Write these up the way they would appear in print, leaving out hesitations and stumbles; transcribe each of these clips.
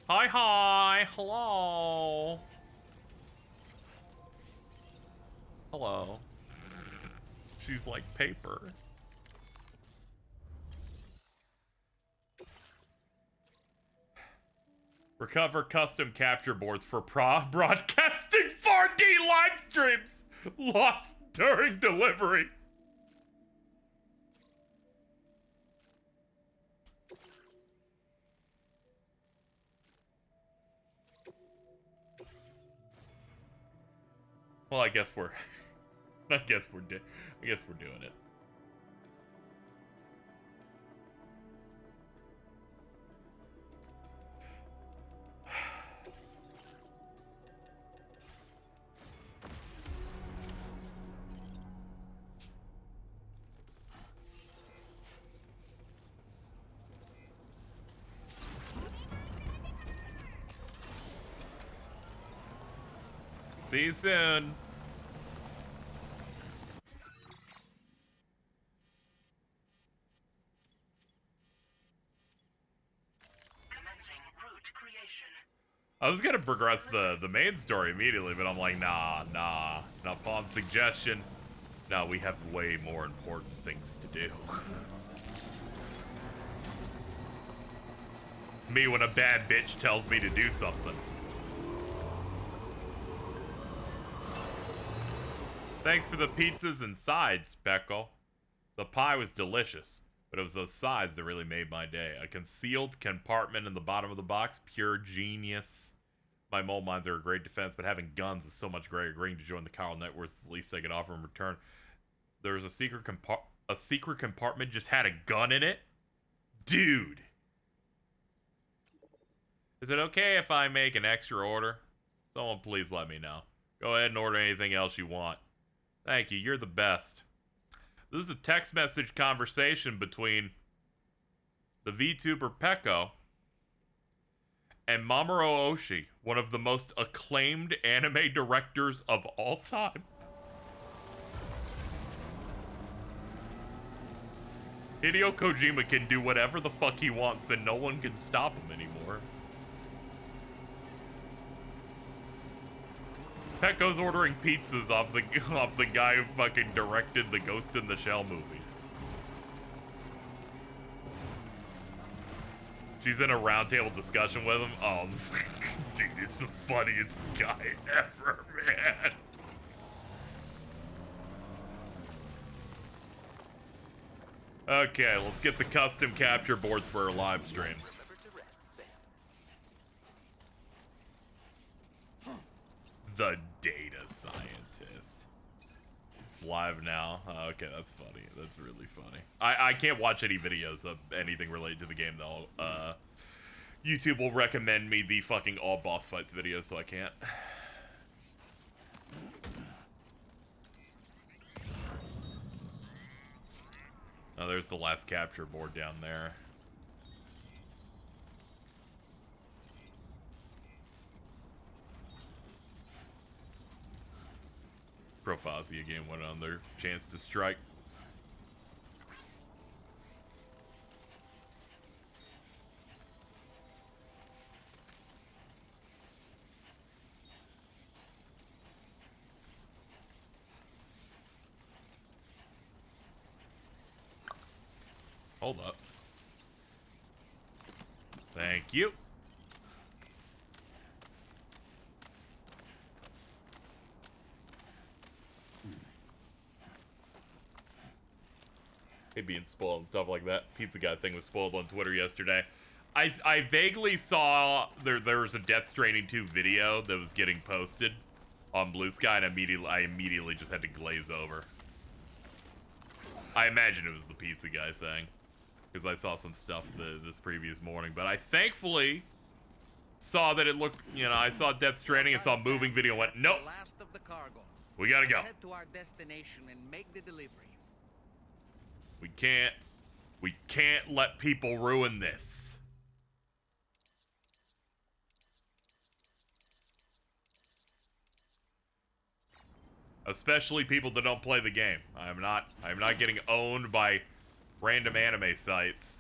Hi, hi. Hello. Hello. She's like paper. Recover custom capture boards for broadcasting 4D live streams lost during delivery. Well, I guess we're doing it. See you soon. I was gonna progress the main story immediately, but I'm like, nah, not upon suggestion. No, we have way more important things to do. Me when a bad bitch tells me to do something. Thanks for the pizzas and sides, Beckel. The pie was delicious, but it was those sides that really made my day. A concealed compartment in the bottom of the box, pure genius. My mold mines are a great defense, but having guns is so much greater. Agreeing to join the Carl Network is the least I could offer in return. There's a secret compartment just had a gun in it? Dude! Is it okay if I make an extra order? Someone please let me know. Go ahead and order anything else you want. Thank you, you're the best. This is a text message conversation between the VTuber Peko and Mamoru Oshii, one of the most acclaimed anime directors of all time. Hideo Kojima can do whatever the fuck he wants and no one can stop him anymore. Peko's ordering pizzas off the guy who fucking directed the Ghost in the Shell movies. She's in a roundtable discussion with him. Oh, dude, he's the funniest guy ever, man. Okay, let's get the custom capture boards for our live streams. The data scientist. It's live now. Oh, okay, that's funny. That's really funny. I can't watch any videos of anything related to the game though. YouTube will recommend me the fucking all boss fights videos, so I can't. Oh, there's the last capture board down there. Profazi again went on their chance to strike. Hold up. Thank you. Hey, being spoiled and stuff like that. Pizza Guy thing was spoiled on Twitter yesterday. I vaguely saw there was a Death Stranding 2 video that was getting posted on Blue Sky, and I immediately just had to glaze over. I imagine it was the Pizza Guy thing, because I saw some stuff this previous morning. But I thankfully saw that it looked, you know, I saw Death Stranding and saw a moving video and went, nope, we gotta go. Head to our destination and make the delivery. We can't let people ruin this. Especially people that don't play the game. I'm not getting owned by random anime sites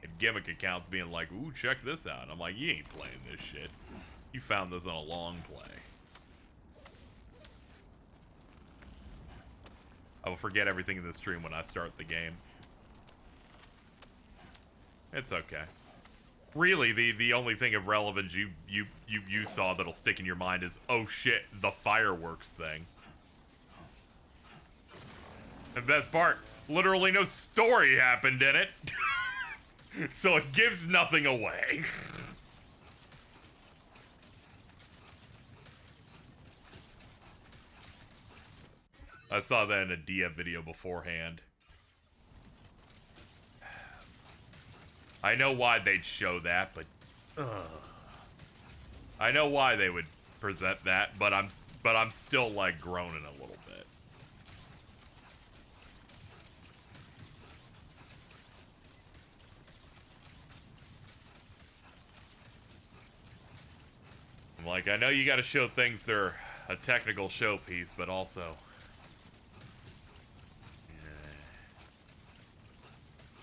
and gimmick accounts being like, ooh, check this out. I'm like, you ain't playing this shit. You found this on a long play. I will forget everything in the stream when I start the game. It's okay. Really, the only thing of relevance you saw that'll stick in your mind is, oh shit, the fireworks thing. The best part, literally no story happened in it. So it gives nothing away. I saw that in a Dia video beforehand. I know why they'd show that, but I know why they would present that, but I'm still like groaning a little bit. I'm like, I know you got to show things that are a technical showpiece, but also,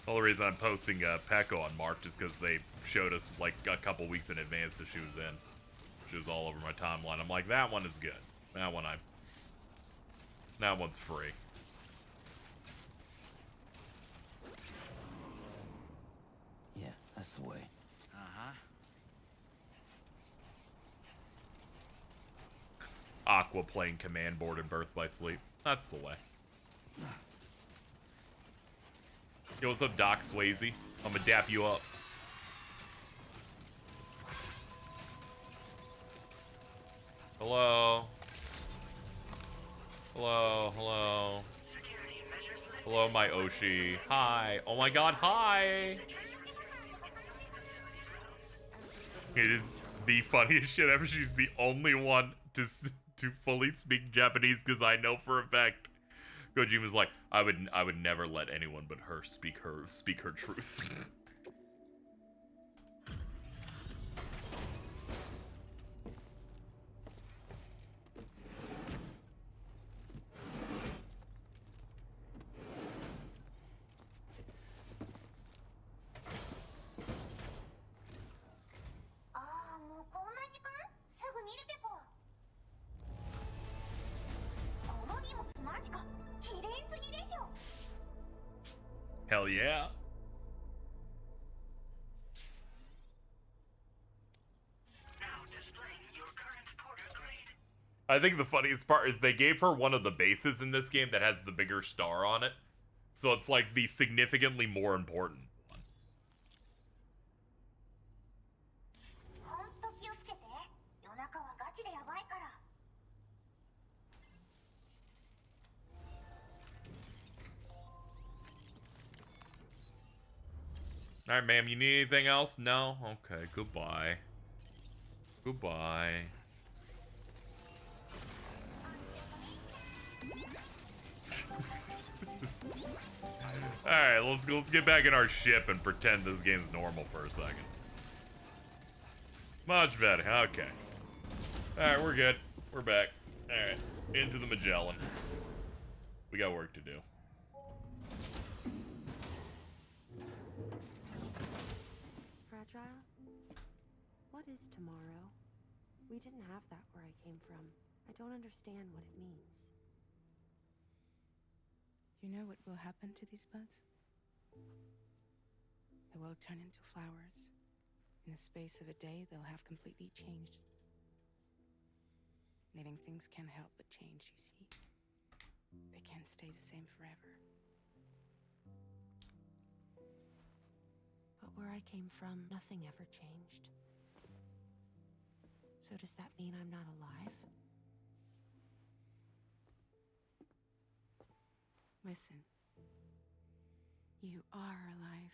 the only reason I'm posting Pecco on Marked is because they showed us like a couple weeks in advance that she was in. She was all over my timeline. I'm like, that one is good. That one's free. Yeah, that's the way. Uh-huh. Aqua playing Command Board and Birth by Sleep. That's the way. Yo, what's up, Doc Swayze? I'm gonna dap you up. Hello? Hello, hello. Hello, my Oshi. Hi. Oh my god, hi! It is the funniest shit ever. She's the only one to fully speak Japanese, because I know for a fact Kojima's like, I would never let anyone but her speak her truth. Hell yeah. I think the funniest part is they gave her one of the bases in this game that has the bigger star on it. So it's like the significantly more important one. Alright, ma'am, you need anything else? No? Okay, goodbye. Goodbye. Alright, let's get back in our ship and pretend this game's normal for a second. Much better, okay. Alright, we're good. We're back. Alright, into the Magellan. We got work to do. Fragile? What is tomorrow? We didn't have that where I came from. I don't understand what it means. You know what will happen to these buds? They will turn into flowers. In the space of a day, they'll have completely changed. Living things can't help but change, you see. They can't stay the same forever. But where I came from, nothing ever changed. So does that mean I'm not alive? Listen. You are alive.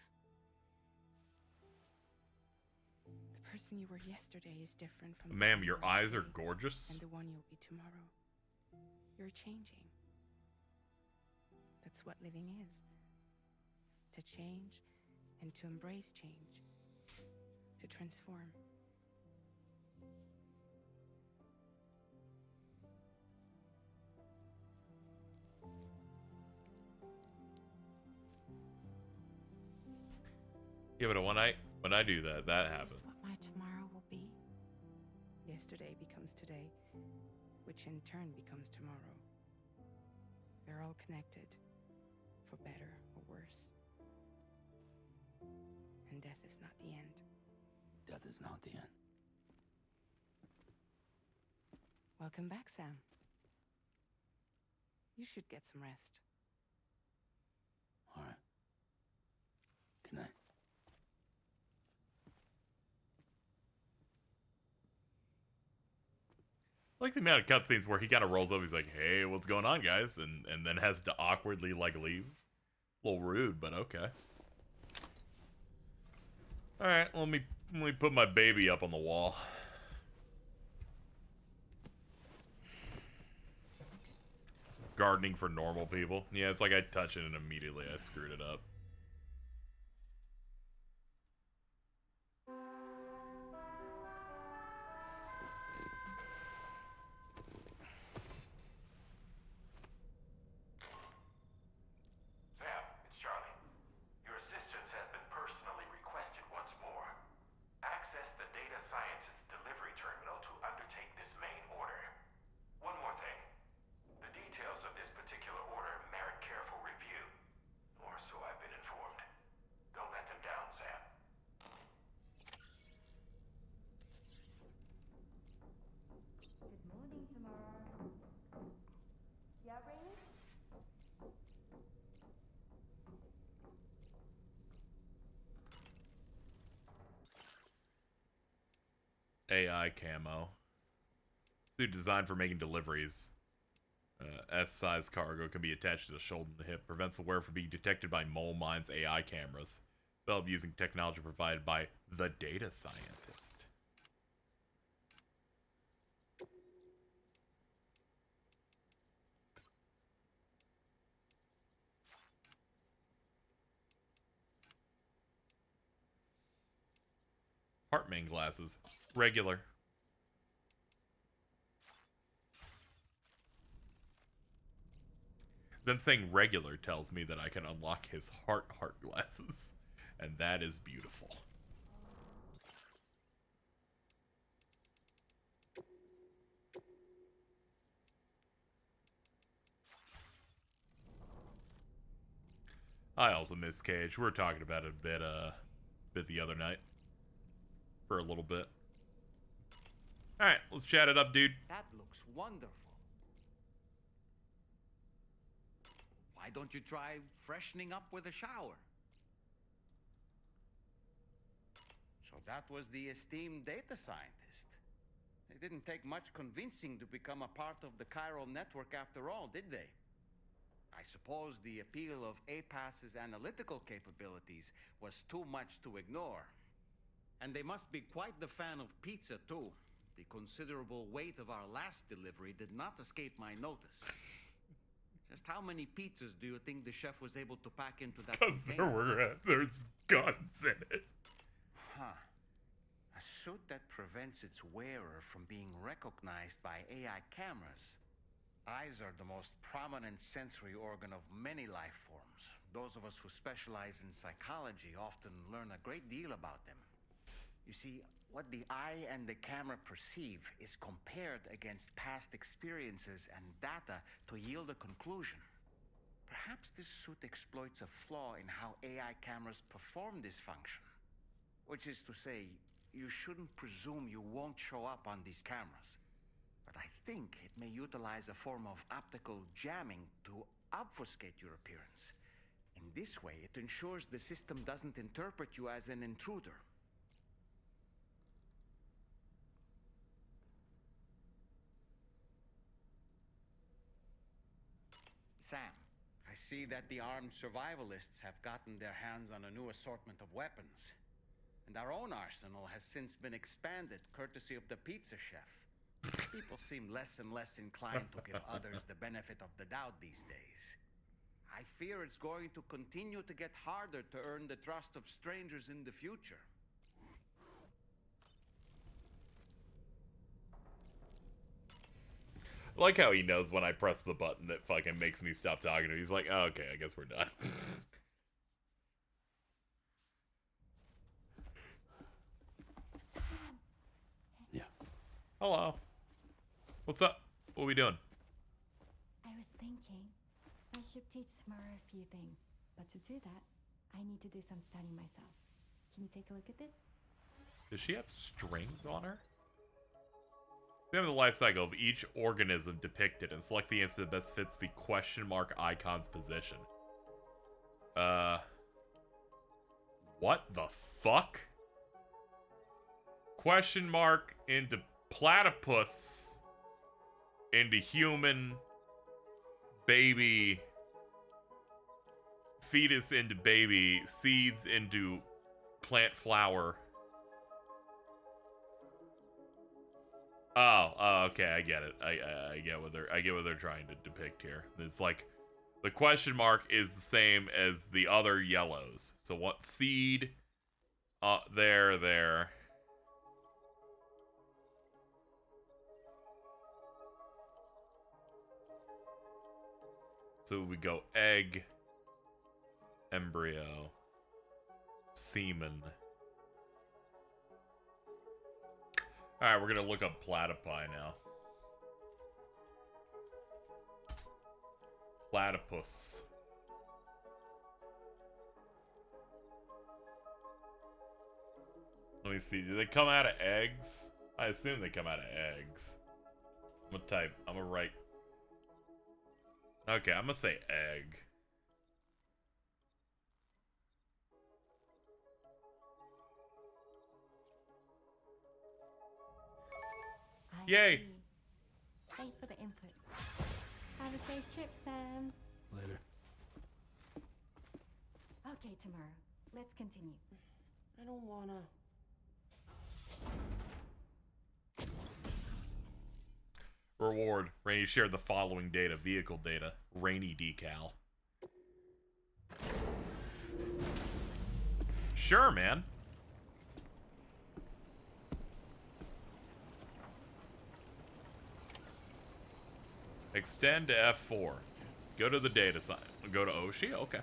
The person you were yesterday is different from the Ma'am, one your you are eyes are today, gorgeous. and the one you'll be tomorrow. You're changing. That's what living is. To change and to embrace change. To transform. Yeah, but when I do that, that Is happens. this what my tomorrow will be? Yesterday becomes today, which in turn becomes tomorrow. They're all connected, for better or worse. And death is not the end. Death is not the end. Welcome back, Sam. You should get some rest. All right. Good night. I like the amount of cutscenes where he kind of rolls up. He's like, "Hey, what's going on, guys?" and then has to awkwardly like leave. A little rude, but okay. All right, let me put my baby up on the wall. Gardening for normal people. Yeah, it's like I touch it and immediately I screwed it up. Sam, it's Charlie. Your assistance has been personally requested once more. Access the data scientist's delivery terminal to undertake this main order. One more thing. The details of this particular order merit careful review. Or so I've been informed. Don't let them down, Sam. Good morning, tomorrow. Yeah, Rainy? AI camo. Suit designed for making deliveries. S-size cargo can be attached to the shoulder and the hip. Prevents the wearer from being detected by mole mines AI cameras. Developed using technology provided by the data scientist. Hartman glasses. Regular. Them saying regular tells me that I can unlock his heart glasses. And that is beautiful. I also miss Cage. We were talking about it a bit the other night. For a little bit. Alright, let's chat it up, dude. That looks wonderful. Why don't you try freshening up with a shower? So that was the esteemed data scientist. They didn't take much convincing to become a part of the chiral network after all, did they? I suppose the appeal of APAS's analytical capabilities was too much to ignore. And they must be quite the fan of pizza, too. The considerable weight of our last delivery did not escape my notice. Just how many pizzas do you think the chef was able to pack into that container? There's guns in it. Huh. A suit that prevents its wearer from being recognized by AI cameras. Eyes are the most prominent sensory organ of many life forms. Those of us who specialize in psychology often learn a great deal about them. You see, what the eye and the camera perceive is compared against past experiences and data to yield a conclusion. Perhaps this suit exploits a flaw in how AI cameras perform this function. Which is to say, you shouldn't presume you won't show up on these cameras. But I think it may utilize a form of optical jamming to obfuscate your appearance. In this way, it ensures the system doesn't interpret you as an intruder. Sam, I see that the armed survivalists have gotten their hands on a new assortment of weapons. And our own arsenal has since been expanded courtesy of the pizza chef. People seem less and less inclined to give others the benefit of the doubt these days. I fear it's going to continue to get harder to earn the trust of strangers in the future. I like how he knows when I press the button that fucking makes me stop talking to him. He's like, oh, okay, I guess we're done. Hello. What's up? What are we doing? I was thinking I should teach Tamara a few things, but to do that, I need to do some studying myself. Can you take a look at this? Does she have strings on her? Examine the life cycle of each organism depicted and select the answer that best fits the question mark icon's position. What the fuck? Question mark into platypus into human baby fetus into baby seeds into plant flower. Oh, okay, I get it. I get what they're trying to depict here. It's like the question mark is the same as the other yellows. So what seed? There. So we go egg, embryo, semen. Alright, we're gonna look up platypi now. Platypus. Let me see, do they come out of eggs? I assume they come out of eggs. I'm gonna type, I'm gonna write. Okay, I'm gonna say egg. Yay! See. Thanks for the input. Have a safe trip, Sam. Later. Okay, Tamara, let's continue. I don't wanna. Reward. Rainy shared the following data. Vehicle data. Rainy decal. Sure, man. Extend to F4. Go to the data side. Go to Oshi? Okay.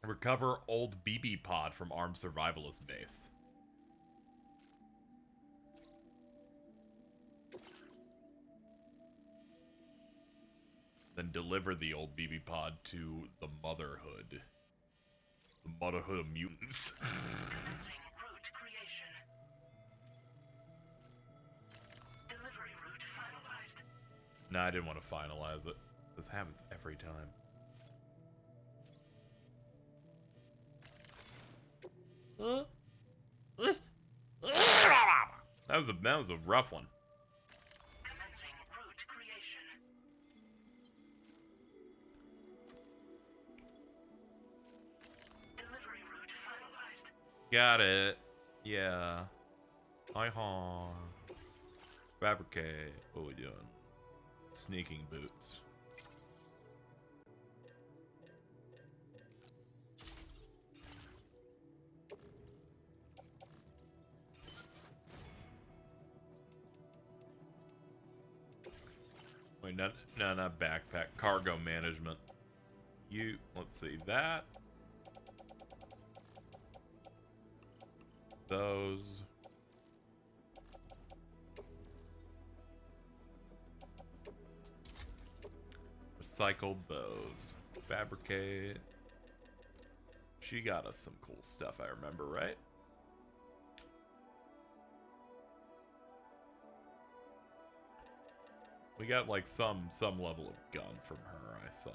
Recover old BB pod from armed survivalist base. Then deliver the old BB pod to the Motherhood. The Motherhood of Mutants. Route creation. Delivery route finalized. Nah, I didn't want to finalize it. This happens every time. That was a rough one. Commencing route creation. Delivery route finalized. Got it. Yeah. Hi-ha. Fabricate. What we doing? Sneaking boots. Wait, no, not backpack. Cargo management. Let's see, that. Those. Recycled those. Fabricate. She got us some cool stuff, I remember, right? We got like some level of gun from her, I saw.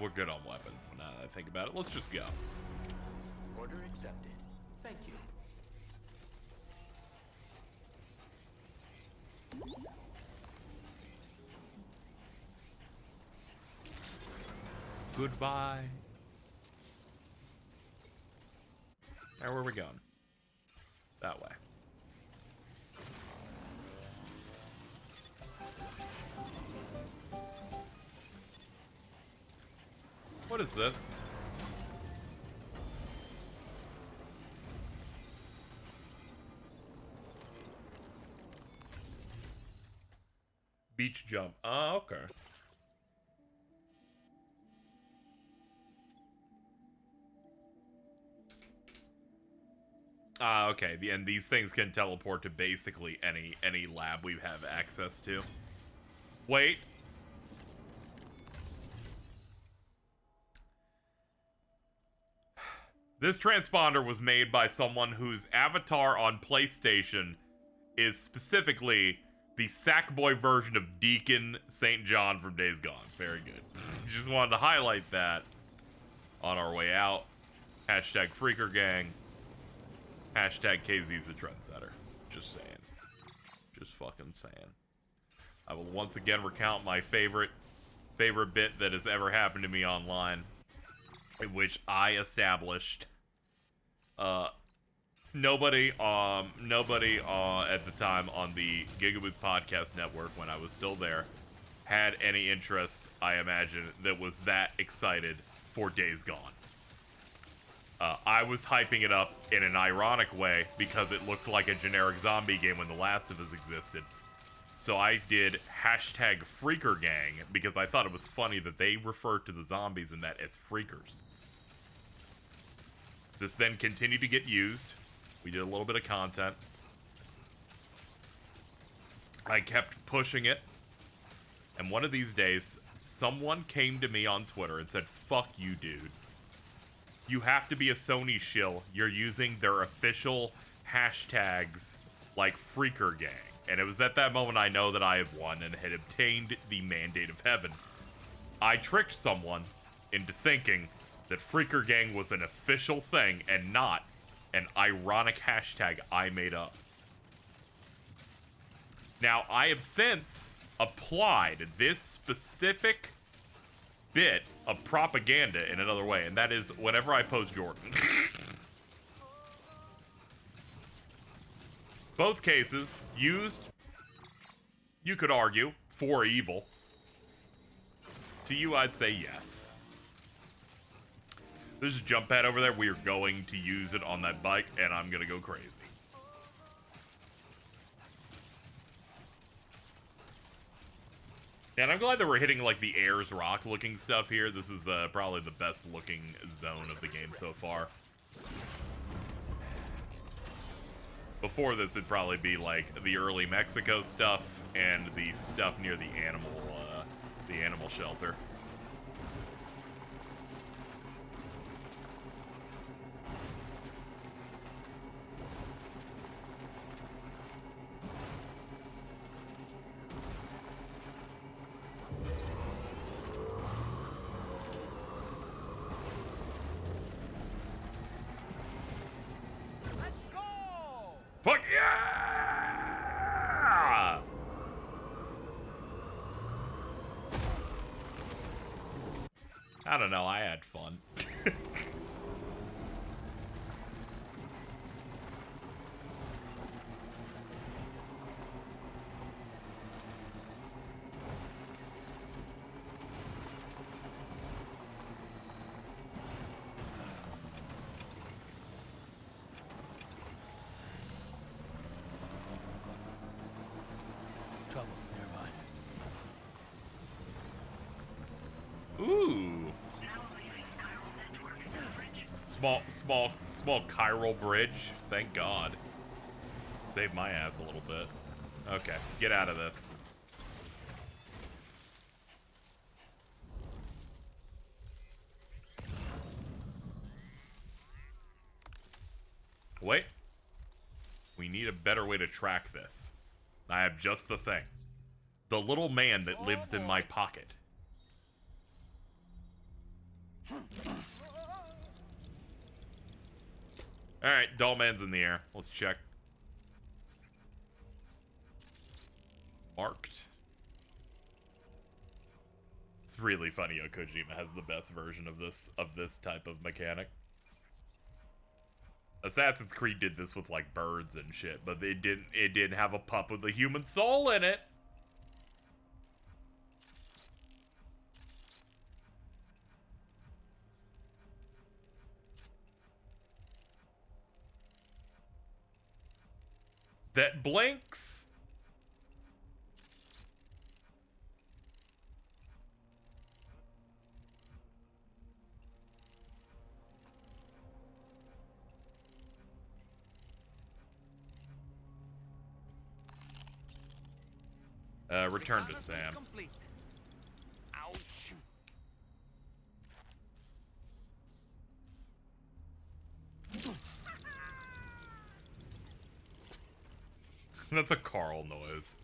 We're good on weapons, but now that I think about it, let's just go. Order accepted. Thank you. Goodbye. Now where are we going? That way. What is this? Beach jump. Oh, okay. Okay. And these things can teleport to basically any lab we have access to. Wait. This transponder was made by someone whose avatar on PlayStation is specifically the Sackboy version of Deacon St. John from Days Gone. Very good. Just wanted to highlight that on our way out. Hashtag Freaker Gang. Hashtag KZ's a trendsetter. Just saying. Just fucking saying. I will once again recount my favorite bit that has ever happened to me online, in which I established nobody at the time on the Gigaboots Podcast Network, when I was still there, had any interest, I imagine, that was that excited for Days Gone. I was hyping it up in an ironic way because it looked like a generic zombie game when The Last of Us existed. So I did hashtag Freaker Gang because I thought it was funny that they referred to the zombies in that as freakers. This then continued to get used. We did a little bit of content. I kept pushing it. And one of these days, someone came to me on Twitter and said, "Fuck you, dude. You have to be a Sony shill. You're using their official hashtags like Freaker Gang." And it was at that moment I know that I have won and had obtained the mandate of heaven. I tricked someone into thinking that Freaker Gang was an official thing and not an ironic hashtag I made up. Now, I have since applied this specific bit of propaganda in another way, and that is whenever I post Jordan. Both cases used, you could argue, for evil. To you, I'd say yes. There's a jump pad over there. We are going to use it on that bike, and I'm going to go crazy. And I'm glad that we're hitting, like, the Ayers Rock-looking stuff here. This is probably the best-looking zone of the game so far. Before this, it'd probably be, like, the early Mexico stuff and the stuff near the animal shelter. Fuck yeah! I don't know, I had fun. Ooh. Small chiral bridge. Thank God. Saved my ass a little bit. Okay, get out of this. Wait. We need a better way to track this. I have just the thing. The little man that lives in my pocket. Alright, Dollman's in the air. Let's check. Marked. It's really funny how Kojima has the best version of this type of mechanic. Assassin's Creed did this with like birds and shit, but it didn't have a pup with a human soul in it. that blinks. Return to Sam. Complete. Ouch. That's a Carl noise.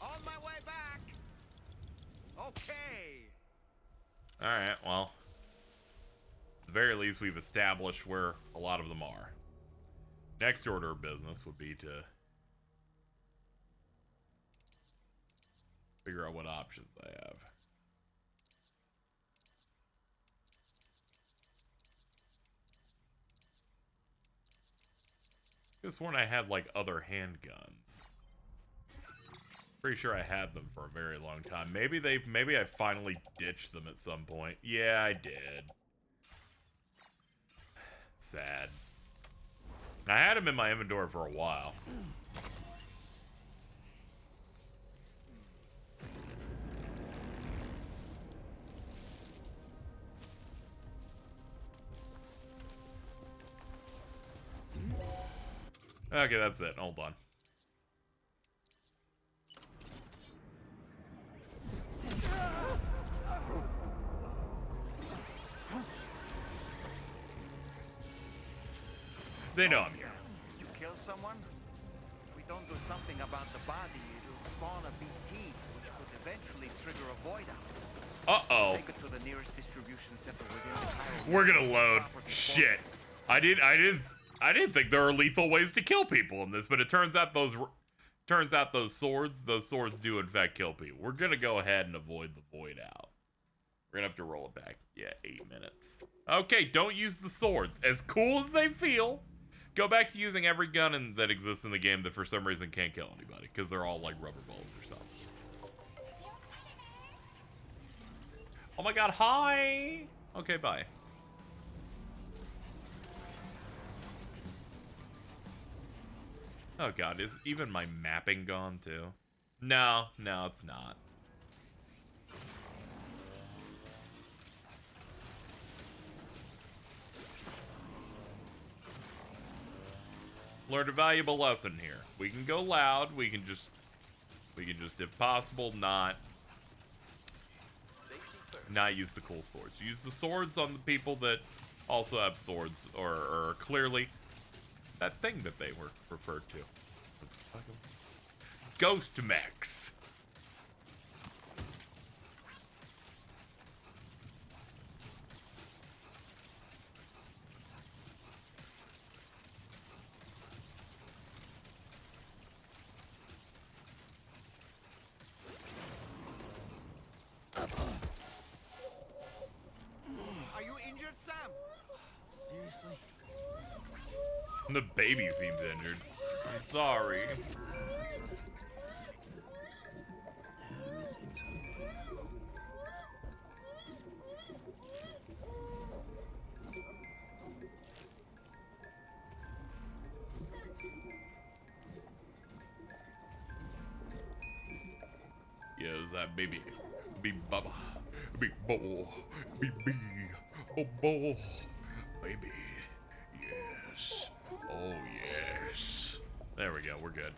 On my way back. Okay. Alright, well. At the very least, we've established where a lot of them are. Next order of business would be to figure out what options I have. This one I had like other handguns. Pretty sure I had them for a very long time. Maybe I finally ditched them at some point. Yeah, I did. Sad. I had them in my inventory for a while. Okay, that's it. Hold on. They know I'm here. You kill someone? If we don't do something about the body, it'll spawn a BT, which could eventually trigger a void out. Uh-oh. Take it to the nearest distribution center within Ohio. We're gonna load. Shit. I didn't think there are lethal ways to kill people in this, but it turns out those swords do in fact kill people. We're gonna go ahead and avoid the void out. We're gonna have to roll it back. Yeah, 8 minutes. Okay, don't use the swords. As cool as they feel, go back to using every gun that exists in the game that for some reason can't kill anybody, because they're all like rubber bullets or something. Oh my god, hi! Okay, bye. Oh god, is even my mapping gone too? No, it's not. Learned a valuable lesson here. We can go loud, we can just if possible not use the cool swords. Use the swords on the people that also have swords or are clearly that thing that they were referred to. Ghost mechs. Are you injured, Sam? Seriously? The baby seems injured. I'm sorry. Yes, that baby. Big baba. Big bo. Big bee. Oh, bo. Baby. Yes. Oh, yes. There we go. We're good.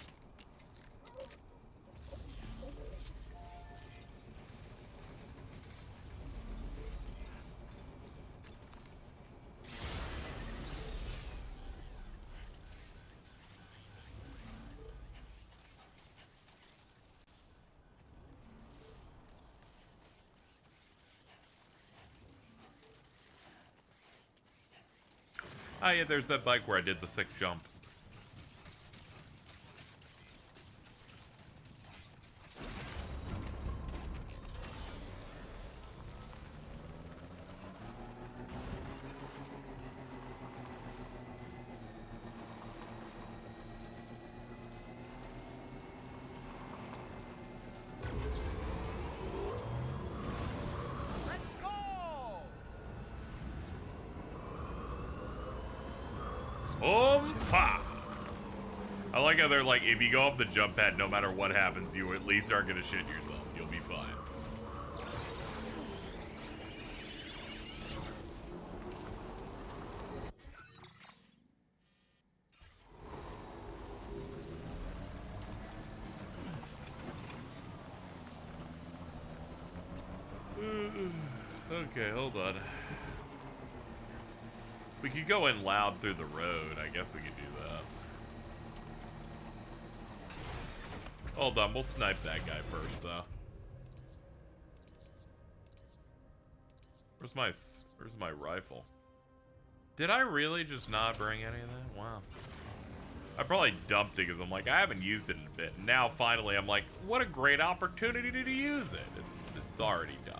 Oh yeah, there's that bike where I did the sick jump. Pa! I like how they're like, if you go off the jump pad, no matter what happens, you at least aren't gonna shit yourself. You'll be fine. Okay, hold on. We could go in loud through the road. I guess we could do that. Hold on, we'll snipe that guy first, though. Where's my rifle? Did I really just not bring any of that? Wow. I probably dumped it because I'm like, I haven't used it in a bit. And now finally I'm like, what a great opportunity to use it. It's already done.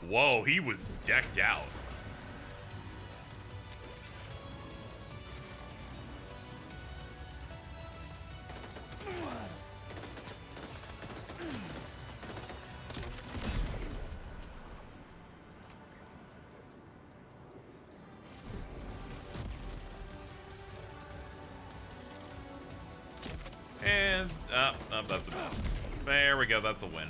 Whoa, he was decked out. And, that's a mess. There we go, that's a win.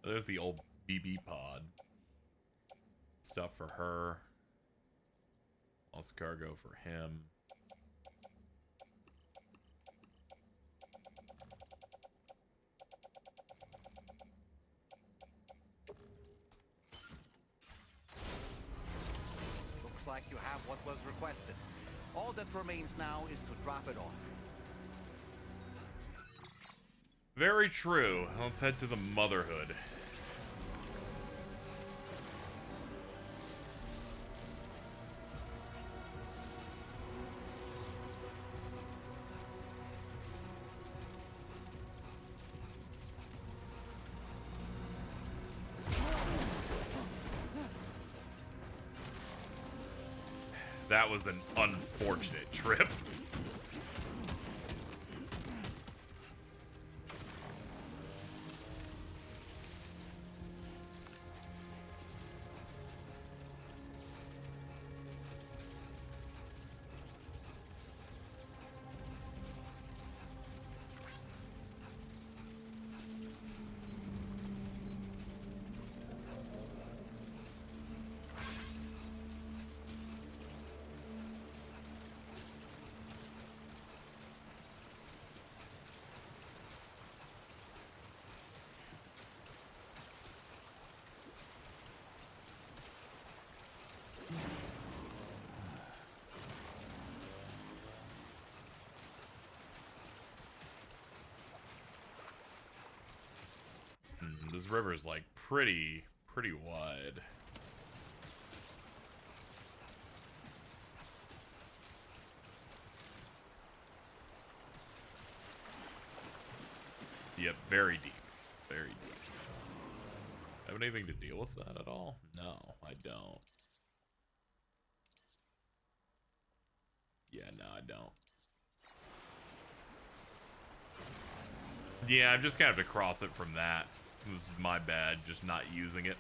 There's the old BB pod. Stuff for her. Lost cargo for him. Looks like you have what was requested. All that remains now is to drop it off. Very true. Let's head to the Motherhood. That was an unfortunate trip. This river is like pretty wide. Yep, very deep. Very deep. Have anything to deal with that at all? No, I I don't. Yeah, no, I don't. Yeah, I'm just gonna have to cross it from that. It was my bad, just not using it.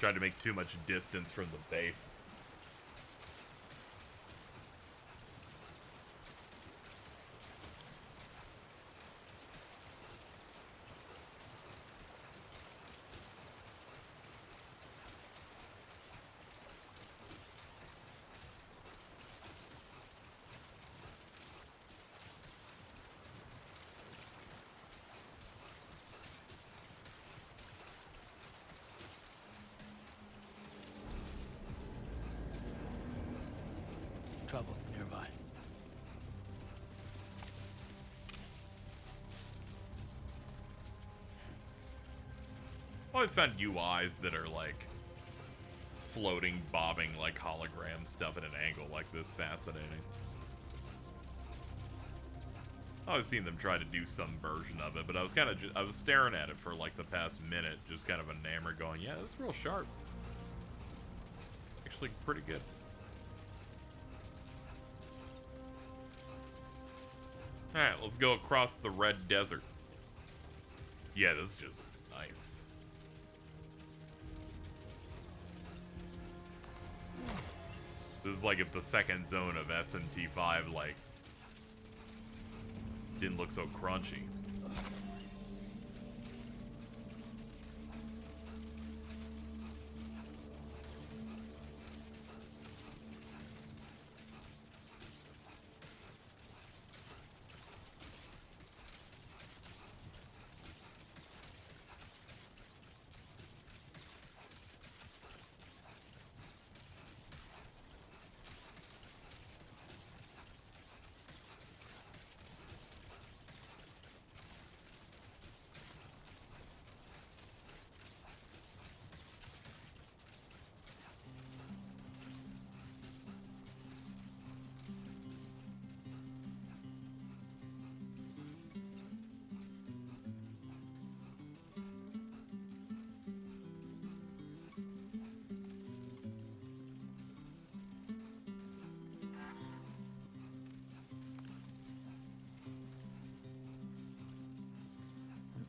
Tried to make too much distance from the base. Trouble nearby. Always found UIs that are like floating, bobbing like hologram stuff at an angle like this fascinating. I always seen them try to do some version of it, but I was kind of I was staring at it for like the past minute, just kind of enamored, going, "Yeah, that's real sharp. Actually, pretty good." All right, let's go across the red desert. Yeah, this is just nice. This is like if the second zone of SNT5 like didn't look so crunchy.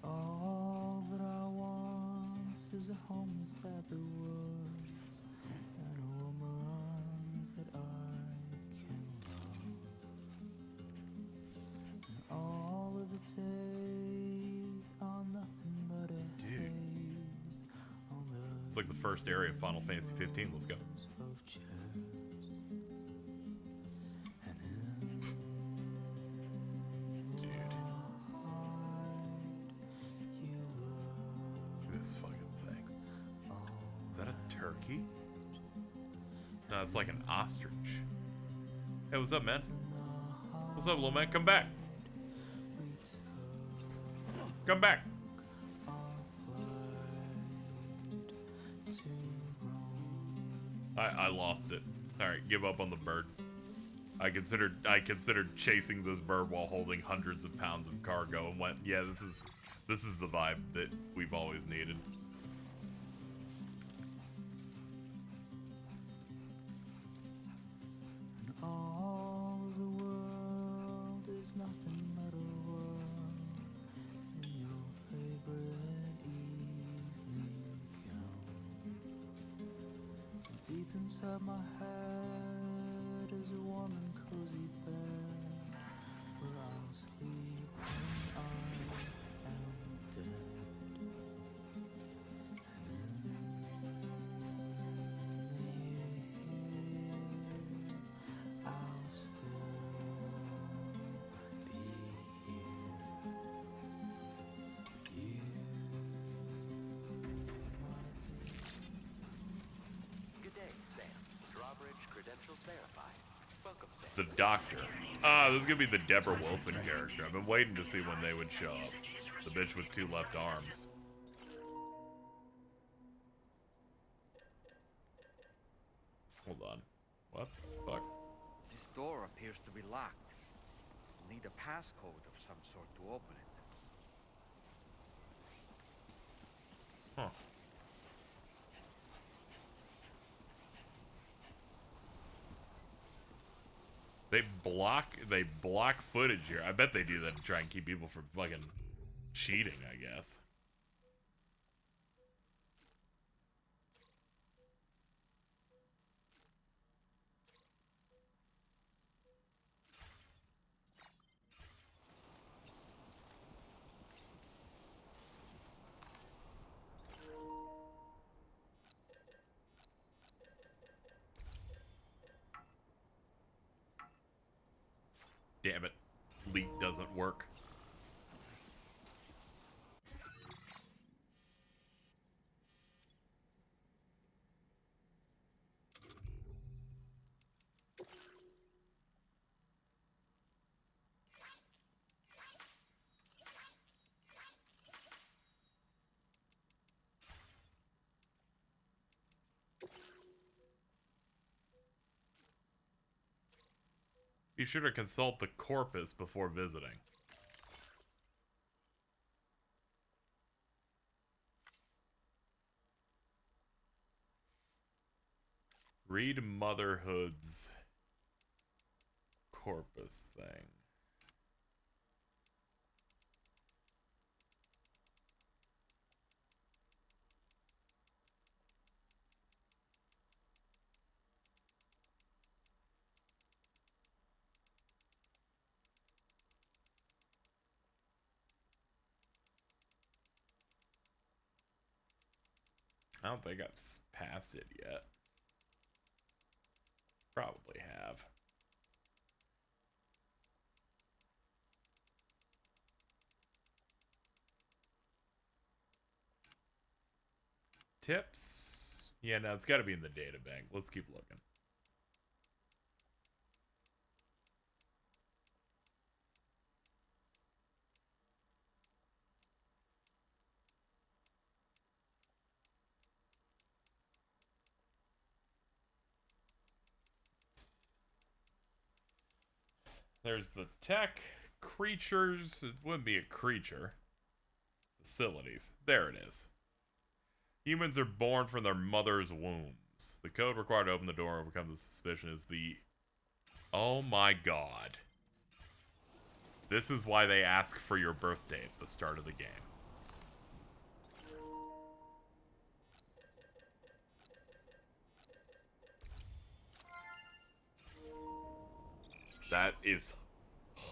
All that I want is a home inside the woods and a woman that I can love. And all of the days are nothing but a haze on the It's like the first area of Final Fantasy 15. Let's go. of chairs. And Dude. you Look at this fucking thing. Is that a turkey? No, it's like an ostrich. Hey, what's up, man? What's up, little man? Come back. Come back. I lost it. Alright, give up on the bird. I considered chasing this bird while holding hundreds of pounds of cargo and went, yeah, this is the vibe that we've always needed. And all the world is nothing but a world in your favorite evening gown. And deep inside my head is a warm and cozy bed where I'll sleep when I am dead. I'll still be here. You, Good day, Sam. Drawbridge credentials verified. Welcome, Sam. The doctor. This is gonna be the Deborah Wilson character. I've been waiting to see when they would show up. The bitch with two left arms. Hold on. What the fuck? This door appears to be locked. We'll need a passcode of some sort to open it. Huh. They block footage here. I bet they do that to try and keep people from fucking cheating, I guess. Damn it. Leak doesn't work. Be sure to consult the corpus before visiting. Read Motherhood's corpus thing. I don't think I've passed it yet. Probably have. Tips? Yeah, no, it's got to be in the data bank. Let's keep looking. There's the tech, creatures. It wouldn't be a creature. Facilities. There it is. Humans are born from their mother's wombs. The code required to open the door and overcome the suspicion is the... Oh my god. This is why they ask for your birthday at the start of the game. That is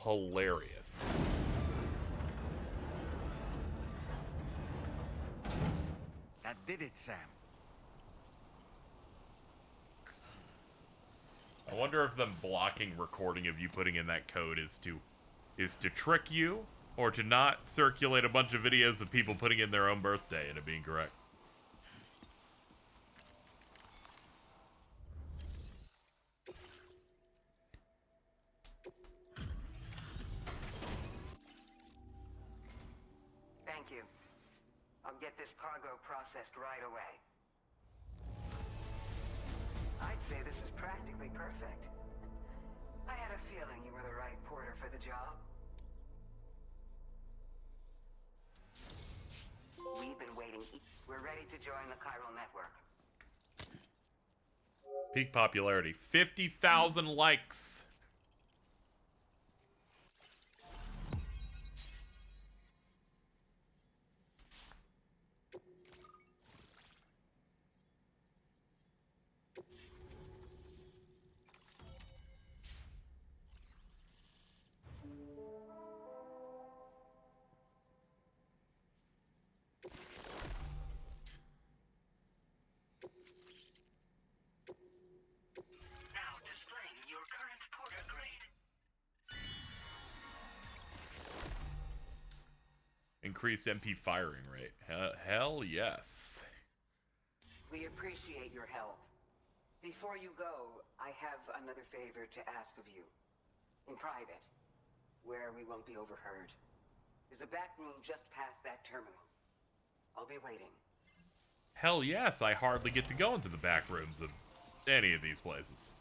hilarious. That did it, Sam. I wonder if them blocking recording of you putting in that code is to trick you, or to not circulate a bunch of videos of people putting in their own birthday and it being correct. Thank you. I'll get this cargo processed right away. I'd say this is practically perfect. I had a feeling you were the right porter for the job. We've been waiting. We're ready to join the chiral network. Peak popularity, 50,000 likes. Increased MP firing rate. Hell yes. We appreciate your help. Before you go, I have another favor to ask of you. In private, where we won't be overheard. There's a back room just past that terminal. I'll be waiting. Hell yes, I hardly get to go into the back rooms of any of these places.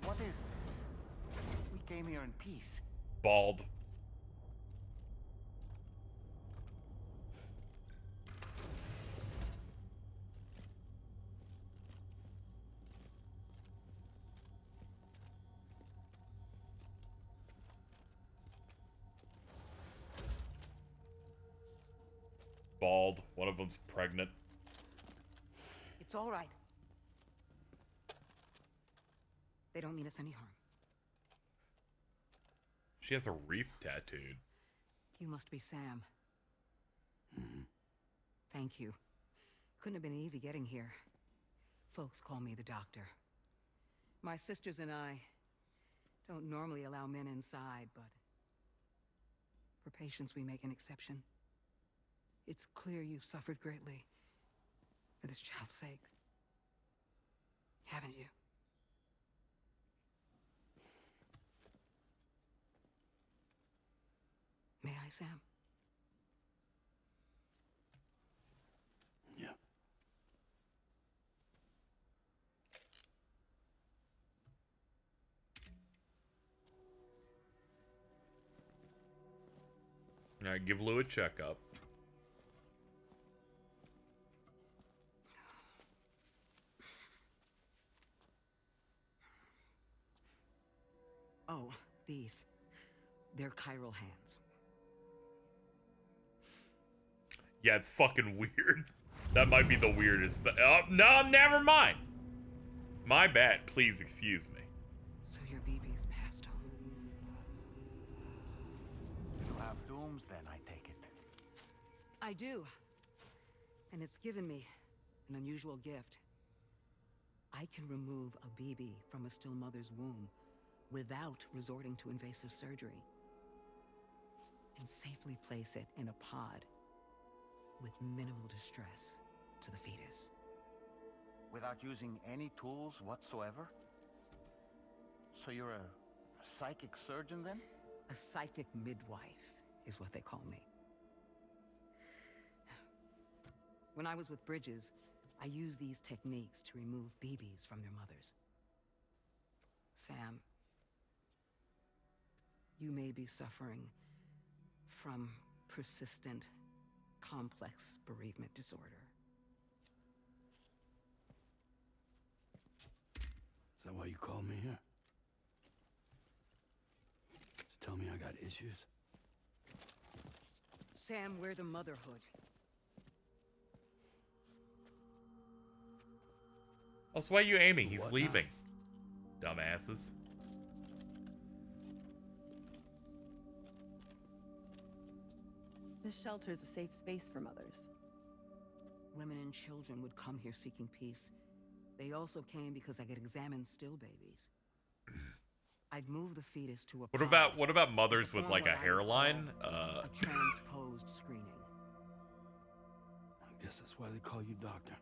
What is this? We came come here in peace. Bald. Bald. One of them's pregnant. It's all right. They don't mean us any harm. She has a wreath tattooed. You must be Sam. Thank you. Couldn't have been easy getting here. Folks call me the doctor. My sisters and I don't normally allow men inside, but for patients we make an exception. It's clear you've suffered greatly for this child's sake. Haven't you? May I, Sam? Yeah. All right, give Lou a checkup. Oh, these. They're chiral hands. Yeah, it's fucking weird. That might be the weirdest. Oh, no, never mind. My bad. Please excuse me. So your BB's passed on. You have dooms then, I take it. I do. And it's given me an unusual gift. I can remove a BB from a still mother's womb without resorting to invasive surgery. And safely place it in a pod with minimal distress to the fetus. Without using any tools whatsoever? So you're a psychic surgeon then? A psychic midwife is what they call me. When I was with Bridges, I used these techniques to remove BBs from their mothers. Sam, you may be suffering from persistent, complex bereavement disorder. Is that why you called me here? To tell me I got issues? Sam, we're the motherhood. Also, why are you aiming? He's What leaving. Dumbasses. This shelter is a safe space for mothers. Women and children would come here seeking peace. They also came because I could examine still babies. I'd move the fetus to a What about mothers with like a hairline? A transposed screening. I guess that's why they call you doctor.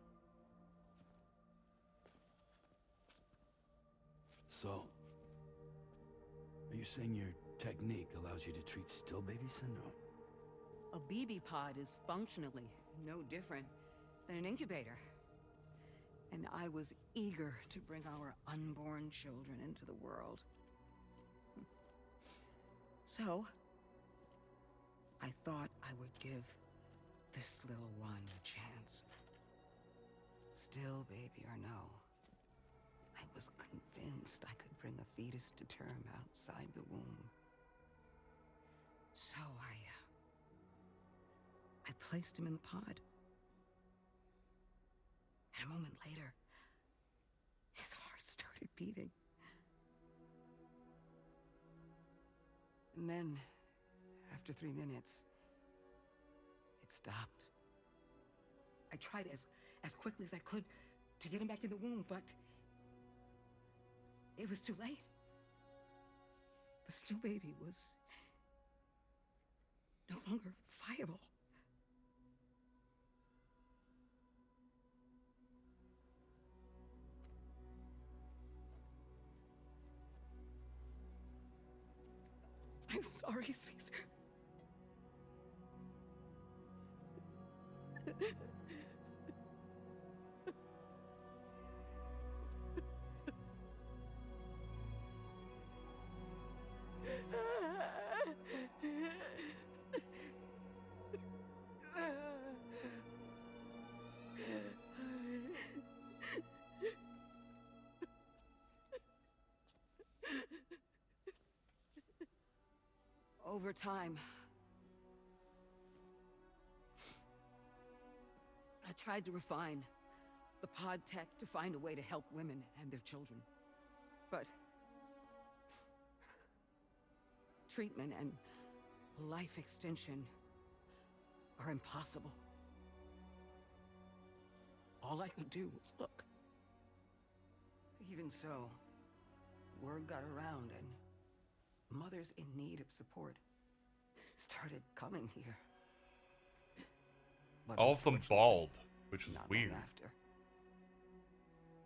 So, are you saying your technique allows you to treat still baby syndrome? A BB pod is functionally no different than an incubator. And I was eager to bring our unborn children into the world. So, I thought I would give this little one a chance. Still baby or no, I was convinced I could bring a fetus to term outside the womb. So I placed him in the pod. And a moment later, his heart started beating. And then, after 3 minutes, it stopped. I tried as quickly as I could to get him back in the womb, but it was too late. The still baby was no longer viable. I'm sorry, Caesar. Over time, I tried to refine the pod tech to find a way to help women and their children. But treatment and life extension are impossible. All I could do was look. Even so, word got around and mothers in need of support started coming here. But all of them bald, which is not weird. long after,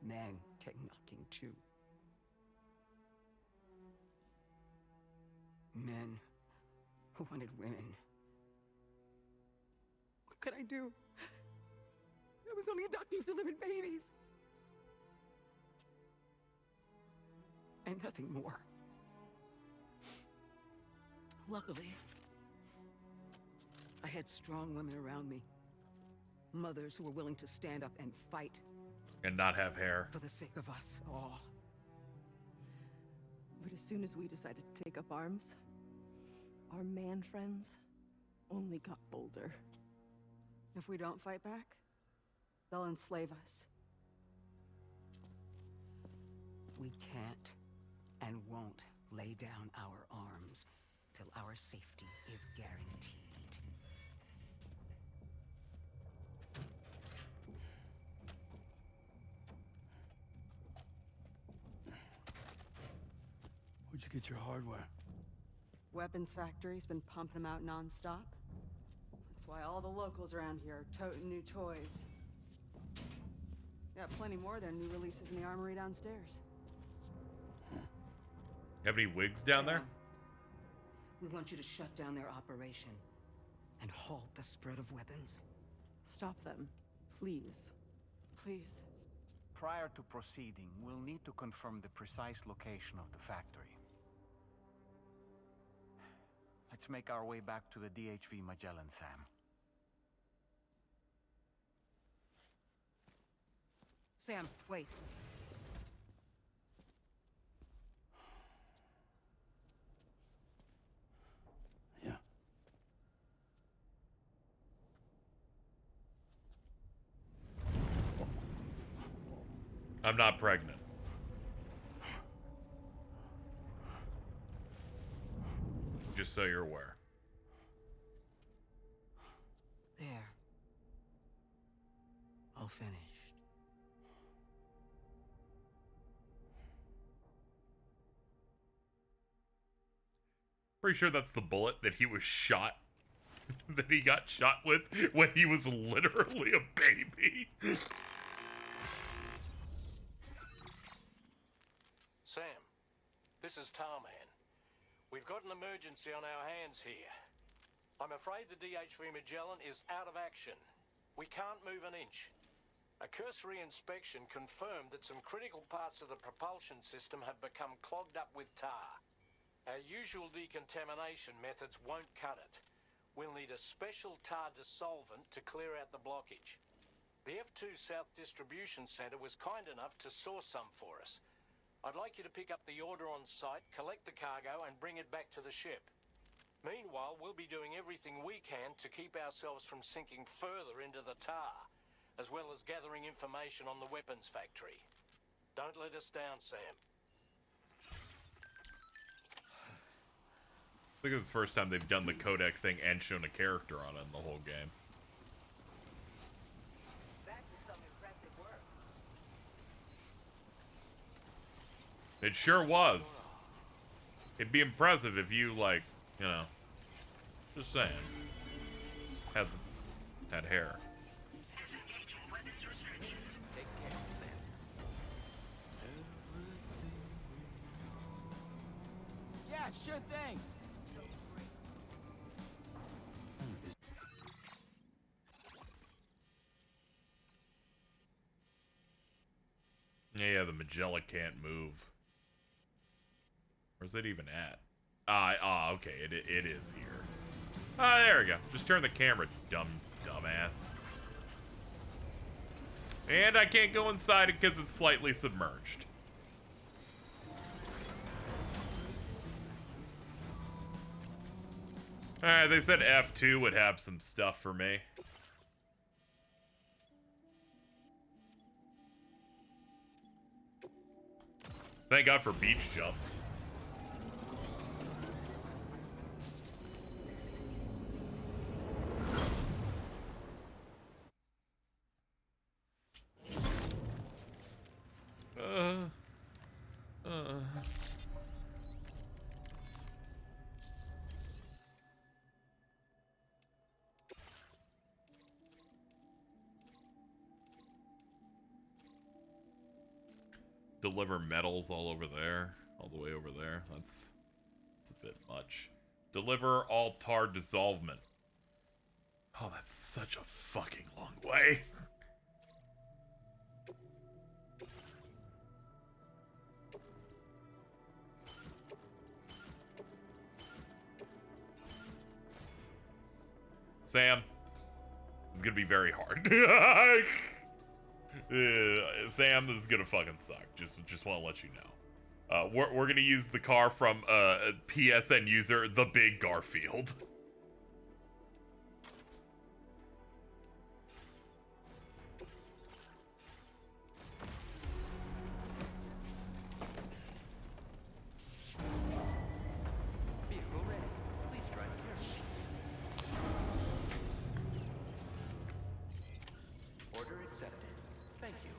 men came knocking too. Men who wanted women. What could I do? I was only a doctor who delivered babies. And nothing more. Luckily, I had strong women around me. Mothers who were willing to stand up and fight. And not have hair. For the sake of us all. But as soon as we decided to take up arms, our man friends only got bolder. If we don't fight back, they'll enslave us. We can't and won't lay down our arms till our safety is guaranteed. Where'd you get your hardware? Weapons factory's been pumping them out non-stop. That's why all the locals around here are toting new toys. Got plenty more of their new releases in the armory downstairs. You have any wigs down there? We want you to shut down their operation and halt the spread of weapons. Stop them, please. Please. Prior to proceeding, we'll need to confirm the precise location of the factory. Let's make our way back to the DHV Magellan, Sam. Sam, wait. Yeah. I'm not pregnant. Just so you're aware. There. All finished. Pretty sure that's the bullet that he was shot, that he got shot with when he was literally a baby. Sam, this is Tarman. We've got an emergency on our hands here. I'm afraid the DHV Magellan is out of action. We can't move an inch. A cursory inspection confirmed that some critical parts of the propulsion system have become clogged up with tar. Our usual decontamination methods won't cut it. We'll need a special tar dissolvent to clear out the blockage. The F2 South Distribution Center was kind enough to source some for us. I'd like you to pick up the order on site, collect the cargo, and bring it back to the ship. Meanwhile, we'll be doing everything we can to keep ourselves from sinking further into the tar, as well as gathering information on the weapons factory. Don't let us down, Sam. I think it's the first time they've done the codec thing and shown a character on it in the whole game. That was some impressive work. It sure was. It'd be impressive if you, like, you know, just saying, had hair. Yeah, sure thing. Yeah, the Magellan can't move. Where's it even at? Okay, it is here. There we go. Just turn the camera, dumbass. And I can't go inside it because it's slightly submerged. Alright, they said F2 would have some stuff for me. Thank God for beach jumps. Deliver metals all over there, all the way over there. That's a bit much. Deliver all tar dissolvement. Oh, that's such a fucking long way. Sam, this is gonna be very hard. Sam, this is gonna fucking suck. Just want to let you know. We're gonna use the car from PSN user the Big Garfield. Vehicle ready. Please drive carefully. Order accepted. Thank you.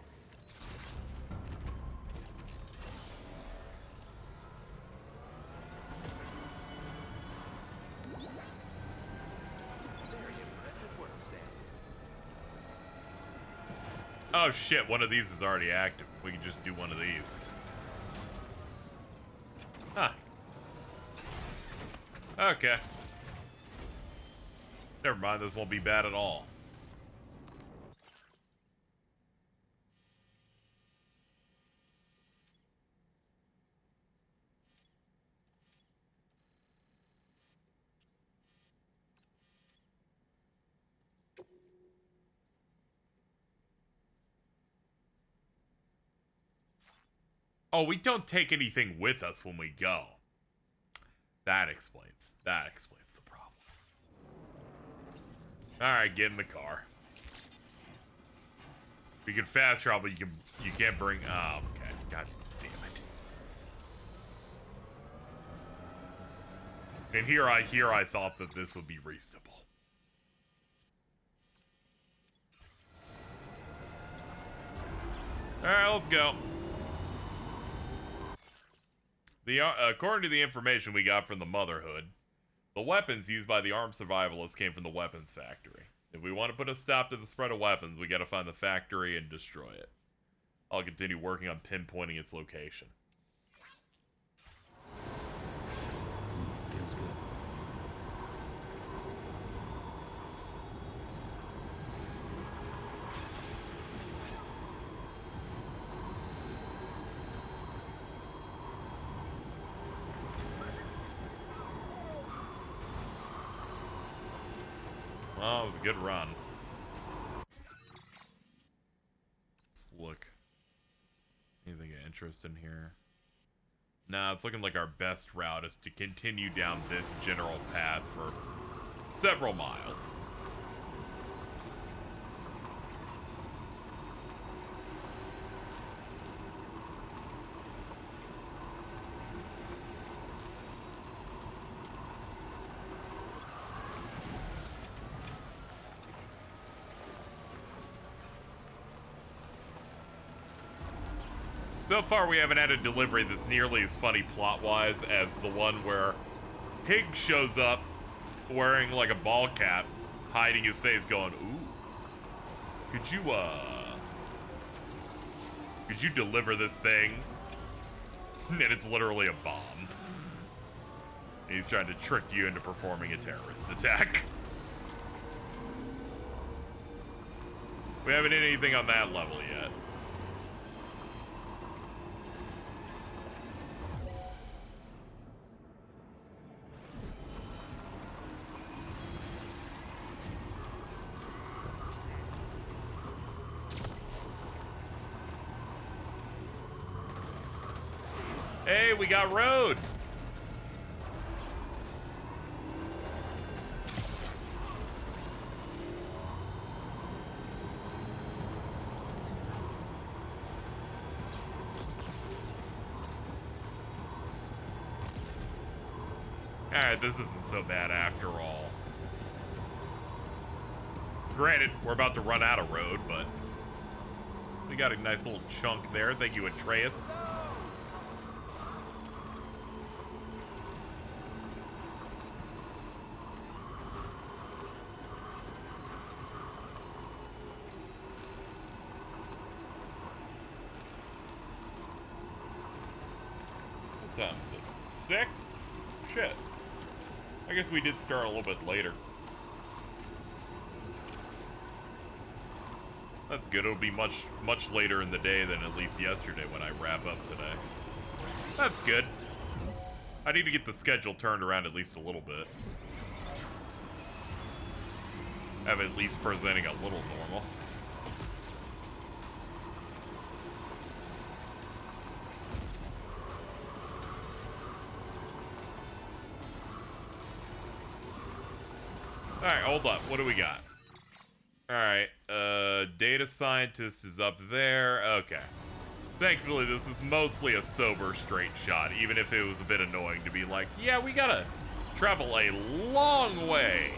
Very impressive work, Sam. Oh shit, one of these is already active. We can just do one of these. Huh. Okay. Never mind, this won't be bad at all. Oh, we don't take anything with us when we go. That explains the problem. Alright, get in the car. You can fast travel, but you can't bring okay. God damn it. And here I thought that this would be reasonable. Alright, let's go. According to the information we got from the Motherhood, the weapons used by the armed survivalists came from the weapons factory. If we want to put a stop to the spread of weapons, we gotta find the factory and destroy it. I'll continue working on pinpointing its location. Feels good. Well, it was a good run. Let's look. Anything of interest in here? Nah, it's looking like our best route is to continue down this general path for several miles. So far, we haven't had a delivery that's nearly as funny plot-wise as the one where Pig shows up wearing like a ball cap, hiding his face, going, "Ooh, could you deliver this thing?" And it's literally a bomb. And he's trying to trick you into performing a terrorist attack. We haven't hit anything on that level yet. Hey, we got road. Alright, this isn't so bad after all. Granted, we're about to run out of road, but we got a nice little chunk there. Thank you, Atreus. What time is it? 6? Shit. I guess we did start a little bit later. That's good. It'll be much later in the day than at least yesterday when I wrap up today. That's good. I need to get the schedule turned around at least a little bit. Have it at least presenting a little normal. Alright, hold up. What do we got? Alright, data scientist is up there. Okay. Thankfully, this is mostly a sober straight shot, even if it was a bit annoying to be like, yeah, we gotta travel a long way.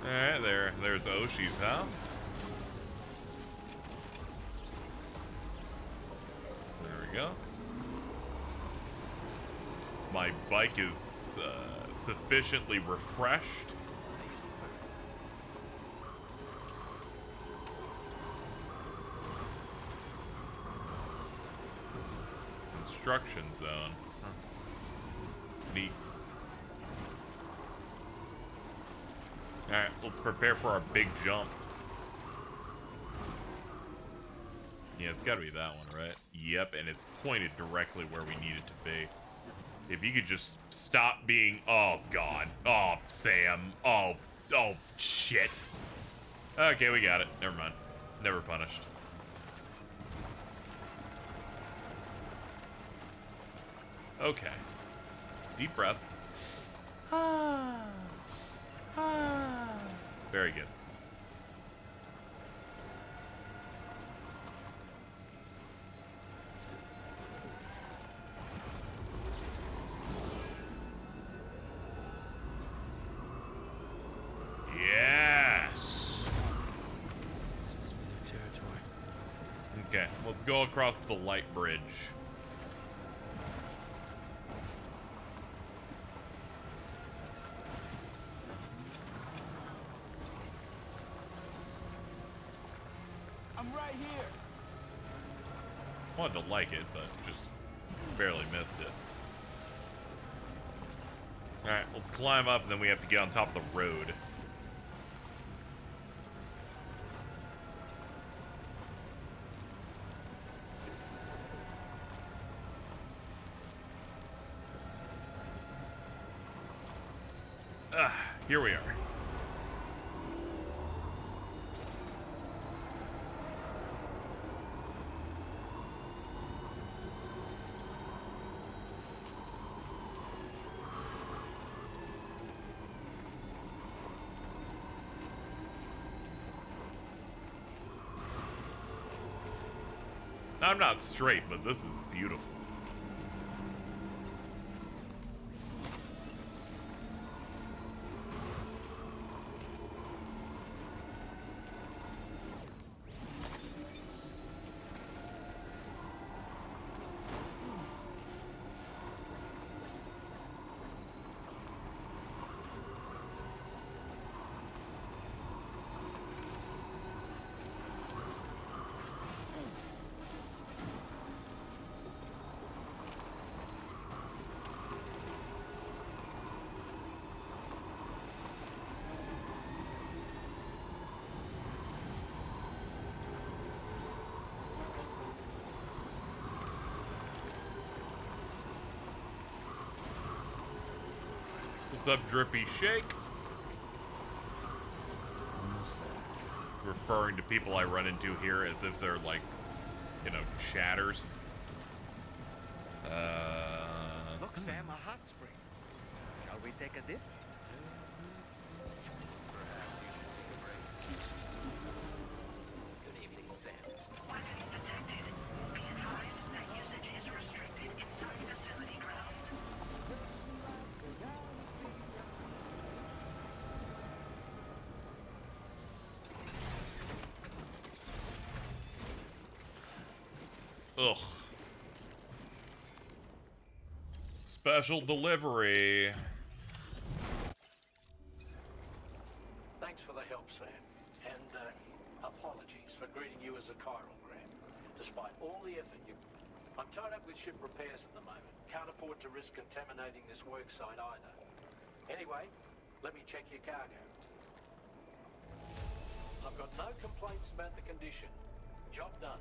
Alright, there's Oshi's house. There we go. My bike is sufficiently refreshed. Construction zone. Huh. Neat. Alright, let's prepare for our big jump. Yeah, it's gotta be that one, right? Yep, and it's pointed directly where we need it to be. If you could just stop being... Oh, God. Oh, Sam. Oh, shit. Okay, we got it. Never mind. Never punished. Okay. Deep breaths. Very good. Yes. This must be their territory. Okay, let's go across the light bridge. I'm right here. Wanted to like it, but just barely missed it. Alright, let's climb up, and then we have to get on top of the road. Here we are. I'm not straight, but this is beautiful. What's up, Drippy Shake? Almost there. Referring to people I run into here as if they're like, you know, chatters. Look, Sam, a hot spring. Shall we take a dip? Good evening, Sam. Weapons detected. Be advised that usage is restricted inside facility grounds. Ugh. Special delivery. Thanks for the help, Sam. And apologies for greeting you as a chiralgram, despite all the effort you... I'm tied up with ship repairs at the moment. Can't afford to risk contaminating this work site either. Anyway, let me check your cargo. I've got no complaints about the condition. Job done.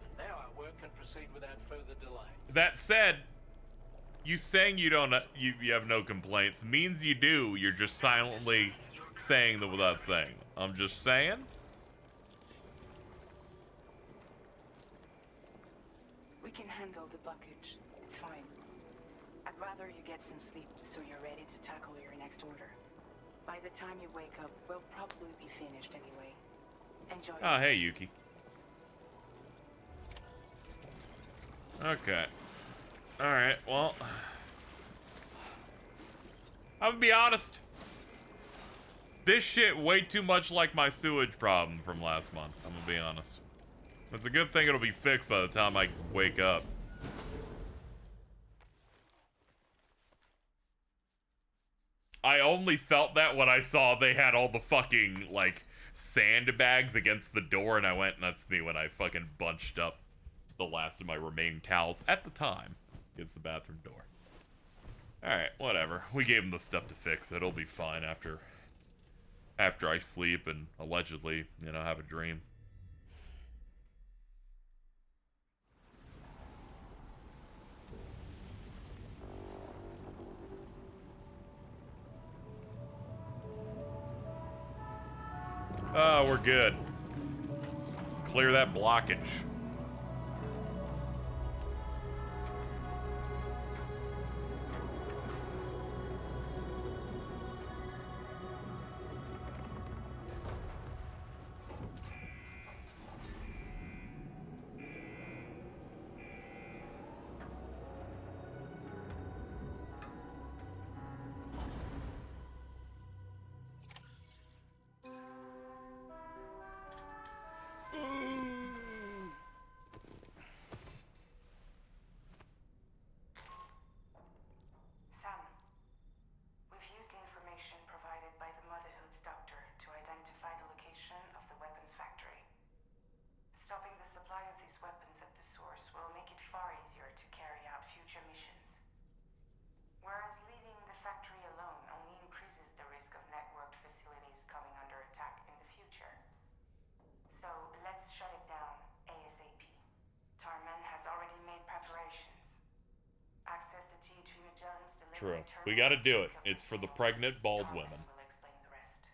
And now our work can proceed without further delay. That said, you saying you don't, you have no complaints means you do. You're just silently saying them without saying them. I'm just saying. We can handle the blockage. It's fine. I'd rather you get some sleep so you're ready to tackle your next order. By the time you wake up, we'll probably be finished anyway. Enjoy. Oh, hey, Yuki. Okay. Alright, well. I'm gonna be honest. This shit way too much like my sewage problem from last month. I'm gonna be honest. It's a good thing it'll be fixed by the time I wake up. I only felt that when I saw they had all the fucking, like, sandbags against the door, and I went, and that's me when I fucking bunched up the last of my remaining towels at the time against the bathroom door. Alright, whatever. We gave him the stuff to fix it. It'll be fine after I sleep and allegedly, you know, have a dream. Oh, we're good. Clear that blockage. Sam, we've used the information provided by the Motherhood's doctor to identify the location of the weapons factory. Stopping the supply of these weapons at the source will make it far easier to carry out future missions. Whereas leaving the factory alone only increases the risk of networked facilities coming under attack in the future. So let's shut it down ASAP. Tarman has already made preparations. Access the T3 Magellan's delivery True. We gotta do it. It's for the pregnant, bald women. will explain the rest.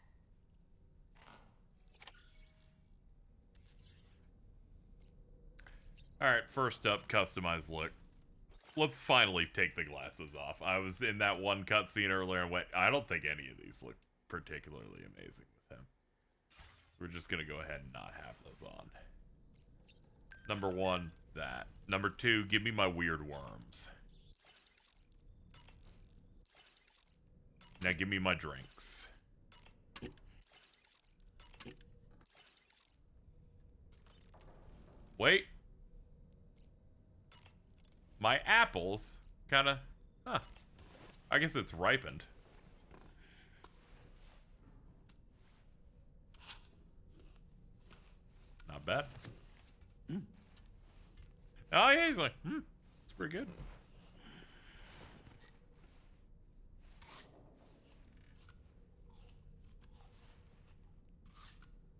Alright, first up, customized look. Let's finally take the glasses off. I was in that one cutscene earlier and went, I don't think any of these look particularly amazing with him. We're just gonna go ahead and not have those on. Number one, that. Number two, give me my weird worms. Now give me my drinks. Wait. My apples kinda... Huh. I guess it's ripened. Not bad. Oh yeah, he's like, it's pretty good.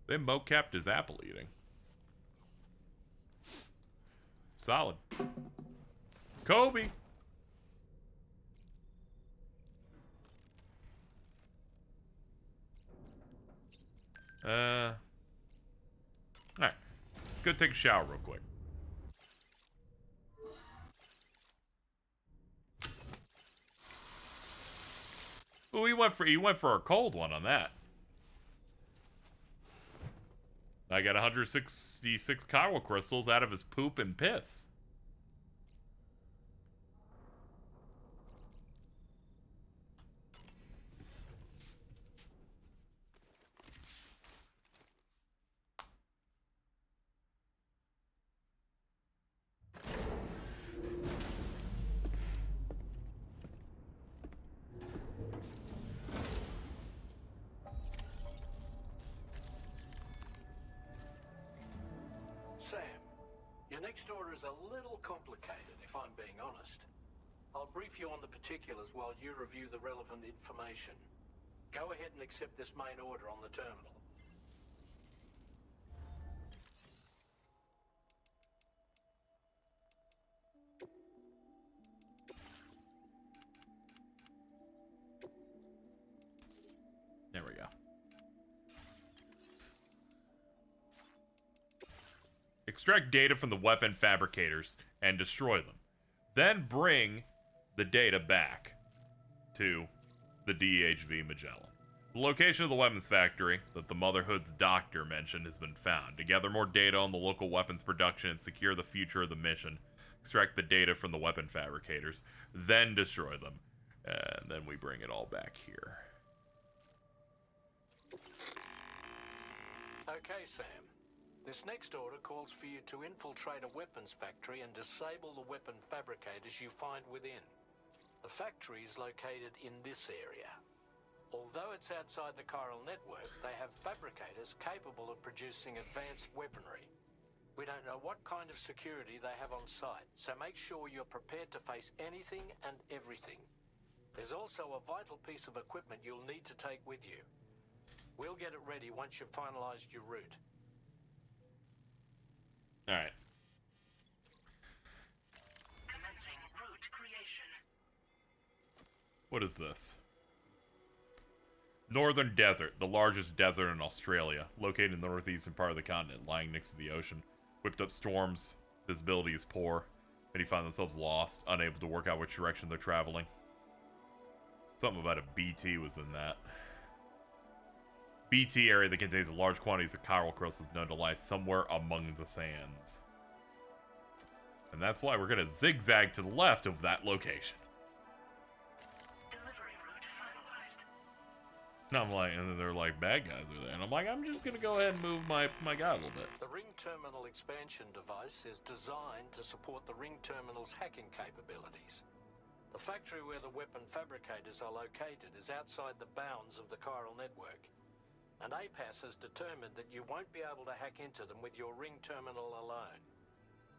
They mocapped his apple eating. Solid. Kobe! Alright. Let's go take a shower real quick. Ooh, he went for a cold one on that. I got 166 chiral crystals out of his poop and piss. Sam, your next order is a little complicated, if I'm being honest. I'll brief you on the particulars while you review the relevant information. Go ahead and accept this main order on the terminal. There we go. Extract data from the weapon fabricators and destroy them. Then bring the data back to the DHV Magellan. The location of the weapons factory that the Motherhood's doctor mentioned has been found. To gather more data on the local weapons production and secure the future of the mission, extract the data from the weapon fabricators, then destroy them. And then we bring it all back here. Okay, Sam. This next order calls for you to infiltrate a weapons factory and disable the weapon fabricators you find within. The factory is located in this area. Although it's outside the chiral network, they have fabricators capable of producing advanced weaponry. We don't know what kind of security they have on site, so make sure you're prepared to face anything and everything. There's also a vital piece of equipment you'll need to take with you. We'll get it ready once you've finalized your route. Alright. Commencing route creation. What is this? Northern Desert, the largest desert in Australia, located in the northeastern part of the continent, lying next to the ocean. Whipped up storms, visibility is poor. Many find themselves lost, unable to work out which direction they're traveling. Something about a BT was in that. BT area that contains large quantities of chiral crystals known to lie somewhere among the sands. And that's why we're going to zigzag to the left of that location. Delivery route finalized. And I'm like, and then they're like, bad guys are there. And I'm like, I'm just going to go ahead and move my guy a little bit. The ring terminal expansion device is designed to support the ring terminal's hacking capabilities. The factory where the weapon fabricators are located is outside the bounds of the chiral network. And APAS has determined that you won't be able to hack into them with your ring terminal alone.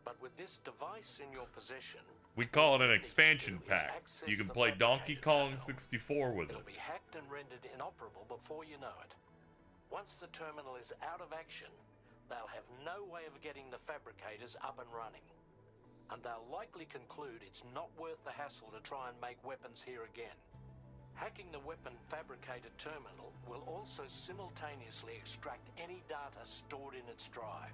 But with this device in your possession, we call it an expansion pack. You can play Donkey Kong 64 with it. It'll be hacked and rendered inoperable before you know it. Once the terminal is out of action, they'll have no way of getting the fabricators up and running. And they'll likely conclude it's not worth the hassle to try and make weapons here again. Hacking the weapon fabricator terminal will also simultaneously extract any data stored in its drive.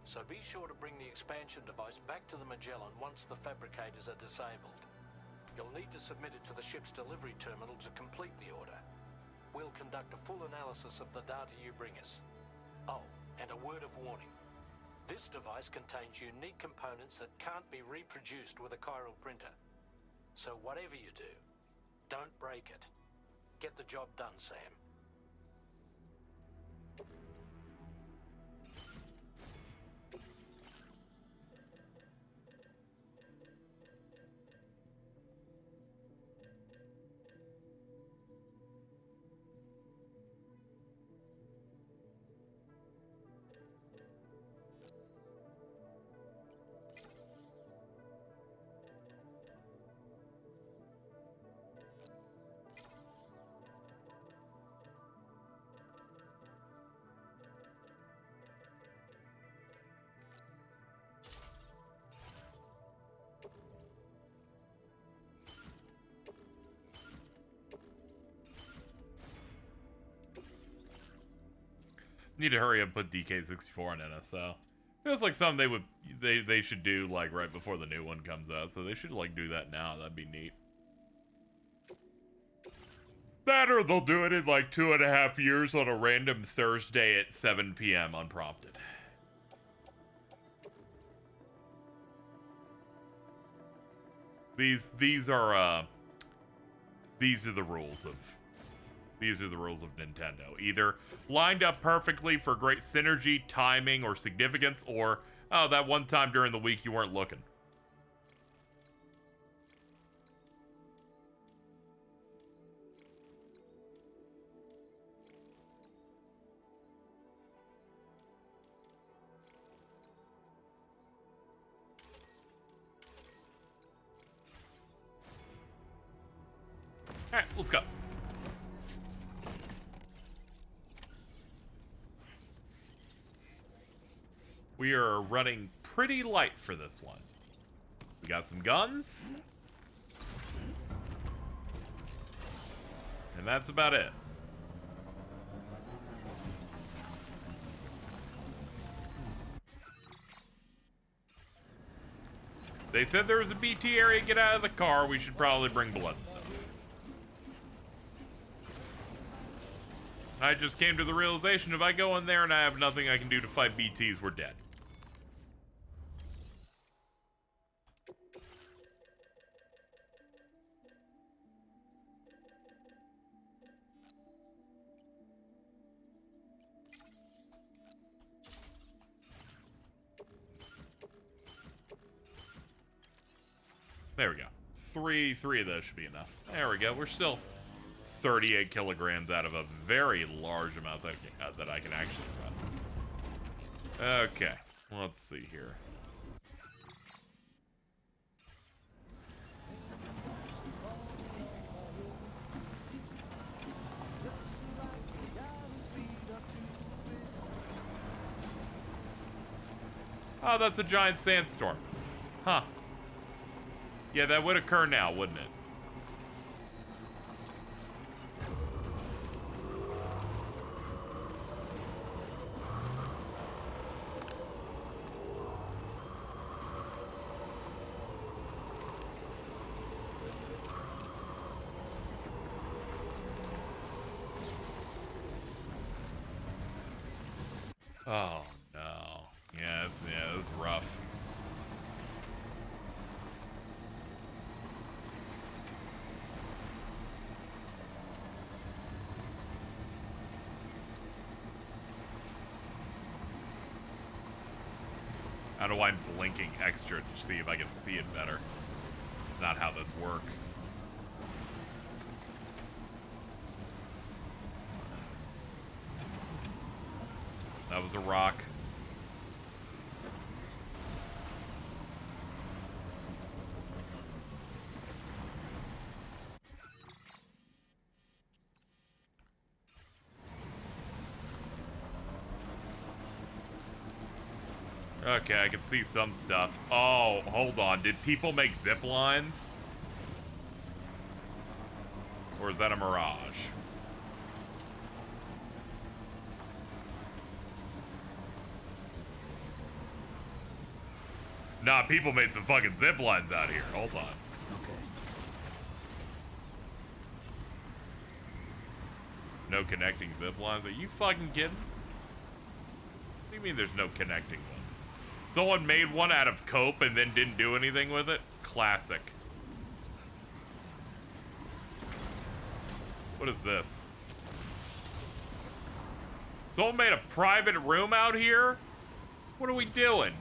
So be sure to bring the expansion device back to the Magellan once the fabricators are disabled. You'll need to submit it to the ship's delivery terminal to complete the order. We'll conduct a full analysis of the data you bring us. Oh, and a word of warning. This device contains unique components that can't be reproduced with a chiral printer. So whatever you do, don't break it. Get the job done, Sam. Need to hurry up and put DK64 in NSO. Feels like something they should do like right before the new one comes out. So they should like do that now. That'd be neat. That or they'll do it in like 2.5 years on a random Thursday at 7 p.m. unprompted. These are the rules of Nintendo. Either lined up perfectly for great synergy, timing, or significance, or oh, that one time during the week you weren't looking. All right, let's go. We are running pretty light for this one. We got some guns. And that's about it. They said there was a BT area. Get out of the car. We should probably bring blood stuff. I just came to the realization if I go in there and I have nothing I can do to fight BTs, we're dead. There we go. Three of those should be enough. There we go. We're still 38 kilograms out of a very large amount that I can actually run. Okay, let's see here. Oh, that's a giant sandstorm. Huh. Yeah, that would occur now, wouldn't it? Oh, no. Yeah, it's rough. I don't know why I'm blinking extra to see if I can see it better. It's not how this works. That was a rock. Okay, I can see some stuff. Oh, hold on. Did people make zip lines? Or is that a mirage? Nah, people made some fucking zip lines out here. Hold on. Okay. No connecting zip lines? Are you fucking kidding? What do you mean there's no connecting ones? Someone made one out of cope and then didn't do anything with it? Classic. What is this? Someone made a private room out here? What are we doing?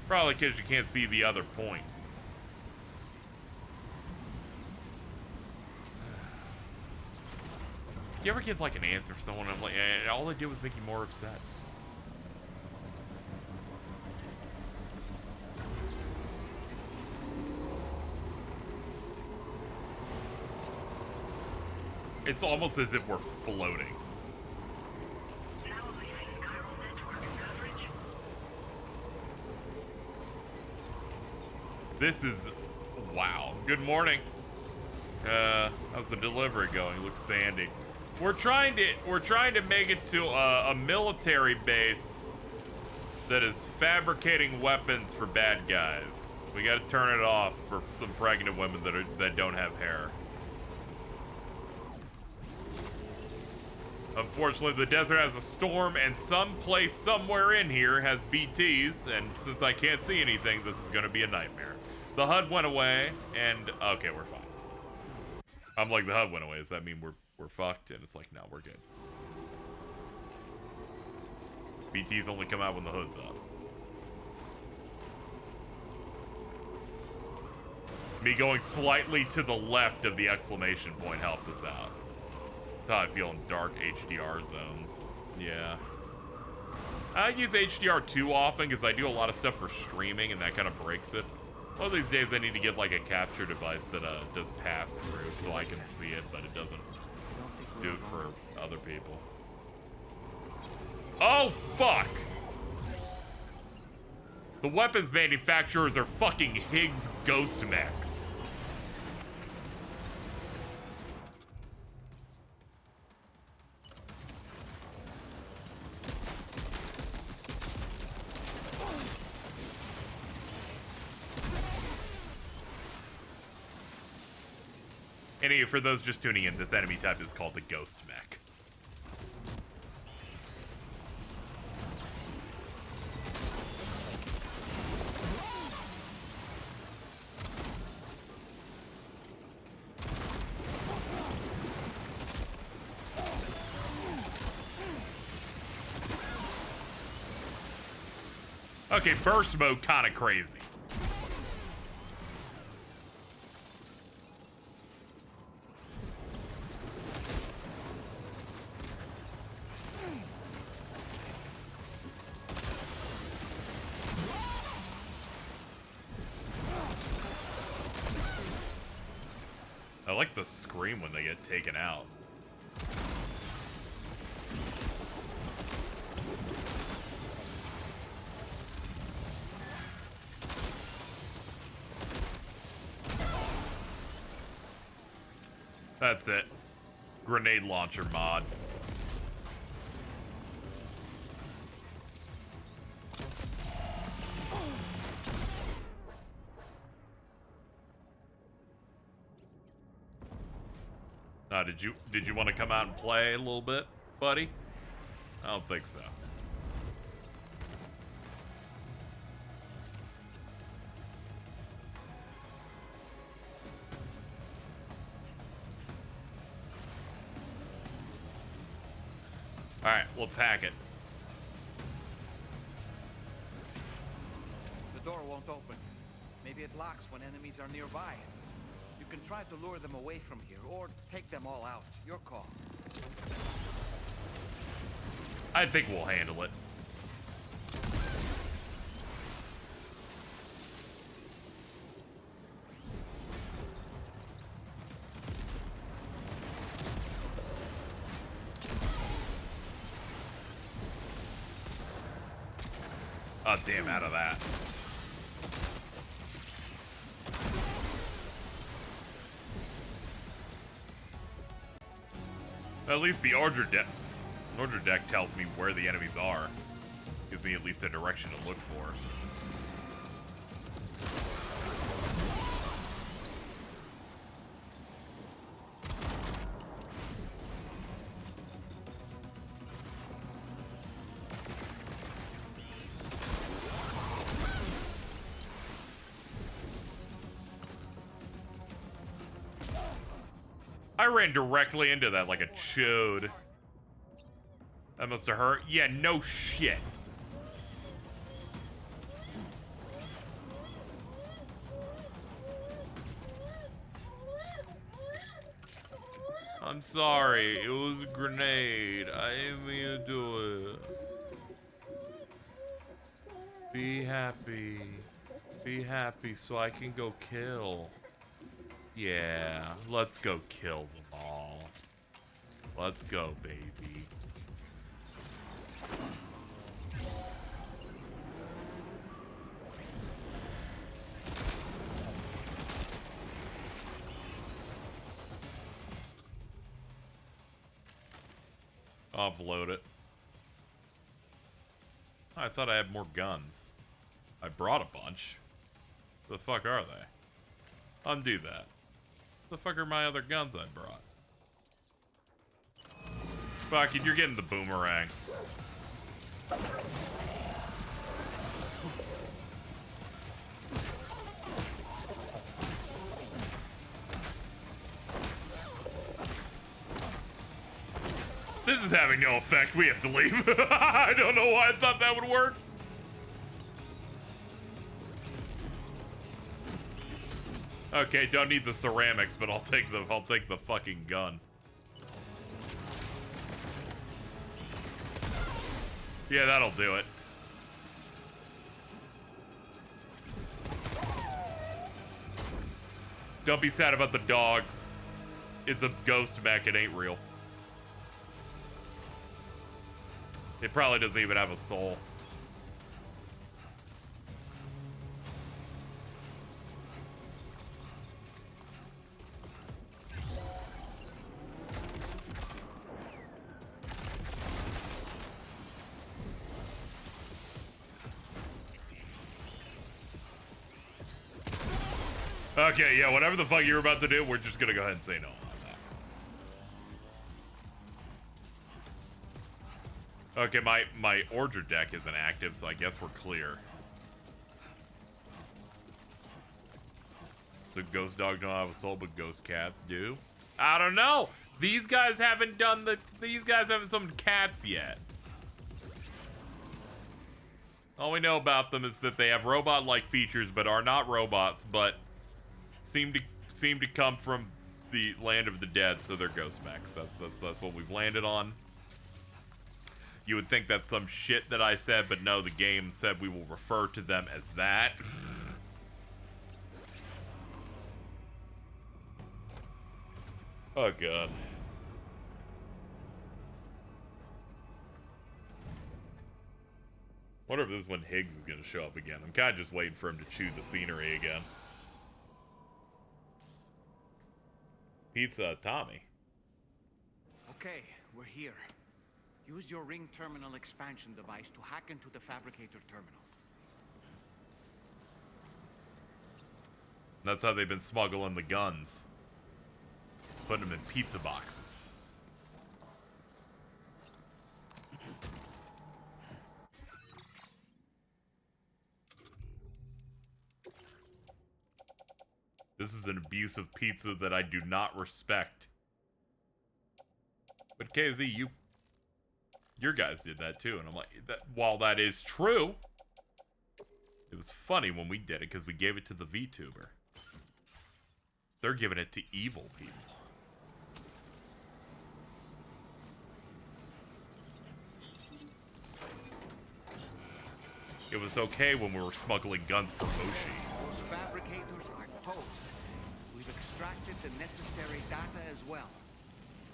Probably because you can't see the other point. You ever get like an answer from someone and like, all they did was make you more upset? It's almost as if we're floating. This is... wow. Good morning. How's the delivery going? Looks sandy. We're trying to make it to a military base that is fabricating weapons for bad guys. We got to turn it off for some pregnant women that don't have hair. Unfortunately, the desert has a storm, and some place somewhere in here has BTs, and since I can't see anything, this is gonna be a nightmare. The HUD went away, and okay, we're fine. I'm like, the HUD went away. Does that mean we're fucked? And it's like, no, we're good. BTs only come out when the hood's up. Me going slightly to the left of the exclamation point helped us out. That's how I feel in dark HDR zones. Yeah. I use HDR too often because I do a lot of stuff for streaming and that kind of breaks it. One of these days I need to get like a capture device that does pass through so I can see it, but it doesn't do it for other people. Oh, fuck! The weapons manufacturers are fucking Higgs ghost mechs. And for those just tuning in, this enemy type is called the ghost mech. Okay, burst mode kind of crazy. I like the scream when they get taken out. That's it. Grenade launcher mod. Did you want to come out and play a little bit, buddy? I don't think so. Alright, let's hack it. The door won't open. Maybe it locks when enemies are nearby. You can try to lure them away from here, or take them all out. Your call. I think we'll handle it. Oh, damn, out of that. At least the order deck tells me where the enemies are. Gives me at least a direction to look for. I ran directly into that like a chode. That must have hurt. Yeah, no shit. I'm sorry. It was a grenade. I didn't mean to do it. Be happy. Be happy so I can go kill. Yeah, let's go kill them all. Let's go, baby. Offload it. I thought I had more guns. I brought a bunch. The fuck are they? Undo that. The fuck are my other guns I brought? Fuck it, you're getting the boomerang. This is having no effect. We have to leave. I don't know why I thought that would work. Okay, don't need the ceramics, but I'll take the fucking gun. Yeah, that'll do it. Don't be sad about the dog. It's a ghost mech, it ain't real. It probably doesn't even have a soul. Okay, yeah, whatever the fuck you're about to do, we're just gonna go ahead and say no on that. Okay, my order deck isn't active, so I guess we're clear. So ghost dog don't have a soul, but ghost cats do? I don't know! These guys haven't summoned cats yet. All we know about them is that they have robot-like features, but are not robots, but seem to come from the land of the dead, so they're ghost mechs. That's what we've landed on. You would think that's some shit that I said, but no, the game said we will refer to them as that. Oh god. Wonder if this is when Higgs is gonna show up again. I'm kinda just waiting for him to chew the scenery again. Pizza Tommy. Okay, we're here. Use your ring terminal expansion device to hack into the fabricator terminal. That's how they've been smuggling the guns. Putting them in pizza boxes. This is an abuse of pizza that I do not respect. But KZ, your guys did that too, and I'm like, while that is true, it was funny when we did it because we gave it to the VTuber. They're giving it to evil people. It was okay when we were smuggling guns for Oshi. Those fabricators are toast. We've extracted the necessary data as well.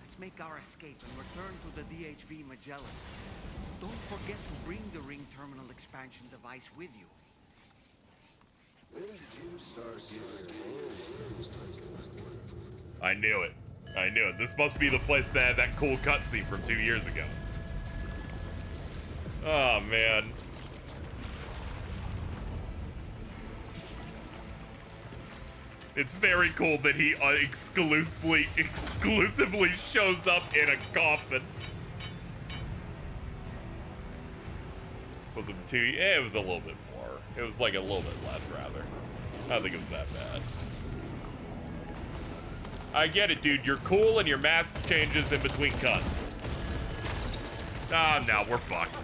Let's make our escape and return to the DHV Magellan. Don't forget to bring the ring terminal expansion device with you. When did you start giving I knew it. I knew it. This must be the place that had that cool cutscene from 2 years ago. Oh, man. It's very cool that he exclusively shows up in a coffin. Was it 2? Yeah, it was a little bit more. It was like a little bit less, rather. I don't think it was that bad. I get it, dude. You're cool and your mask changes in between cuts. Ah, no, we're fucked.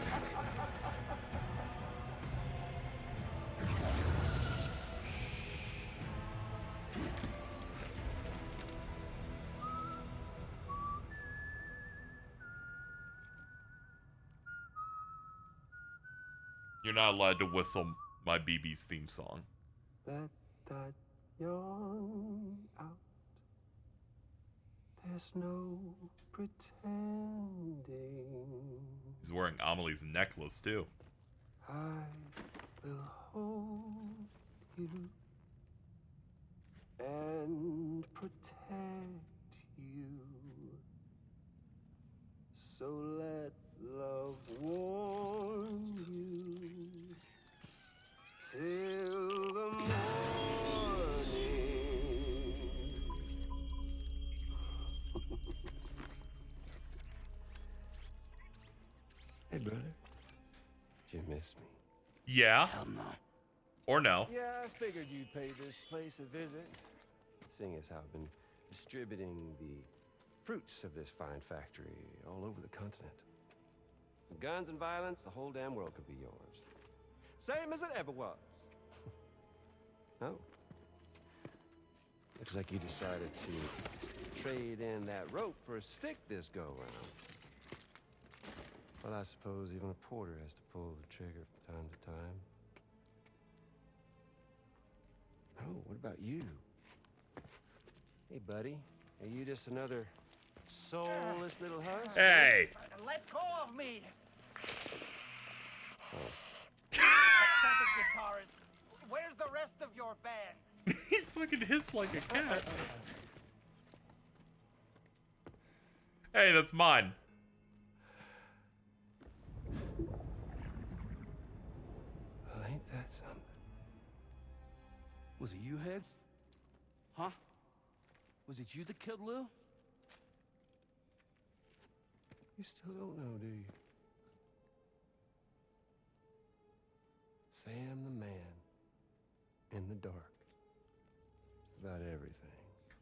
You're not allowed to whistle my BB's theme song. Let that yawn out. There's no pretending. He's wearing Amelie's necklace, too. I will hold you and protect you. So let Hey, brother. Did you miss me? Yeah. Hell no. Or no. Yeah, I figured you'd pay this place a visit. Seeing as how I've been distributing the fruits of this fine factory all over the continent. With guns and violence, the whole damn world could be yours. Same as it ever was. Oh. Looks like you decided to trade in that rope for a stick this go-round. Well, I suppose even a porter has to pull the trigger from time to time. Oh, what about you? Hey, buddy. Are you just another soulless little husk? Hey! Let go of me! Oh. Guitarist, where's the rest of your band? He fucking hissed like a cat. Hey, that's mine. Well, ain't that something? Was it you, Heads? Huh? Was it you that killed Lou? You still don't know, do you? Sam the man in the dark about everything.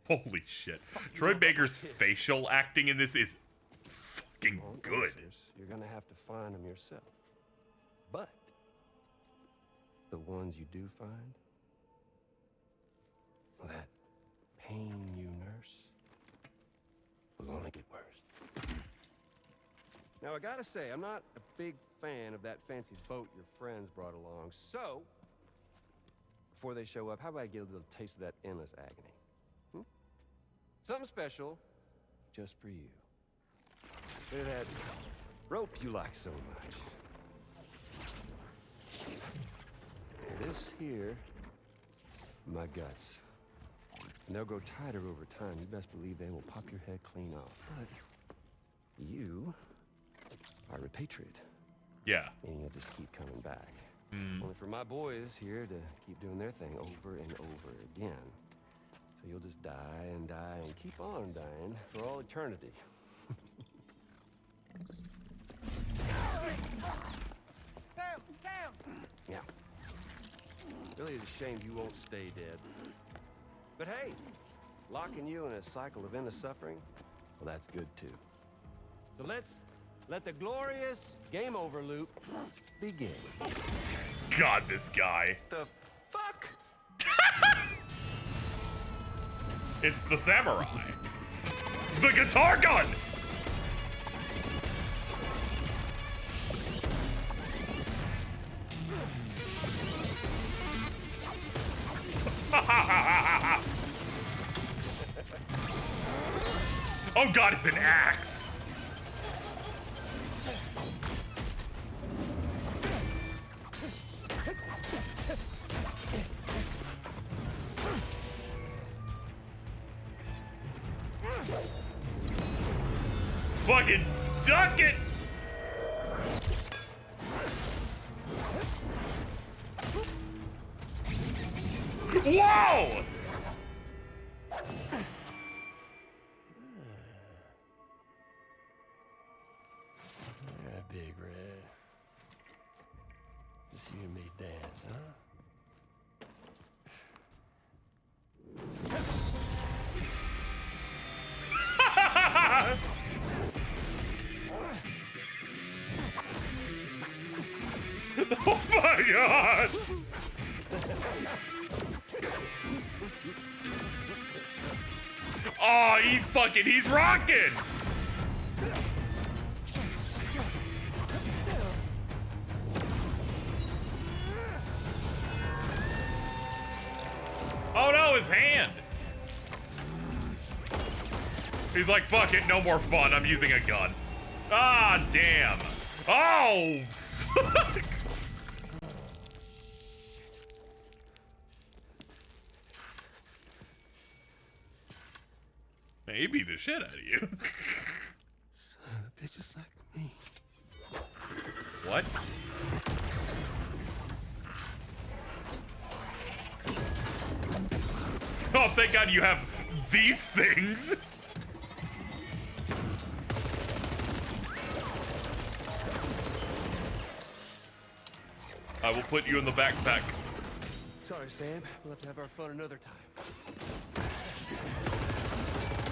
Holy shit. Troy Baker's facial acting in this is fucking good. You're gonna have to find them yourself. But the ones you do find, well, that pain you nurse will only get worse. Now, I gotta say, I'm not a big fan of that fancy boat your friends brought along, so before they show up, how about I get a little taste of that endless agony? Hmm? Something special just for you. Look at that rope you like so much. This here, my guts. And they'll grow tighter over time. You best believe they will pop your head clean off. But you are a patriot. Yeah. And you'll just keep coming back. Mm. Only for my boys here to keep doing their thing over and over again. So you'll just die and die and keep on dying for all eternity. Sam! Yeah. Really is a shame you won't stay dead. But hey, locking you in a cycle of endless suffering, well, that's good too. So let's let the glorious game over loop begin. God, this guy. The fuck? It's the samurai. The guitar gun! Oh god, it's an axe! Fucking duck it! Whoa! Yeah, Big Red. Just you and me dance, huh? Oh my god! Oh, he's rocking! Oh no, his hand! He's like, fuck it, no more fun, I'm using a gun. Ah, damn. Oh, fuck! He beat the shit out of you. Son of bitches like me. What? Oh, thank God you have these things. I will put you in the backpack. Sorry, Sam. We'll have to have our fun another time.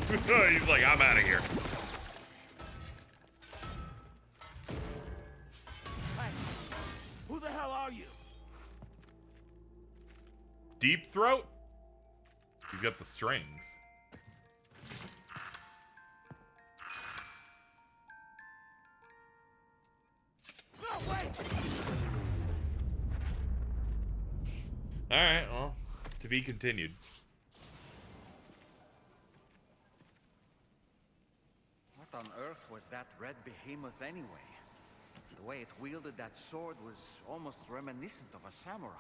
He's like, I'm out of here. Hey, who the hell are you? Deep Throat? He's got the strings. No, wait! Alright, well, to be continued. What on earth was that red behemoth anyway? The way it wielded that sword was almost reminiscent of a samurai.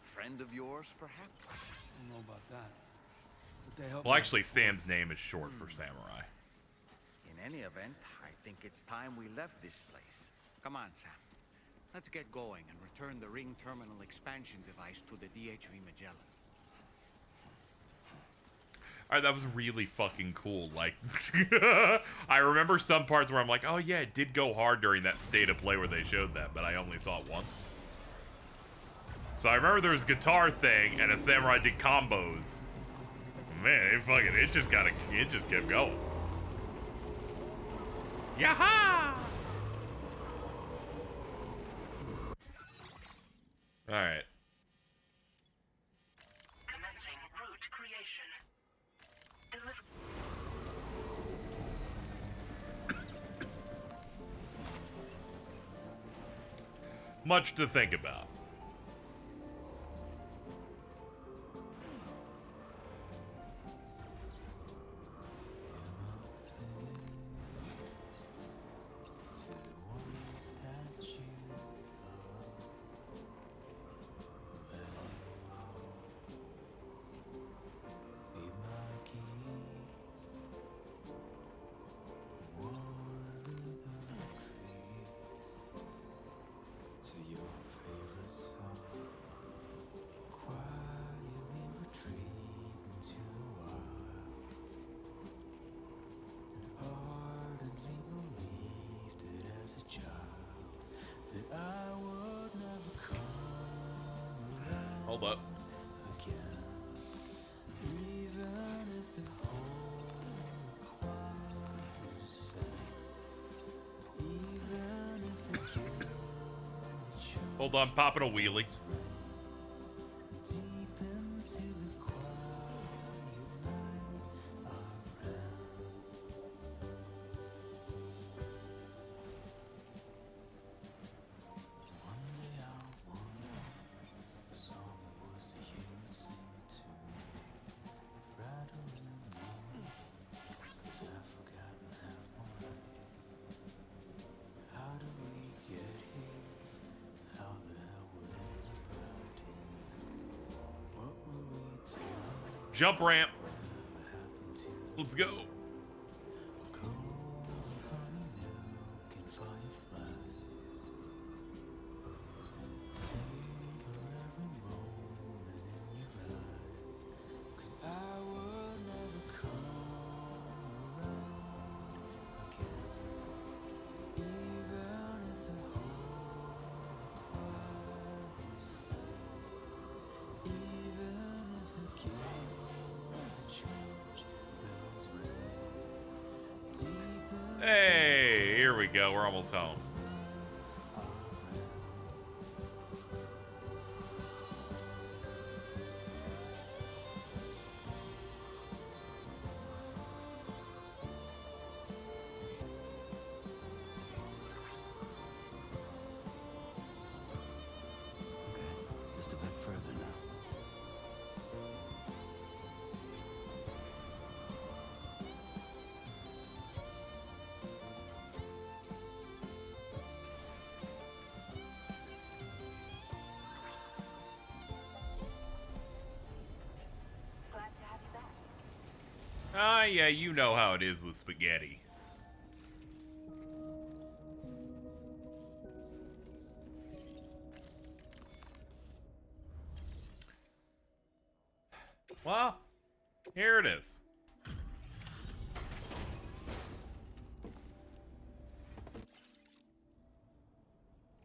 Friend of yours, perhaps? I don't know about that. But they helped Well, me actually, before. Sam's name is short for samurai. In any event, I think it's time we left this place. Come on, Sam. Let's get going and return the ring terminal expansion device to the DHV Magellan. Alright, that was really fucking cool. Like, I remember some parts where I'm like, oh yeah, it did go hard during that state of play where they showed that, but I only saw it once. So I remember there was a guitar thing and a samurai did combos. Man, it just kept going. Yaha! Alright. Commencing route creation. Much to think about. Hold up. Hold on, popping a wheelie. Jump ramp. Let's go. Hey, here we go. We're almost home. Just a bit further now. Ah, yeah, you know how it is with spaghetti. Well, here it is.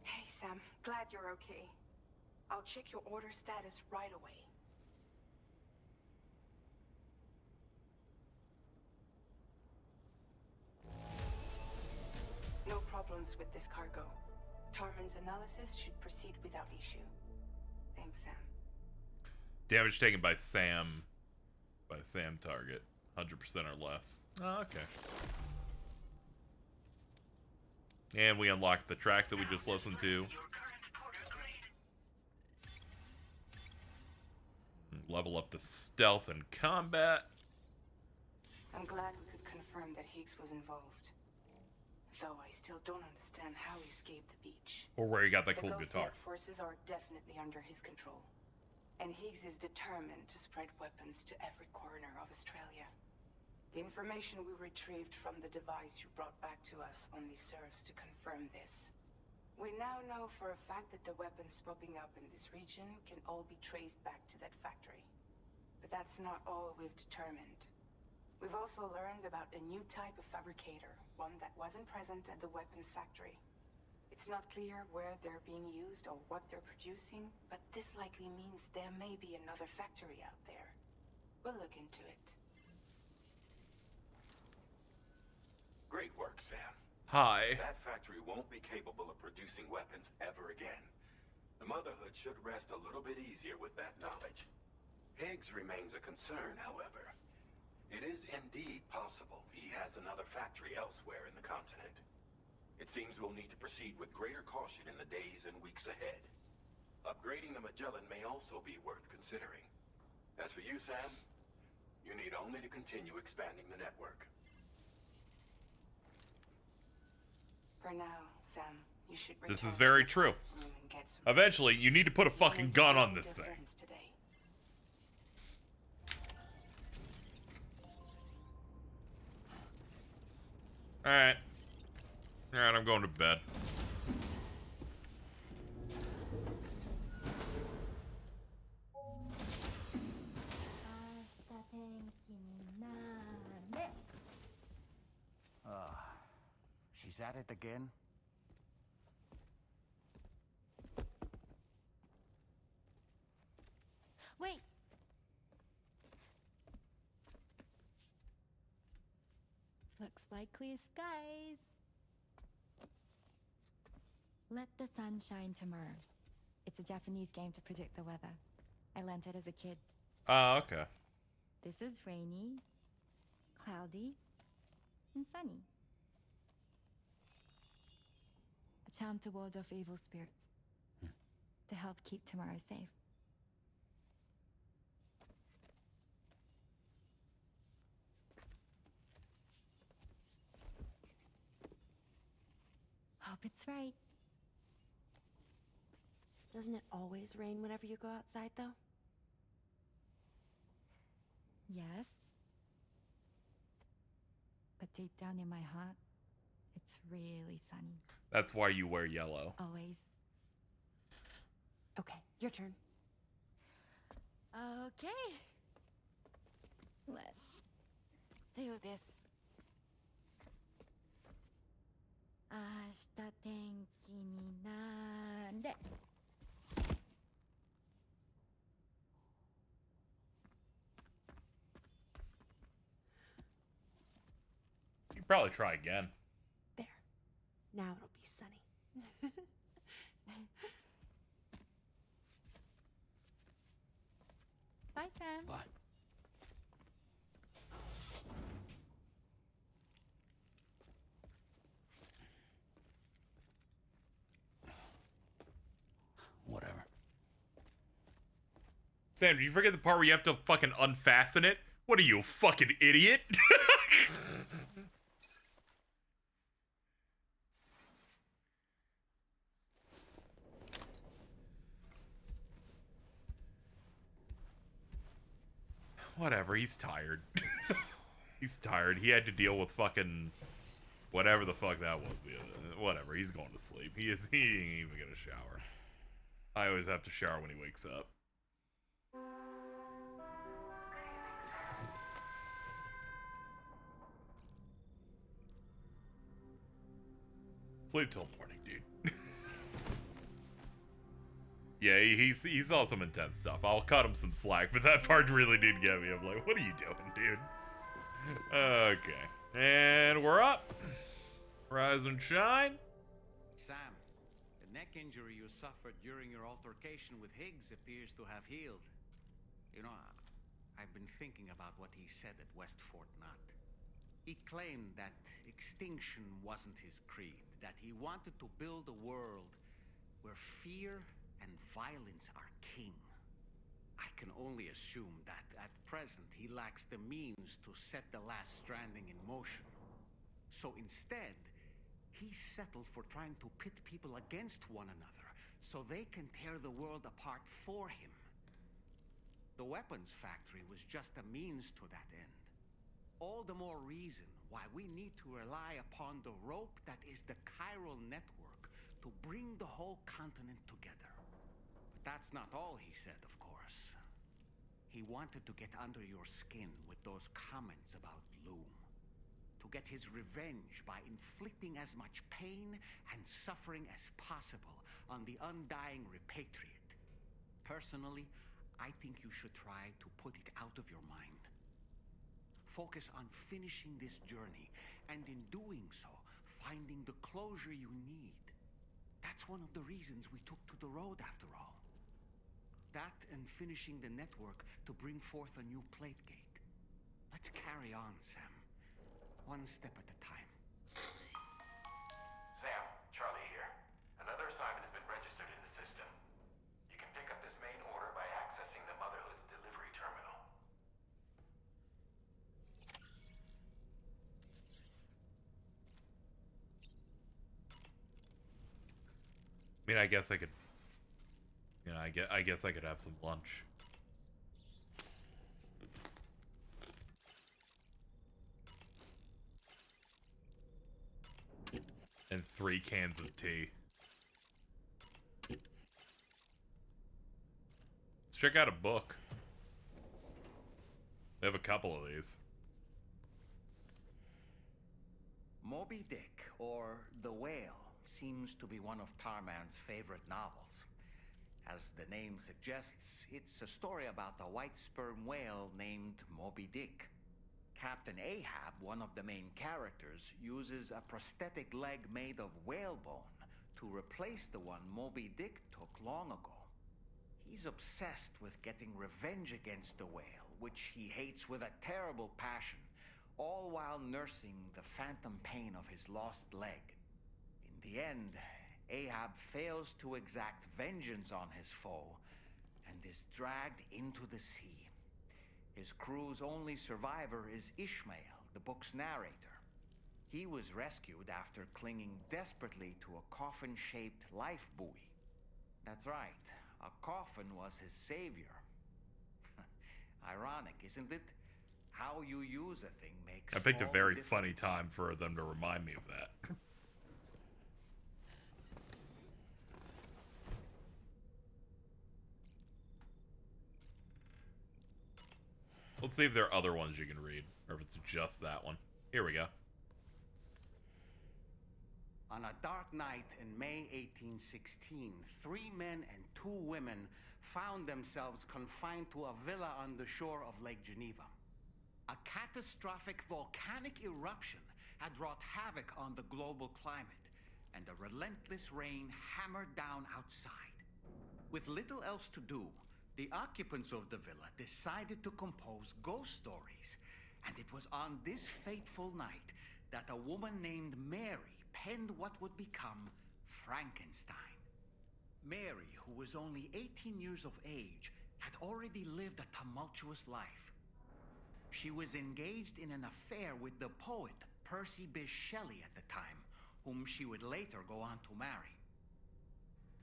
Hey, Sam. Glad glad you're okay. I'll check your order status right away. No problems with this cargo. Tarman's analysis should proceed without issue. Thanks, Sam. Damage taken by Sam target. 100% or less. Oh, okay. And we unlocked the track that we just listened to. Level up to stealth and combat. I'm glad we could confirm that Higgs was involved. Though I still don't understand how he escaped the beach. Or where he got that cool The guitar. Ghost forces are definitely under his control. And Higgs is determined to spread weapons to every corner of Australia. The information we retrieved from the device you brought back to us only serves to confirm this. We now know for a fact that the weapons popping up in this region can all be traced back to that factory. But that's not all we've determined. We've also learned about a new type of fabricator, one that wasn't present at the weapons factory. It's not clear where they're being used or what they're producing, but this likely means there may be another factory out there. We'll look into it. Great work, Sam. Hi. That factory won't be capable of producing weapons ever again. The Motherhood should rest a little bit easier with that knowledge. Higgs remains a concern, however. It is indeed possible he has another factory elsewhere in the continent. It seems we'll need to proceed with greater caution in the days and weeks ahead. Upgrading the Magellan may also be worth considering. As for you, Sam, you need only to continue expanding the network. For now, Sam, you should This return is very to the true. room and get some Eventually, you need to put a fucking gun on this thing. difference today. Alright. Alright, I'm going to bed. She's at it again? Wait! Looks like clear skies. Let the sun shine tomorrow. It's a Japanese game to predict the weather. I learned it as a kid. Oh, okay. This is rainy, cloudy, and sunny. A charm to ward off evil spirits. To help keep tomorrow safe. Hope it's right. Doesn't it always rain whenever you go outside, though? Yes. But deep down in my heart, it's really sunny. That's why you wear yellow. Always. Okay, your turn. Okay. Let's do this. 明日天気になれ。You can probably try again. There. Now it'll be sunny. Bye, Sam. Bye. Whatever. Sam, did you forget the part where you have to fucking unfasten it? What are you, a fucking idiot? Whatever, he's tired. He's tired. He had to deal with fucking whatever the fuck that was. Whatever, he's going to sleep. He ain't even gonna shower. I always have to shower when he wakes up. Sleep till morning, dude. Yeah, he saw some intense stuff. I'll cut him some slack, but that part really did get me. I'm like, what are you doing, dude? Okay. And we're up. Rise and shine. Sam, the neck injury you suffered during your altercation with Higgs appears to have healed. You know, I've been thinking about what he said at West Fort Knott. He claimed that extinction wasn't his creed, that he wanted to build a world where fear and violence are king. I can only assume that at present he lacks the means to set the last Stranding in motion. So instead, he settled for trying to pit people against one another so they can tear the world apart for him. The weapons factory was just a means to that end. All the more reason why we need to rely upon the rope that is the chiral network to bring the whole continent together. But that's not all he said, of course. He wanted to get under your skin with those comments about Loom. To get his revenge by inflicting as much pain and suffering as possible on the undying repatriate. Personally, I think you should try to put it out of your mind. Focus on finishing this journey, and in doing so, finding the closure you need. That's one of the reasons we took to the road, after all. That and finishing the network to bring forth a new plate gate. Let's carry on, Sam. One step at a time. Sam, Charlie here. Another assignment has been registered in the system. You can pick up this main order by accessing the Motherhood's delivery terminal. I mean, I guess I could, you know, I guess I could have some lunch. And 3 cans of tea. Let's check out a book. They have a couple of these. Moby Dick, or The Whale, seems to be one of Tarman's favorite novels. As the name suggests, it's a story about a white sperm whale named Moby Dick. Captain Ahab, one of the main characters, uses a prosthetic leg made of whalebone to replace the one Moby Dick took long ago. He's obsessed with getting revenge against the whale, which he hates with a terrible passion, all while nursing the phantom pain of his lost leg. In the end, Ahab fails to exact vengeance on his foe and is dragged into the sea. His crew's only survivor is Ishmael, the book's narrator. He was rescued after clinging desperately to a coffin-shaped life buoy. That's right, a coffin was his savior. Ironic, isn't it? How you use a thing makes I picked a all very the funny difference. time for them to remind me of that. Let's see if there are other ones you can read, or if it's just that one. Here we go. On a dark night in May 1816, 3 men and 2 women found themselves confined to a villa on the shore of Lake Geneva. A catastrophic volcanic eruption had wrought havoc on the global climate, and a relentless rain hammered down outside. With little else to do, the occupants of the villa decided to compose ghost stories, and it was on this fateful night that a woman named Mary penned what would become Frankenstein. Mary, who was only 18 years of age, had already lived a tumultuous life. She was engaged in an affair with the poet Percy Bysshe Shelley at the time, whom she would later go on to marry.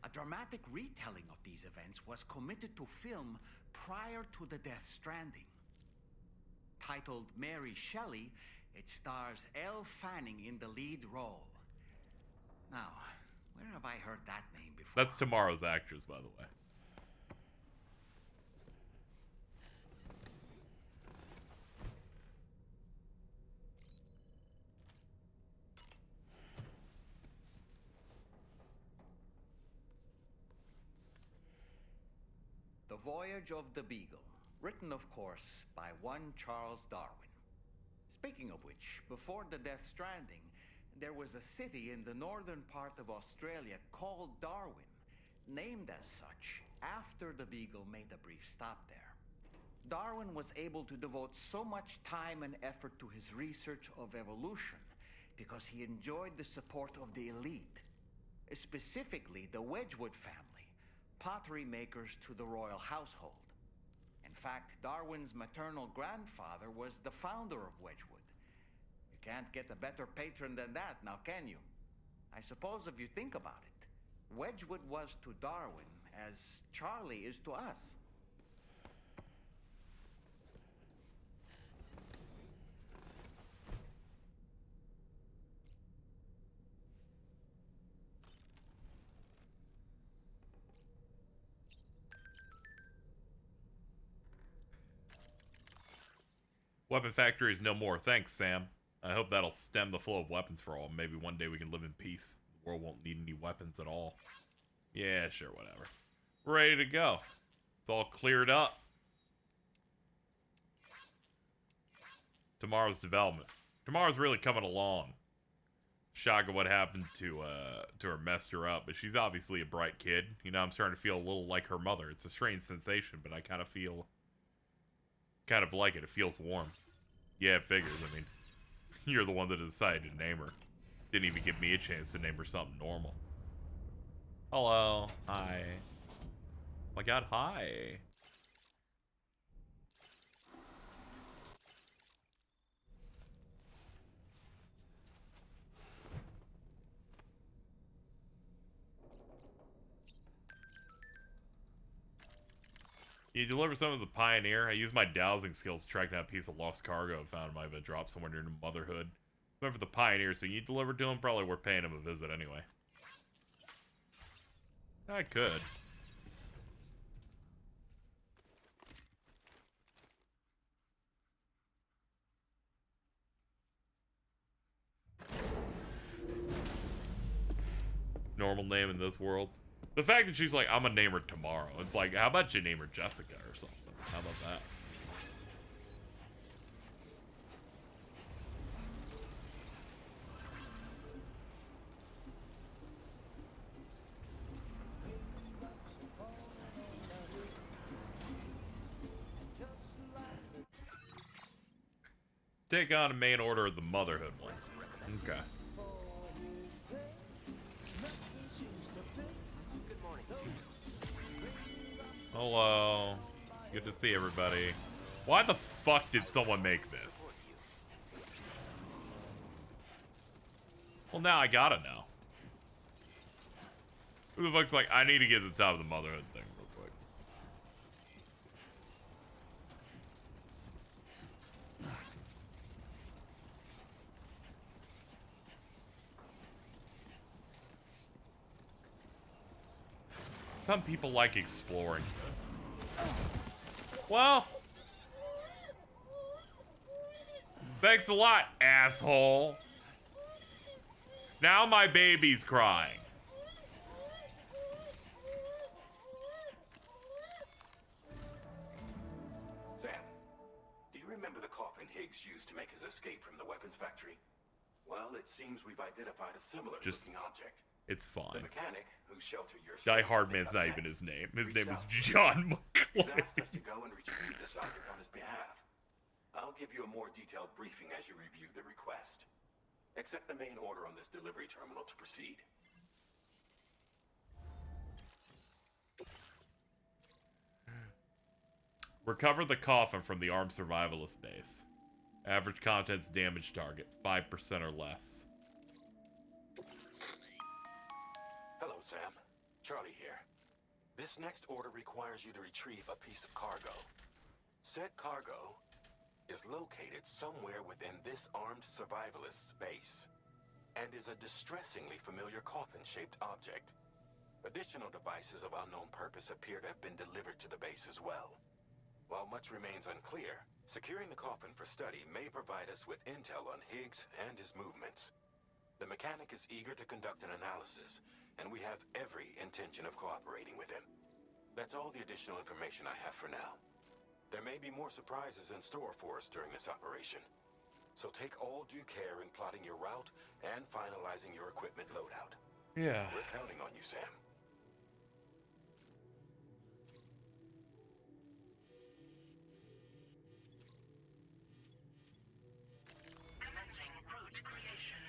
A dramatic retelling of these events was committed to film prior to the Death Stranding. Titled Mary Shelley, it stars Elle Fanning in the lead role. Now, where have I heard that name before? That's tomorrow's actress, by the way. The Voyage of the Beagle, written, of course, by one Charles Darwin. Speaking of which, before the Death Stranding, there was a city in the northern part of Australia called Darwin, named as such after the Beagle made a brief stop there. Darwin was able to devote so much time and effort to his research of evolution because he enjoyed the support of the elite, specifically the Wedgwood family, pottery makers to the royal household. In fact, Darwin's maternal grandfather was the founder of Wedgwood. You can't get a better patron than that, now can you? I suppose if you think about it, Wedgwood was to Darwin as Charlie is to us. Weapon factory is no more. Thanks, Sam. I hope that'll stem the flow of weapons for all. Maybe one day we can live in peace. The world won't need any weapons at all. Yeah, sure, whatever. We're ready to go. It's all cleared up. Tomorrow's development. Tomorrow's really coming along. Shock of what happened to her messed her up, but she's obviously a bright kid. You know, I'm starting to feel a little like her mother. It's a strange sensation, but I kind of like it. It feels warm. Yeah, it figures. I mean, you're the one that decided to name her. Didn't even give me a chance to name her something normal. Hello. Hi. Oh my god, hi. You deliver some of the Pioneer. I used my dowsing skills to track down a piece of lost cargo I found might have been dropped somewhere near Motherhood. Remember the Pioneer, so you delivered to him? Probably worth paying him a visit anyway. I could. Normal name in this world. The fact that she's like, I'm gonna name her tomorrow. It's like, how about you name her Jessica or something? How about that? Take on a main order of the Motherhood one. Okay. Hello. Good to see everybody. Why the fuck did someone make this? Well, now I gotta know. Who the fuck's like, I need to get to the top of the Motherhood thing real quick. Some people like exploring. Well, thanks a lot, asshole. Now my baby's crying. Sam, do you remember the coffin Higgs used to make his escape from the weapons factory? Well, it seems we've identified a similar looking object. It's fine. The mechanic who sheltered your Die Hardman's not even his name. His name is John He's McClane. asked us to go and retrieve this object on his behalf. I'll give you a more detailed briefing as you review the request. Accept the main order on this delivery terminal to proceed. Recover the coffin from the armed survivalist base. Average contents damage target, 5% or less. Hello, Sam. Charlie here. This next order requires you to retrieve a piece of cargo. Said cargo is located somewhere within this armed survivalist's base and is a distressingly familiar coffin-shaped object. Additional devices of unknown purpose appear to have been delivered to the base as well. While much remains unclear, securing the coffin for study may provide us with intel on Higgs and his movements. The mechanic is eager to conduct an analysis, and we have every intention of cooperating with him. That's all the additional information I have for now. There may be more surprises in store for us during this operation. So take all due care in plotting your route and finalizing your equipment loadout. Yeah. We're counting on you, Sam. Commencing route creation.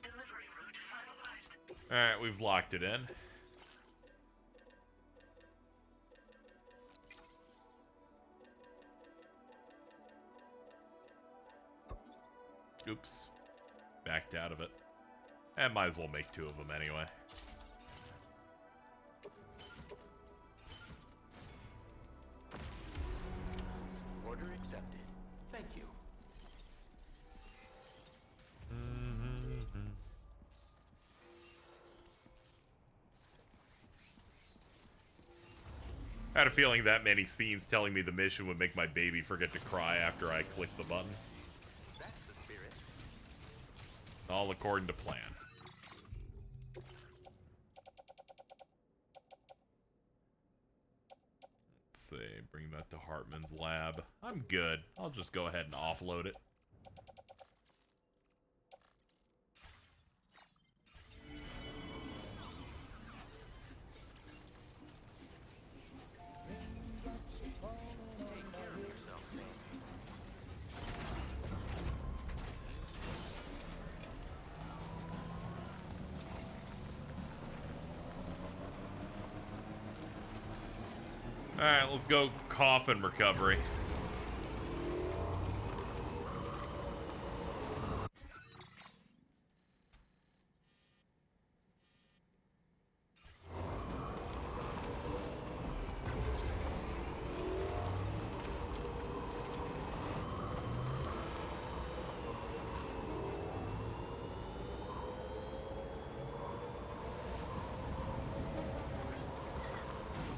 Delivery route finalized. Alright, we've locked it in. Oops. Backed out of it. And might as well make 2 of them anyway. Order accepted. Thank you. I had a feeling that many scenes telling me the mission would make my baby forget to cry after I click the button. That's the spirit. All according to plan. Let's see, bring that to Hartman's lab. I'm good. I'll just go ahead and offload it. Take care of yourself, Sam. Alright, let's go coffin recovery.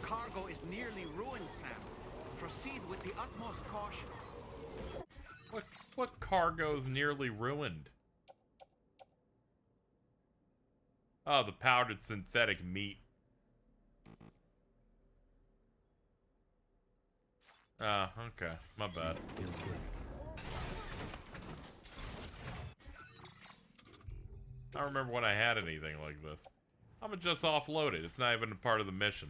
Cargo is nearly ruined, Sam. Proceed with the utmost caution. What cargo's nearly ruined? Oh, the powdered synthetic meat. Ah, okay. My bad. Feels good. I don't remember when I had anything like this. I'm gonna just offload it. It's not even a part of the mission.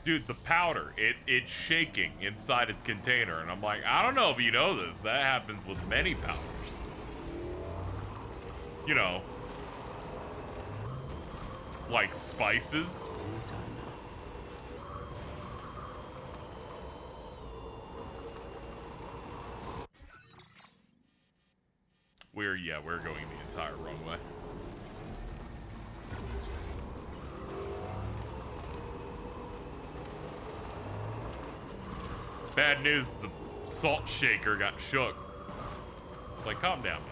Dude, the powder, it's shaking inside its container, and I'm like, I don't know if you know this. That happens with many powders. You know, like spices. We're going the entire wrong way. Bad news, the salt shaker got shook. Like, calm down, man.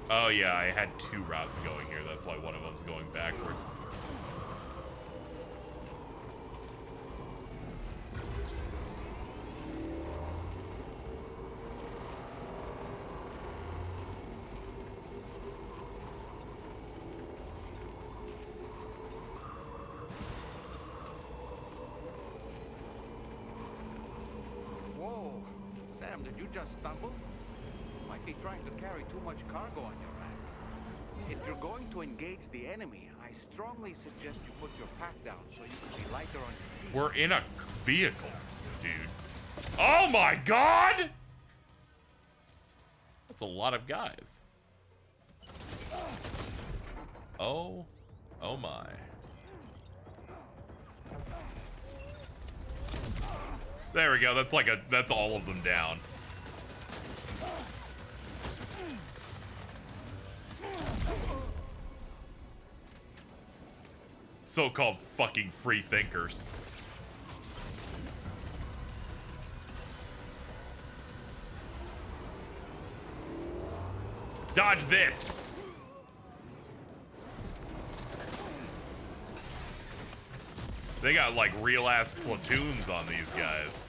Oh yeah, I had 2 routes going here. That's why one of them's going backward. Whoa. Sam, did you just stumble? Might be trying to carry too much cargo on your back. If you're going to engage the enemy, I strongly suggest you put your pack down so you can be lighter on your feet. We're in a vehicle, dude. Oh my god! That's a lot of guys. Oh my. There we go. That's all of them down. so-called fucking free thinkers. Dodge this! They got like real-ass platoons on these guys.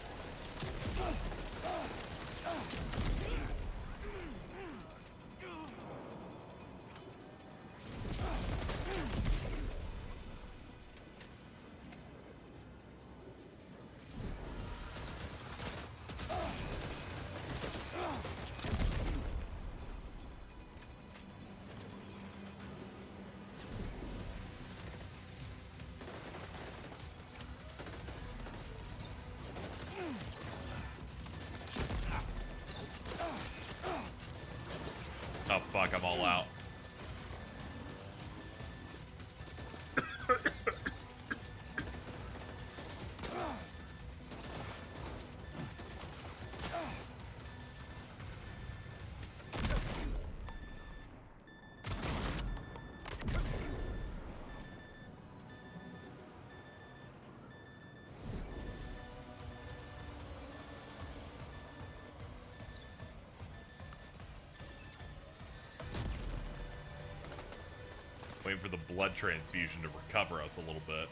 Oh fuck, I'm all out. Waiting for the blood transfusion to recover us a little bit.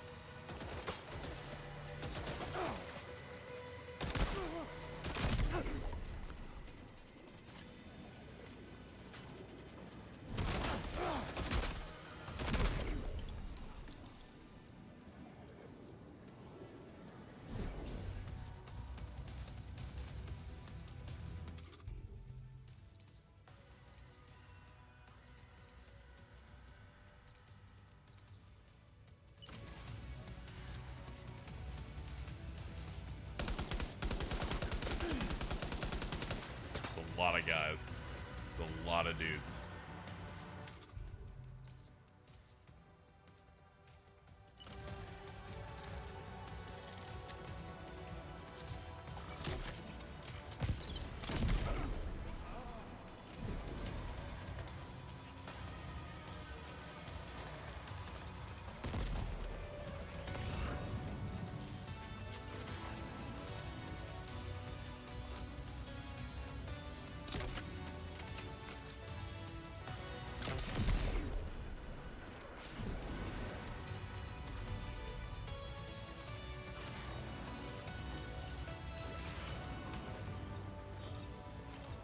A lot of guys. It's a lot of dudes.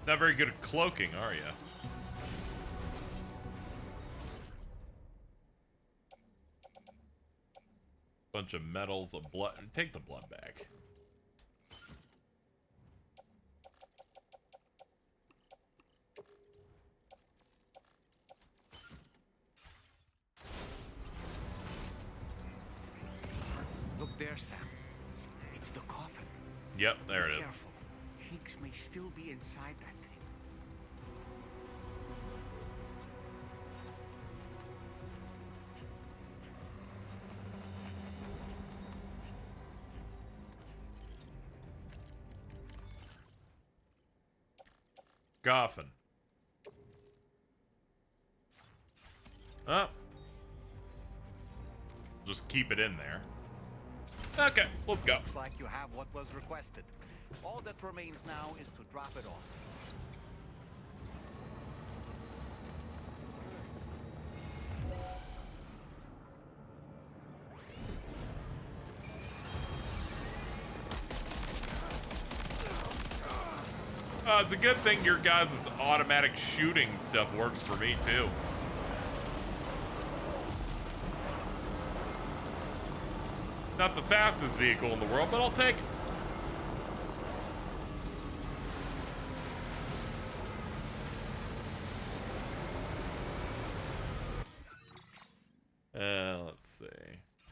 Not very good at cloaking, are you? Bunch of metals, of blood. Take the blood back. Look there, Sam. It's the coffin. Yep, there it is. Careful. Higgs may still be inside that thing. Coffin. Oh. Just keep it in there. Okay, let's go. Looks like you have what was requested. All that remains now is to drop it off. It's a good thing your guys' automatic shooting stuff works for me, too. Not the fastest vehicle in the world, but I'll take it. Let's see.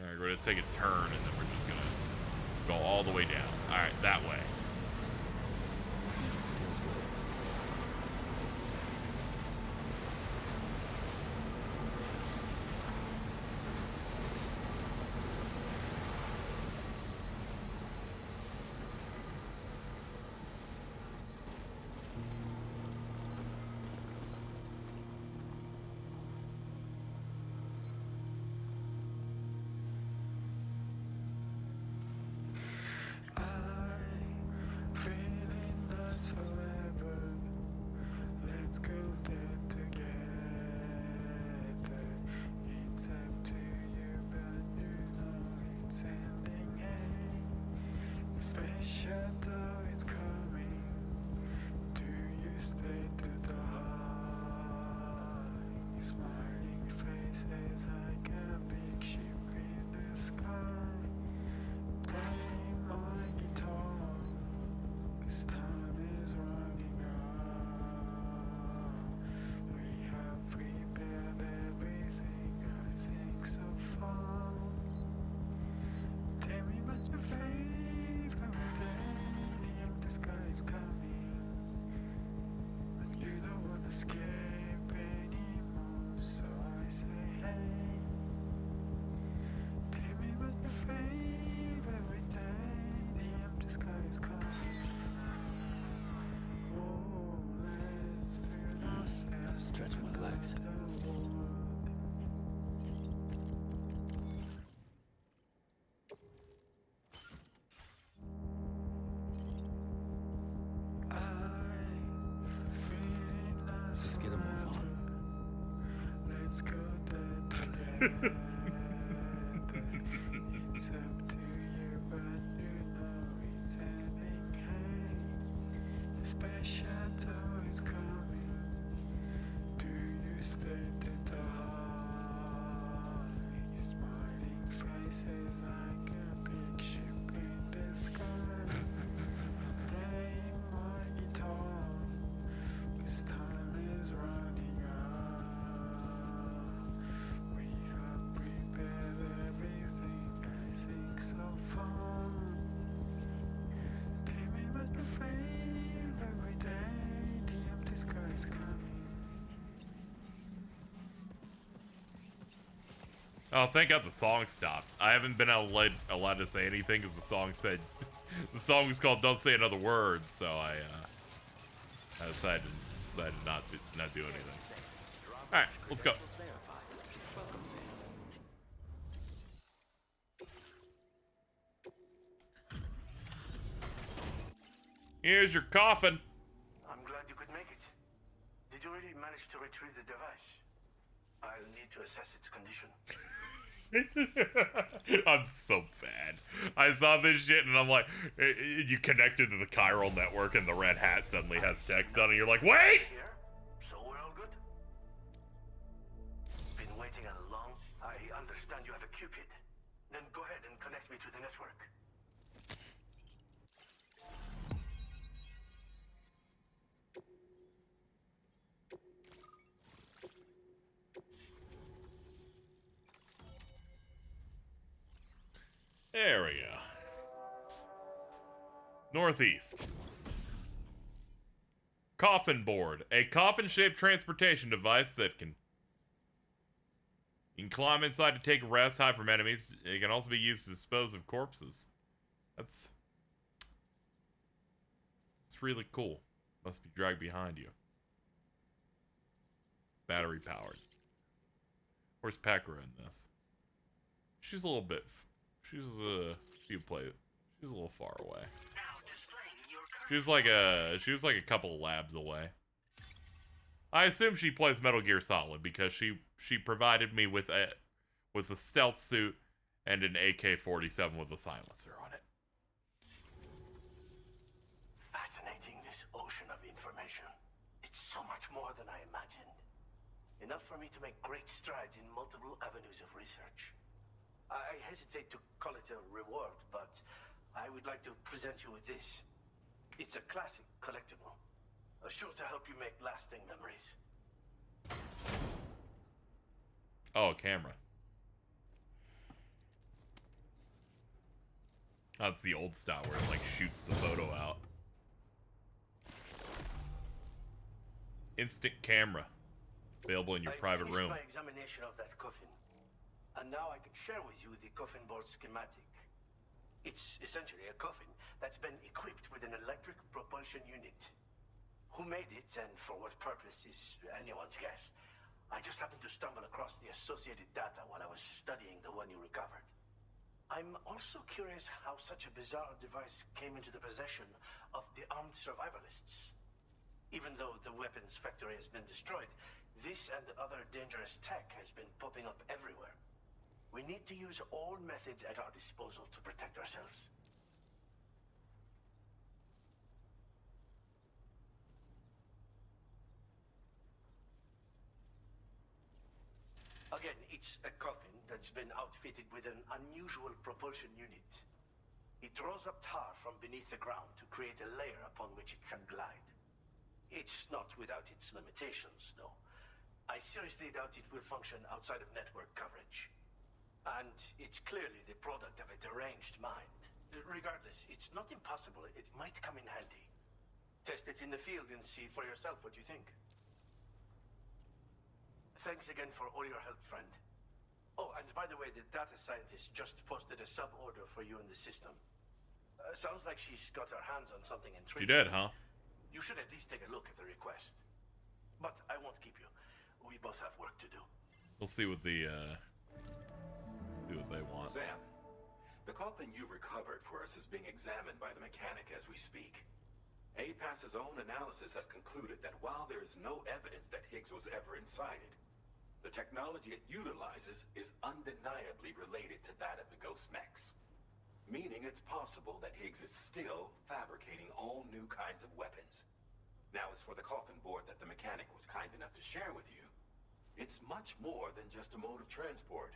All right, we're going to take a turn, and then we're just going to go all the way down. All right, that way. let's go there together. It's up to you, but you know it's ending. Hey, the space shuttle is coming. Do you stay to the high? Smiling faces like a big ship in the sky. Play my guitar, 'cause time is running out. We have prepared everything, I think so far. Tell me about your favorite day, and the sky is coming. But you don't wanna escape anymore, so I say hey. Tell me about your favorite day, the empty sky is coming. Oh, let's do Gotta stretch my legs. Let's get a move on. Let's go there together. It's up to you, but you know it's ending. Hey, the space shuttle is coming. Do you stay to the high? Your smiling faces like a big ship in the sky. Play my guitar, 'cause time is running out. We have prepared everything, I think so far. Tell me about your favorite day, the empty sky is coming. Oh, thank God the song stopped. I haven't been allowed to say anything because the song said the song was called "Don't Say Another Word," so I decided not do anything. All right, let's go. Here's your coffin. I'm glad you could make it. Did you really manage to retrieve the device? I'll need to assess its condition. I'm so bad. I saw this shit and I'm like, you connected to the chiral network and the red hat suddenly has text on it. You're like, wait! Here? So we're all good? Been waiting a long... I understand you have a Cupid. Then go ahead and connect me to the network. There we go. Northeast. Coffin board. A coffin-shaped transportation device that can... You can climb inside to take a rest, hide from enemies. It can also be used to dispose of corpses. It's really cool. Must be dragged behind you. It's battery powered. Where's Pekra in this? She's a little bit... She's a little far away. She was like a couple of labs away. I assume she plays Metal Gear Solid because she provided me with a stealth suit and an AK-47 with a silencer on it. Fascinating, this ocean of information. It's so much more than I imagined. Enough for me to make great strides in multiple avenues of research. I hesitate to call it a reward, but I would like to present you with this. It's a classic collectible, sure to help you make lasting memories. Oh, a camera. That's the old style where it like shoots the photo out. Instant camera. Available in your private room. I finished my examination of that coffin. And now I can share with you the coffin board schematic. It's essentially a coffin that's been equipped with an electric propulsion unit. Who made it and for what purpose is anyone's guess. I just happened to stumble across the associated data while I was studying the one you recovered. I'm also curious how such a bizarre device came into the possession of the armed survivalists. Even though the weapons factory has been destroyed, this and other dangerous tech has been popping up everywhere. We need to use all methods at our disposal to protect ourselves. Again, it's a coffin that's been outfitted with an unusual propulsion unit. It draws up tar from beneath the ground to create a layer upon which it can glide. It's not without its limitations, though. I seriously doubt it will function outside of network coverage. And it's clearly the product of a deranged mind. Regardless, it's not impossible. It might come in handy. Test it in the field and see for yourself what you think. Thanks again for all your help, friend. Oh, and by the way, the data scientist just posted a sub-order for you in the system. Sounds like she's got her hands on something intriguing. You did, huh? You should at least take a look at the request. But I won't keep you. We both have work to do. We'll see what the, see what they want. Sam, the coffin you recovered for us is being examined by the mechanic as we speak. APAS's own analysis has concluded that while there is no evidence that Higgs was ever inside it, the technology it utilizes is undeniably related to that of the Ghost Mechs. Meaning it's possible that Higgs is still fabricating all new kinds of weapons. Now, as for the coffin board that the mechanic was kind enough to share with you, it's much more than just a mode of transport.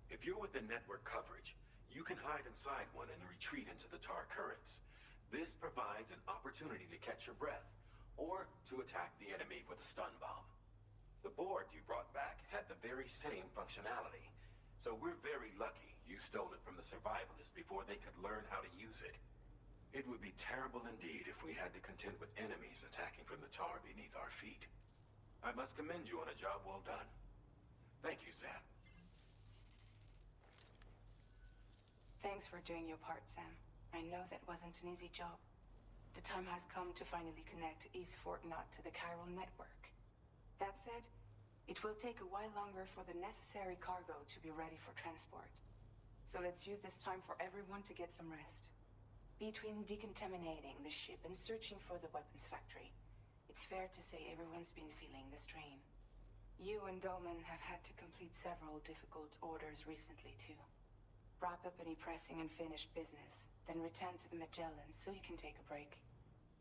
If you're within network coverage, you can hide inside one and retreat into the tar currents. This provides an opportunity to catch your breath, or to attack the enemy with a stun bomb. The board you brought back had the very same functionality, so we're very lucky you stole it from the survivalists before they could learn how to use it. It would be terrible indeed if we had to contend with enemies attacking from the tar beneath our feet. I must commend you on a job well done. Thank you, Sam. Thanks for doing your part, Sam. I know that wasn't an easy job. The time has come to finally connect East Fort Knot to the chiral network. That said, it will take a while longer for the necessary cargo to be ready for transport. So let's use this time for everyone to get some rest. Between decontaminating the ship and searching for the weapons factory, it's fair to say everyone's been feeling the strain. You and Dolman have had to complete several difficult orders recently too. Wrap up any pressing and finished business, then return to the Magellan so you can take a break.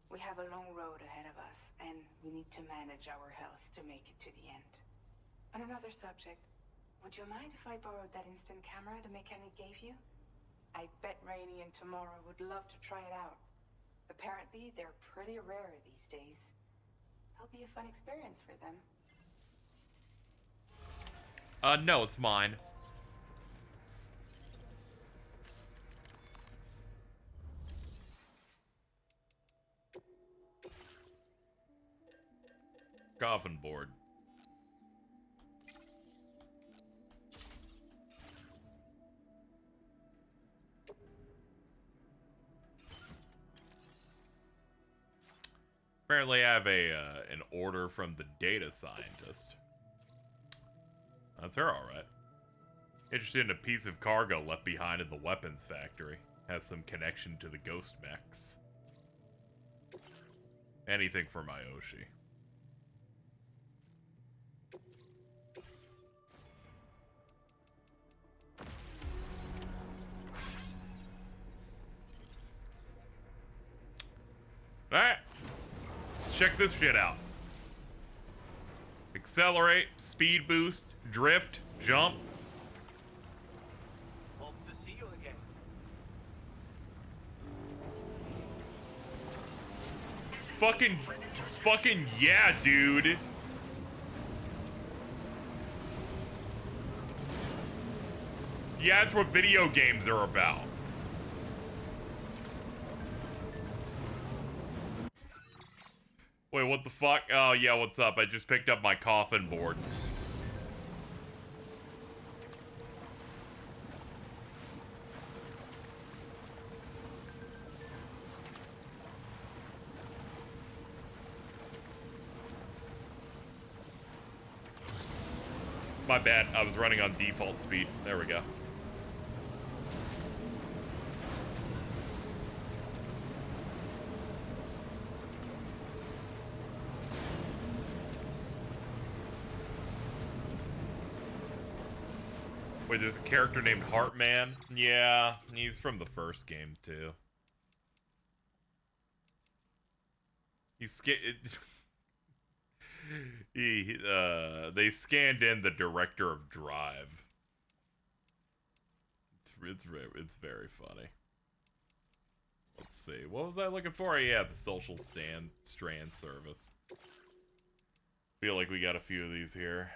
We have a long road ahead of us, and we need to manage our health to make it to the end. On another subject, would you mind if I borrowed that instant camera the mechanic gave you? I bet Rainey and Tomorrow would love to try it out. Apparently, they're pretty rare these days. It'll be a fun experience for them. No, it's mine. Coffin board. Apparently I have an order from the data scientist. That's her, alright. Interested in a piece of cargo left behind in the weapons factory. Has some connection to the Ghost Mechs. Anything for Myoshi. Alright. Check this shit out. Accelerate, speed boost, drift, jump. Hope to see you again. Fucking yeah, dude. Yeah, that's what video games are about. Wait, what the fuck? Oh, yeah, what's up? I just picked up my coffin board. My bad, I was running on default speed. There we go. Wait, there's a character named Heartman? Yeah, he's from the first game, too. They scanned in the director of Drive. It's very funny. Let's see. What was I looking for? Yeah, the social strand service. Feel like we got a few of these here.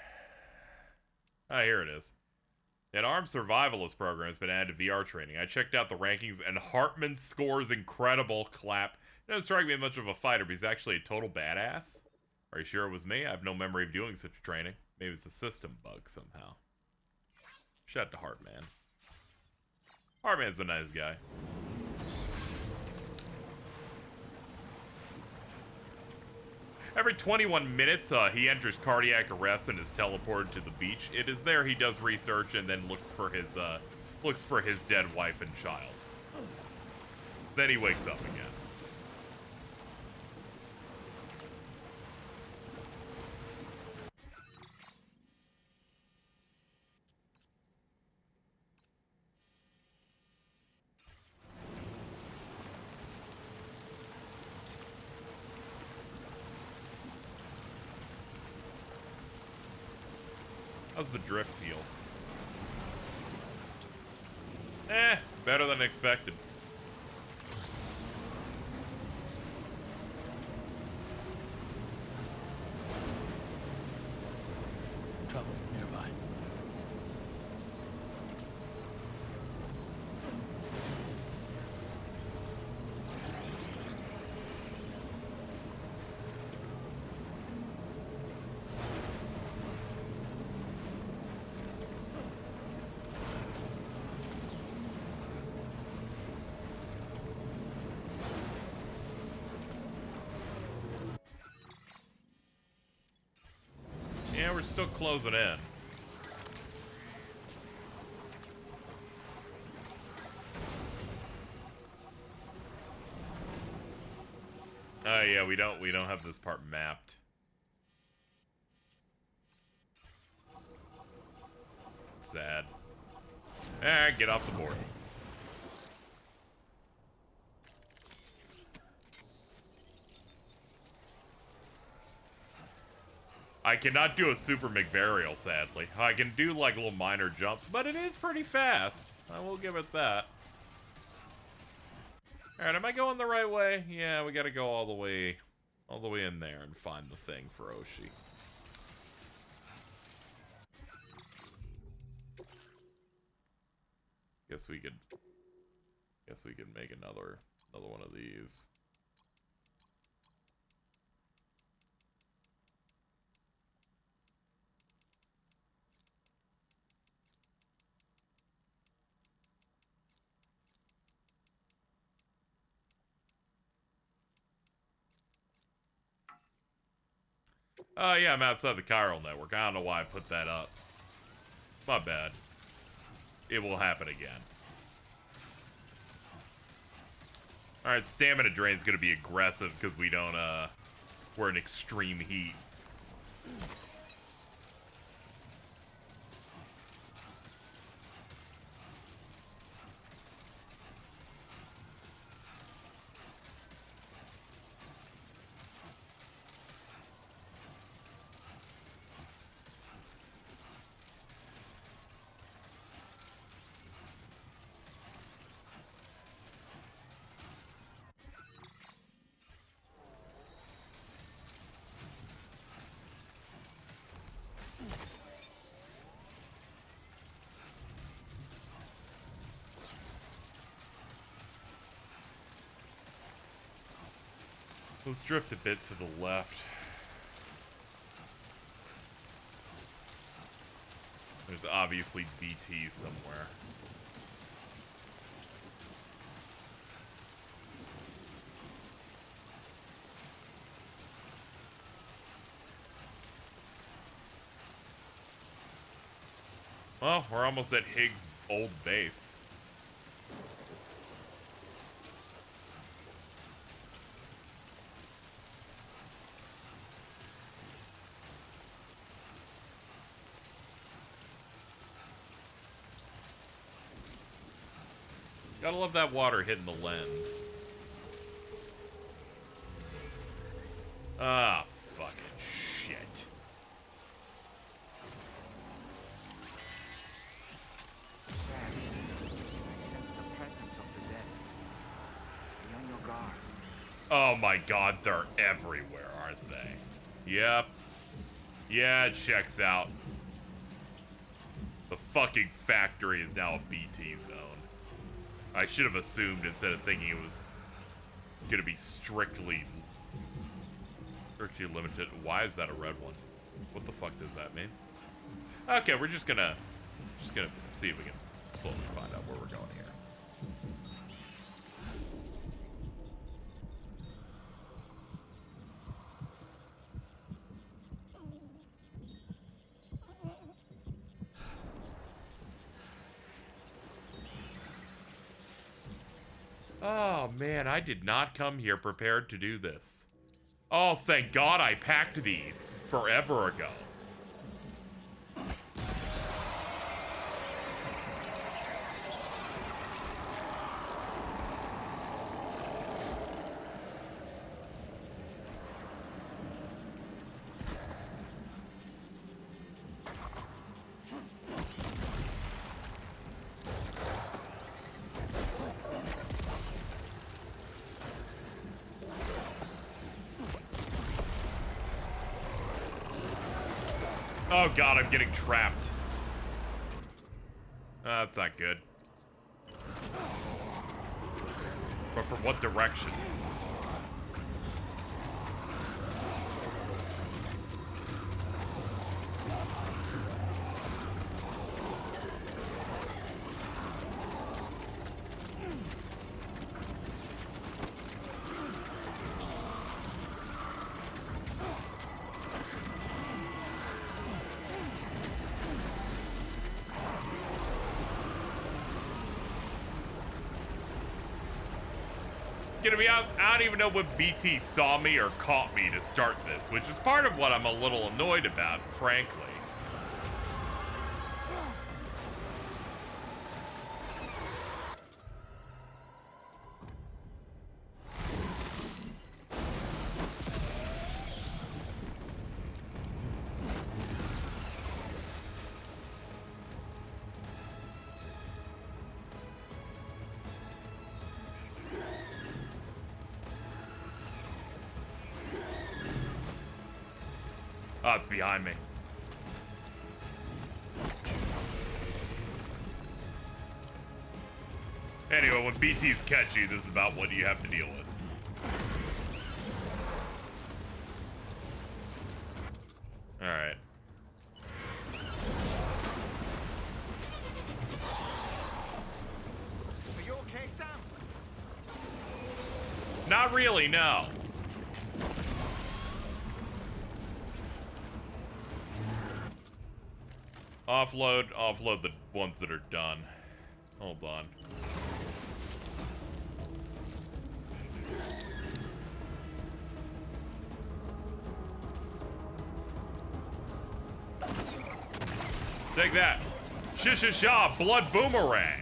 Ah, here it is. An armed survivalist program has been added to VR training. I checked out the rankings, and Hartman's score is incredible. Clap. It doesn't strike me as much of a fighter, but he's actually a total badass. Are you sure it was me? I have no memory of doing such training. Maybe it's a system bug somehow. Shout out to Heartman. Heartman's a nice guy. Every 21 minutes, he enters cardiac arrest and is teleported to the beach. It is there he does research and then looks for his dead wife and child. Then he wakes up again. How's the drift feel? Better than expected. Trouble nearby. Yeah, we're still closing in. Oh yeah, we don't have this part mapped. Sad. Get off the board. I cannot do a super McBurial, sadly. I can do, like, little minor jumps, but it is pretty fast. I will give it that. Alright, am I going the right way? Yeah, we gotta go all the way in there and find the thing for Oshi. Guess we could make another one of these. Oh, yeah, I'm outside the chiral network. I don't know why I put that up. My bad. It will happen again. Alright, stamina drain's gonna be aggressive because we don't, we're in extreme heat. Let's drift a bit to the left. There's obviously BT somewhere. Well, we're almost at Higgs' old base. Gotta love that water hitting the lens. Ah, fucking shit. I sense the presence of the dead. Be on your guard. Oh my god, they're everywhere, aren't they? Yep. Yeah, it checks out. The fucking factory is now a BT zone. I should have assumed instead of thinking it was gonna be strictly limited. Why is that a red one? What the fuck does that mean? Okay, we're just gonna see if we can slowly find out where we're going here. Oh man, I did not come here prepared to do this. Oh, thank God I packed these forever ago. Oh god, I'm getting trapped. That's not good. But from what direction? Gonna be honest, I don't even know when BT saw me or caught me to start this, which is part of what I'm a little annoyed about, frankly. Oh, it's behind me. Anyway, when BTs catch you, this is about what you have to deal with. Alright. Are you okay, Sam? Not really, no. Offload the ones that are done. Hold on. Take that. Shisha blood boomerang.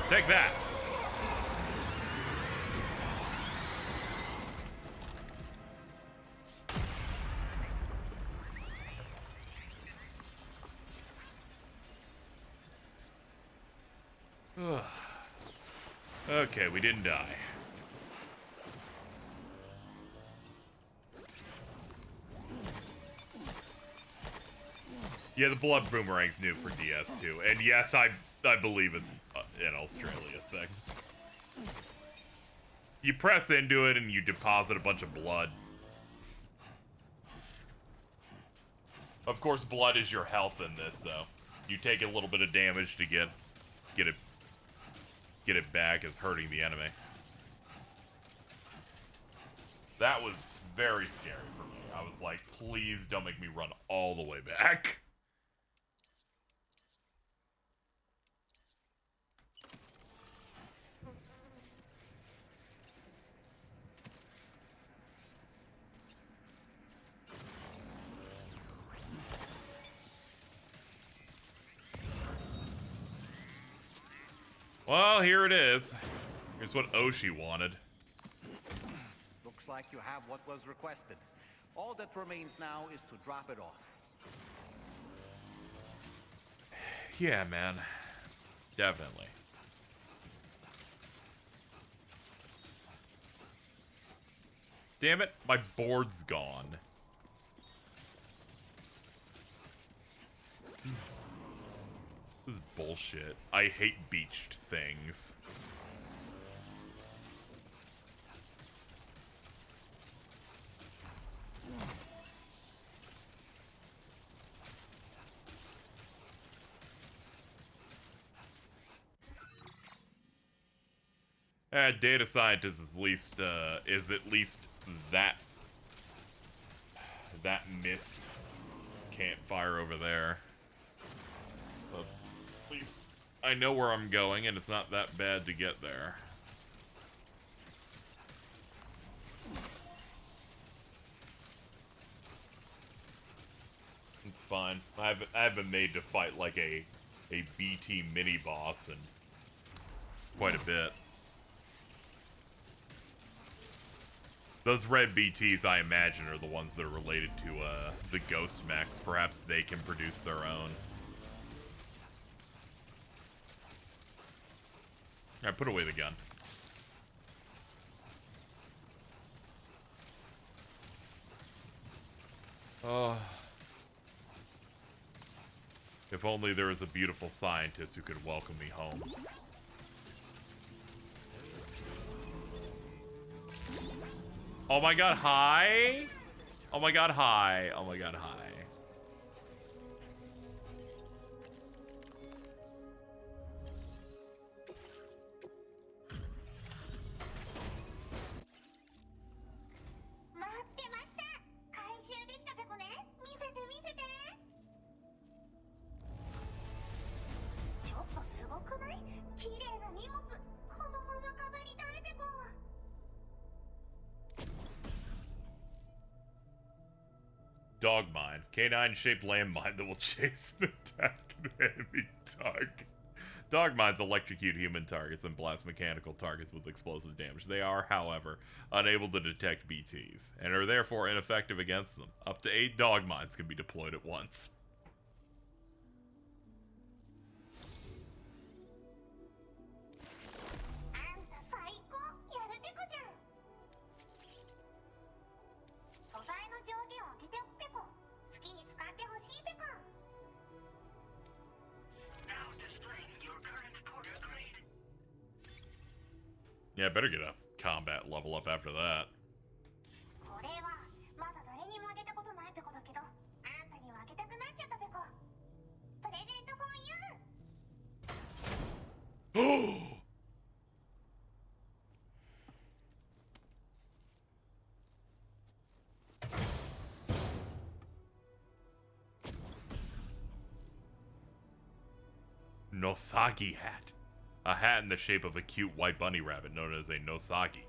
Take that. Okay, we didn't die. Yeah, the blood boomerang's new for DS2, and yes, I believe it's an Australia thing. You press into it and you deposit a bunch of blood. Of course, blood is your health in this, so you take a little bit of damage to get it back as hurting the enemy. That was very scary for me. I was like, please don't make me run all the way back. Well, here it is. Here's what Oshi wanted. Looks like you have what was requested. All that remains now is to drop it off. Yeah, man. Definitely. Damn it, my board's gone. This is bullshit. I hate beached things. Data scientist is at least that mist campfire over there. At least I know where I'm going, and it's not that bad to get there. It's fine. I haven't made to fight like a BT mini boss in quite a bit. Those red BTs, I imagine, are the ones that are related to the Ghost Mechs. Perhaps they can produce their own. Alright, put away the gun. Oh. If only there was a beautiful scientist who could welcome me home. Oh my god, hi! Oh my god, hi! Oh my god, hi. Dog mine. Canine-shaped landmine that will chase and attack an enemy target. Dog mines electrocute human targets and blast mechanical targets with explosive damage. They are, however, unable to detect BTs, and are therefore ineffective against them. Up to 8 dog mines can be deployed at once. Yeah, I better get a combat level up after that. Nosagi hat. A hat in the shape of a cute white bunny rabbit known as a Nosagi.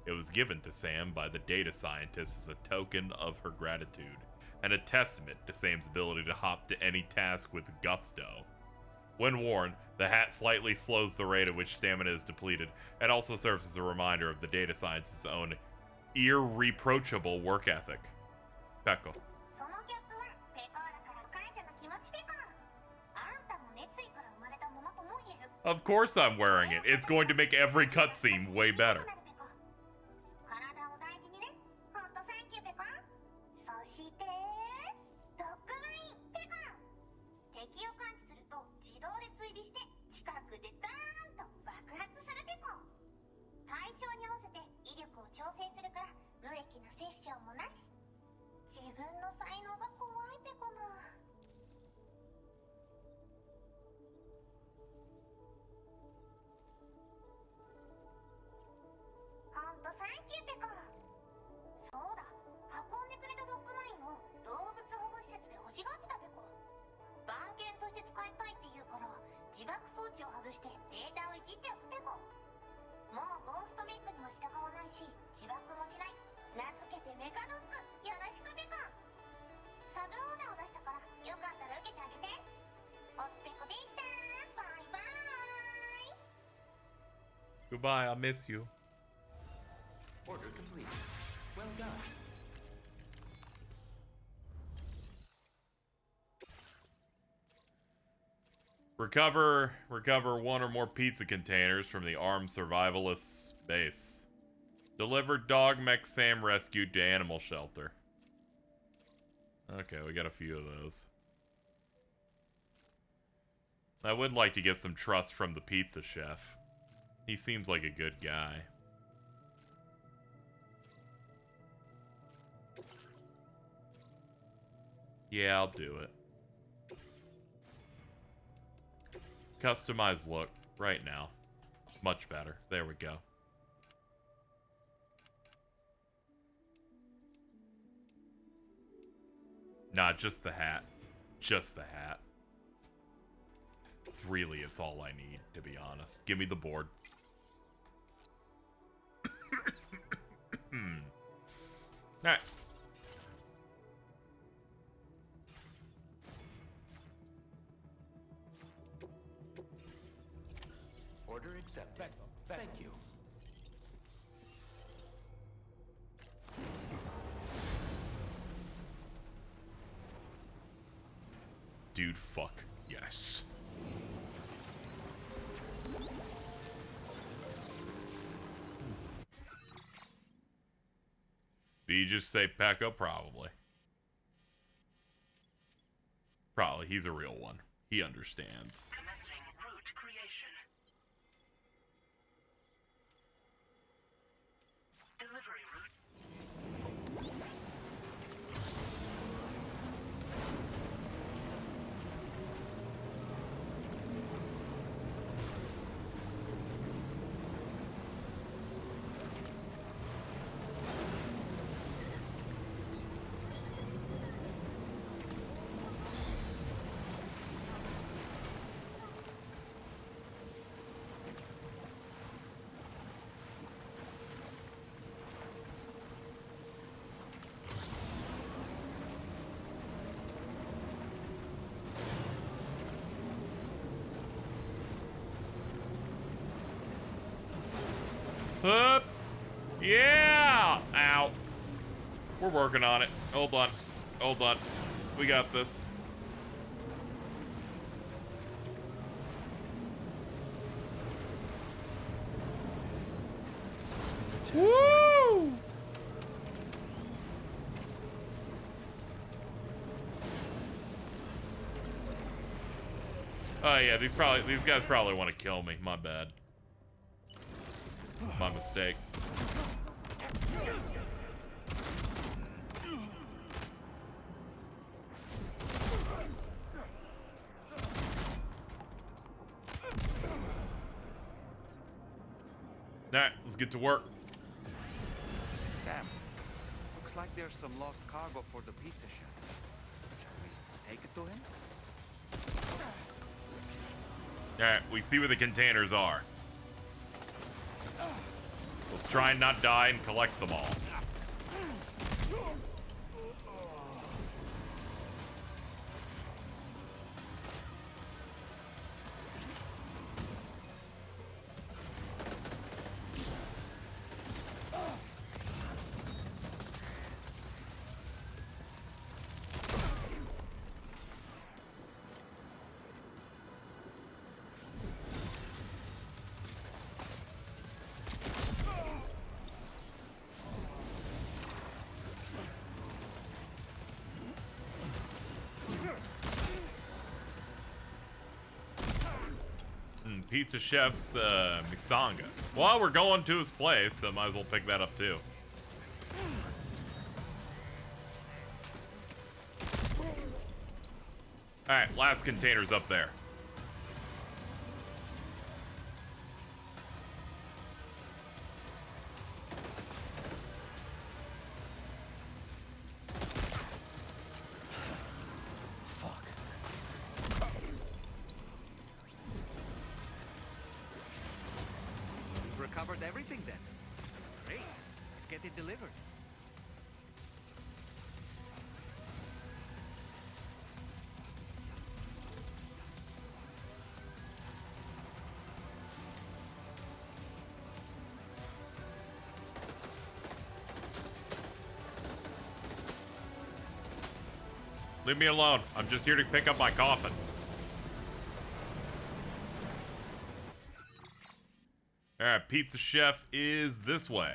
It was given to Sam by the data scientist as a token of her gratitude, and a testament to Sam's ability to hop to any task with gusto. When worn, the hat slightly slows the rate at which stamina is depleted, and also serves as a reminder of the data scientist's own irreproachable work ethic. Peko. Of course I'm wearing it. It's going to make every cutscene way better. Goodbye, I miss you. Order complete. Well done. Recover one or more pizza containers from the armed survivalists' base. Deliver dog Mech Sam rescued to animal shelter. Okay, we got a few of those. I would like to get some trust from the pizza chef. He seems like a good guy. Yeah, I'll do it. Customize look right now. Much better. There we go. Nah, just the hat. Just the hat. It's all I need, to be honest. Give me the board. Alright. Order accepted. Thank you. Dude, fuck. Yes. Did you just say Pekka? Probably. Probably. He's a real one. He understands. Commencing route creation. Delivery route. Up. Yeah! Ow. We're working on it. Hold on. Hold on. We got this. Woo! Oh yeah, these guys probably want to kill me. My bad. My mistake. Alright, let's get to work. Sam, looks like there's some lost cargo for the pizza chef. Shall we take it to him? Alright, we see where the containers are. Let's try and not die and collect them all. Pizza Chef's Mixanga. Well, we're going to his place, so might as well pick that up too. Alright, last container's up there. Recovered everything then. Great. Let's get it delivered. Leave me alone. I'm just here to pick up my coffin. Alright, Pizza Chef is this way.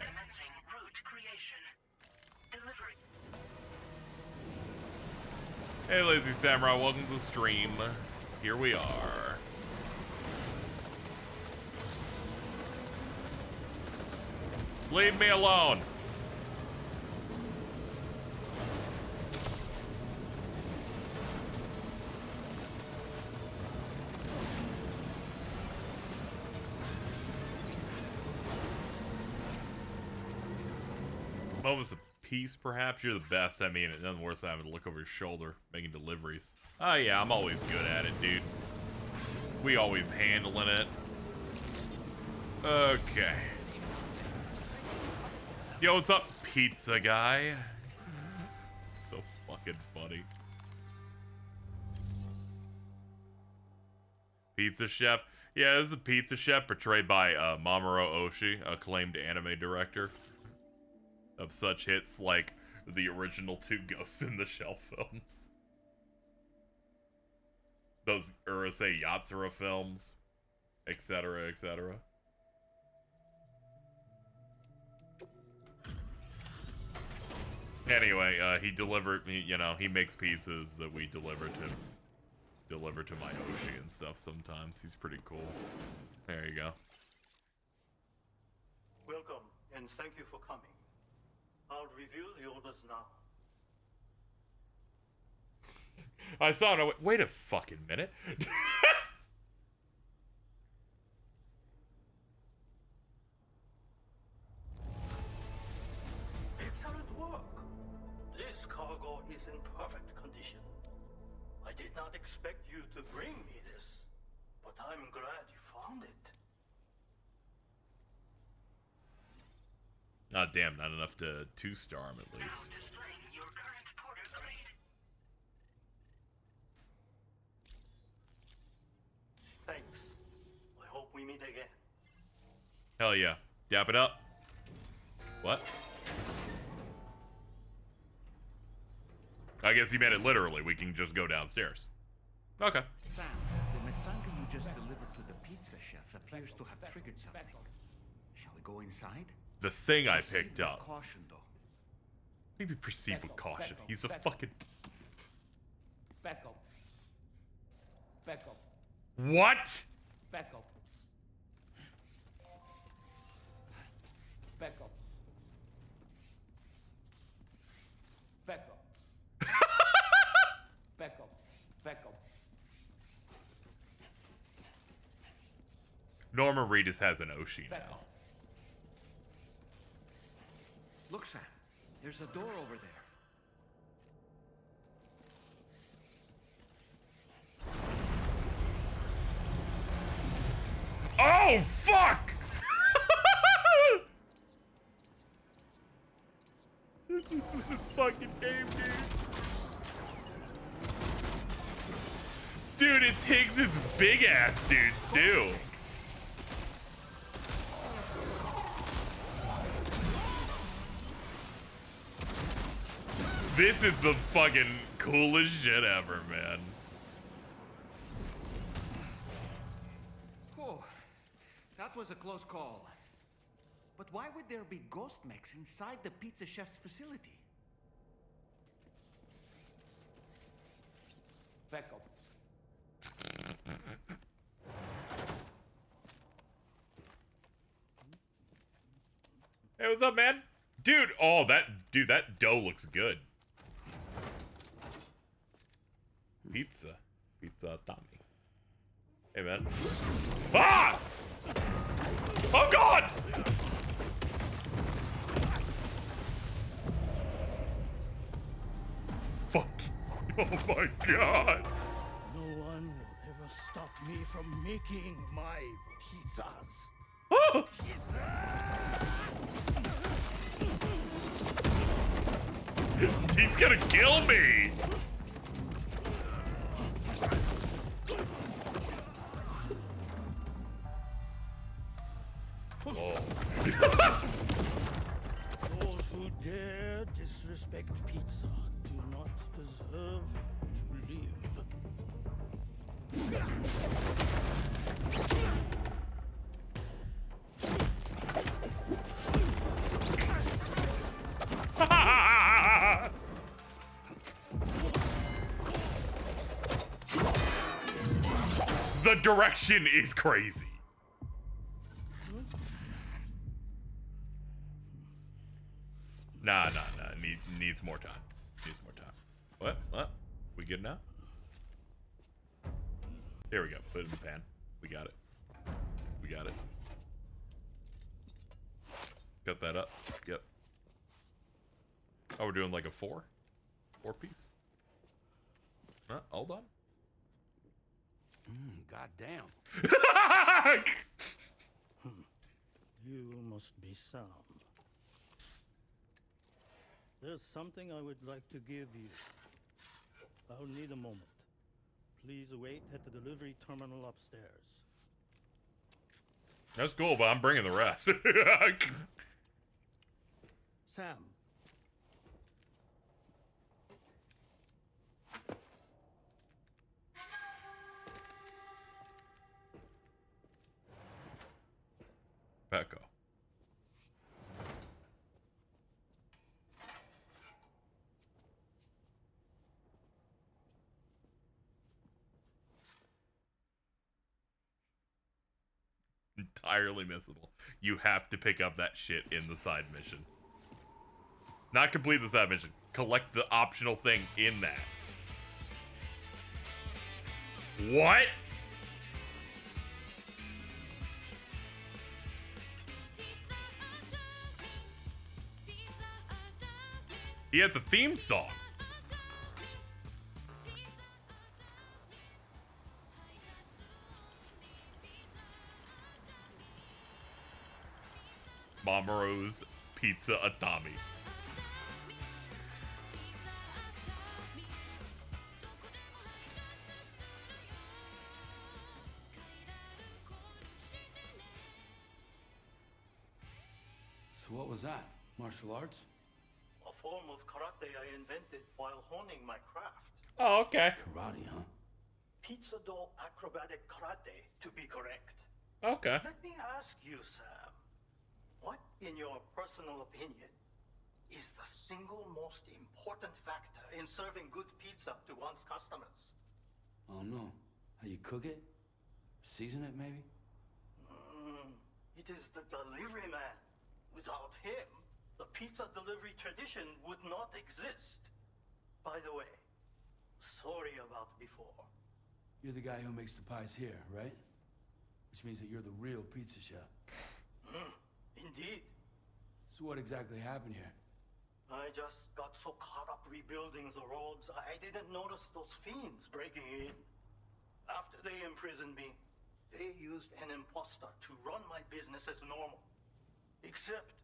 Hey, Lazy Samurai, welcome to the stream. Here we are. Leave me alone. Moments of peace, perhaps. You're the best. I mean, it's nothing worse than having to look over your shoulder, making deliveries. Oh yeah, I'm always good at it, dude. We always handling it. Okay. Yo, what's up, pizza guy? So fucking funny. Pizza Chef. Yeah, this is a Pizza Chef portrayed by Mamoru Oshii, acclaimed anime director of such hits like the original 2 Ghost in the Shell films. Those Urusei Yatsura films, etc., etc. Anyway, he delivered, you know, he makes pieces that we deliver to my Oshi and stuff sometimes. He's pretty cool. There you go. Welcome, and thank you for coming. I'll reveal the orders now. I saw it. Wait a fucking minute. Excellent work. This cargo is in perfect condition. I did not expect you to bring me this, but I'm glad you found it. Oh, damn, not enough to 2-star him at least. Thanks. I hope we meet again. Hell yeah. Dap it up. What? I guess he meant it literally. We can just go downstairs. Okay. Sam, the Messanga you just delivered to the Pizza Chef appears to have triggered something. Shall we go inside? The thing I picked up. Caution, though. Maybe proceed with caution. He's a fucking... Back up. Back up. What? Back up. Back up. Back up. Back up. Back up. Norma Reedus has an Oshi now. Look, Sam. There's a door over there. Oh, fuck! This fucking game, dude. Dude, it's Higgs' big ass dudes, too. This is the fucking coolest shit ever, man. Oh, that was a close call. But why would there be ghost mechs inside the Pizza Chef's facility? Back up. Hey, what's up, man? Dude, oh, that dough looks good. Pizza Tommy. Hey, man. Ah! Oh, God! Fuck. Oh, my God. No one will ever stop me from making my pizzas. Oh! He's gonna kill me! Oh. Those who dare disrespect pizza do not deserve live. The direction is crazy. Nah. Needs more time. Needs more time. What? We good now? Here we go. Put it in the pan. We got it. Cut that up. Yep. Oh, we're doing like a 4 piece. Hold on. Goddamn. You must be Sam. There's something I would like to give you. I'll need a moment. Please wait at the delivery terminal upstairs. That's cool, but I'm bringing the rest. Sam. Pecco. Entirely missable. You have to pick up that shit in the side mission. Not complete the side mission. Collect the optional thing in that. What? He has a theme song. Mamoru's Pizza Atami. So what was that? Martial arts? A form of karate I invented while honing my craft. Oh, okay. Karate, huh? Pizza dough acrobatic karate, to be correct. Okay. Let me ask you, Sam. What, in your personal opinion, is the single most important factor in serving good pizza to one's customers? I don't know. How you cook it? Season it, maybe? It is the delivery man. Without him, the pizza delivery tradition would not exist. By the way, sorry about before. You're the guy who makes the pies here, right? Which means that you're the real pizza chef. Indeed. So what exactly happened here? I just got so caught up rebuilding the roads, I didn't notice those fiends breaking in. After they imprisoned me, they used an imposter to run my business as normal. Except,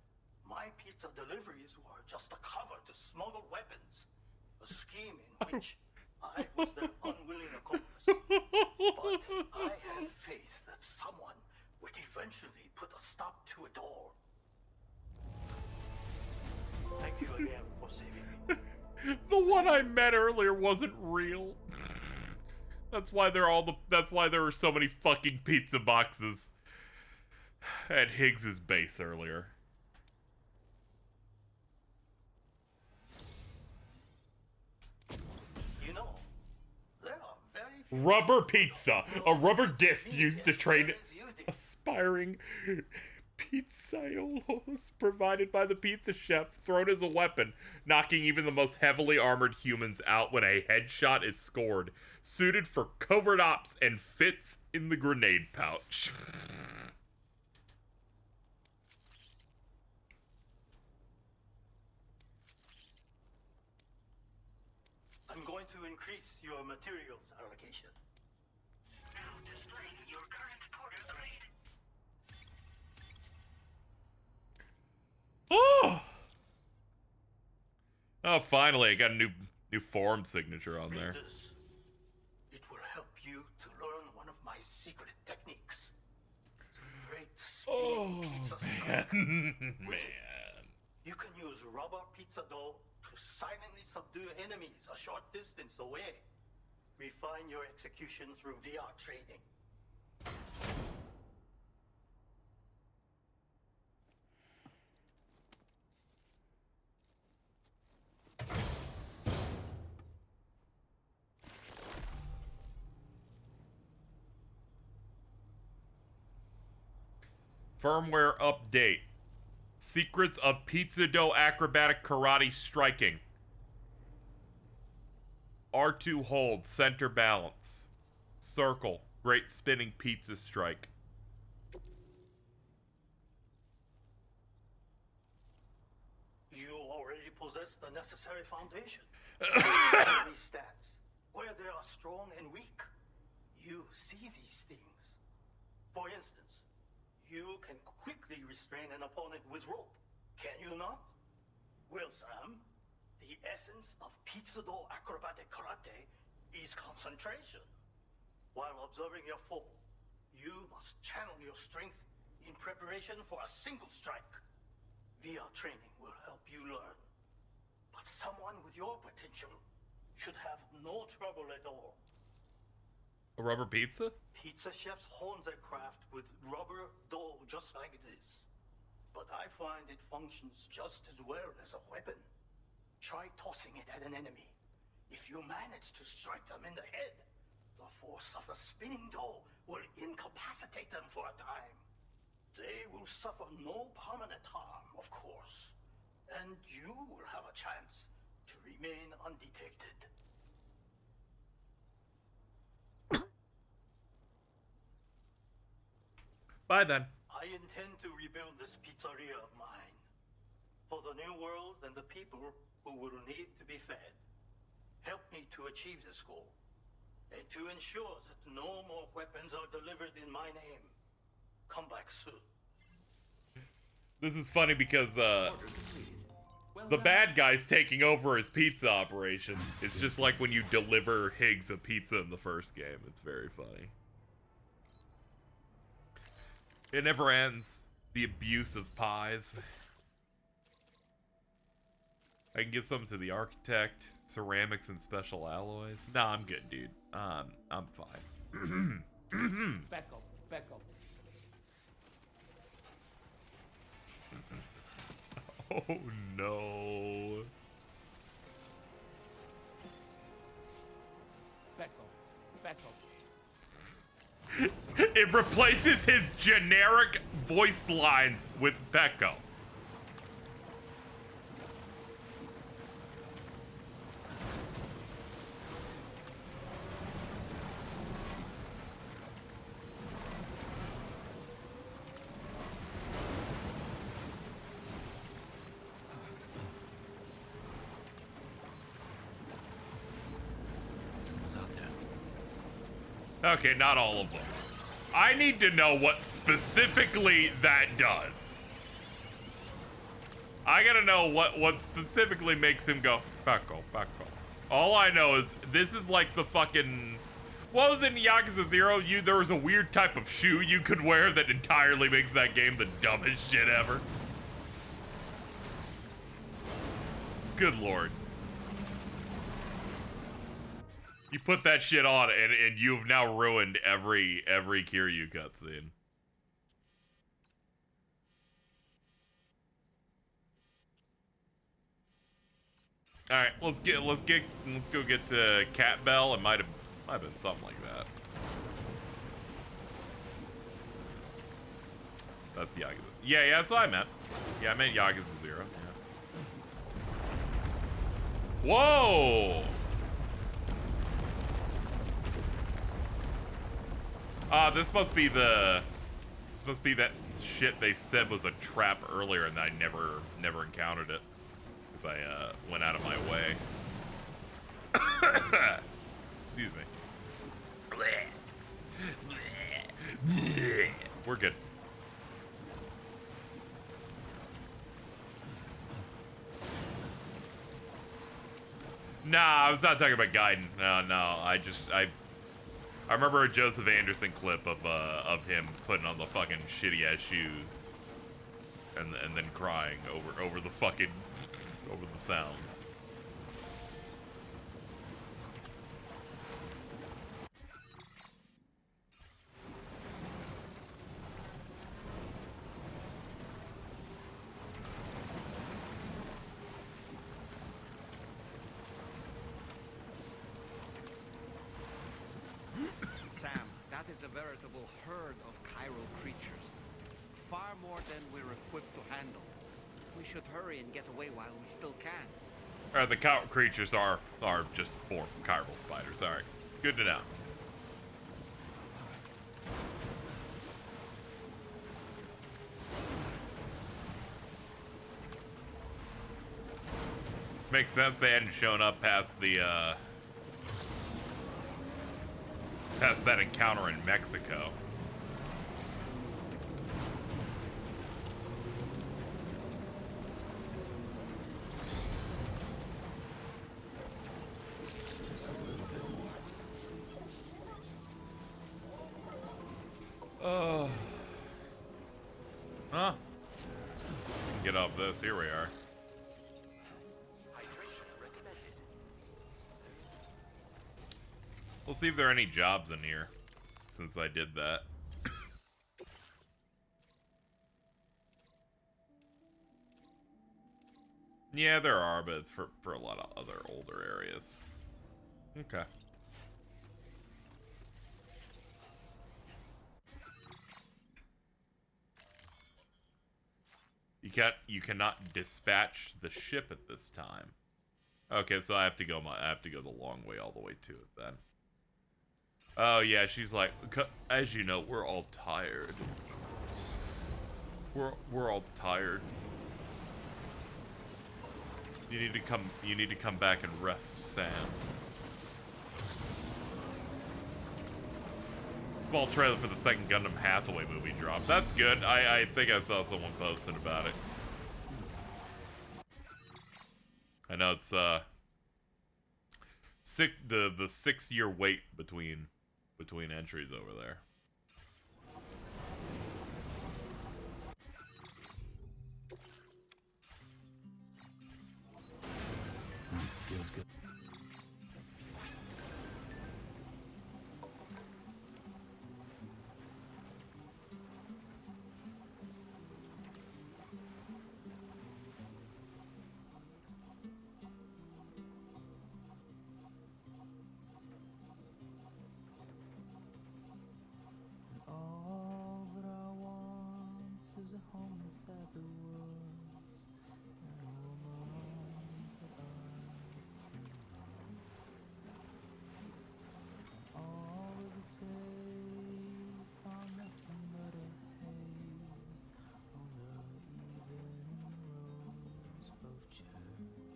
my pizza deliveries were just a cover to smuggle weapons. A scheme in which I was their unwilling accomplice. But I had faith that someone would eventually put a stop to it all. Thank you again for saving me. The one I met earlier wasn't real. That's why there are so many fucking pizza boxes at Higgs's base earlier. You know, there are very few Rubber pizza, a rubber disc used to train aspiring pizzaiolos provided by the pizza chef, thrown as a weapon, knocking even the most heavily armored humans out when a headshot is scored. Suited for covert ops and fits in the grenade pouch. I'm going to increase your materials allocation. Now displaying your current porter grade. Oh, finally, I got a new form signature on there. This. It will help you to learn one of my secret techniques. The great spinning pizza strike. Man. You can use rubber pizza dough to silently subdue enemies a short distance away. Refine your execution through VR training. Firmware update. Secrets of pizza dough acrobatic karate striking. R2 hold, center balance. Circle, great spinning pizza strike. You already possess the necessary foundation. These stats, where they are strong and weak. You see these things. For instance, you can quickly restrain an opponent with rope. Can you not? Well, Sam, the essence of pizza dough acrobatic karate is concentration. While observing your foe, you must channel your strength in preparation for a single strike. VR training will help you learn. But someone with your potential should have no trouble at all. A rubber pizza? Pizza chefs hone their craft with rubber dough just like this. But I find it functions just as well as a weapon. Try tossing it at an enemy. If you manage to strike them in the head, the force of the spinning dough will incapacitate them for a time. They will suffer no permanent harm, of course. And you will have a chance to remain undetected. Bye then. I intend to rebuild this pizzeria of mine. For the new world and the people who will need to be fed. Help me to achieve this goal. And to ensure that no more weapons are delivered in my name. Come back soon. This is funny because the bad guy's taking over his pizza operation. It's just like when you deliver Higgs a pizza in the first game. It's very funny. It never ends. The abuse of pies. I can give some to the architect. Ceramics and special alloys. Nah, I'm good, dude. I'm fine. Back up, back up. Oh no. Back up, back up. It replaces his generic voice lines with Becco. Okay, not all of them. I need to know what specifically that does. I gotta know what specifically makes him go, Becco, Becco. All I know is this is like the fucking... What was it in Yakuza 0? There was a weird type of shoe you could wear that entirely makes that game the dumbest shit ever. Good lord. You put that shit on and you've now ruined every Kiryu cutscene. All right, let's go get to Cat Bell. It might have been something like that. That's Yakuza. Yeah, that's what I meant. Yeah, I meant Yakuza 0. Yeah. Whoa! This must be that shit they said was a trap earlier, and I never encountered it because I went out of my way. Excuse me. We're good. Nah, I was not talking about Gaiden. No, I remember a Joseph Anderson clip of him putting on the fucking shitty ass shoes and then crying over the sounds. veritable herd of chiral creatures. Far more than we're equipped to handle. We should hurry and get away while we still can. The chiral creatures are just more chiral spiders. Alright. Good to know. Makes sense they hadn't shown up past the, past that encounter in Mexico. Oh. Huh? Get off this. Here we are. We'll see if there are any jobs in here, since I did that. Yeah, there are, but it's for a lot of other older areas. Okay. You cannot dispatch the ship at this time. Okay, so I have to go the long way all the way to it then. Oh yeah, she's like, as you know, we're all tired. We're all tired. You need to come back and rest, Sam. Small trailer for the second Gundam Hathaway movie drop. That's good. I think I saw someone posting about it. I know it's the 6-year wait between entries over there. Feels good. All that I want is a home inside the woods, and a woman that I can love. All of the days are nothing but a haze on the even rows of chairs, and in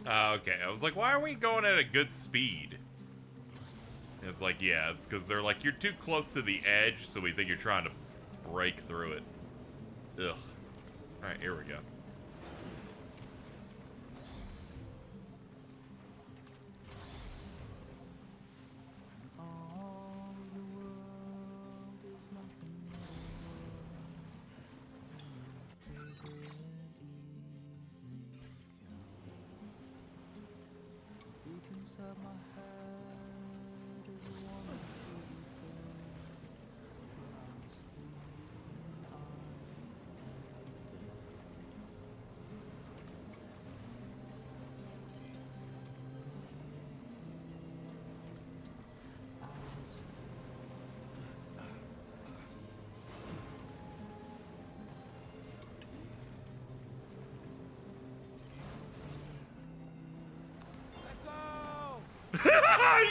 Okay, I was like, why are we going at a good speed? And it's like, yeah, it's because they're like, you're too close to the edge, so we think you're trying to break through it. Ugh. Alright, here we go. all the world is nothing but a world, favorite evening gown. Deep inside my head is a woman pretty bed, where I'm sleeping, I'm dead.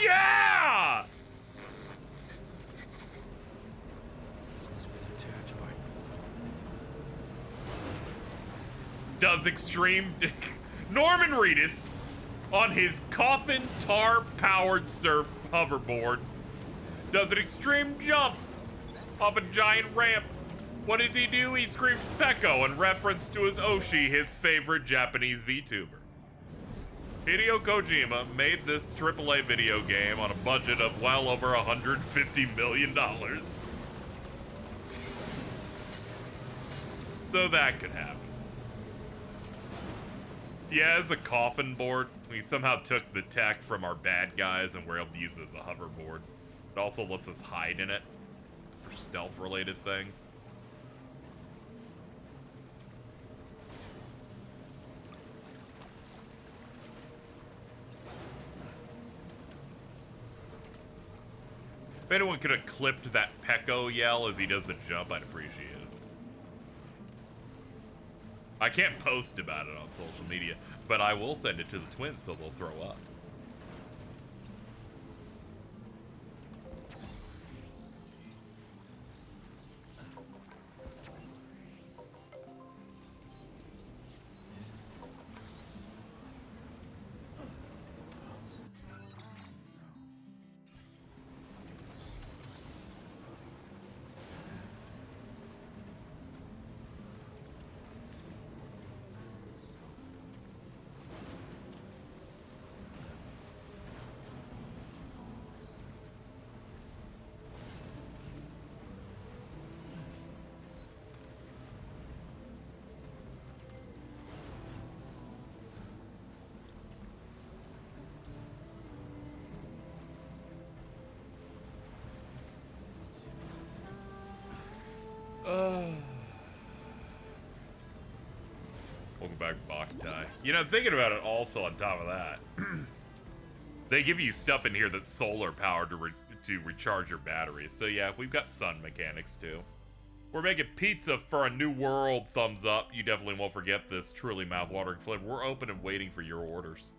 Yeah! This must be their territory. Does extreme Norman Reedus on his coffin tar powered surf hoverboard does an extreme jump off a giant ramp. What does he do? He screams Pecco in reference to his Oshi, his favorite Japanese VTuber. Hideo Kojima made this AAA video game on a budget of well over $150 million. So that could happen. Yeah, as a coffin board, we somehow took the tech from our bad guys and we're able to use it as a hoverboard. It also lets us hide in it for stealth-related things. If anyone could have clipped that Pecco yell as he does the jump, I'd appreciate it. I can't post about it on social media, but I will send it to the twins so they'll throw up. Welcome back, Boktai. You know, thinking about it also on top of that, they give you stuff in here that's solar powered to recharge your batteries. So yeah, we've got sun mechanics too. We're making pizza for a new world, thumbs up. You definitely won't forget this truly mouth-watering flavor. We're open and waiting for your orders.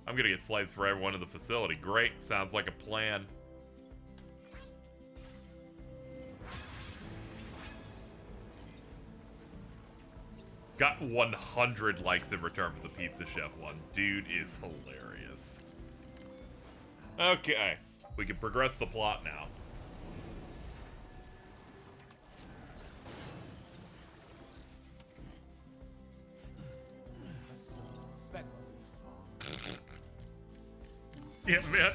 I'm gonna get slices for everyone in the facility. Great, sounds like a plan. Got 100 likes in return for the Pizza Chef one. Dude is hilarious. Okay, we can progress the plot now. Yeah, man.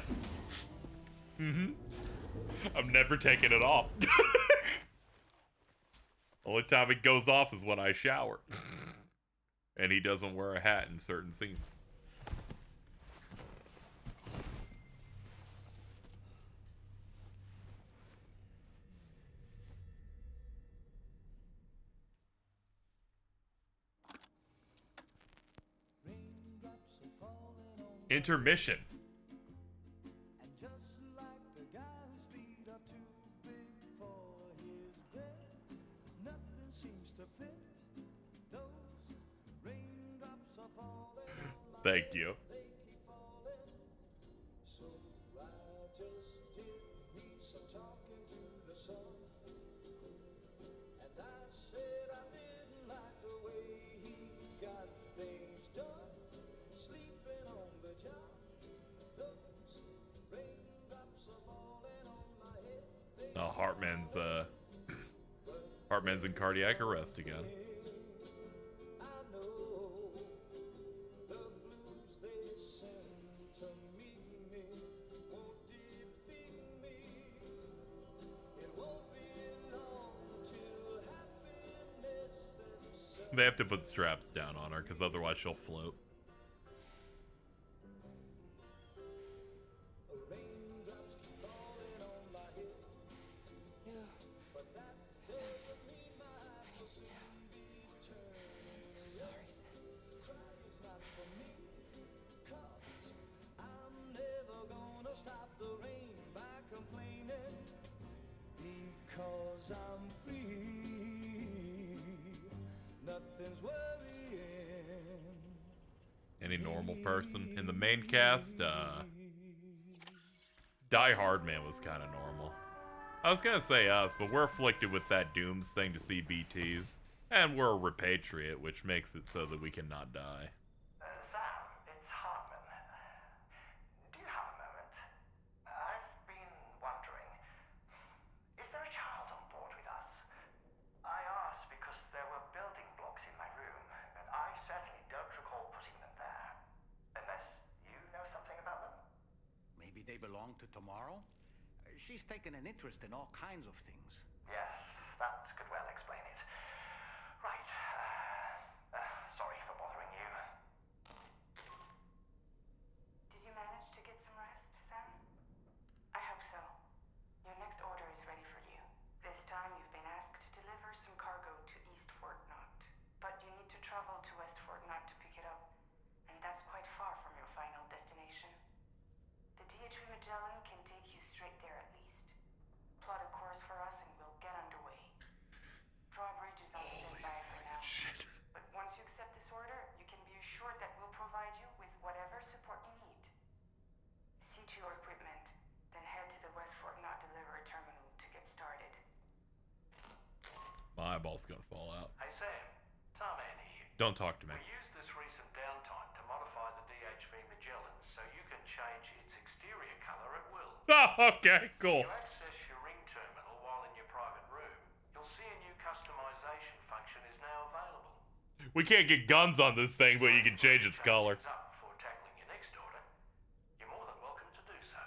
I'm never taking it off. Only time it goes off is when I shower. And he doesn't wear a hat in certain scenes. Intermission. Thank you. Oh, Hartman's in cardiac arrest again. They have to put straps down on her, because otherwise she'll float. Because I'm free, nothing's worrying. Any normal person in the main cast? Die Hard Man was kind of normal. I was gonna say us, but we're afflicted with that Dooms thing to see BTs, and we're a repatriate, which makes it so that we cannot die. Sam, it's Hartman. Do you have a moment? I've been wondering, is there a child on board with us? I asked because there were building blocks in my room, and I certainly don't recall putting them there. Unless you know something about them? Maybe they belong to Tomorrow? She's taken an interest in all kinds of things. Yes, that could well explain it. Right. eyeball's gonna fall out. Hey Sam, Tarman here. Don't talk to me. We used this recent downtime to modify the DHV Magellan so you can change its exterior color at will. Oh, okay, cool. If you access your ring terminal while in your private room, you'll see a new customization function is now available. We can't get guns on this thing, but you can change its color. Up before tackling your next order, you're more than welcome to do so.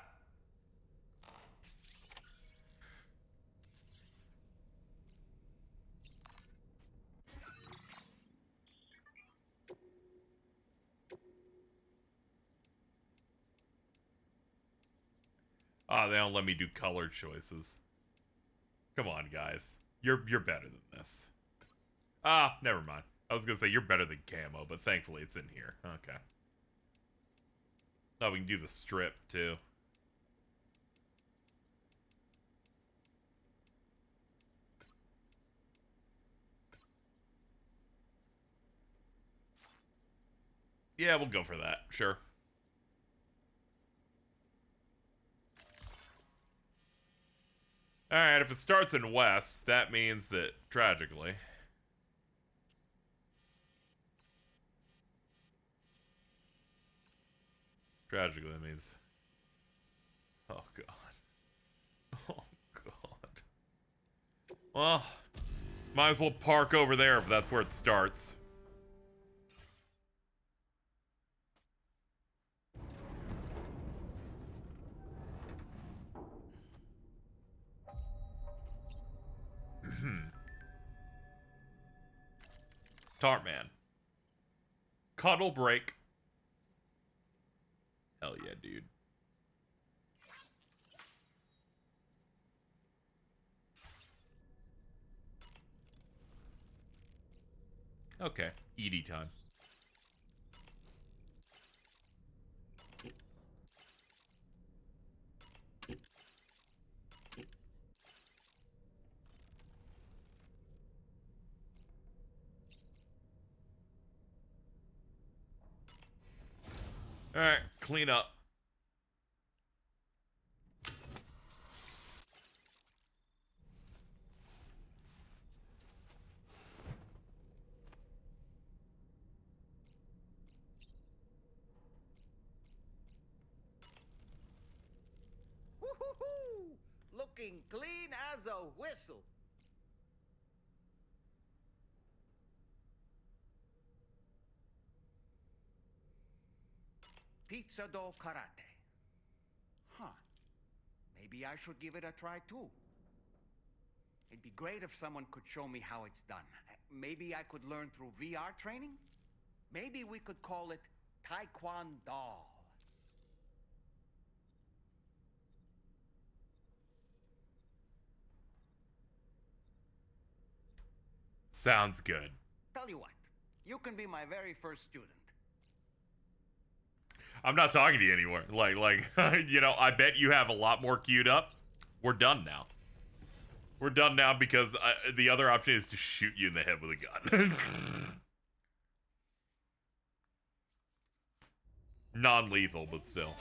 Ah, they don't let me do color choices. Come on, guys. You're better than this. Ah, never mind. I was gonna say you're better than camo, but thankfully it's in here. Okay. Oh, we can do the strip too. Yeah, we'll go for that. Sure. Alright, if it starts in west, that means that, tragically... Tragically, that means... Oh, God. Oh, God. Well, might as well park over there if that's where it starts. Tartman. Cuddle break. Hell yeah, dude. Okay, Edie time. Alright, clean up. Woo-hoo-hoo! Looking clean as a whistle. Pizza dough karate. Huh. Maybe I should give it a try too. It'd be great if someone could show me how it's done. Maybe I could learn through VR training? Maybe we could call it Taekwondo. Sounds good. Tell you what, you can be my very first student. I'm not talking to you anymore. You know, I bet you have a lot more queued up. We're done now. We're done now because the other option is to shoot you in the head with a gun. Non-lethal, but still.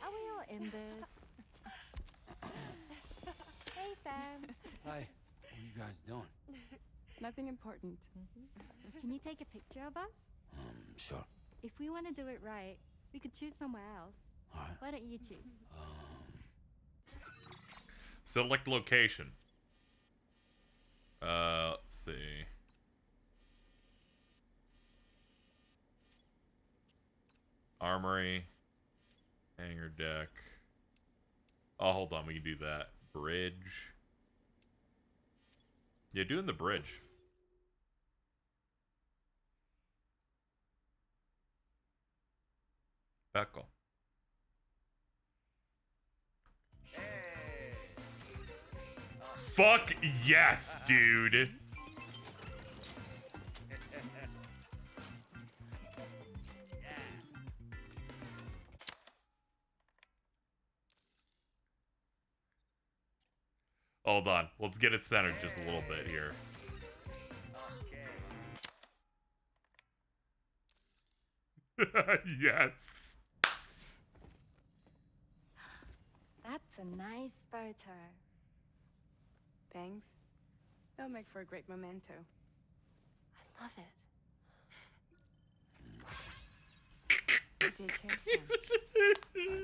Are we all in this? Hey, Sam. Hi. What are you guys doing? Nothing important. Can you take a picture of us? Sure. If we want to do it right, we could choose somewhere else. Alright. Why don't you choose? Select location. Let's see. Armory. Hangar deck. Oh, hold on. We can do that. Bridge. Yeah, doing the bridge. Beckle. Fuck yes, dude. Hold on. Let's get it centered just a little bit here. Yes. That's That's a nice photo. Thanks. That'll make for a great memento. I love it. Take care, Sam.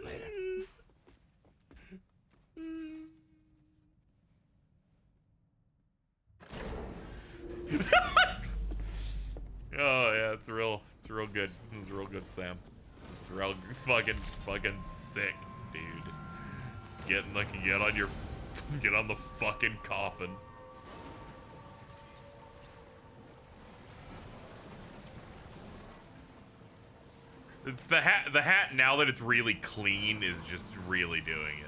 Later. Oh yeah, it's real good. It was real good, Sam. It's real fucking sick, dude. Get on the fucking coffin. It's the hat. The hat, now that it's really clean, is just really doing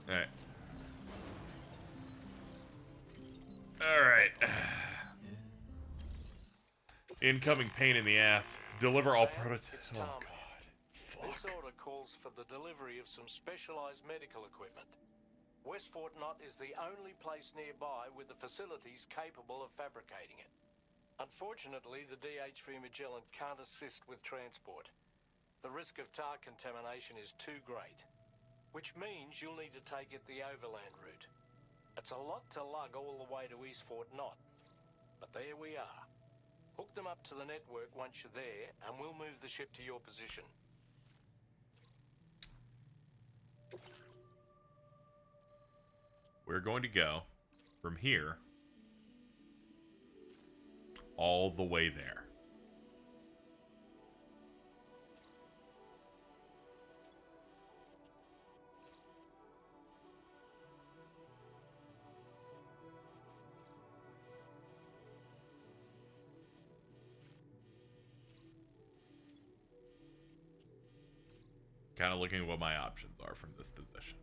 it. Alright. Incoming pain in the ass. Deliver all prototypes. Oh god. This order calls for the delivery of some specialized medical equipment. West Fort Knott is the only place nearby with the facilities capable of fabricating it. Unfortunately, the DH3 Magellan can't assist with transport. The risk of tar contamination is too great, which means you'll need to take it the overland route. It's a lot to lug all the way to East Fort Knott, but there we are. Hook them up to the network once you're there, and we'll move the ship to your position. We're going to go from here all the way there. Kind of looking at what my options are from this position.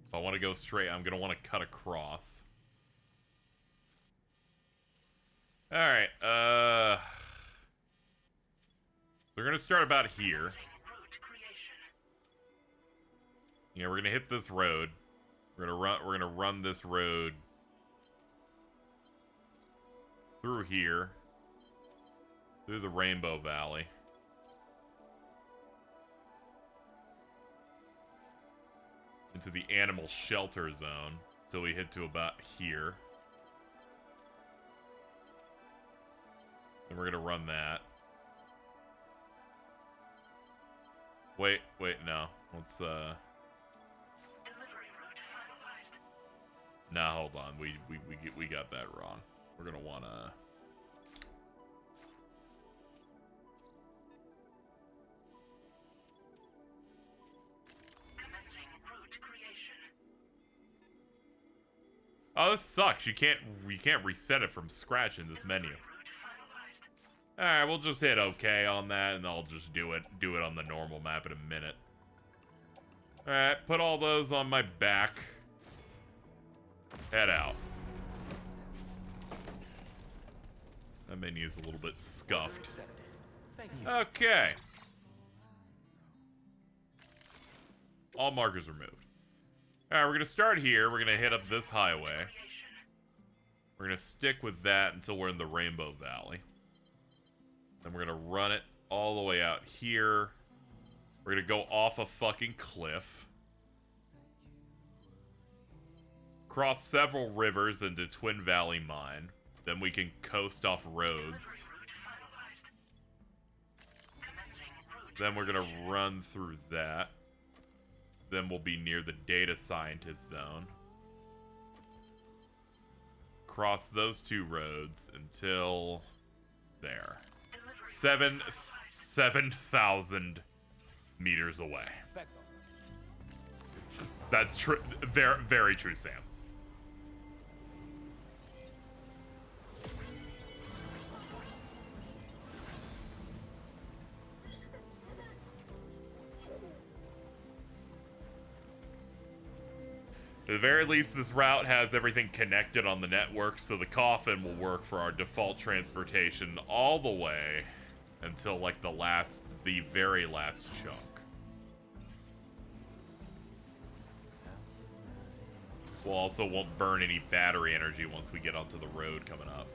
If I want to go straight, I'm going to want to cut across. Alright, we're going to start about here. Yeah, we're going to hit this road. We're going to run this road through here. Through the Rainbow Valley. Into the animal shelter zone till we hit to about here. Then we're gonna run that. Wait, no. Let's Nah, hold on. We got that wrong. We're gonna wanna Oh, this sucks. You can't reset it from scratch in this menu. Alright, we'll just hit OK on that, and I'll just do it on the normal map in a minute. Alright, put all those on my back. Head out. That menu's a little bit scuffed. Okay. All markers removed. Alright, we're going to start here. We're going to hit up this highway. We're going to stick with that until we're in the Rainbow Valley. Then we're going to run it all the way out here. We're going to go off a fucking cliff. Cross several rivers into Twin Valley Mine. Then we can coast off roads. Then we're going to run through that. Then we'll be near the data scientist zone. Cross those two roads until there. 7,000 meters away. That's true. Very, very true, Sam. At the very least, this route has everything connected on the network, so the coffin will work for our default transportation all the way until, like, the very last chunk. We'll also won't burn any battery energy once we get onto the road coming up.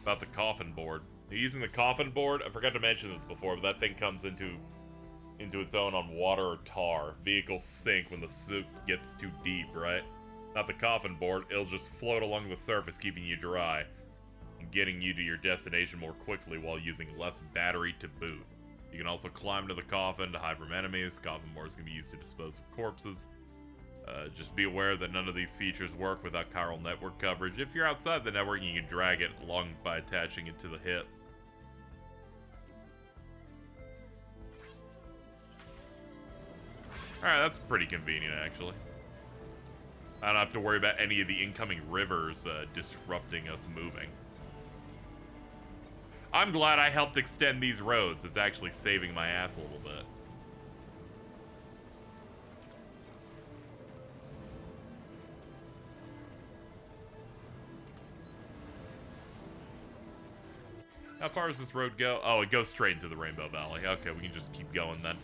About the coffin board. Using the coffin board, I forgot to mention this before, but that thing comes into its own on water or tar. Vehicles sink when the soup gets too deep, right? Not the coffin board, it'll just float along the surface, keeping you dry and getting you to your destination more quickly while using less battery to boot. You can also climb to the coffin to hide from enemies. Coffin boards can be used to dispose of corpses. Just be aware that none of these features work without chiral network coverage. If you're outside the network, you can drag it along by attaching it to the hip. Alright, that's pretty convenient, actually. I don't have to worry about any of the incoming rivers disrupting us moving. I'm glad I helped extend these roads. It's actually saving my ass a little bit. How far does this road go? Oh, it goes straight into the Rainbow Valley. Okay, we can just keep going then.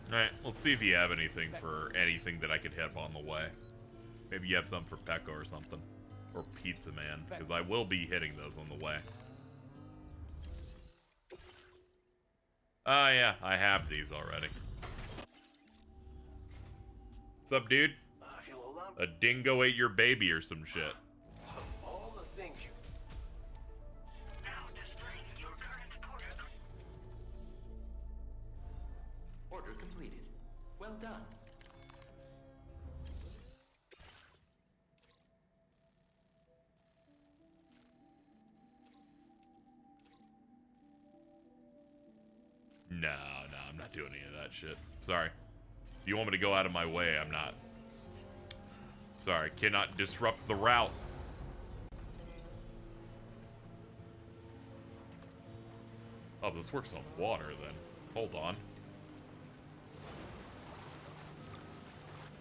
Alright, let's see if you have anything for anything that I could hit on the way. Maybe you have something for Pecco or something. Or Pizza Man, because I will be hitting those on the way. Ah, yeah, I have these already. What's up, dude? A dingo ate your baby or some shit. All the things you... Now displaying your current order completed. Well done. No, I'm not doing any of that shit. Sorry. If you want me to go out of my way, I'm not. Sorry, cannot disrupt the route. Oh, this works on water then. Hold on.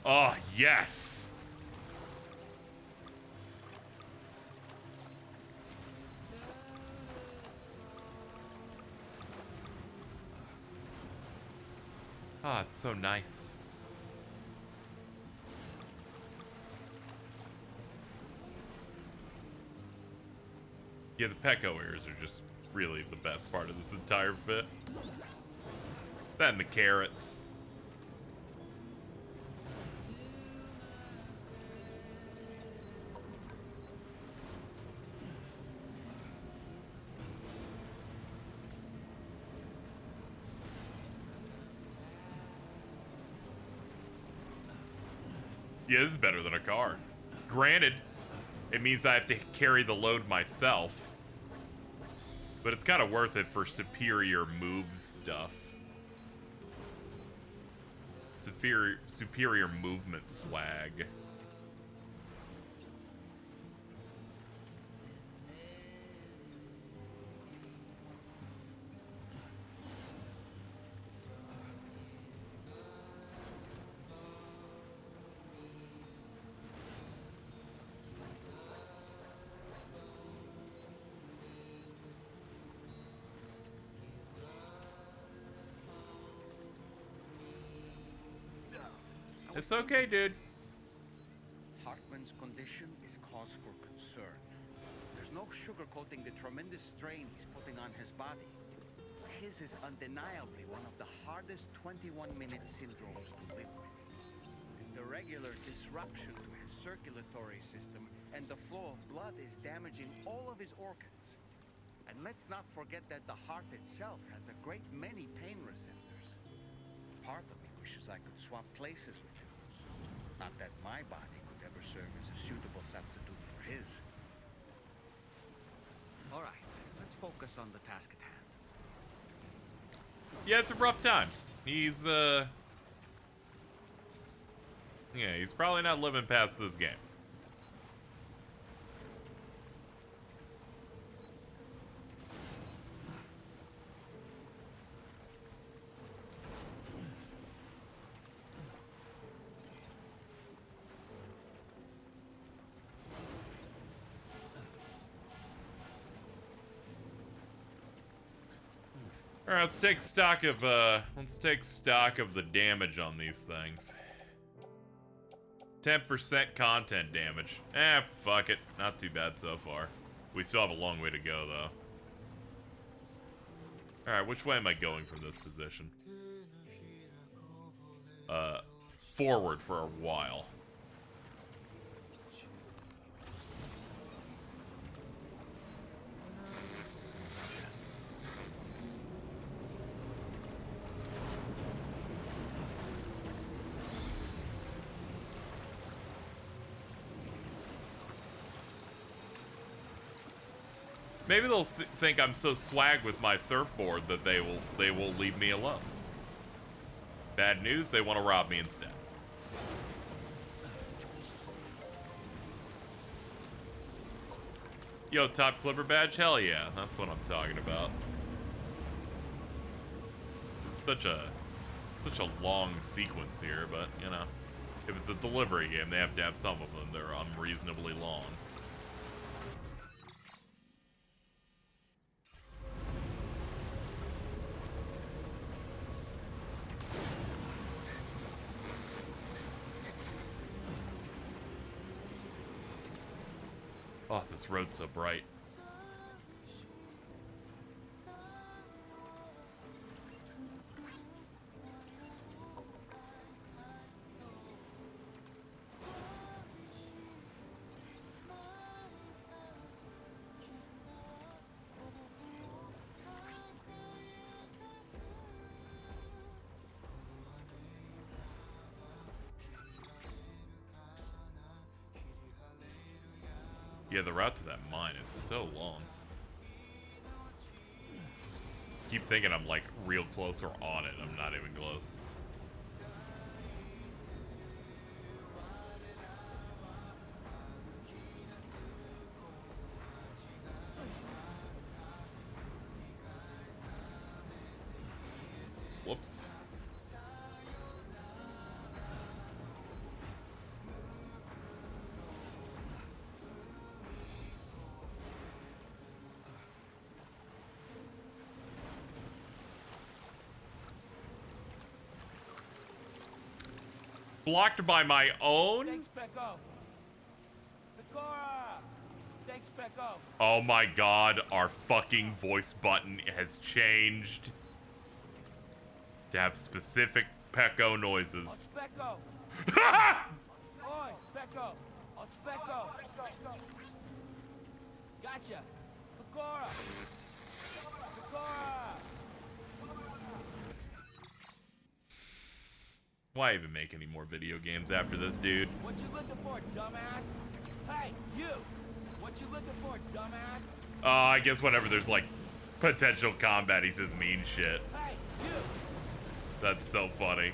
Oh, yes! Ah, it's so nice. Yeah, the Pecco ears are just really the best part of this entire bit. That and the carrots. Yeah, this is better than a car. Granted, it means I have to carry the load myself. But it's kind of worth it for superior move stuff. Superior movement swag. It's okay, dude. Hartman's condition is cause for concern. There's no sugarcoating the tremendous strain he's putting on his body. His is undeniably one of the hardest 21-minute syndromes to live with. The regular disruption to his circulatory system and the flow of blood is damaging all of his organs. And let's not forget that the heart itself has a great many pain receptors. Part of me wishes I could swap places with him. Not that my body could ever serve as a suitable substitute for his. All right, let's focus focus on the task at hand. Yeah, it's a rough time. He's yeah, he's probably not living past this game. All right, let's take stock of the damage on these things. 10% content damage. Fuck it. Not too bad so far. We still have a long way to go, though. All right, which way am I going from this position? Forward for a while. Maybe they'll think I'm so swag with my surfboard that they will leave me alone. Bad news, they want to rob me instead. Yo, top Clipper badge? Hell yeah, that's what I'm talking about. It's such a long sequence here, but you know, if it's a delivery game, they have to have some of them. They're unreasonably long. Oh, this road's so bright. Yeah, the route to that mine is so long. Keep thinking I'm like real close or on it. I'm not even close. Whoops. Blocked by my own? Thanks, Becco. Pecora! Thanks, Becco. Oh my god, our fucking voice button has changed to have specific Pecco noises. Becco! Oi, Becco! It's Becco! Gotcha! Pecora! Pecora! Why even make any more video games after this, dude? What you looking for, dumbass? Hey, you! What you looking for, dumbass? I guess whenever there's like potential combat, he says mean shit. Hey, you! That's so funny.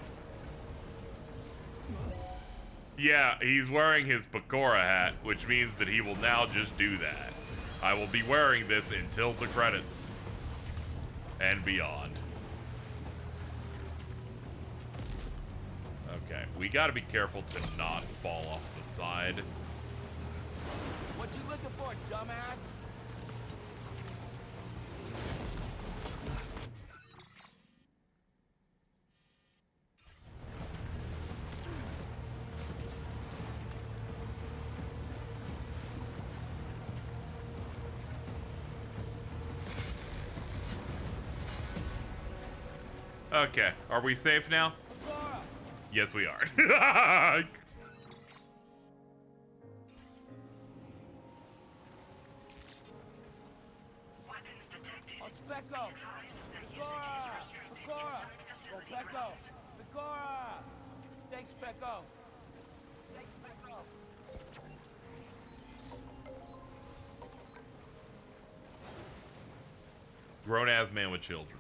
Yeah, he's wearing his Pecora hat, which means that he will now just do that. I will be wearing this until the credits and beyond. Okay, we gotta be careful to not fall off the side. What you looking for, dumbass? Okay, are we safe now? Yes, we are. It's Becco! Pecora! Pecora! Oh, Becco! Pecora! Thanks, Becco! Thanks, Becco! Grown-ass man with children.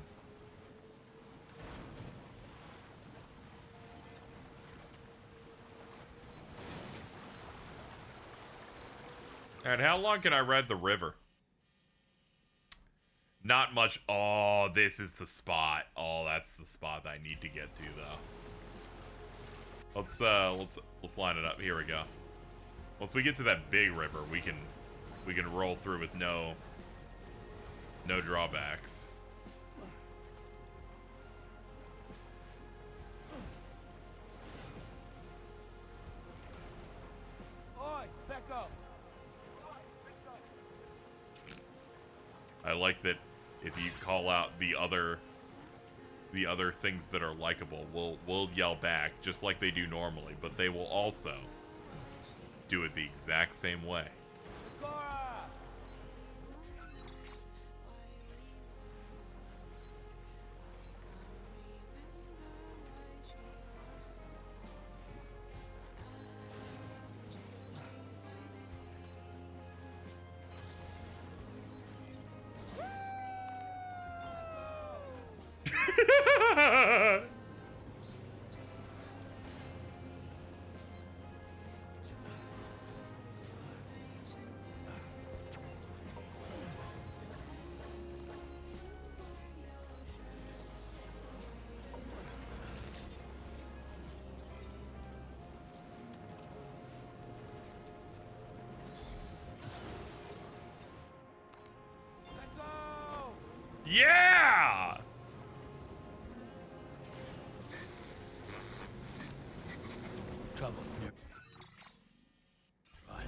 And how long can I ride the river? Not much. Oh, this is the spot. Oh, that's the spot that I need to get to, though. Let's line it up. Here we go. Once we get to that big river, we can roll through with no drawbacks. Oi, back up. I like that if you call out the other things that are likable, we'll yell back just like they do normally, but they will also do it the exact same way. Yeah! Trouble. Fine.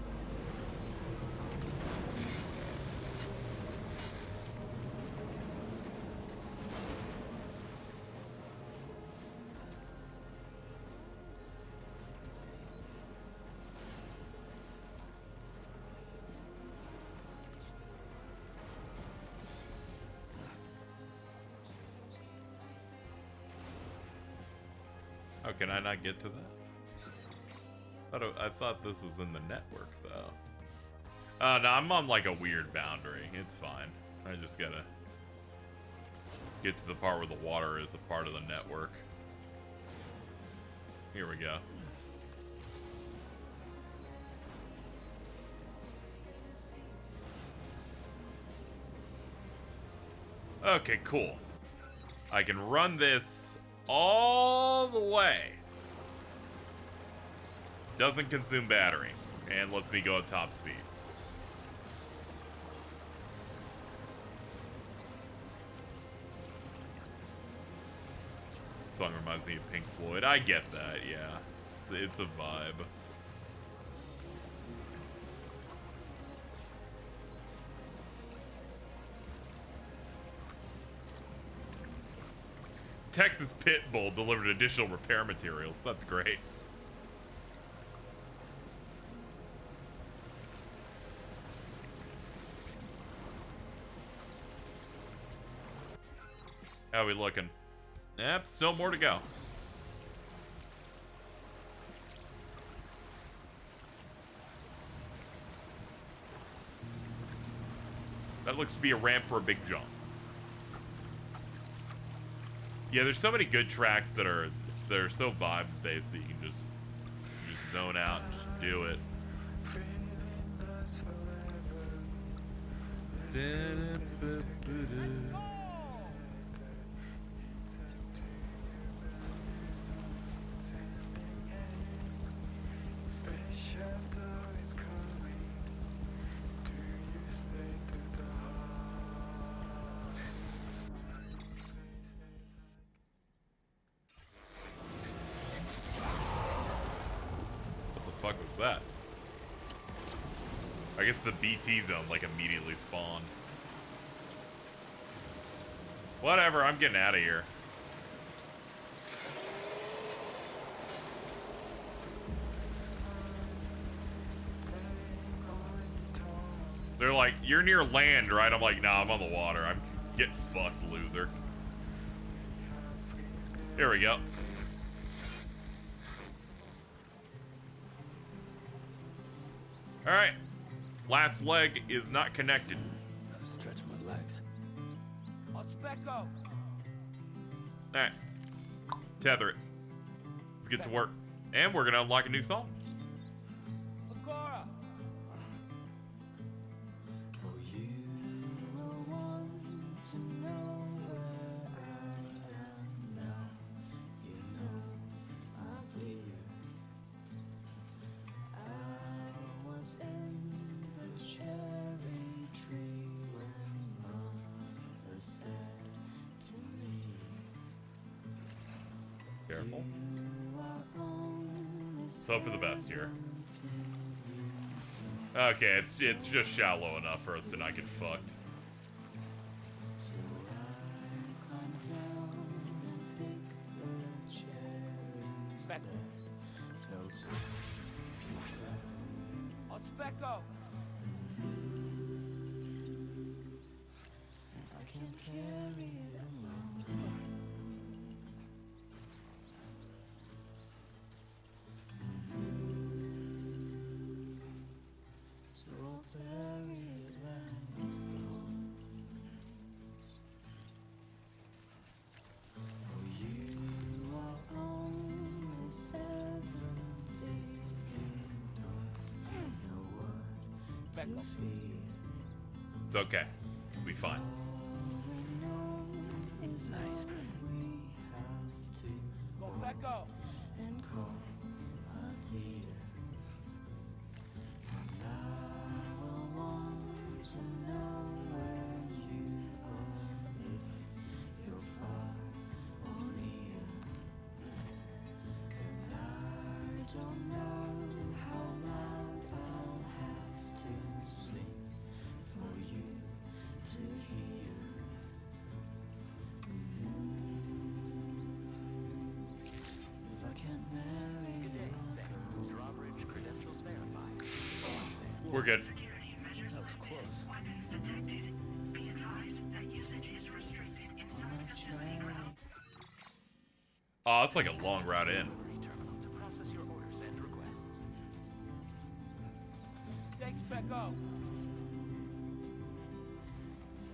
How can I not get to that? I thought this was in the network, though. No, I'm on like a weird boundary. It's fine. I just gotta get to the part where the water is a part of the network. Here we go. Okay, cool. I can run this all the way. Doesn't consume battery. And lets me go at top speed. Song reminds me of Pink Floyd. I get that, yeah. It's a vibe. Texas Pitbull delivered additional repair materials. That's great. How we looking? Yep, still more to go. That looks to be a ramp for a big jump. Yeah, there's so many good tracks that are so vibes based that you can just zone out and just do it. What the fuck was that? I guess the BT zone like immediately spawned. Whatever, I'm getting out of here. They're like, you're near land, right? I'm like, nah, I'm on the water. I'm getting fucked, loser. Here we go. Alright. Last leg is not connected. Gotta stretch my legs. Specco. Alright. Tether it. Let's get to work. And we're gonna unlock a new song. Cora. Oh, you will want to know where I am now. You know, I'll tell you. I was in the cherry tree when mother said to me, Careful. you are only Let's hope for the best here. Okay, it's just shallow enough for us to not get fucked. So I climbed down and picked the cherries that fell to On Specco. I can't carry it alone. So I'll bury it and oh, you are only 17. Don't know what to feel. It's okay. We'll be fine. Nice. We have to Go Specco. and call a dear. And I will want to know where you are, if you're far or near. And I don't know how loud I'll have to sing for you to hear. If I can't marry you, I'll go. Drawbridge credentials verified. We're good. That was close. Oh, it's like a long route in. Terminal to process your orders and requests. Thanks, Specco.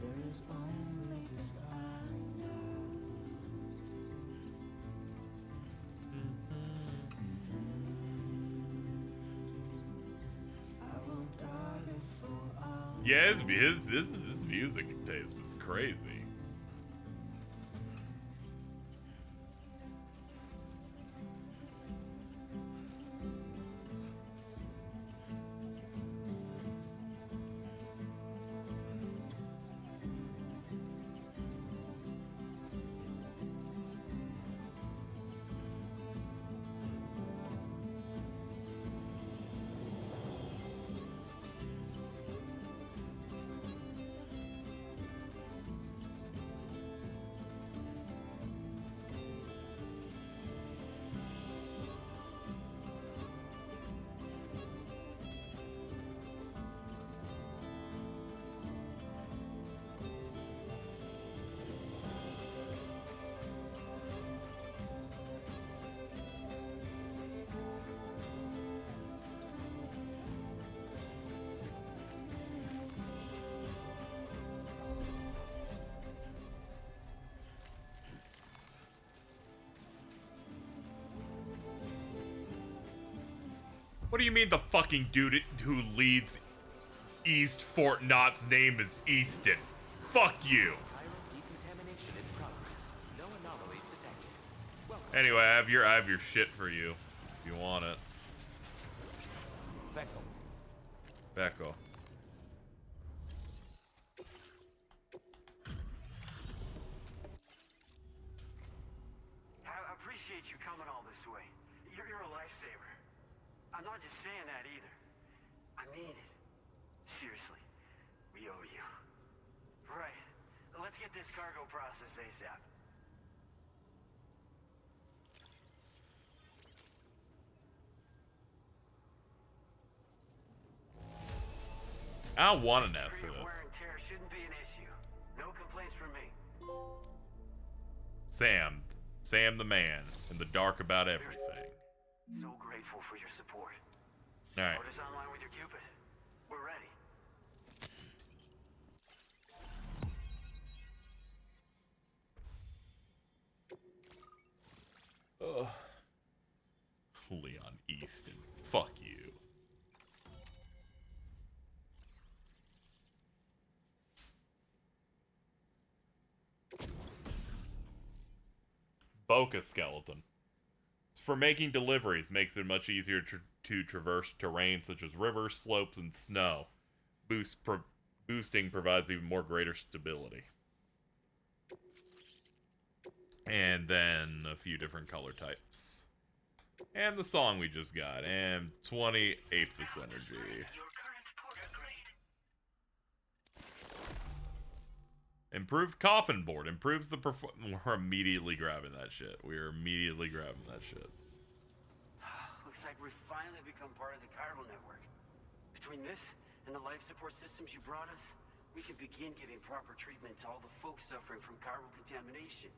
There is only this I know. I won't die before I Yeah, his music taste is crazy. What do you mean the fucking dude who leads East Fort Knott's name is Easton? Fuck you. Decontamination in progress. No anomalies detected. Welcome. Anyway, I have your shit for you if you want it. Becco. I appreciate you coming all this way. You're a lifesaver. I'm not just saying that either. I mean it. Seriously. We owe you. Right. Let's get this cargo processed ASAP. I don't want an S for this. Wear and tear shouldn't be an issue. No complaints from me. Sam the man, in the dark about everything. So grateful for your support. All right. Orders online with your Cupid. We're ready. Bokeh skeleton. For making deliveries, makes it much easier to traverse terrain such as rivers, slopes, and snow. Boosting provides even more greater stability. And then a few different color types. And the song we just got. And 28th energy. Improved coffin board. Improves the We're immediately grabbing that shit. We are immediately grabbing that shit. Looks like we've finally become part of the chiral network. Between this and the life support systems you brought us, we can begin giving proper treatment to all the folks suffering from chiral contamination.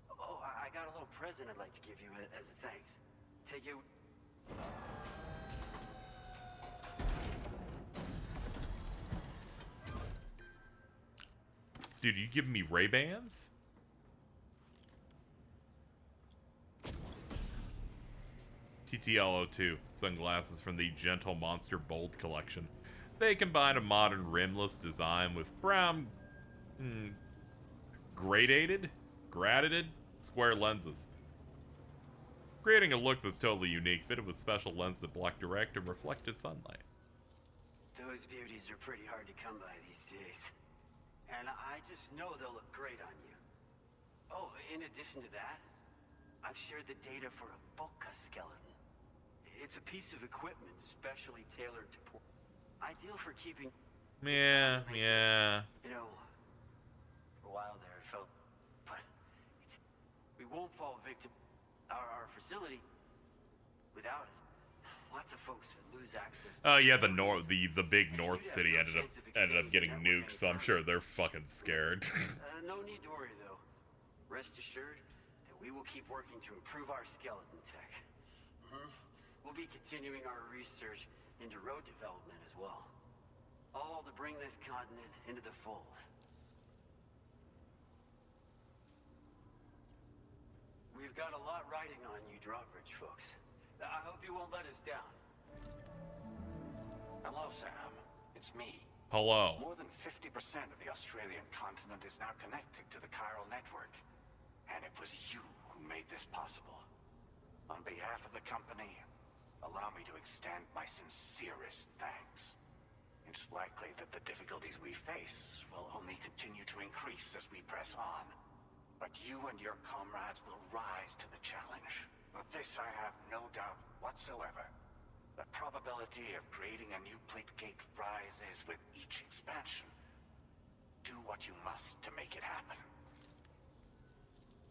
Oh, I got a little present I'd like to give you as a thanks. Take it. Dude, you giving me Ray-Bans? TTL02 sunglasses from the Gentle Monster Bold collection. They combine a modern rimless design with brown, gradated square lenses, creating a look that's totally unique, fitted with special lenses that block direct and reflected sunlight. Those beauties are pretty hard to come by these days. And I just know they'll look great on you. Oh, in addition to that, I've shared the data for a Bokeh skeleton. It's a piece of equipment specially tailored to ideal for keeping... Yeah. You know, for a while there it felt... But it's... We won't fall victim... Our facility, without it, lots of folks would lose access to... Oh yeah, the big North City ended up getting nuked, so I'm sure they're fucking scared. No need to worry though. Rest assured that we will keep working to improve our skeleton tech. We'll be continuing our research into road development as well. All to bring this continent into the fold. We've got a lot riding on you drawbridge folks. I hope you won't let us down. Hello, Sam. It's me. Hello. More than 50% of the Australian continent is now connected to the chiral network. And it was you who made this possible. On behalf of the company, allow me to extend my sincerest thanks. It's likely that the difficulties we face will only continue to increase as we press on. But you and your comrades will rise to the challenge. Of this I have no doubt whatsoever. The probability of creating a new plate gate rises with each expansion. Do what you must to make it happen.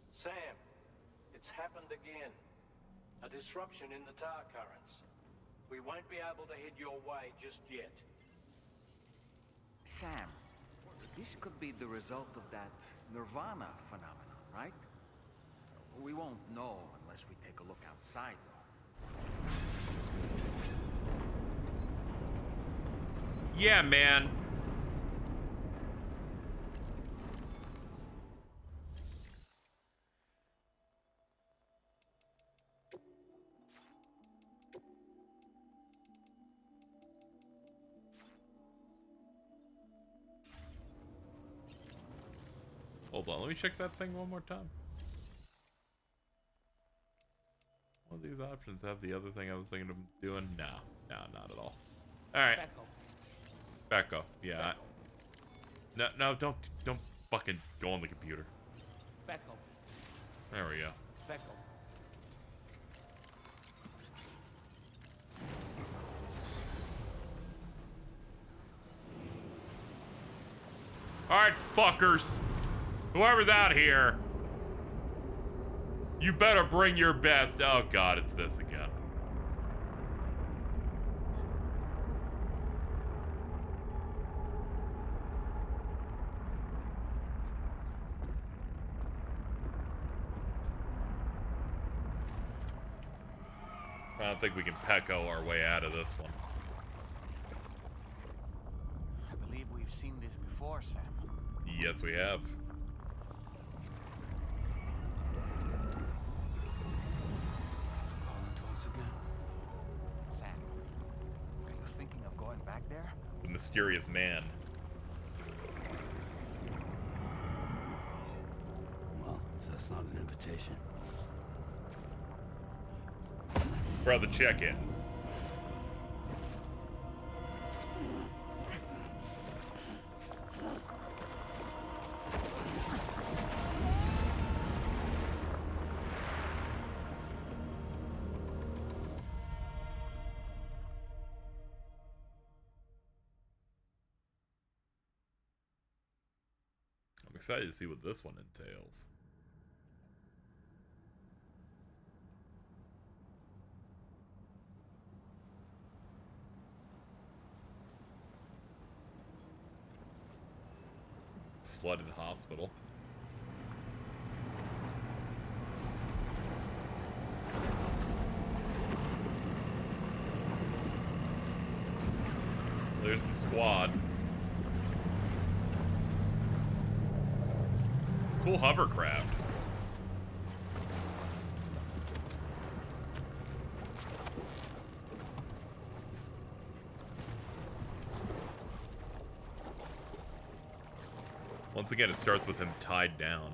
Sam, it's happened again. A disruption in the tar currents. We won't be able to head your way just yet. Sam, this could be the result of that Nirvana phenomenon, right? We won't know unless we take a look outside, though. Yeah, man. Hold on, let me check that thing one more time. One of these options have the other thing I was thinking of doing? No, not at all. Alright. Becco, yeah. No, don't fucking go on the computer. Becco. There we go. Becco. Alright, fuckers. Whoever's out here, you better bring your best. Oh god, it's this again. I don't think we can Pecco our way out of this one. I believe we've seen this before, Sam. Yes, we have. Sam, are you thinking of going back there? The mysterious man. Well, if that's not an invitation. For the check-in. I'm excited to see what this one entails. Flooded hospital. There's the squad. Cool hovercraft. Once again, it starts with him tied down.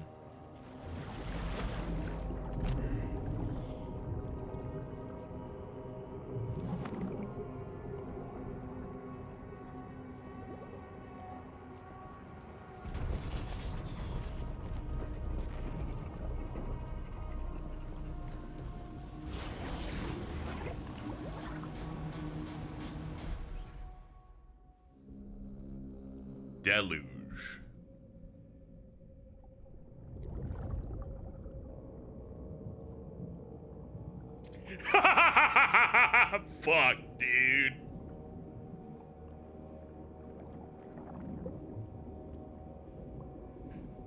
Deluge. Fuck, dude.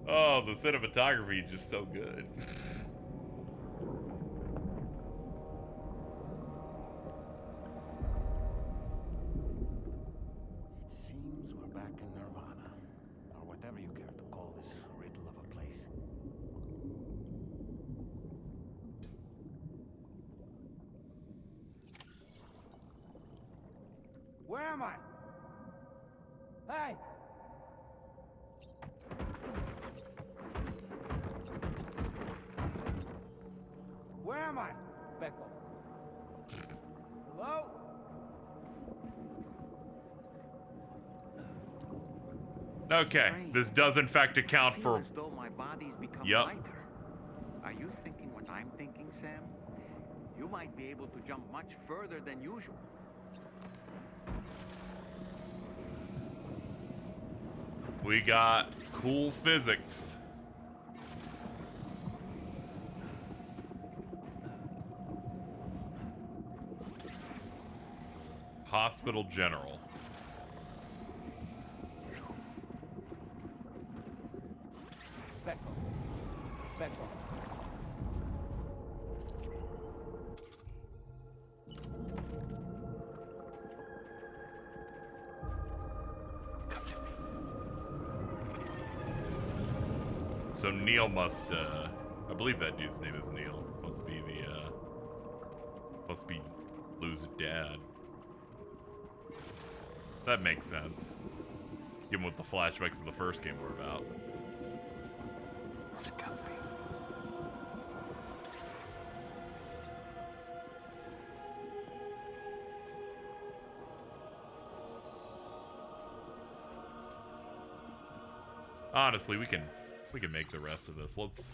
Oh, the cinematography is just so good. It seems we're back in Nirvana, or whatever you care to call this riddle of a place. Where am I? Hey! Where am I? Becco. Hello? Okay, this does in fact account for. As though my body's become Yup. lighter. Are you thinking what I'm thinking, Sam? You might be able to jump much further than usual. We got cool physics. Hospital General. Becco. Becco. So Neil must, I believe that dude's name is Neil. Must be Lou's dad. That makes sense. Given what the flashbacks of the first game were about. Honestly, we can make the rest of this. Let's.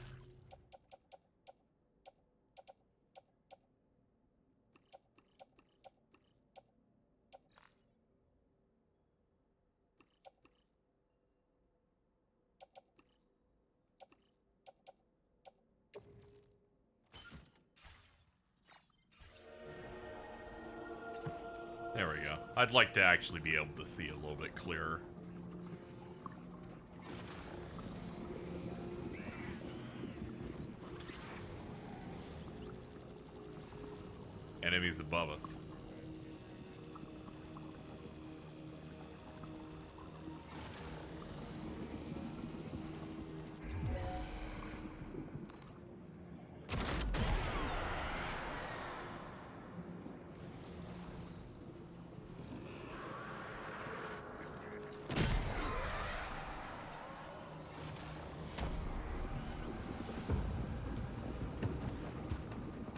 There we go. I'd like to actually be able to see a little bit clearer. Enemies above us.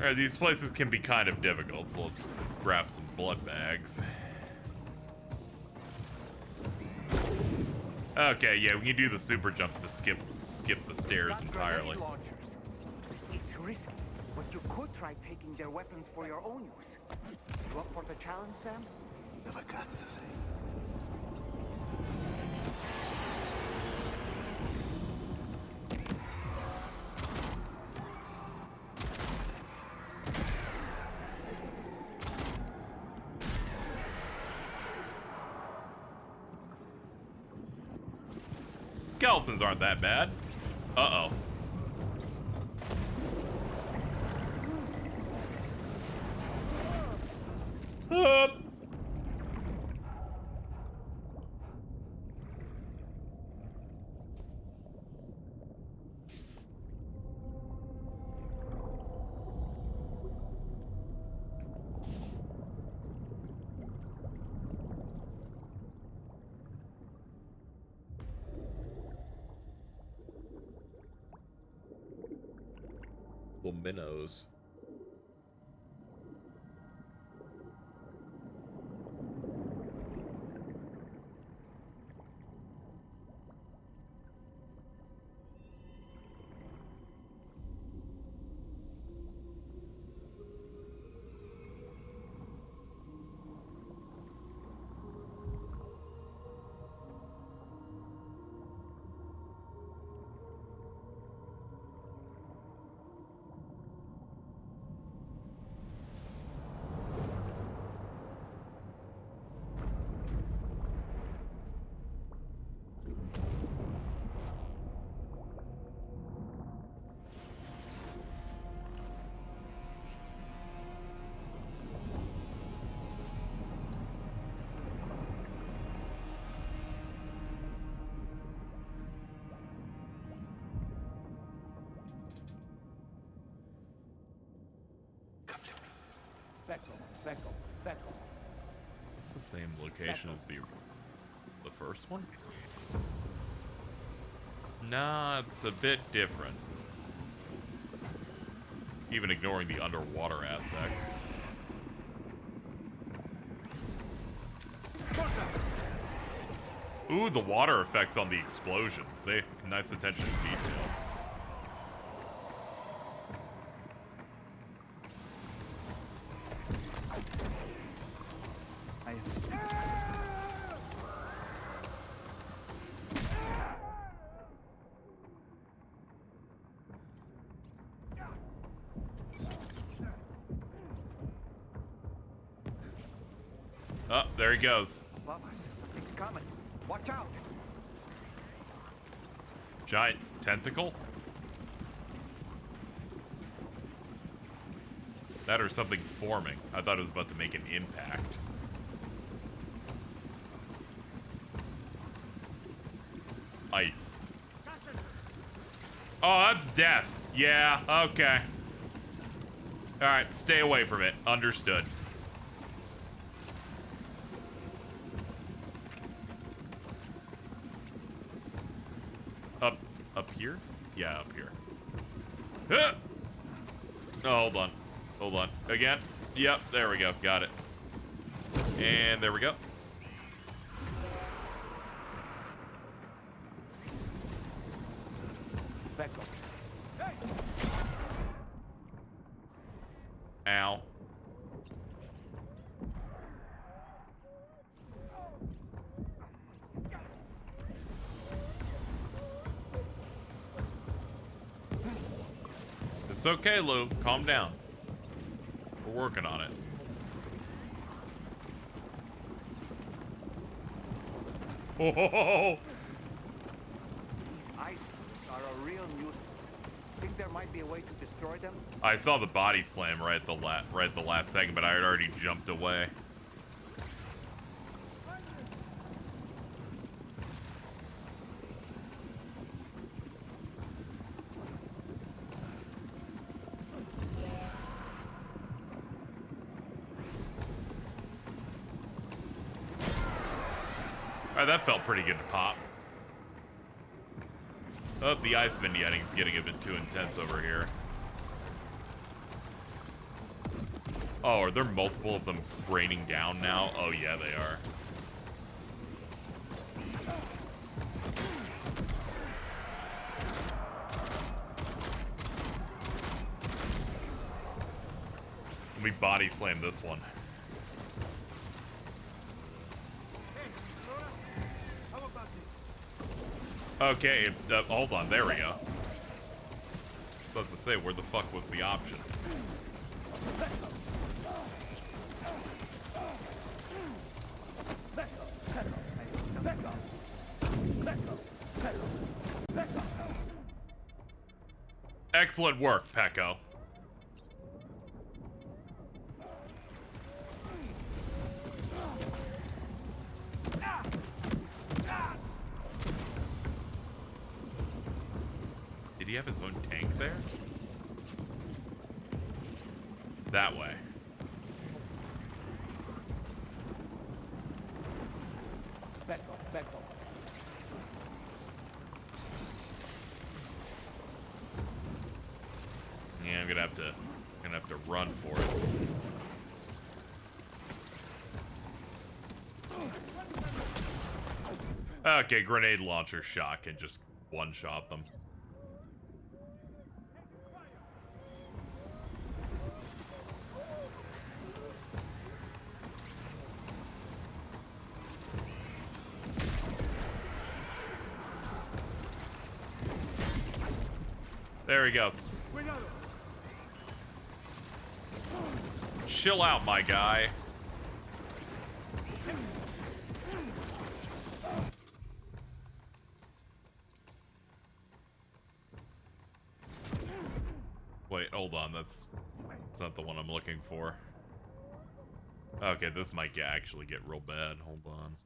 Alright, these places can be kind of difficult, so let's grab some blood bags. Okay, yeah, we can do the super jump to skip the stairs entirely. It's risky, but you could try taking their weapons for your own use. You up for the challenge, Sam? Never got Susie. Skeletons aren't that bad. Uh-oh. Little minnows. Becco. It's the same location as the first one? Nah, it's a bit different. Even ignoring the underwater aspects. Ooh, the water effects on the explosions. They nice attention to detail. Oh, there he goes. Bubba, something's coming. Watch out! Giant tentacle? That or something forming. I thought it was about to make an impact. Ice. Oh, that's death. Yeah, okay. Alright, stay away from it. Understood. Up here? Yeah, up here. Ah! Oh, hold on. Hold on. Again? Yep, there we go. Got it. And there we go. Becco. Ow. It's okay, Lou. Calm down. We're working on it. Oh! These ice are a real nuisance. Think there might be a way to destroy them? I saw the body slam right at the last second, but I had already jumped away. Alright, that felt pretty good to pop. Oh, the ice vignetting's getting a bit too intense over here. Oh, are there multiple of them raining down now? Oh, yeah, they are. Let me body slam this one. Okay, hold on, there we go. I was about to say, where the fuck was the option? Excellent work, Pecco. Did he have his own tank there? That way. Back off, back off. Yeah, I'm gonna have to run for it. Okay, grenade launcher shot can just one-shot them. There he goes. Chill out, my guy. Wait, hold on. That's not the one I'm looking for. Okay, this might actually get real bad. Hold on.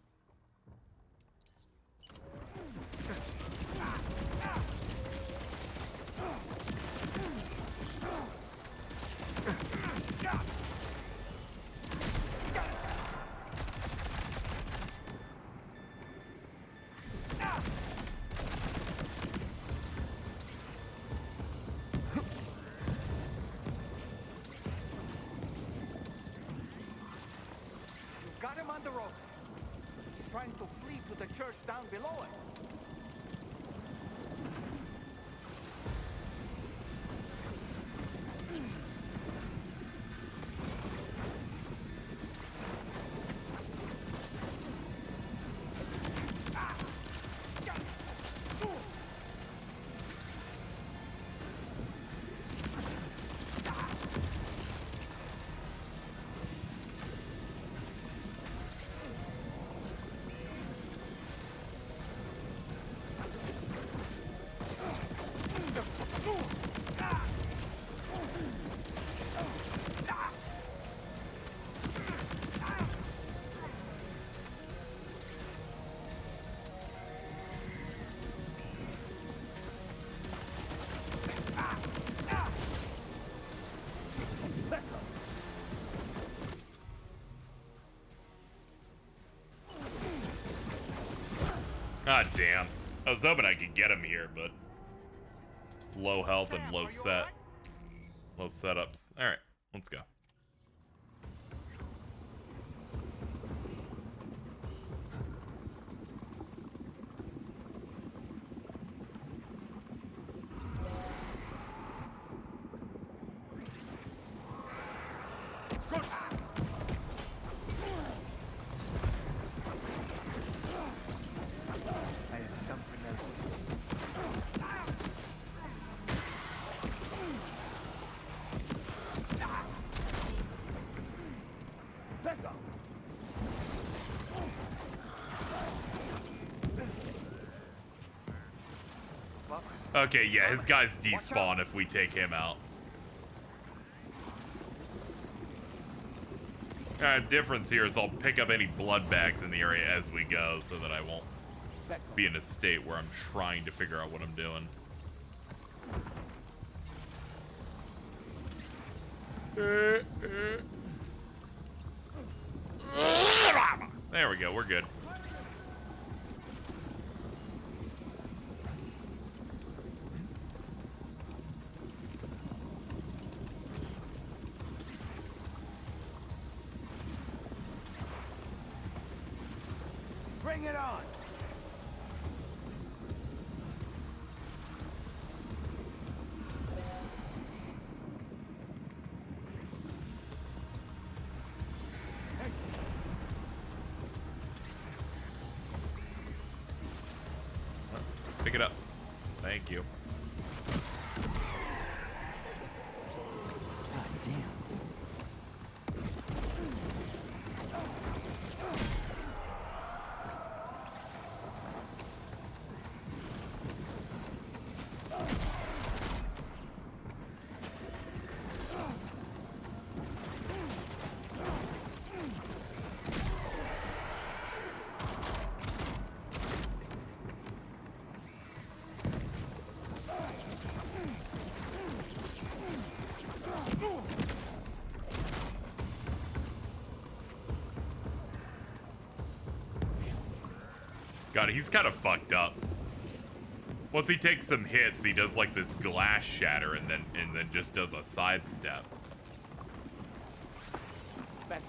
Got him on the ropes. He's trying to flee to the church down below us. God damn. I was hoping I could get him here, but low health and low setups. Alright, let's go. Okay, yeah, his guys despawn if we take him out. Difference here is I'll pick up any blood bags in the area as we go so that I won't be in a state where I'm trying to figure out what I'm doing. There we go, we're good. Bring it on! Pick it up. Thank you. God damn. God, he's kind of fucked up. Once he takes some hits, he does like this glass shatter and then just does a sidestep. Back.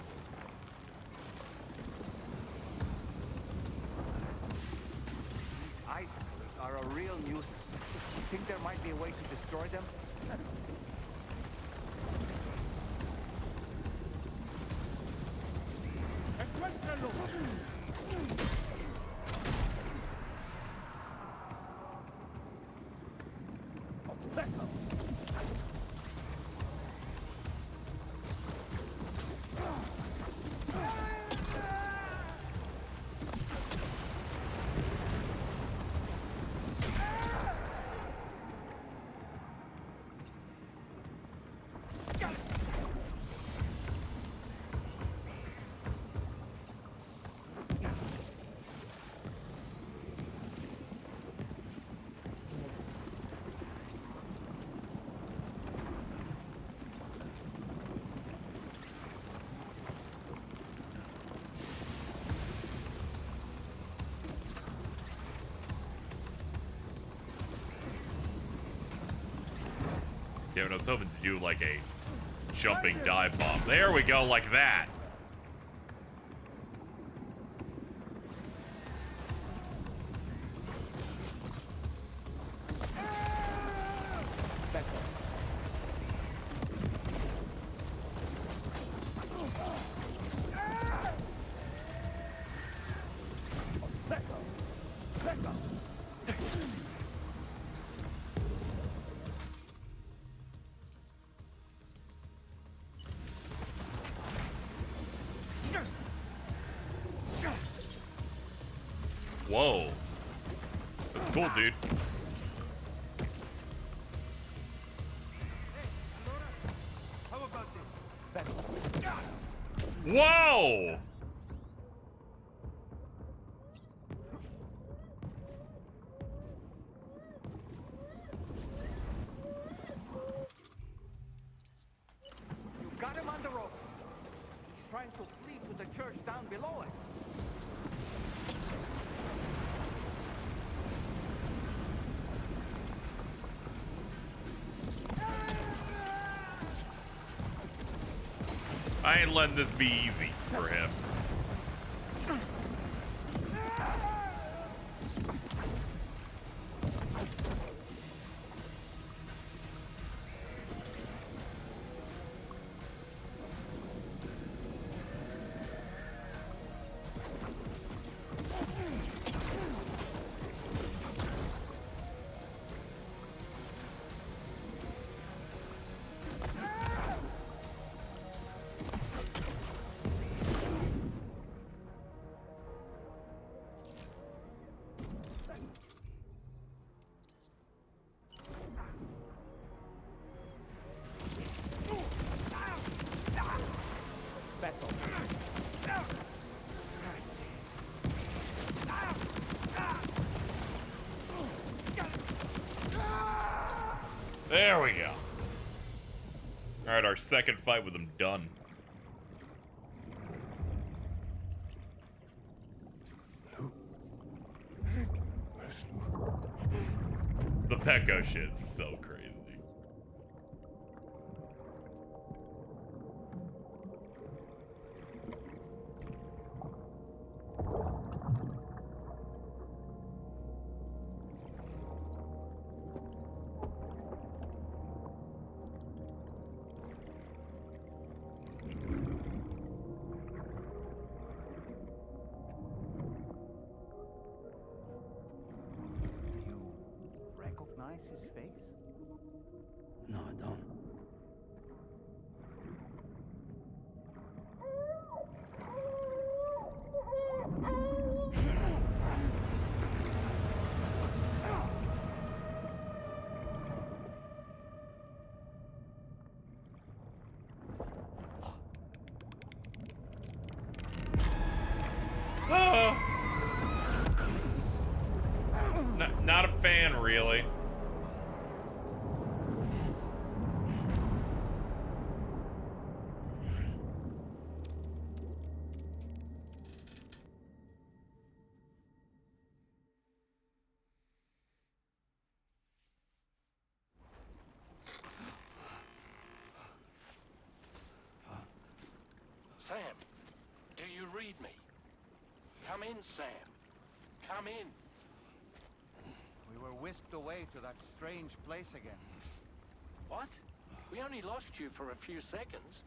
These icicles are a real nuisance. You think there might be a way to destroy them? Yeah, but I was hoping to do like a jumping dive bomb. There we go, like that. Whoa. That's cool, dude. Whoa! You've got him on the ropes. He's trying to flee to the church down below us. I ain't letting this be easy for him. There we go. Alright, our second fight with him done. The Pecco shit's so crazy. recognize his face? No, I don't. Not a fan, really. Sam, do you read me? Come in, Sam. Come in. We were whisked away to that strange place again. What? We only lost you for a few seconds.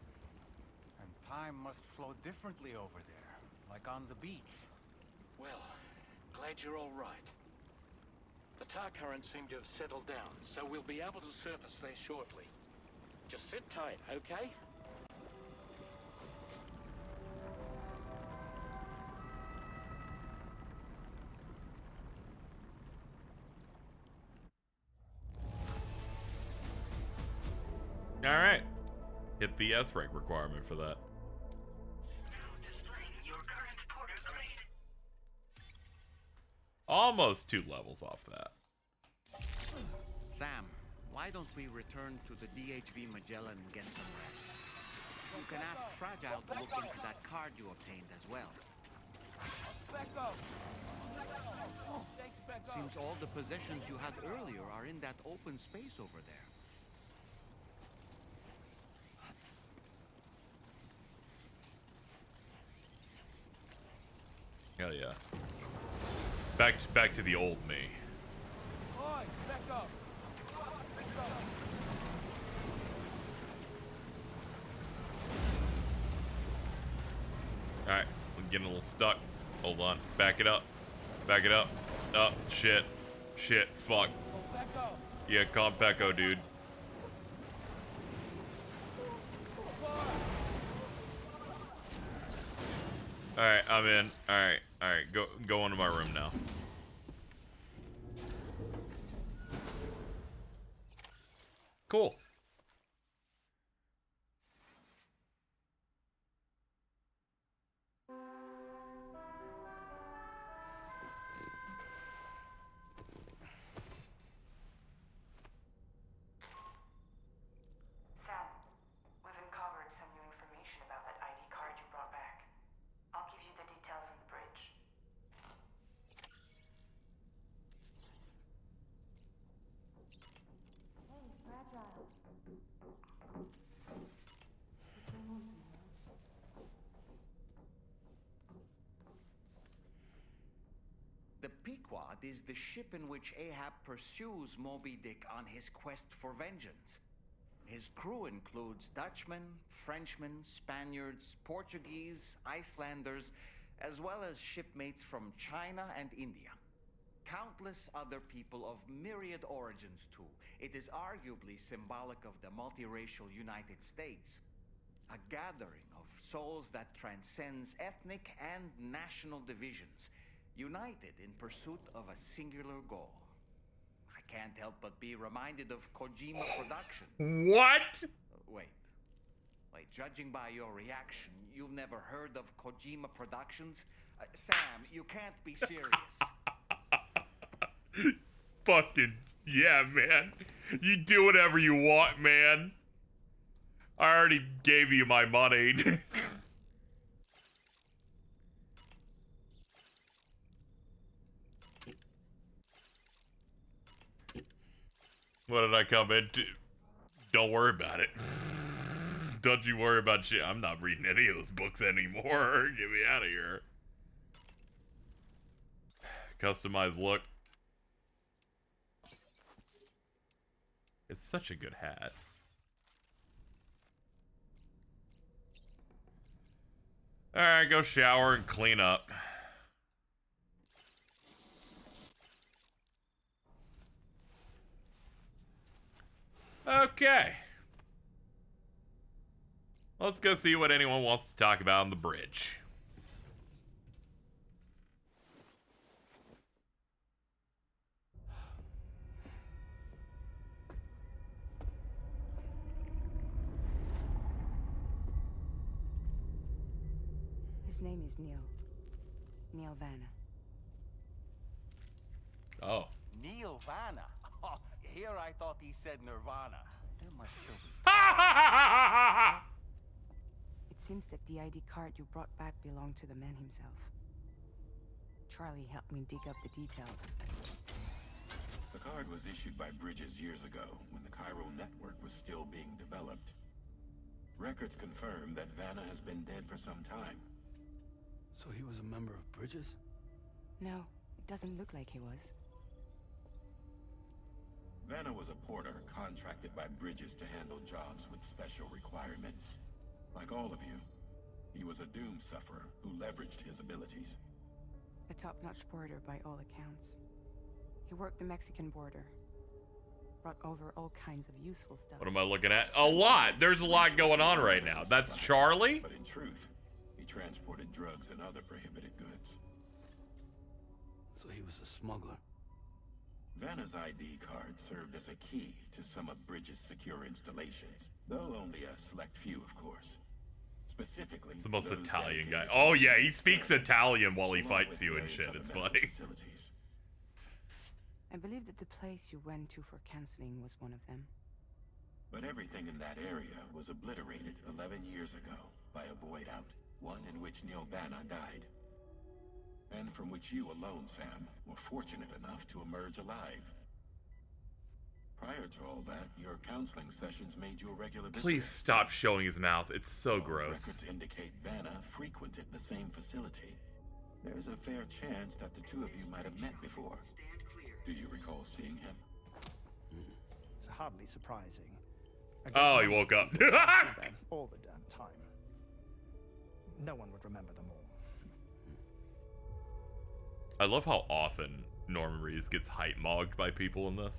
And time must flow differently over there, like on the beach. Well, glad you're all right. The tar currents seem to have settled down, so we'll be able to surface there shortly. Just sit tight, okay? Alright. Hit the S-rank requirement for that. Almost 2 levels off that. Sam, why don't we return to the DHV Magellan and get some rest? You can ask Fragile to look into that card you obtained as well. Seems all the possessions you had earlier are in that open space over there. Hell yeah. Back to the old me. Alright, I'm getting a little stuck. Hold on. Back it up. Back it up. Oh, shit. Shit. Fuck. Yeah, Compecco, dude. Alright, I'm in. Alright, go into my room now. Cool. Sam, we've uncovered some new information about that ID card you brought back. I'll give you the details on the bridge. Hey, Fragile. Return home tomorrow. The Pequod is the ship in which Ahab pursues Moby Dick on his quest for vengeance. His crew includes Dutchmen, Frenchmen, Spaniards, Portuguese, Icelanders, as well as shipmates from China and India. Countless other people of myriad origins, too. It is arguably symbolic of the multiracial United States. A gathering of souls that transcends ethnic and national divisions, united in pursuit of a singular goal. I can't help but be reminded of Kojima Productions. What? Wait, judging by your reaction, you've never heard of Kojima Productions? Sam, you can't be serious. Fucking yeah, man. You do whatever you want, man. I already gave you my money. What did I come into? Don't worry about it. Don't you worry about shit. I'm not reading any of those books anymore. Get me out of here. Customized look. It's such a good hat. Alright, go shower and clean up. Okay. Let's go see what anyone wants to talk about on the bridge. His name is Neil. Neil Vanna. Oh. Neil Vanna. Oh, here I thought he said Nirvana. There must still be. It seems that the ID card you brought back belonged to the man himself. Charlie helped me dig up the details. The card was issued by Bridges years ago, when the chiral network was still being developed. Records confirm that Vanna has been dead for some time. So he was a member of Bridges? No, it doesn't look like he was. Vanna was a porter contracted by Bridges to handle jobs with special requirements. Like all of you, he was a doom sufferer who leveraged his abilities. A top-notch porter by all accounts. He worked the Mexican border. Brought over all kinds of useful stuff. What am I looking at? A lot. There's a lot going on right now. That's Charlie? But in truth, he transported drugs and other prohibited goods. So he was a smuggler. Vanna's ID card served as a key to some of Bridges' secure installations, though only a select few, of course. Specifically, It's the most those Italian guy. dedicated Oh to yeah, he speaks Italian while he along fights with you and various shit. other It's medical funny. facilities. I believe that the place you went to for counseling was one of them. But everything in that area was obliterated 11 years ago by a void out, one in which Neil Vanna died. And from which you alone, Sam, were fortunate enough to emerge alive. Prior to all that, your counseling sessions made you a regular visitor. Please stop showing his mouth. It's so All gross. Records indicate Vanna frequented the same facility. There's a fair chance that the two of you might have met before. Do you recall seeing him? It's hardly surprising. Oh, he woke up. All the damn time. No one would remember them all. I love how often Norman Reedus gets hype mogged by people in this.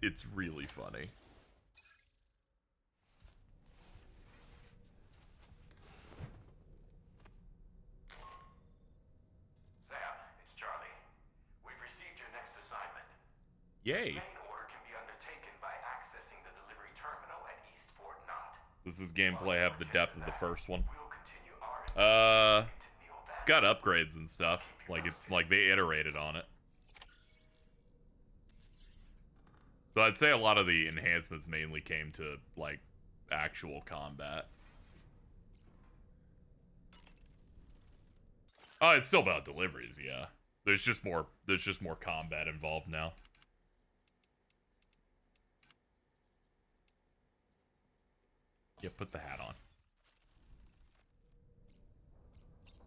It's really funny. Sam, it's Charlie. We've received your next assignment. Yay. The main order can be undertaken by accessing the delivery terminal at East Fort Knott. Does this gameplay have the depth of the first one? We'll continue our It's got upgrades and stuff. Like they iterated on it. So I'd say a lot of the enhancements mainly came to like actual combat. Oh, it's still about deliveries, yeah. There's just more combat involved now. Yeah, put the hat on.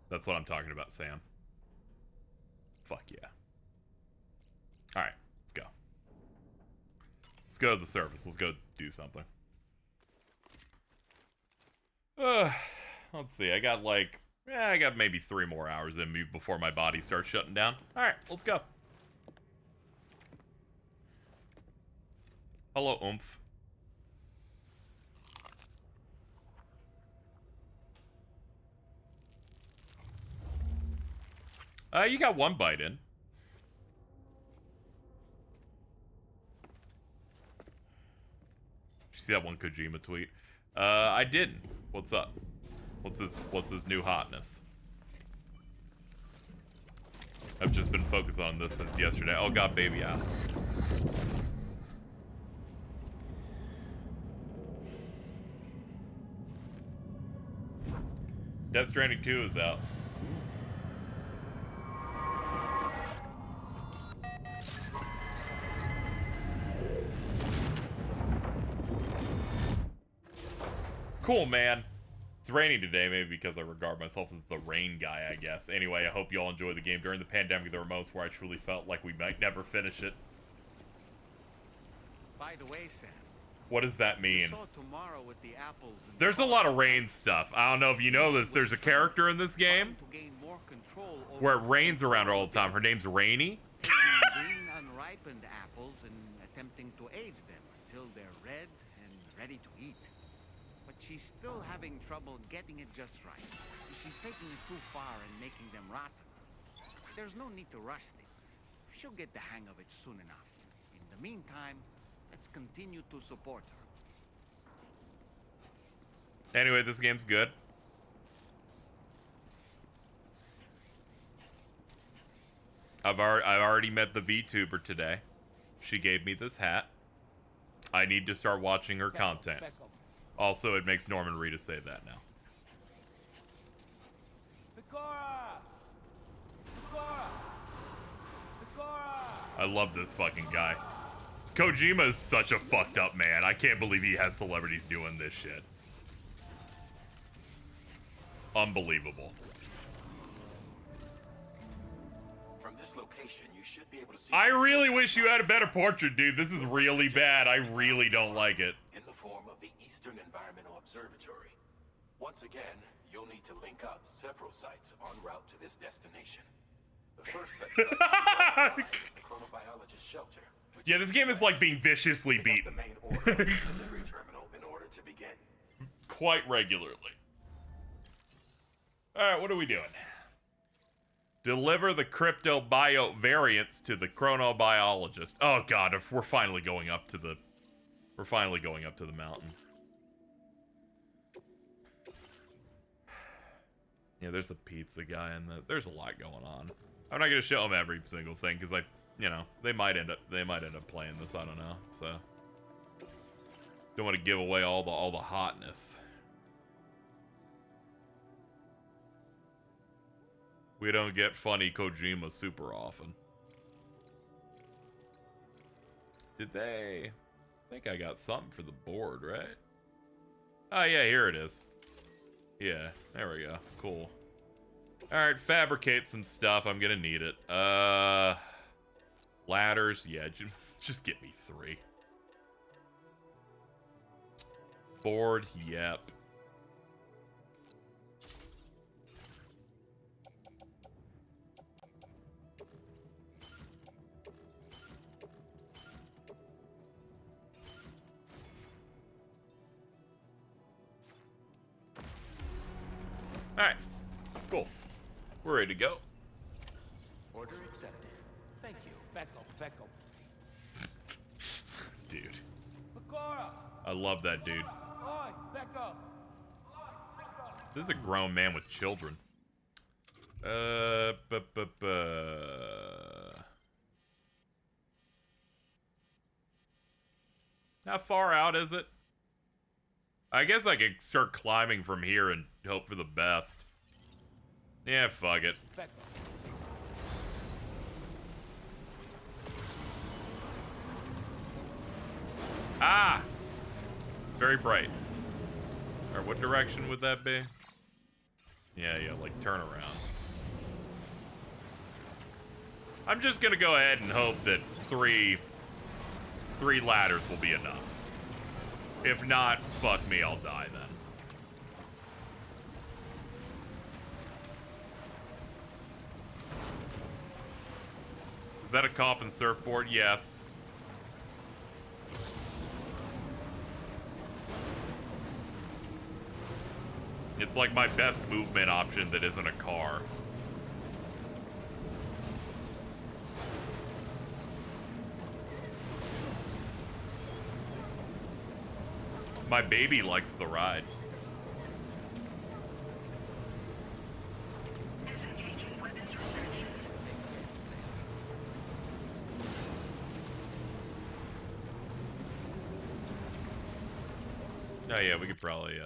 That's what I'm talking about, Sam. Fuck yeah. Alright, let's go. Let's go to the surface. Let's go do something. Let's see. I got maybe 3 more hours in me before my body starts shutting down. Alright, let's go. Hello, oomph. You got 1 bite in. Did you see that one Kojima tweet? I didn't. What's up? What's his new hotness? I've just been focused on this since yesterday. Oh god, baby out. Death Stranding 2 is out. Cool, man. It's raining today, maybe because I regard myself as the rain guy, I guess. Anyway, I hope you all enjoyed the game. During the pandemic, there were moments where I truly felt like we might never finish it. By the way, Sam. What does that mean? Tomorrow with the apples and There's a lot of rain stuff. I don't know if you know this. There's a character in this game where it rains around her all the time. Her name's Rainy. green unripened apples and attempting to age them. until they're red and ready to eat. But she's still having trouble getting it just right. She's taking it too far and making them rotten. There's no need to rush things. She'll get the hang of it soon enough. In the meantime, let's continue to support her. Anyway, this game's good. I've already met the VTuber today. She gave me this hat. I need to start watching her content. Also, it makes Norman Reedus say that now. I love this fucking guy. Kojima is such a fucked up man. I can't believe he has celebrities doing this shit. Unbelievable. From this location, you should be able to see. I really wish you had a better portrait, dude. This is really bad. I really don't like it. In the form of the Eastern Environmental Observatory. Once again, you'll need to link up several sites en route to this destination. The first such site is the chronobiologist shelter. Yeah, this game is like being viciously beaten. The main order of the delivery terminal in order to begin. Quite regularly. Alright, what are we doing? Deliver the cryptobiote variants to the chronobiologist. Oh god, if we're finally going up to the... We're finally going up to the mountain. Yeah, there's a pizza guy in the... There's a lot going on. I'm not gonna show them every single thing, because you know, they might end up playing this, I don't know, so... Don't want to give away all the hotness. We don't get funny Kojima super often. Did they... I think I got something for the board, right? Oh yeah, here it is. Yeah, there we go. Cool. Alright, fabricate some stuff. I'm gonna need it. Ladders. Yeah, just get me 3. Board. Yep. Alright. Cool. We're ready to go. Order accepted. Thank you. Becco. Dude. Pecora! I love that dude. Oi, Becco! This is a grown man with children. How far out is it? I guess I could start climbing from here and hope for the best. Yeah, fuck it. Ah! It's very bright. Or what direction would that be? Yeah, like turn around. I'm just gonna go ahead and hope that three ladders will be enough. If not, fuck me, I'll die then. Is that a coffin surfboard? Yes. It's like my best movement option that isn't a car. My baby likes the ride. Oh yeah, we could probably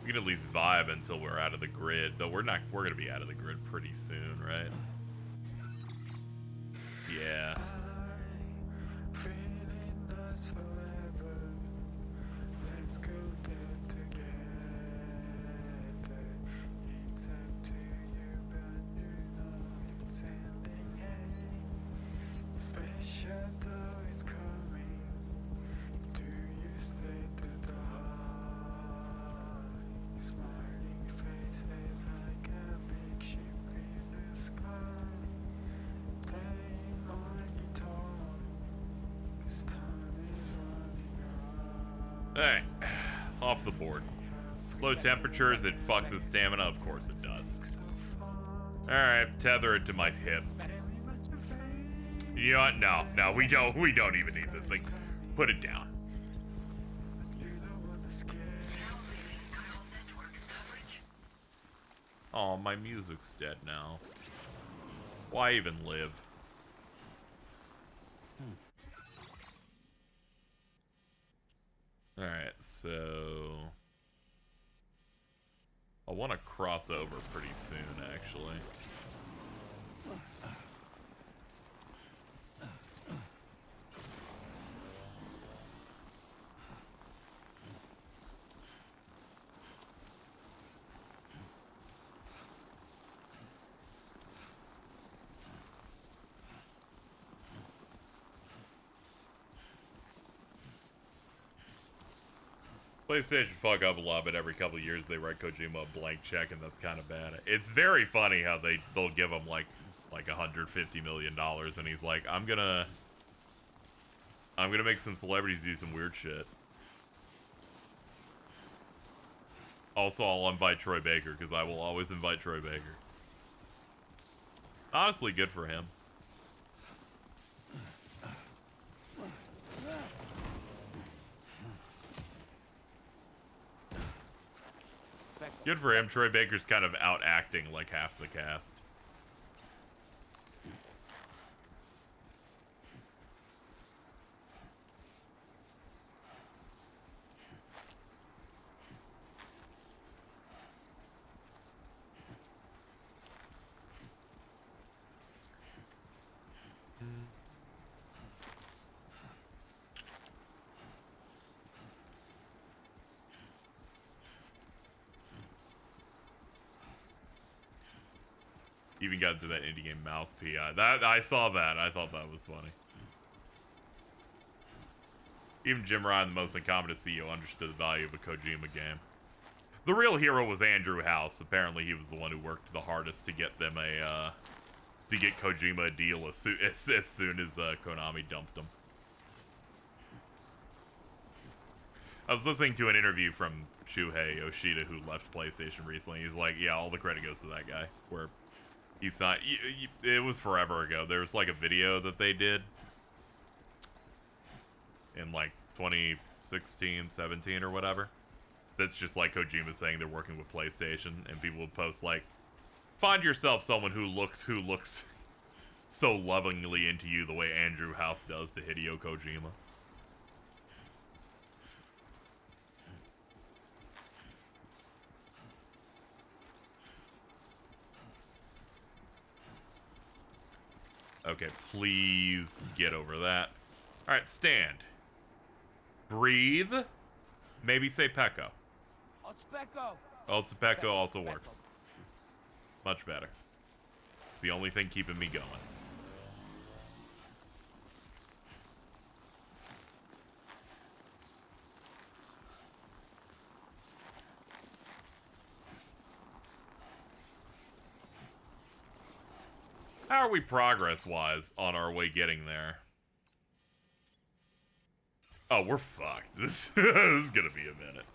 we can at least vibe until we're out of the grid, though we're gonna be out of the grid pretty soon, right? Yeah. Hey, off the board. Low temperatures, it fucks his stamina. Of course it does. Alright, tether it to my hip. You know what? No, we don't even need this thing. Put it down. Oh, my music's dead now. Why even live? Alright, so... I want to cross over pretty soon, actually. PlayStation fuck up a lot, but every couple of years they write Kojima a blank check, and that's kind of bad. It's very funny how they'll give him like $150 million, and he's like, I'm gonna make some celebrities do some weird shit. Also, I'll invite Troy Baker, because I will always invite Troy Baker. Honestly, good for him. Good for him. Troy Baker's kind of out acting like half the cast. Even got to that indie game mouse PI. I saw that. I thought that was funny. Even Jim Ryan, the most incompetent CEO, understood the value of a Kojima game. The real hero was Andrew House. Apparently, he was the one who worked the hardest to get them to get Kojima a deal as soon as Konami dumped him. I was listening to an interview from Shuhei Yoshida, who left PlayStation recently. He's like, yeah, all the credit goes to that guy. Where he's not... It was forever ago. There was like a video that they did in like 2016, 17 or whatever. That's just like Kojima saying they're working with PlayStation, and people would post like, find yourself someone who looks so lovingly into you the way Andrew House does to Hideo Kojima. Okay, please get over that. Alright, stand. Breathe. Maybe say Pecco. Pecco also works. Much better. It's the only thing keeping me going. How are we progress-wise on our way getting there? Oh, we're fucked. This is gonna be a minute.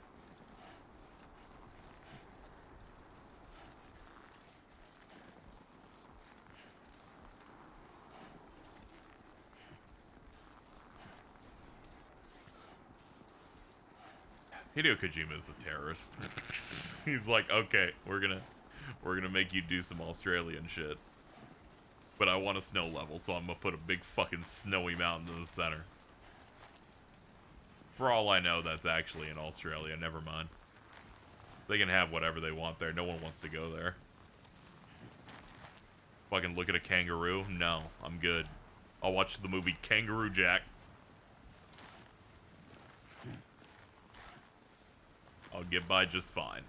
Hideo Kojima is a terrorist. He's like, okay, we're gonna make you do some Australian shit. But I want a snow level, so I'm gonna put a big fucking snowy mountain in the center. For all I know, that's actually in Australia. Never mind. They can have whatever they want there. No one wants to go there. Fucking look at a kangaroo? No, I'm good. I'll watch the movie Kangaroo Jack. I'll get by just fine.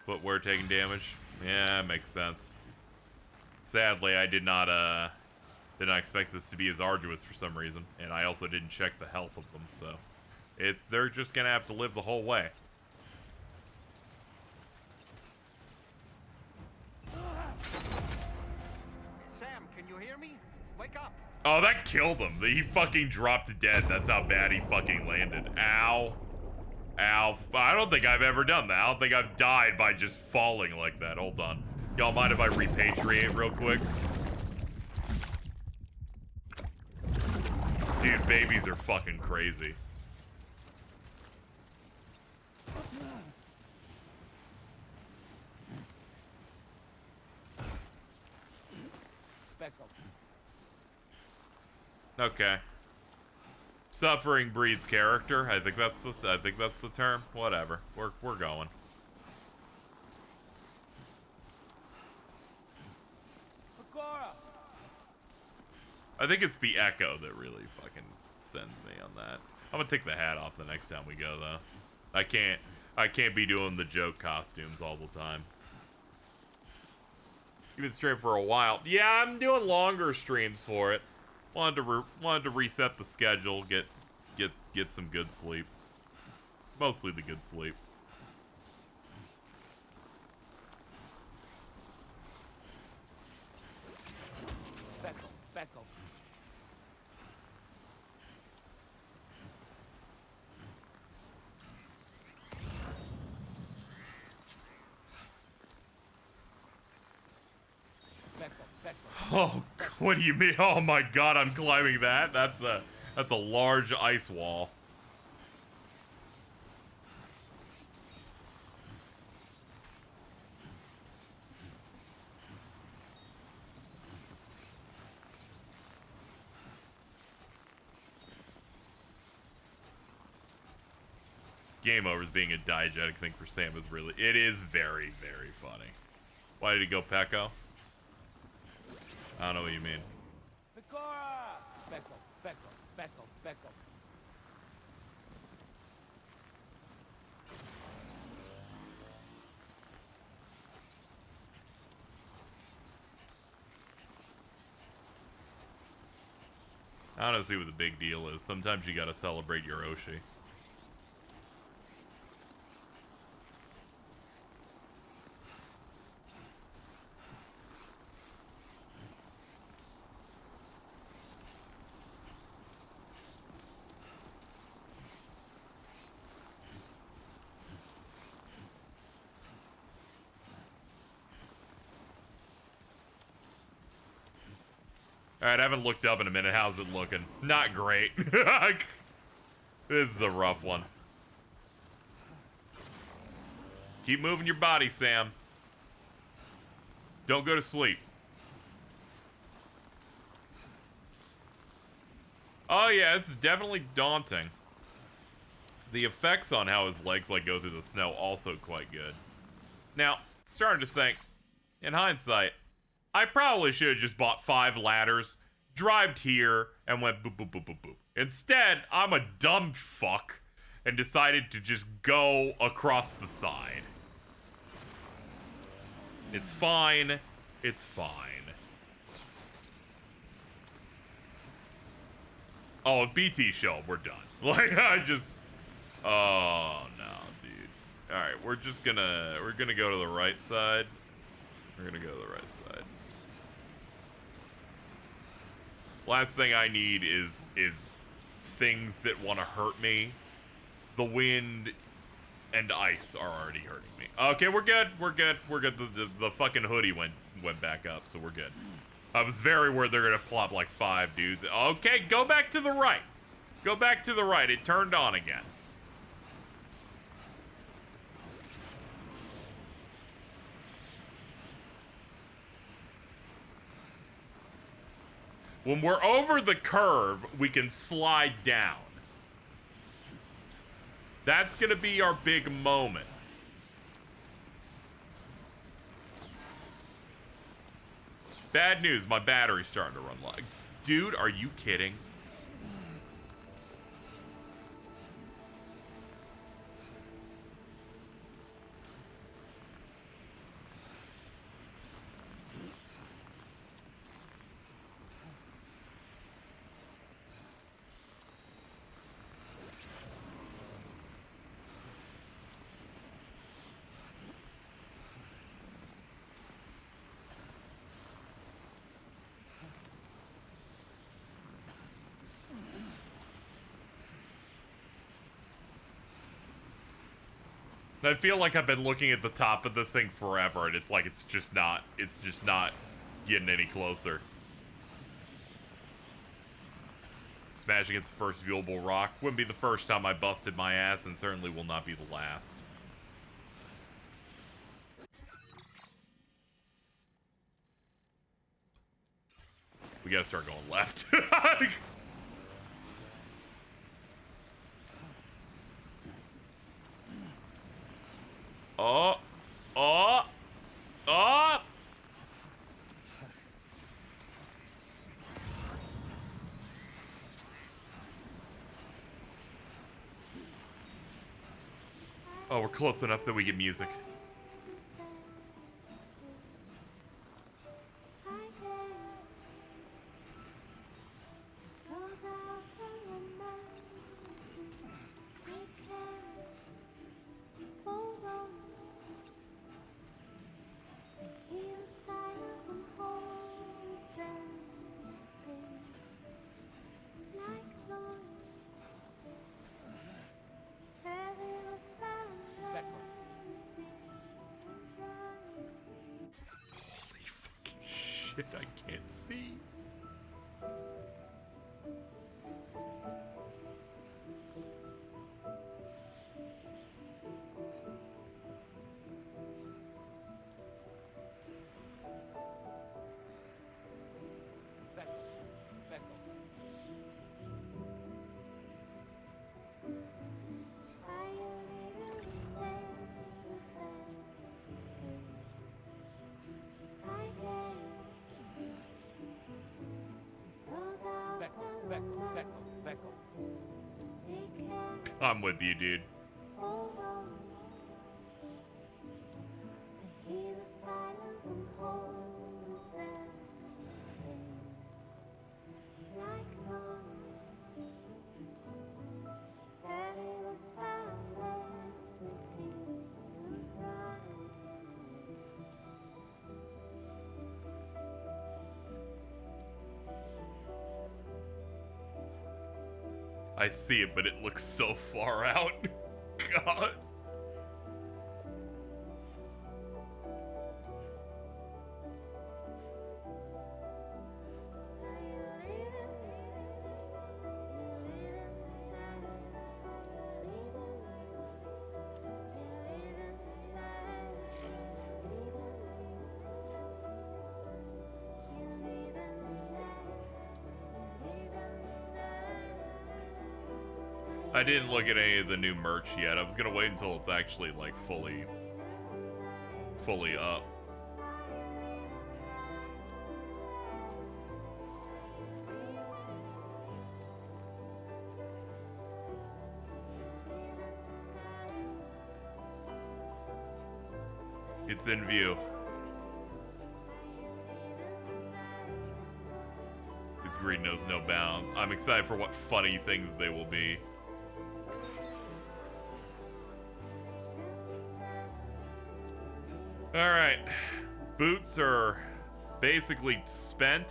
Footwear taking damage? Yeah, makes sense. Sadly, I did not expect this to be as arduous for some reason, and I also didn't check the health of them, so they're just gonna have to live the whole way. you hear me? Wake up! Oh, that killed him. He fucking dropped dead. That's how bad he fucking landed. Ow. Ow. I don't think I've ever done that. I don't think I've died by just falling like that. Hold on. Y'all mind if I repatriate real quick? Dude, babies are fucking crazy. Okay. Suffering breeds character. I think that's the term. Whatever. We're going. I think it's the echo that really fucking sends me on that. I'm gonna take the hat off the next time we go though. I can't be doing the joke costumes all the time. You've been streaming for a while. Yeah, I'm doing longer streams for it. Wanted to reset the schedule, get some good sleep. Mostly the good sleep. Becco. Oh, what do you mean? Oh my god, I'm climbing that? That's a large ice wall. Game over is being a diegetic thing for Sam is really... It is very, very funny. Why did he go Pecco? I don't know what you mean. Becco. I don't see what the big deal is. Sometimes you gotta celebrate your Oshi. Alright, I haven't looked up in a minute. How's it looking? Not great. This is a rough one. Keep moving your body, Sam. Don't go to sleep. Oh yeah, it's definitely daunting. The effects on how his legs like go through the snow also quite good. Now, starting to think, in hindsight, I probably should have just bought 5 ladders, drived here, and went boop, boop, boop, boop, boop. Instead, I'm a dumb fuck and decided to just go across the side. It's fine. It's fine. Oh, BT show up, we're done. Like, I just... Oh, no, dude. Alright, we're gonna go to the right side. We're gonna go to the right side. Last thing I need is things that want to hurt me. The wind and ice are already hurting me. Okay, we're good. We're good. The fucking hoodie went back up, so we're good. I was very worried they're gonna plop like 5 dudes. Okay, go back to the right. Go back to the right. It turned on again. When we're over the curve, we can slide down. That's gonna be our big moment. Bad news, my battery's starting to run low. Dude, are you kidding? I feel like I've been looking at the top of this thing forever, and it's like it's just not getting any closer. Smash against the first viewable rock wouldn't be the first time I busted my ass, and certainly will not be the last. We gotta start going left. Oh! Oh! Oh! Oh, we're close enough that we get music. Shit, I can't see. I'm with you, dude. I see it, but it looks so far out. God. I didn't look at any of the new merch yet. I was gonna wait until it's actually like fully up. It's in view. His greed knows no bounds. I'm excited for what funny things they will be. Alright. Boots are basically spent.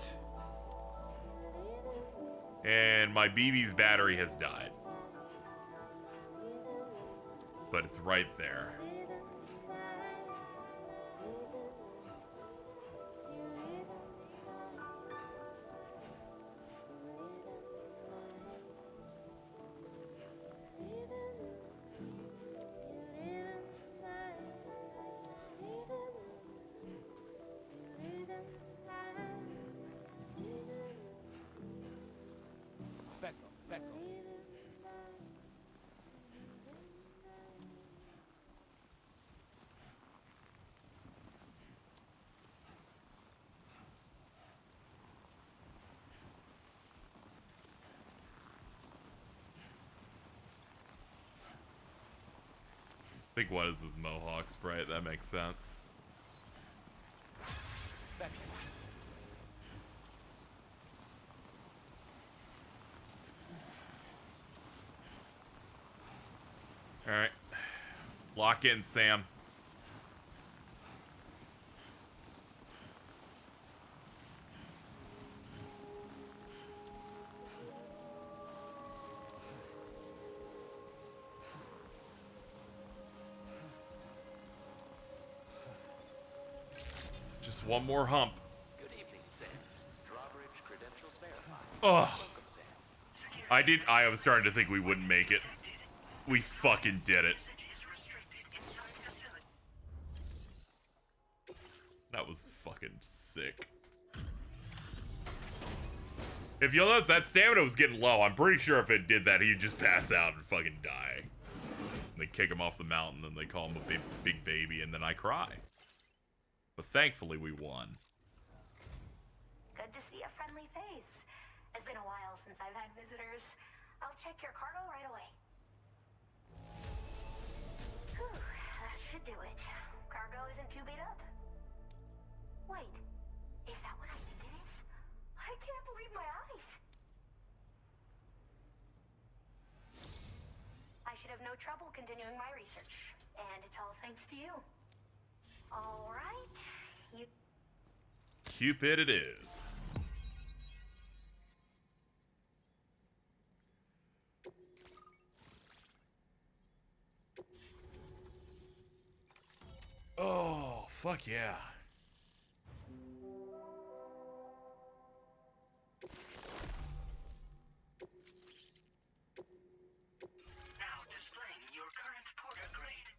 And my BB's battery has died. But it's right there. I think what is this Mohawk sprite? That makes sense. Alright. Lock in, Sam. Just one more hump. Good evening, Sam. Drawbridge credentials verified. Ugh. Welcome, Sam. I was starting to think we wouldn't make it. We fucking did it. That was fucking sick. If you'll notice, that stamina was getting low. I'm pretty sure if it did that, he'd just pass out and fucking die. And they kick him off the mountain, and they call him a big baby, and then I cry. But thankfully, we won. Good to see a friendly face. It's been a while since I've had visitors. I'll check your cargo right away. Whew, that should do it. Cargo isn't too beat up. Wait, is that what I think it is? I can't believe my eyes. I should have no trouble continuing my research, and it's all thanks to you. All right, you... Cupid it is. Oh, fuck yeah. Now displaying your current porter grade.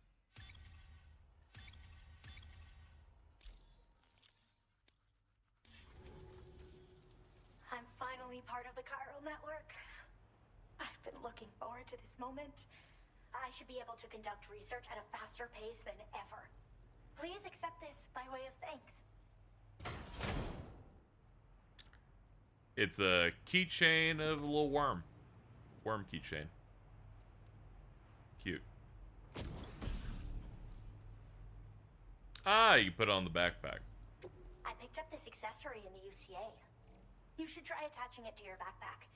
I'm finally part of the chiral network. I've been looking forward to this moment. I should be able to conduct research at a faster pace than ever. Please accept this by way of thanks. It's a keychain of a little worm. Worm keychain. Cute. Ah, you can put it on the backpack. I picked up this accessory in the UCA. You should try attaching it to your backpack.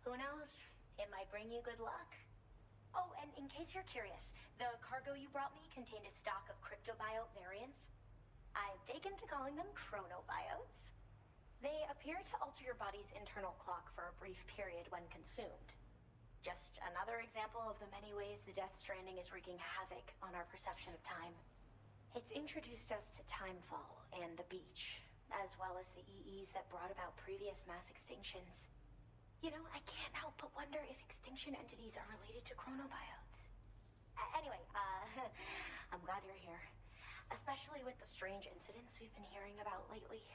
Who knows? It might bring you good luck. Oh, and in case you're curious, the cargo you brought me contained a stock of cryptobiote variants. I've taken to calling them chronobiotes. They appear to alter your body's internal clock for a brief period when consumed. Just another example of the many ways the Death Stranding is wreaking havoc on our perception of time. It's introduced us to timefall and the beach, as well as the EEs that brought about previous mass extinctions. You know, I can't help but wonder if extinction entities are related to chronobiotes. Anyway, I'm glad you're here. Especially with the strange incidents we've been hearing about lately.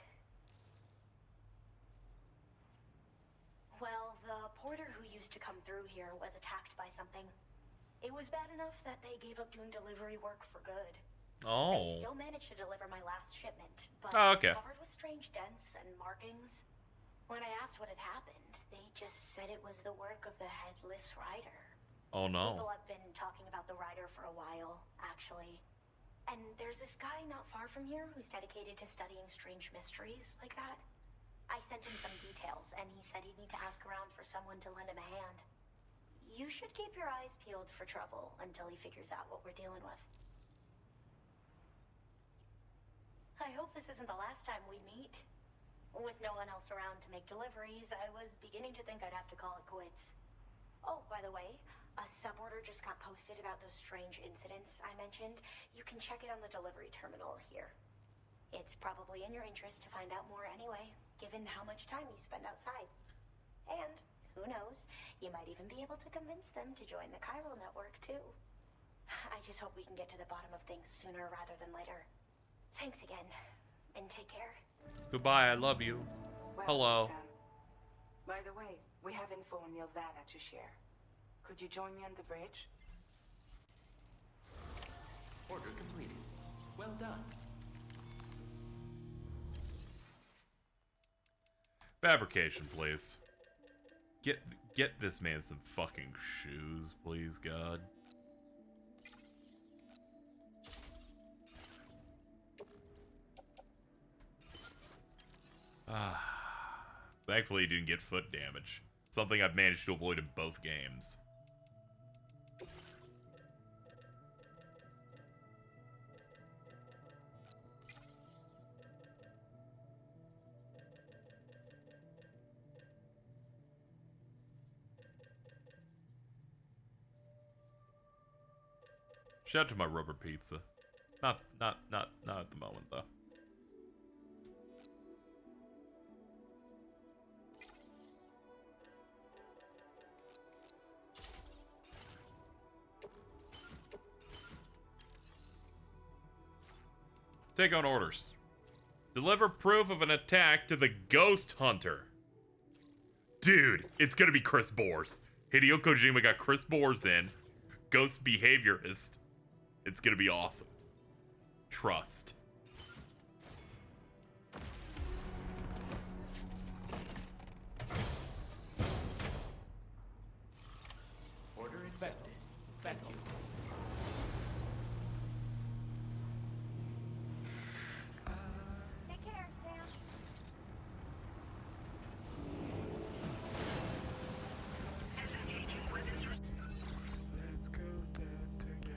Well, the porter who used to come through here was attacked by something. It was bad enough that they gave up doing delivery work for good. Oh. They still managed to deliver my last shipment, but Oh, okay. it's covered with strange dents and markings. When I asked what had happened, they just said it was the work of the Headless Rider. Oh no. People have been talking about the Rider for a while, actually. And there's this guy not far from here who's dedicated to studying strange mysteries like that. I sent him some details, and he said he'd need to ask around for someone to lend him a hand. You should keep your eyes peeled for trouble until he figures out what we're dealing with. I hope this isn't the last time we meet. With no one else around to make deliveries, I was beginning to think I'd have to call it quits. Oh, by the way, a suborder just got posted about those strange incidents I mentioned. You can check it on the delivery terminal here. It's probably in your interest to find out more anyway, given how much time you spend outside. And, who knows, you might even be able to convince them to join the chiral network, too. I just hope we can get to the bottom of things sooner rather than later. Thanks again, and take care. Goodbye, I love you. Well, Hello. Sam. By the way, we have info on Yelvana to share. Could you join me on the bridge? Order completed. Well done. Fabrication, please. Get this man some fucking shoes, please, God. Thankfully, he didn't get foot damage. Something I've managed to avoid in both games. Shout out to my rubber pizza. Not at the moment, though. Take on orders. Deliver proof of an attack to the Ghost Hunter. Dude, it's gonna be Chris Bores. Hideo Kojima got Chris Bores in. Ghost Behaviorist. It's gonna be awesome. Trust. Order accepted. Thank you. Take care, Sam. Let's go there together.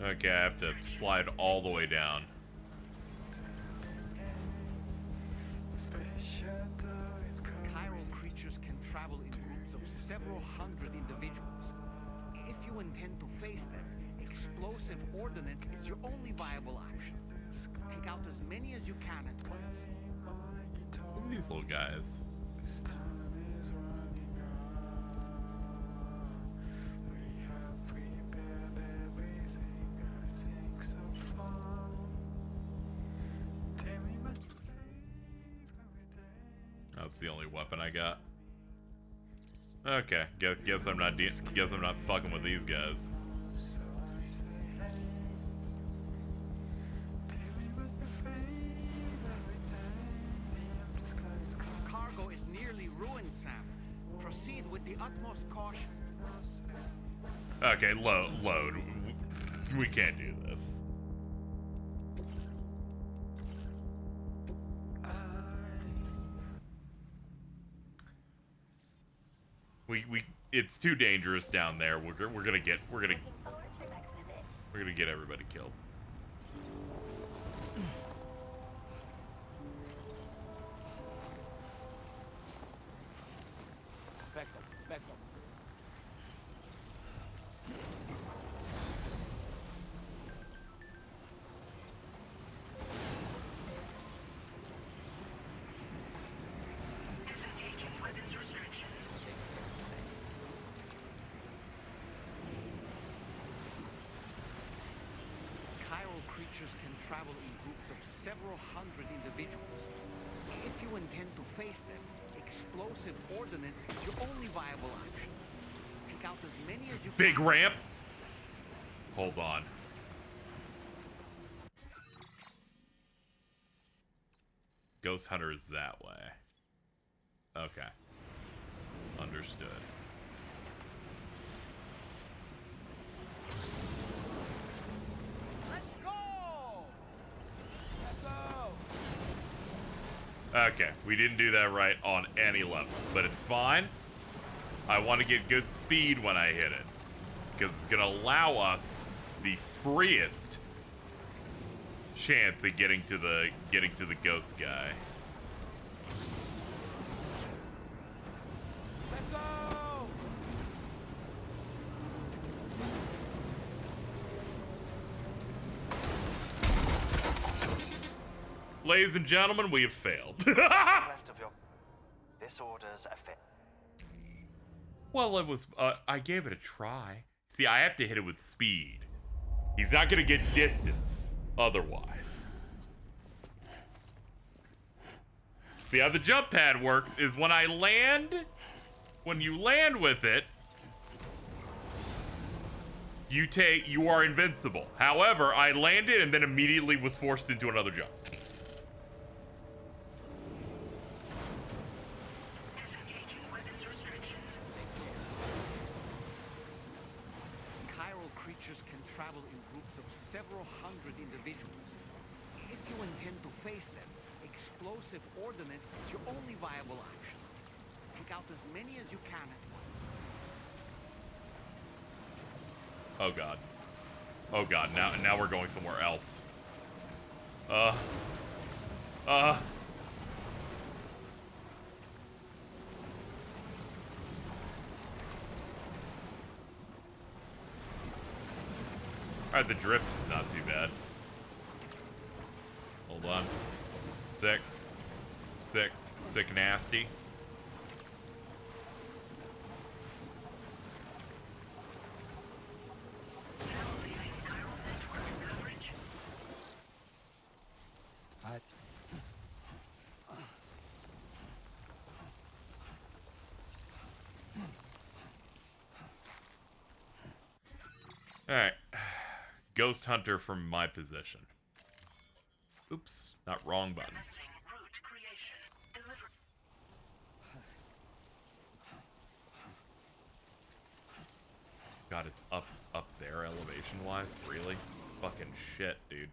Okay, I have to slide all the way down. Chiral creatures can travel in groups of several hundred individuals. If you intend to face them, explosive ordnance is your only viable option. Take out as many as you can at once. Look at these little guys. That's the only weapon I got. Okay, guess I'm not fucking with these guys. Cargo is nearly ruined, Sam. Proceed with the utmost caution. Okay, load. We can't do this. It's too dangerous down there. We're gonna get everybody killed. Back up. Chiral creatures can travel in groups of several hundred individuals. If you intend to face them, explosive ordnance is your only viable option. Take out as many as you Big can. ramp. Hold on. Ghost Hunter is that way. Okay. Understood. Okay, we didn't do that right on any level, but it's fine. I want to get good speed when I hit it, because it's going to allow us the freest chance at getting to the ghost guy. Let's go! Ladies and gentlemen, we have failed. Left of your disorders affect. Well, it was, I gave it a try. See, I have to hit it with speed. He's not gonna get distance otherwise. See how the jump pad works is when you land with it, you are invincible. However, I landed and then immediately was forced into another jump. Chiral creatures can travel in groups of several hundred individuals. If you intend to face them, explosive ordnance is your only viable option. Take out as many as you can at once. Oh god. Oh god, now we're going somewhere else. Alright, the drift is not too bad. Hold on. Sick. Nasty. Alright. Ghost Hunter from my position. Oops, not wrong button. God, it's up there elevation-wise? Really? Fucking shit, dude.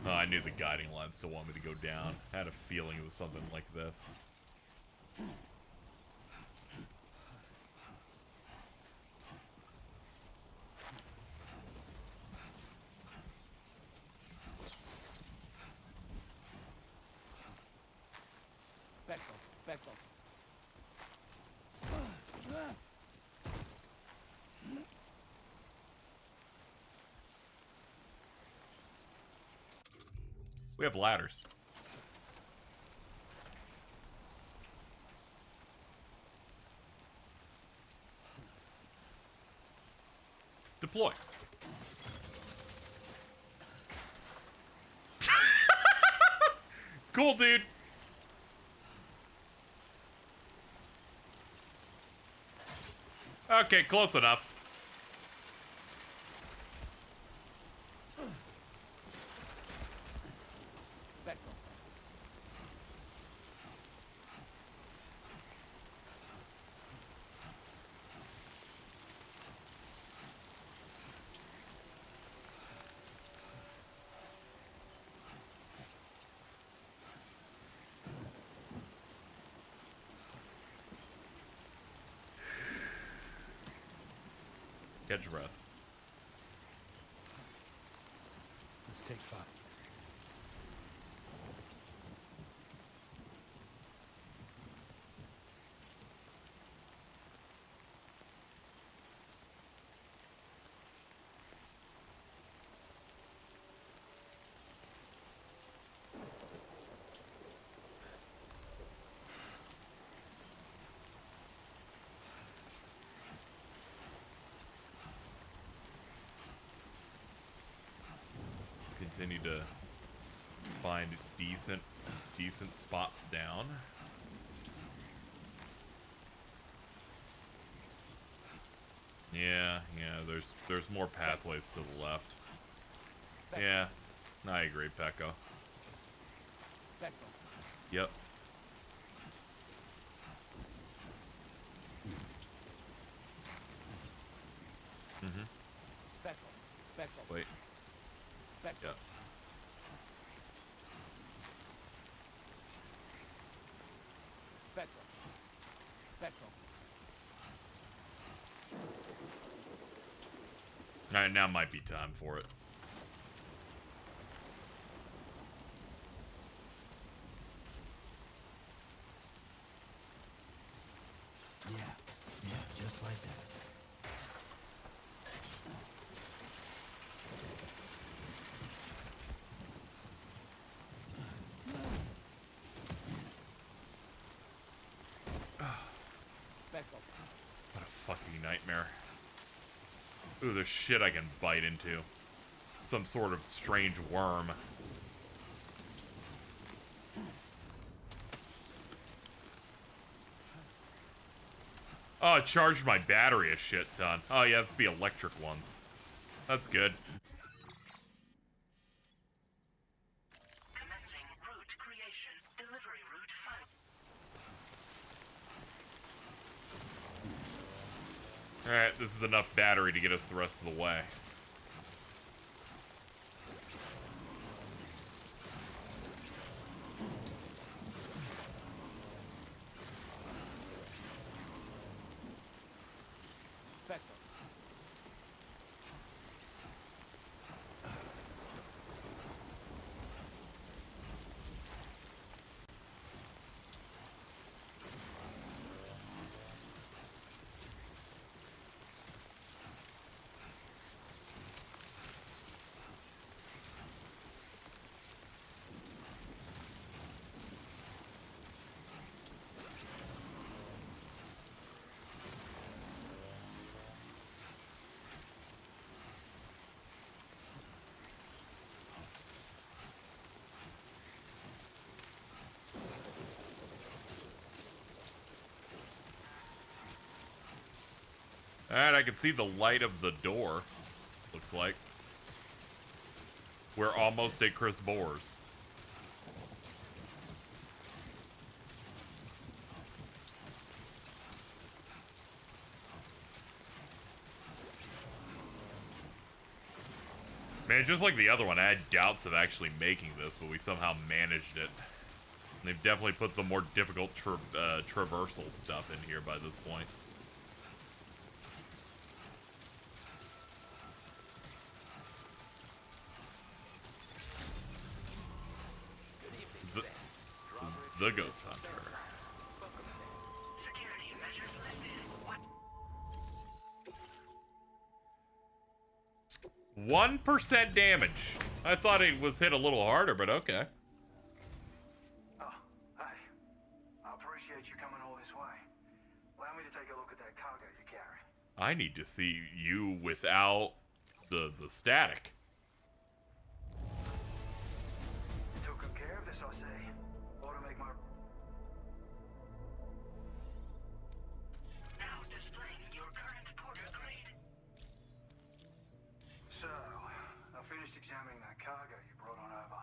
Oh, I knew the guiding line still wanted me to go down. I had a feeling it was something like this. Back off, back off. We have ladders. Deploy. Cool, dude. Okay, close enough. Back off. Catch your breath. Let's take 5. Continue to find decent spots down. Yeah, there's more pathways to the left. Yeah, I agree, Pecco. Back off. Yep. Mm-hmm. Back off. Back off. Wait. Back Yep. off. Back off. Back off. Alright, now might be time for it. Yeah, just like that. Back off. What a fucking nightmare. Ooh, there's shit I can bite into. Some sort of strange worm. Oh, it charged my battery a shit ton. Oh yeah, that's the electric ones. That's good. Commencing route creation. Delivery route final. Alright, this is enough battery to get us the rest of the way. Back off. Alright, I can see the light of the door. Looks like. We're almost at Chris Bohr's. Man, just like the other one, I had doubts of actually making this, but we somehow managed it. And they've definitely put the more difficult traversal stuff in here by this point. The Ghost Hunter. 1% damage. I thought it was hit a little harder, but okay. Oh, hey. I appreciate you coming all this way. Allow me to take a look at that cargo you carry. I need to see you without the static. You took good care of this, I see. Ought to make my... Now displaying your current porter grade. So, I finished examining that cargo you brought on over.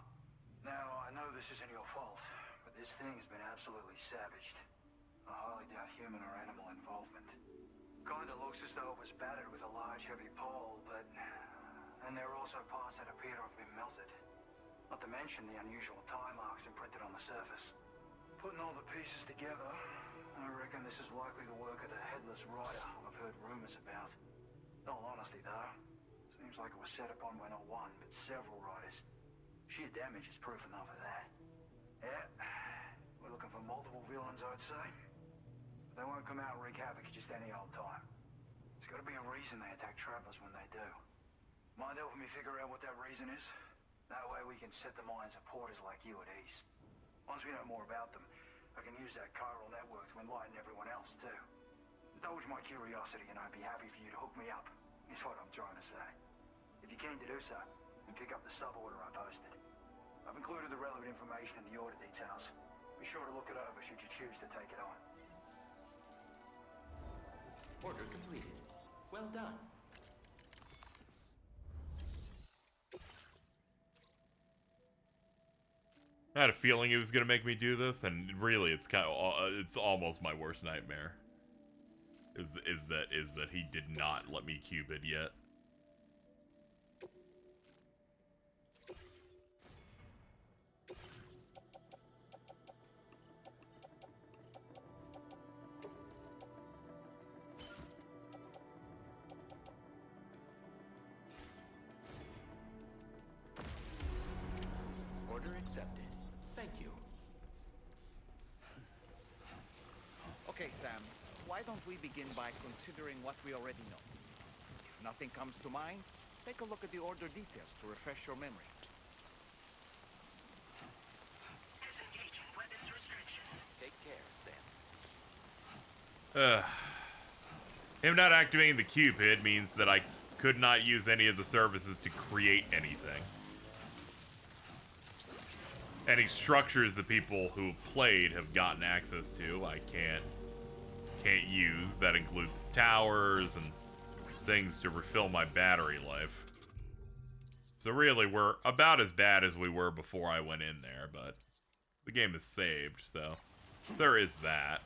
Now, I know this isn't your fault, but this thing has been absolutely savaged. I highly doubt human or animal involvement. Kinda looks as though it was battered with a large heavy pole, but... And there are also parts that appear to have been melted. Not to mention the unusual tie marks imprinted on the surface. Putting all the pieces together, I reckon this is likely the work of the Headless Rider I've heard rumors about. In all honesty, though, seems like it was set upon by not one, but several riders. Sheer damage is proof enough of that. Yeah, we're looking for multiple villains, I'd say. They won't come out and wreak havoc at just any old time. There's gotta be a reason they attack travelers when they do. Mind helping me figure out what that reason is? That way we can set the minds of porters like you at ease. Once we know more about them, I can use that chiral network to enlighten everyone else, too. Indulge my curiosity and I'd be happy for you to hook me up, is what I'm trying to say. If you're keen to do so, then pick up the sub-order I posted. I've included the relevant information in the order details. Be sure to look it over should you choose to take it on. Order completed. Well done. I had a feeling he was gonna make me do this, and really, it's it's almost my worst nightmare. Is that he did not let me cube it yet. Order accepted. Thank you. Okay, Sam. Why don't we begin by considering what we already know? If nothing comes to mind, take a look at the order details to refresh your memory. Disengaging weapons restrictions. Take care, Sam. Him not activating the Cupid means that I could not use any of the services to create anything. Any structures the people who played have gotten access to, I can't use. That includes towers and things to refill my battery life. So really, we're about as bad as we were before I went in there, but the game is saved, so there is that.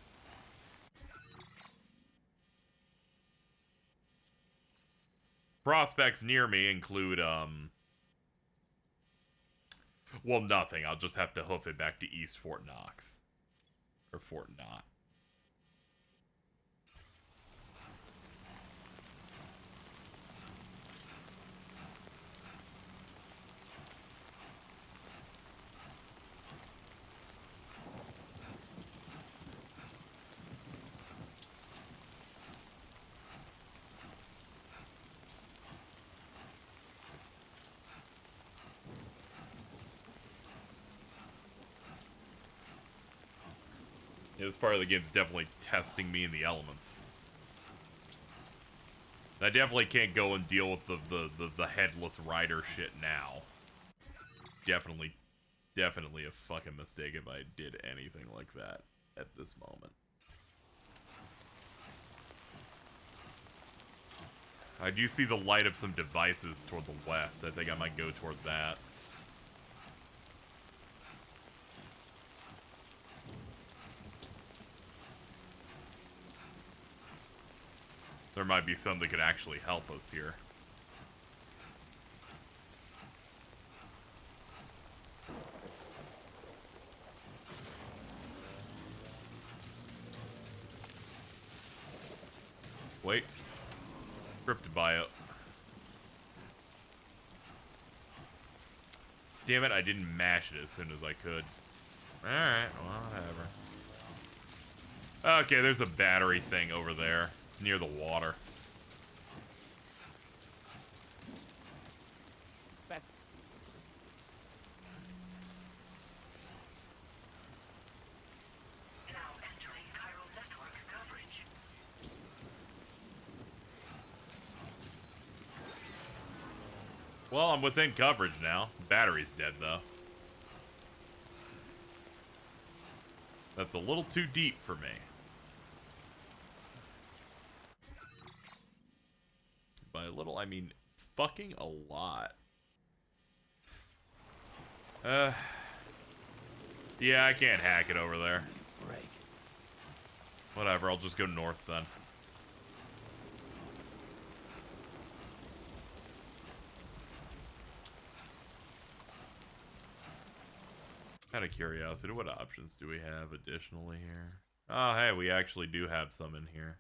Prospects near me include, well, nothing. I'll just have to hoof it back to East Fort Knox. Or Fort Knott. Yeah, this part of the game is definitely testing me in the elements. I definitely can't go and deal with the headless rider shit now. Definitely a fucking mistake if I did anything like that at this moment. I do see the light of some devices toward the west. I think I might go toward that. There might be some that could actually help us here. Wait. Cryptobio. Damn it, I didn't mash it as soon as I could. Alright, whatever. Okay, there's a battery thing over there, near the water. Well, I'm within coverage now. Battery's dead, though. That's a little too deep for me. By a little, I mean fucking a lot. Yeah, I can't hack it over there. Break. Whatever, I'll just go north then. Out of curiosity, what options do we have additionally here? Oh, hey, we actually do have some in here.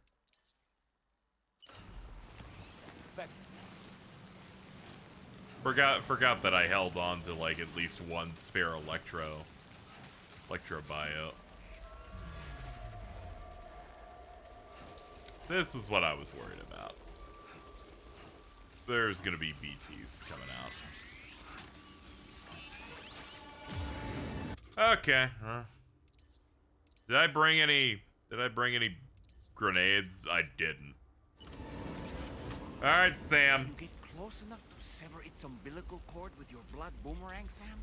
Forgot that I held on to like at least one spare electro bio. This is what I was worried about. There's gonna be BTs coming out. Okay. Did I bring any grenades? I didn't. All right, Sam. You get close enough to sever its umbilical cord with your blood boomerang, Sam?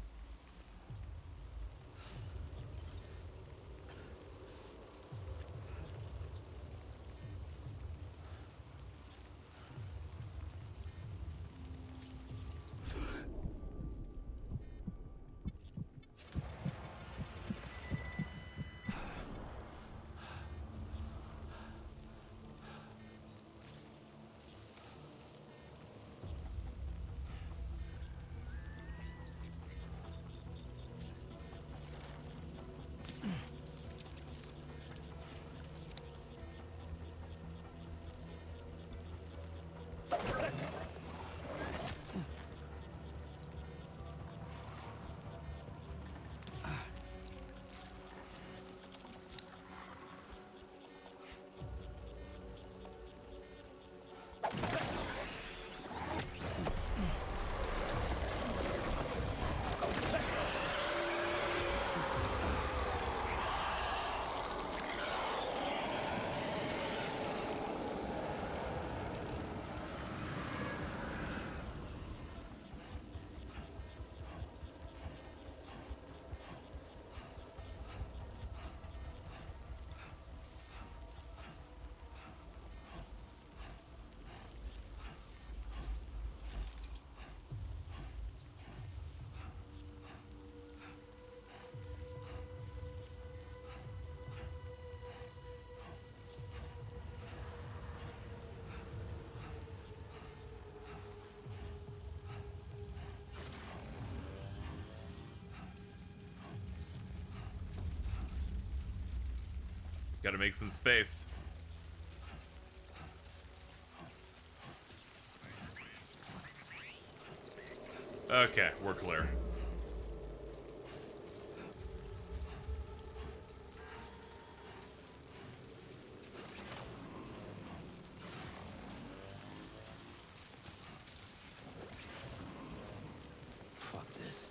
Gotta make some space. Okay, we're clear. Fuck this.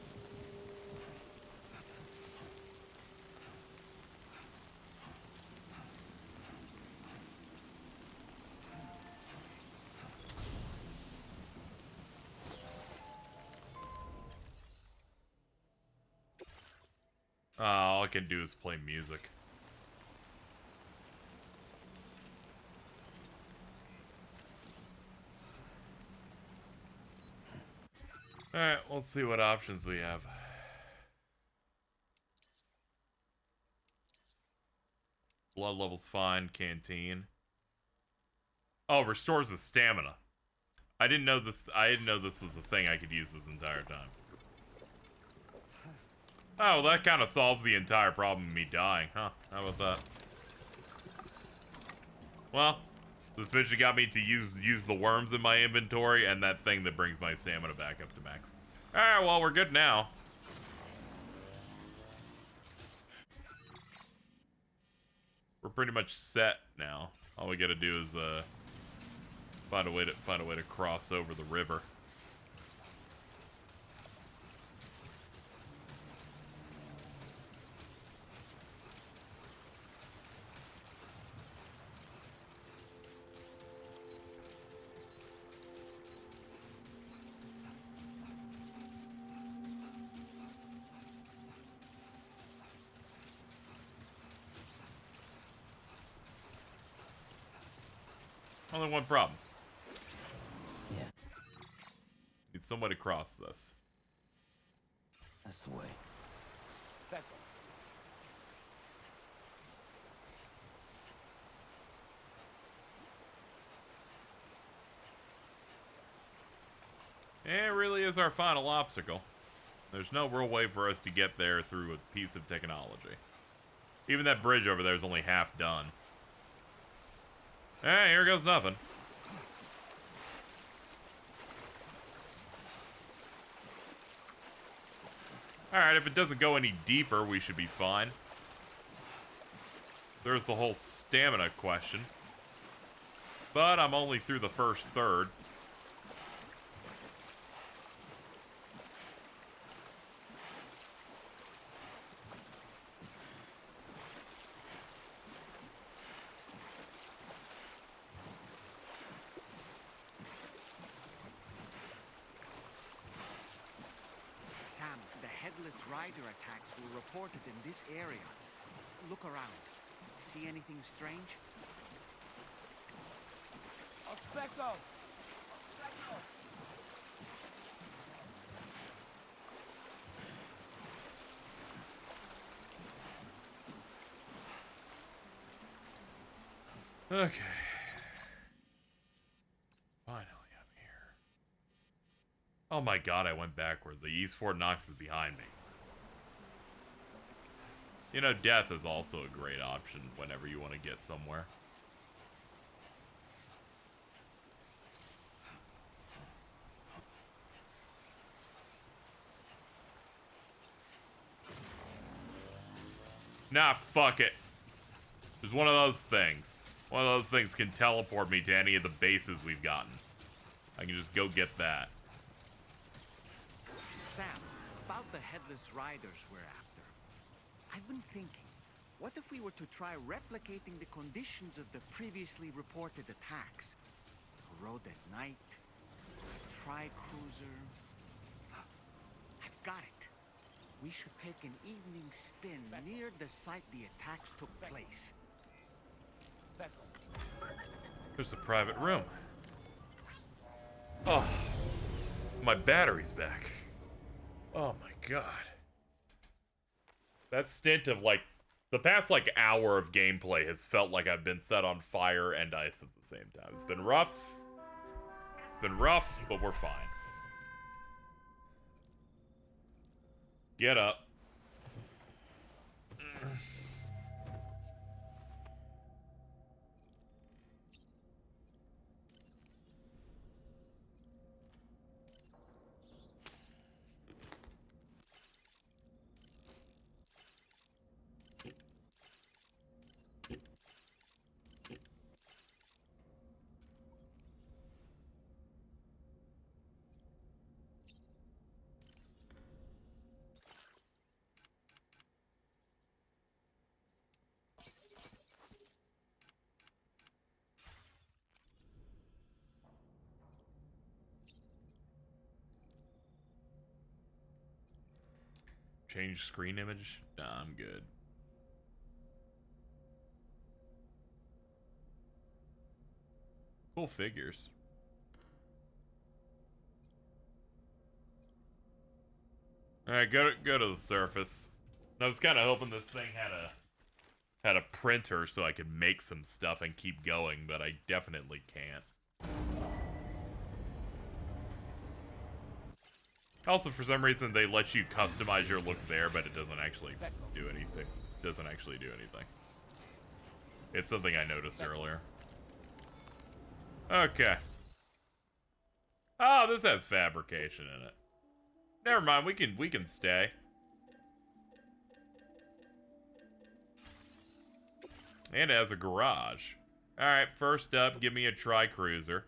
All I can do is play music. Alright, let's see what options we have. Blood level's fine, canteen. Oh, restores the stamina. I didn't know this was a thing I could use this entire time. Oh, well, that kind of solves the entire problem of me dying, huh? How about that? Well, this mission got me to use the worms in my inventory and that thing that brings my stamina back up to max. Alright, well, we're good now. We're pretty much set now. All we gotta do is find a way to cross over the river. Only one problem. Yeah. Need some way to cross this. That's the way. Back It really is our final obstacle. There's no real way for us to get there through a piece of technology. Even that bridge over there is only half done. Hey, here goes nothing. Alright, if it doesn't go any deeper, we should be fine. There's the whole stamina question. But I'm only through the first third. Sam, the headless rider attacks were reported in this area. Look around. See anything strange? Specko! Okay. Finally, I'm here. Oh my god, I went backward. The East Fort Knox is behind me. You know, death is also a great option whenever you want to get somewhere. Nah, fuck it. There's one of those things. One of those things can teleport me to any of the bases we've gotten. I can just go get that. Sam, about the headless riders we're after. I've been thinking, what if we were to try replicating the conditions of the previously reported attacks? A road at night, a tri-cruiser. I've got it. We should take an evening spin near the site the attacks took place. There's a private room. Oh, my battery's back. Oh my god. That stint of like, the past like hour of gameplay has felt like I've been set on fire and ice at the same time. It's been rough. It's been rough, but we're fine. Get up. Change screen image? Nah, I'm good. Cool figures. Alright, go to the surface. I was kind of hoping this thing had a printer so I could make some stuff and keep going, but I definitely can't. Also, for some reason, they let you customize your look there, but it doesn't actually do anything. Doesn't actually do anything. It's something I noticed earlier. Okay. Oh, this has fabrication in it. Never mind, we can stay. And it has a garage. Alright, first up, give me a tri-cruiser.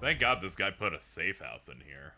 Thank God this guy put a safe house in here.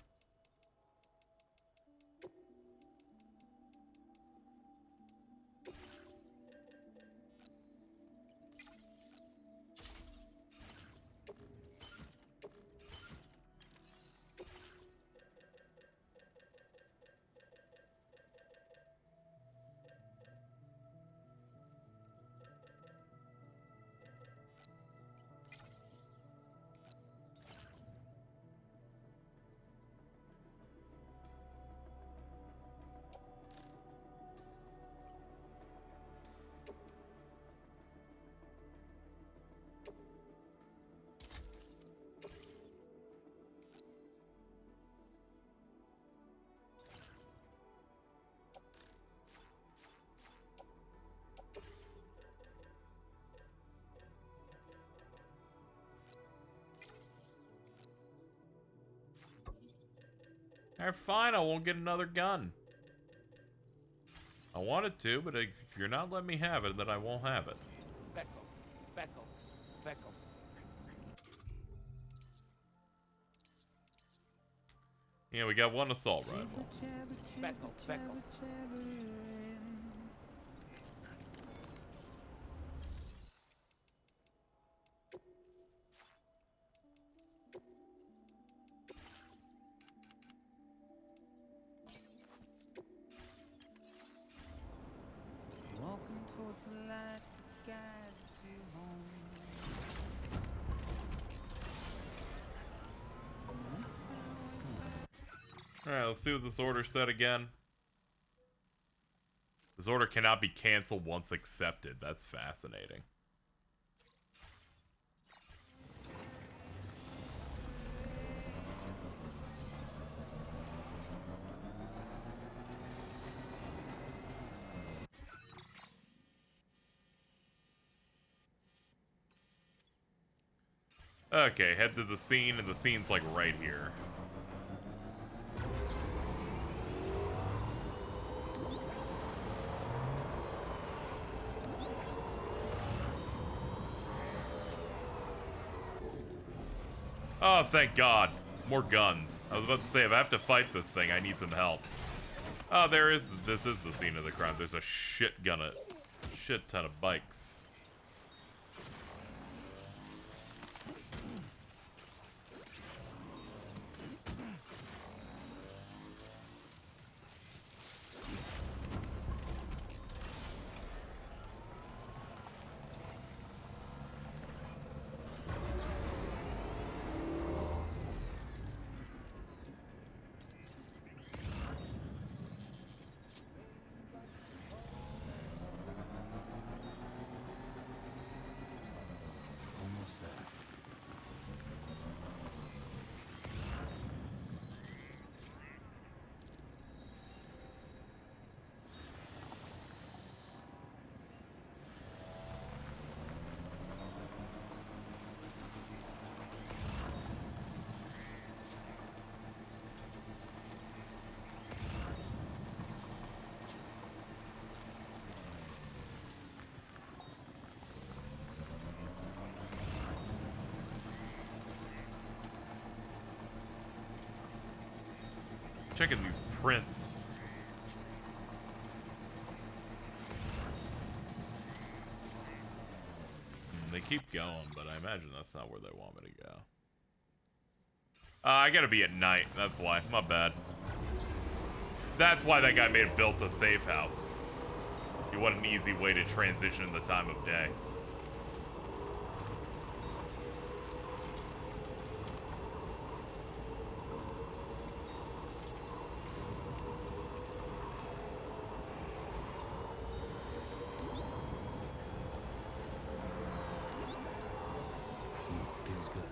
Alright, fine, I won't get another gun. I wanted to, but if you're not letting me have it, then I won't have it. Becco. Yeah, we got one assault rifle. Becco. Walking towards the light that guides you home. Alright, let's see what this order said again. This order cannot be canceled once accepted. That's fascinating. Okay, head to the scene, and the scene's like right here. Oh, thank God. More guns. I was about to say, if I have to fight this thing, I need some help. Oh, this is the scene of the crime. There's a shit ton of bikes. Checking these prints. They keep going, but I imagine that's not where they want me to go. I gotta be at night, that's why. My bad. That's why that guy built a safe house. You want an easy way to transition the time of day. Feels good.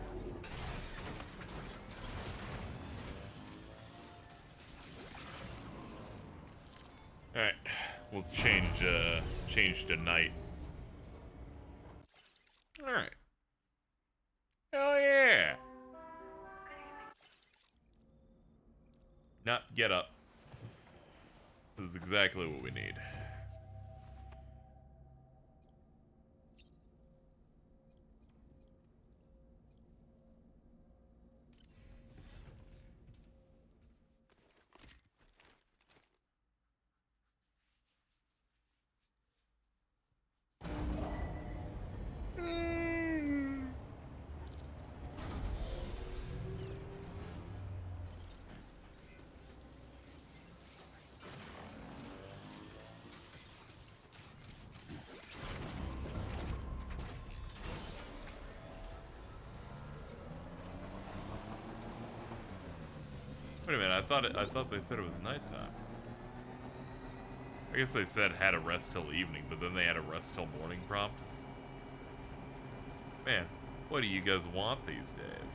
Alright, let's change to night. Alright. Oh yeah! Not get up. This is exactly what we need. Wait a minute, I thought they said it was nighttime. I guess they said had a rest till evening, but then they had a rest till morning prompt. Man, what do you guys want these days?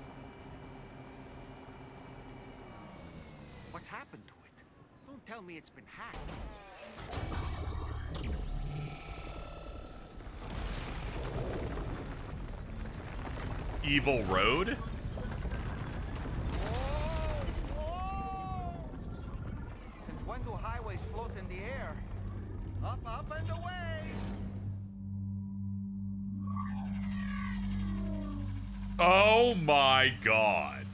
What's happened to it? Don't tell me it's been hacked. Evil Road? Since when do highways float in the air? Up, up, and away! Oh my god.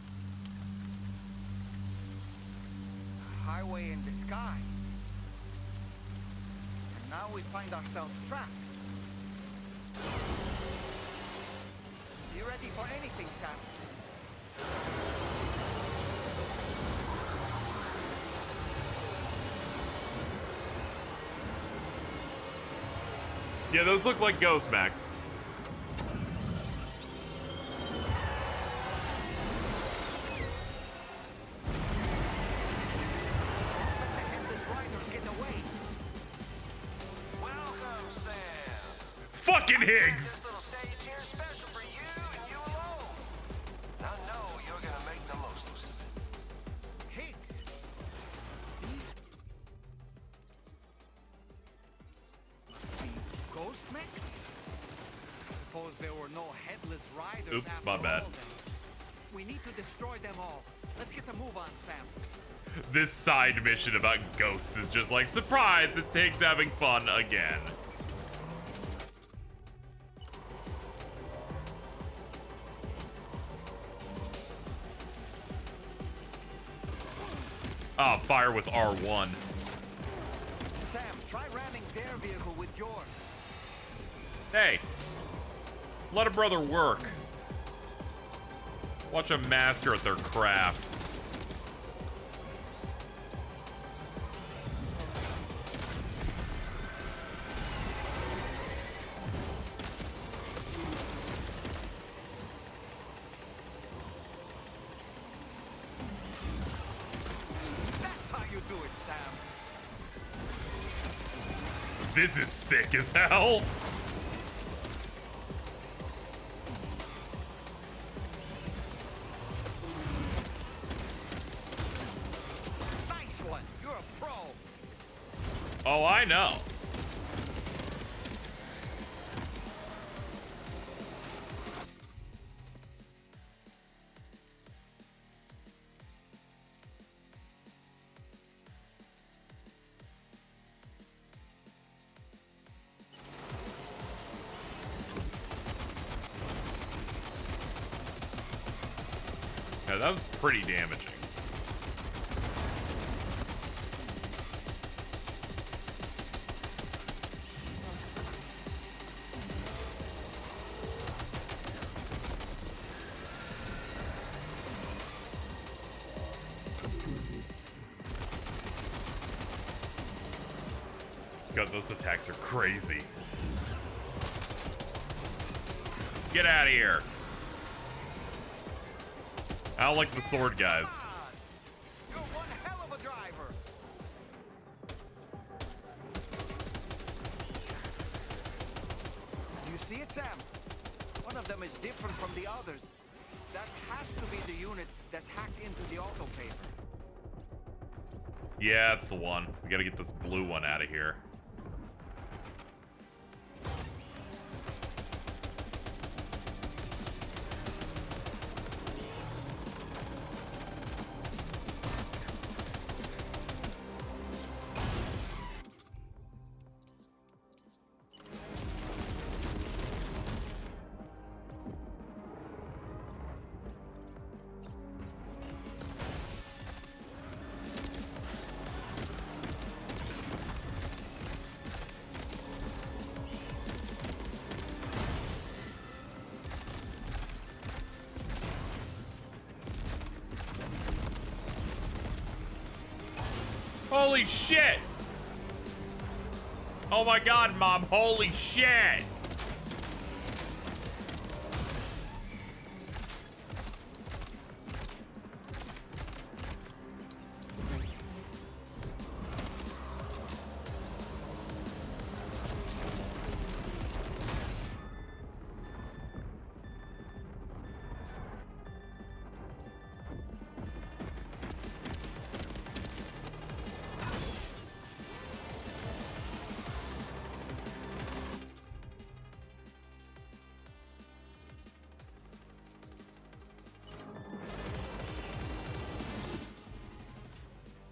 Highway in the sky. And now we find ourselves trapped. You ready for anything, Sam? Yeah, those look like ghost mechs. Welcome, Sam. Fucking Higgs! This little stage here is special for you and you alone. I know you're gonna make the most of it. Higgs! These ghost mechs? Suppose there were no headless riders. Oops, after my bad. all, then. We need to destroy them all. Let's get the move on, Sam. This side mission about ghosts is just like, surprise, it's Higgs having fun again. Ah, fire with R1. Sam, try ramming their vehicle with yours. Hey, let a brother work. Watch a master at their craft. That's how you do it, Sam. This is sick as hell. Nice one. You're a pro. Oh, I know. Yeah, that was pretty damaging. God, those attacks are crazy. Get out of here. I don't like the sword guys. You're one hell of a driver. Do you see it, Sam? One of them is different from the others. That has to be the unit that's hacked into the auto paper. Yeah, that's the one. We gotta get this blue one out of here. Holy shit! Oh my god, Mom, holy shit!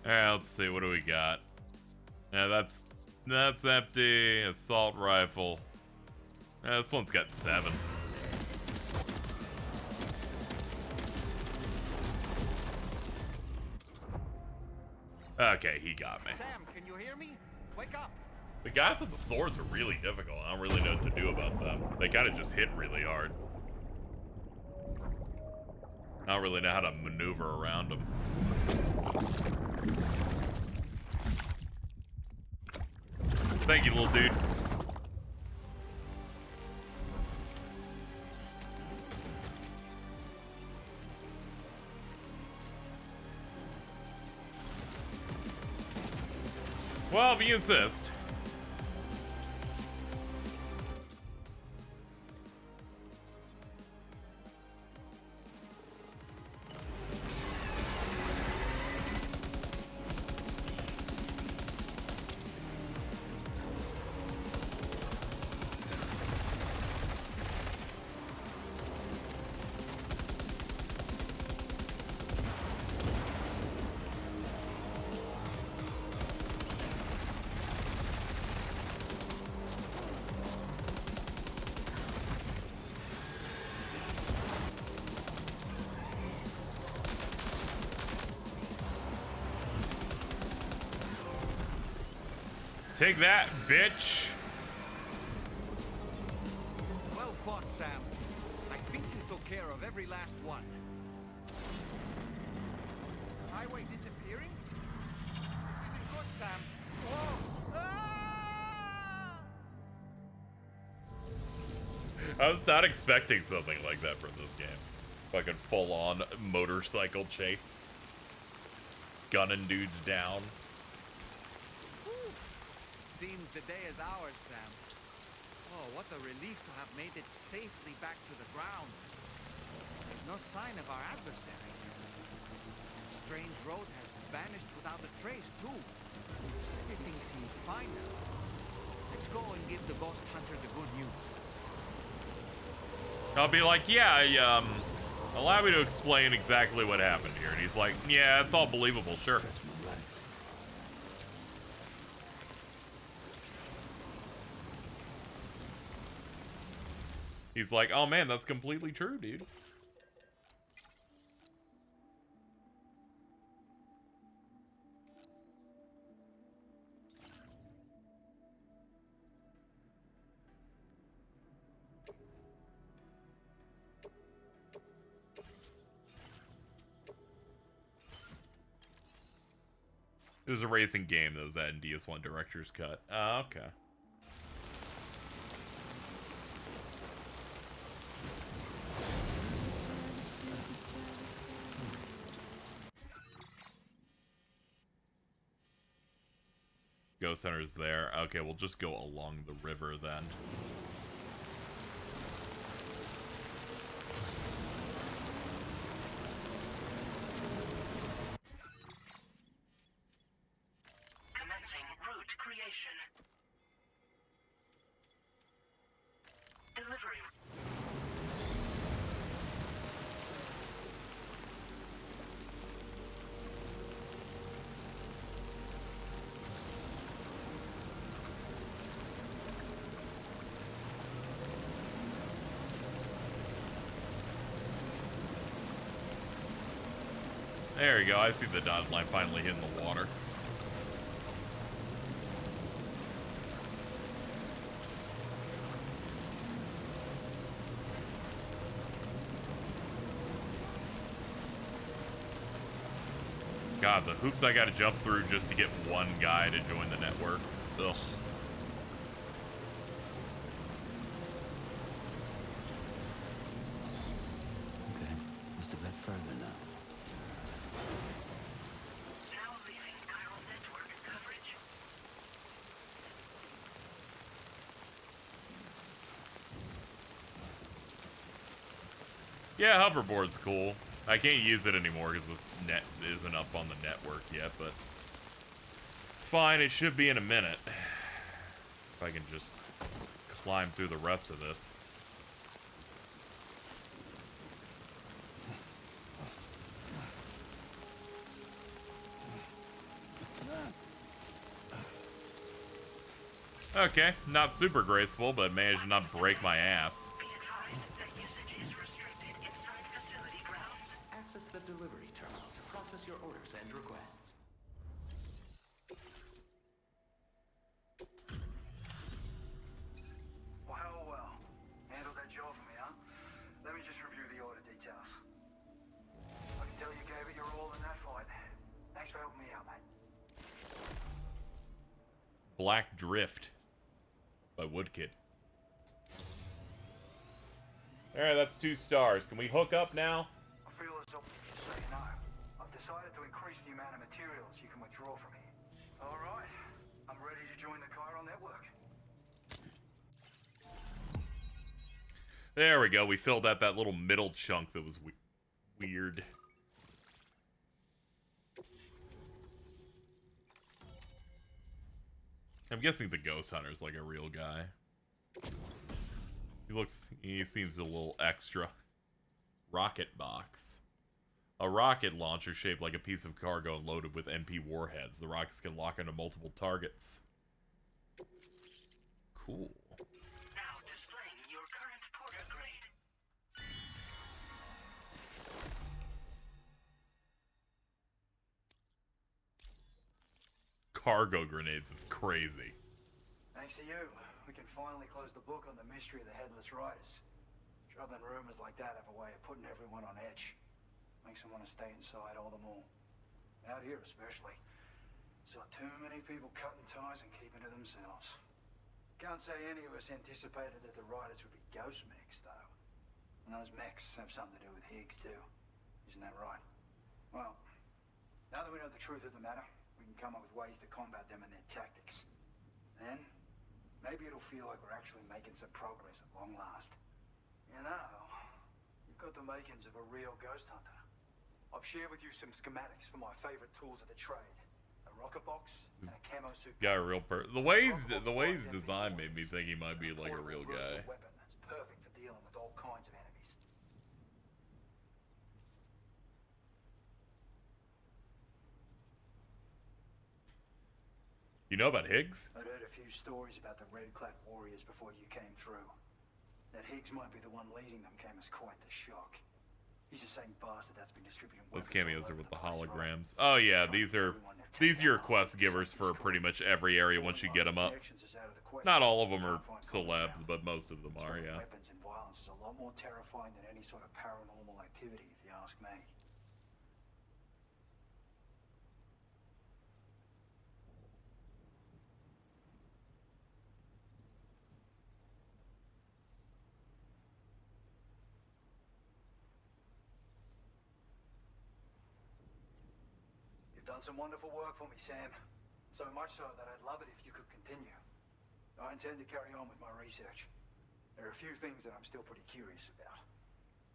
Alright, let's see, what do we got? Yeah, that's empty. Assault rifle. Yeah, this one's got 7. Okay, he got me. Sam, can you hear me? Wake up. The guys with the swords are really difficult. I don't really know what to do about them. They kind of just hit really hard. I don't really know how to maneuver around them. Thank you, little dude. Well, if you insist. Take that, bitch. Well fought, Sam. I think you took care of every last one. Highway disappearing? This isn't good, Sam. Whoa! Ah! I was not expecting something like that from this game. Fucking full-on motorcycle chase. Gunning dudes down. Seems the day is ours, Sam. Oh, what a relief to have made it safely back to the ground. There's no sign of our adversary. The strange road has vanished without a trace, too. Everything seems fine now. Let's go and give the ghost hunter the good news. I'll be like, yeah, allow me to explain exactly what happened here. And he's like, yeah, it's all believable, sure. He's like, oh man, that's completely true, dude. It was a racing game that was at DS1 Director's Cut. Oh, okay. Ghost Hunter's there. Okay, we'll just go along the river then. Commencing route creation. Delivery. There you go. I see the dotted line finally hitting the water. God, the hoops I gotta jump through just to get one guy to join the network. Ugh. Okay, just a bit further now. Now leaving chiral network coverage. Yeah, hoverboard's cool. I can't use it anymore because this net isn't up on the network yet, but it's fine. It should be in a minute. If I can just climb through the rest of this. Okay, not super graceful, but managed to not break my ass. Access the delivery terminal to process your orders and requests. Well. Handled that job for me, huh? Let me just review the order details. I can tell you gave it your all in that fight. Thanks for helping me out, mate. Black Drift by Woodkid. Alright, that's 2 stars. Can we hook up now? I feel as though you say no. I've decided to increase the amount of materials you can withdraw from here. All right. I'm ready to join the chiral network. There we go. We filled out that little middle chunk that was weird. I'm guessing the Ghost Hunter's like a real guy. He seems a little extra. Rocket box. A rocket launcher shaped like a piece of cargo and loaded with NP warheads. The rockets can lock onto multiple targets. Cool. Now displaying your current porter grade. Cargo grenades is crazy. Thanks to you, we can finally close the book on the mystery of the Headless Riders. Troubling rumors like that have a way of putting everyone on edge. Makes them want to stay inside all the more. Out here especially. Saw too many people cutting ties and keeping to themselves. Can't say any of us anticipated that the riders would be ghost mechs, though. And those mechs have something to do with Higgs, too. Isn't that right? Well, now that we know the truth of the matter, we can come up with ways to combat them and their tactics. Then, maybe it'll feel like we're actually making some progress at long last. You know, you've got the makings of a real ghost hunter. I've shared with you some schematics for my favorite tools of the trade. A rocket box and a camo suit. Got a real the way he's designed made me think he might be like a real guy. Weapon that's perfect for dealing with all kinds of enemies. You know about Higgs? I'd heard a few stories about the red-clad warriors before you came through. That Higgs might be the one leading them came as quite the shock. He's the same bastard that's been distributing Those cameos are with the holograms. Oh yeah, these are your quest givers for pretty much every area once you get them up. Not all of them are celebs, but most of them are, yeah. Weapons and violence is a lot more terrifying than any sort of paranormal activity, if you ask me. done some wonderful work for me, Sam. So much so that I'd love it if you could continue. I intend to carry on with my research. There are a few things that I'm still pretty curious about.